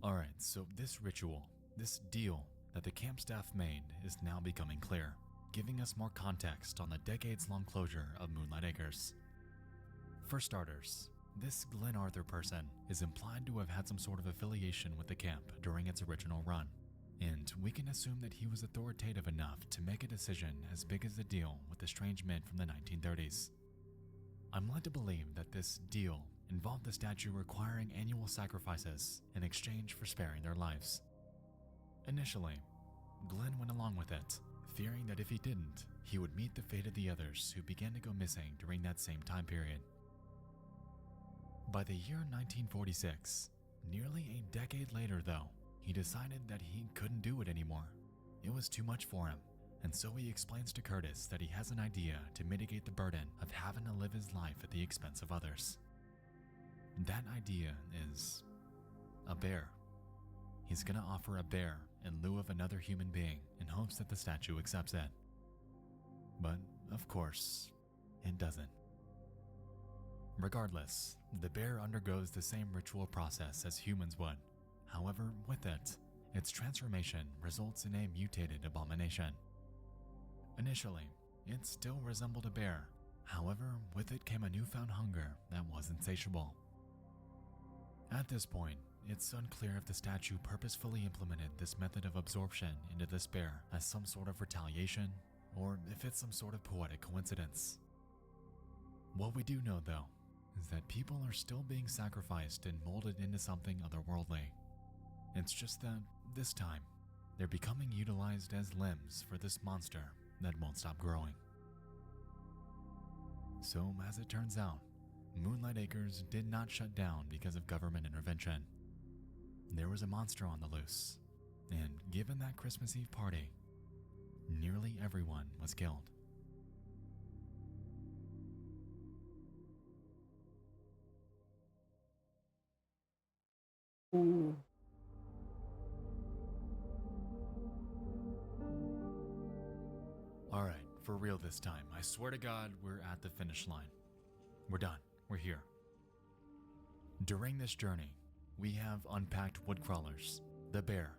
Alright, so this ritual, this deal that the camp staff made is now becoming clear, giving us more context on the decades-long closure of Moonlight Acres. For starters, this Glenn Arthur person is implied to have had some sort of affiliation with the camp during its original run, and we can assume that he was authoritative enough to make a decision as big as the deal with the strange men from the 1930s. I'm led to believe that this deal involved the statue requiring annual sacrifices in exchange for sparing their lives. Initially, Glenn went along with it, fearing that if he didn't, he would meet the fate of the others who began to go missing during that same time period. By the year 1946, nearly a decade later though, he decided that he couldn't do it anymore. It was too much for him, and so he explains to Curtis that he has an idea to mitigate the burden of having to live his life at the expense of others. That idea is a bear. He's gonna offer a bear in lieu of another human being in hopes that the statue accepts it. But, of course, it doesn't. Regardless, the bear undergoes the same ritual process as humans would. However, with it, its transformation results in a mutated abomination. Initially, it still resembled a bear. However, with it came a newfound hunger that was insatiable. At this point, it's unclear if the statue purposefully implemented this method of absorption into this bear as some sort of retaliation, or if it's some sort of poetic coincidence. What we do know, though, is that people are still being sacrificed and molded into something otherworldly. It's just that, this time, they're becoming utilized as limbs for this monster that won't stop growing. So, as it turns out, Moonlight Acres did not shut down because of government intervention. There was a monster on the loose, and given that Christmas Eve party, nearly everyone was killed. Ooh. Alright, for real this time. I swear to God, we're at the finish line. We're done. We're here. During this journey, we have unpacked woodcrawlers, the bear,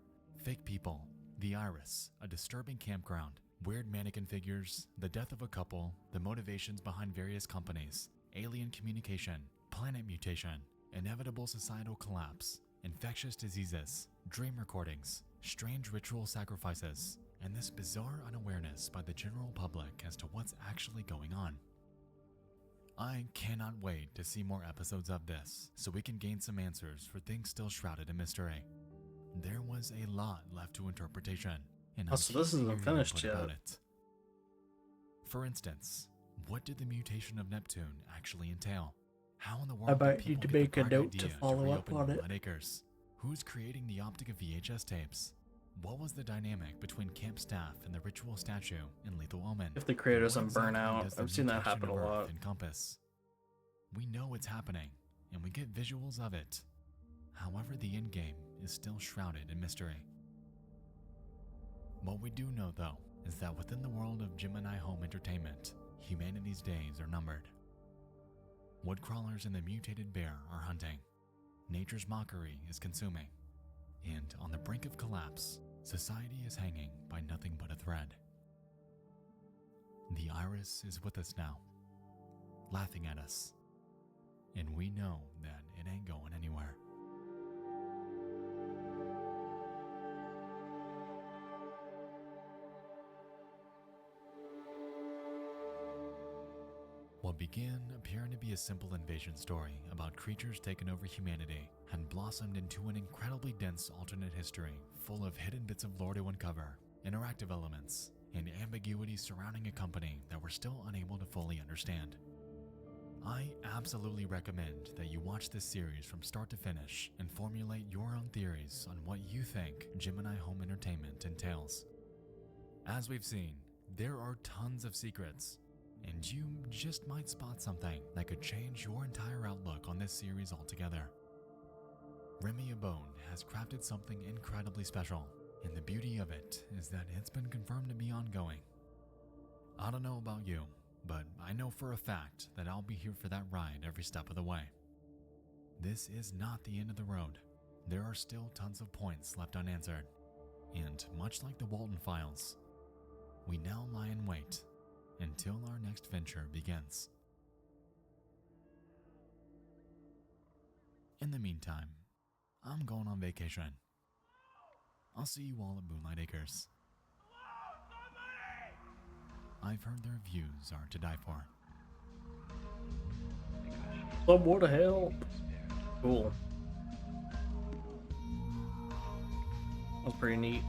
fake people, the iris, a disturbing campground, weird mannequin figures, the death of a couple, the motivations behind various companies, alien communication, planet mutation, inevitable societal collapse, infectious diseases, dream recordings, strange ritual sacrifices, and this bizarre unawareness by the general public as to what's actually going on. I cannot wait to see more episodes of this, so we can gain some answers for things still shrouded in mystery. There was a lot left to interpretation, and I'm So this keen to isn't hear your finished input yet. about it. For instance, what did the mutation of Neptune actually entail? How in the world might did need people to get make the a bright note to idea follow up reopen on it. Moonlight Acres? Who's creating the Optica VHS tapes? What was the dynamic between camp staff and the ritual statue in Lethal Omen? If the creators What on exactly Burnout, does the I've seen that mutation happen a of Earth lot. encompass? We know it's happening, and we get visuals of it. However, the endgame is still shrouded in mystery. What we do know, though, is that within the world of Gemini Home Entertainment, humanity's days are numbered. Woodcrawlers and the mutated bear are hunting. Nature's mockery is consuming. And on the brink of collapse, society is hanging by nothing but a thread. The iris is with us now, laughing at us. And we know that it ain't going anywhere. What began appearing to be a simple invasion story about creatures taking over humanity had blossomed into an incredibly dense alternate history full of hidden bits of lore to uncover, interactive elements, and ambiguity surrounding a company that we're still unable to fully understand. I absolutely recommend that you watch this series from start to finish and formulate your own theories on what you think Gemini Home Entertainment entails. As we've seen, there are tons of secrets, and you just might spot something that could change your entire outlook on this series altogether. Remy Abone has crafted something incredibly special, and the beauty of it is that it's been confirmed to be ongoing. I don't know about you, but I know for a fact that I'll be here for that ride every step of the way. This is not the end of the road. there are still tons of points left unanswered, and much like the Walton Files, we now lie in wait until our next venture begins. In the meantime, I'm going on vacation. I'll see you all at Moonlight Acres. I've heard their views are to die for. Someone to help. Cool. That was pretty neat.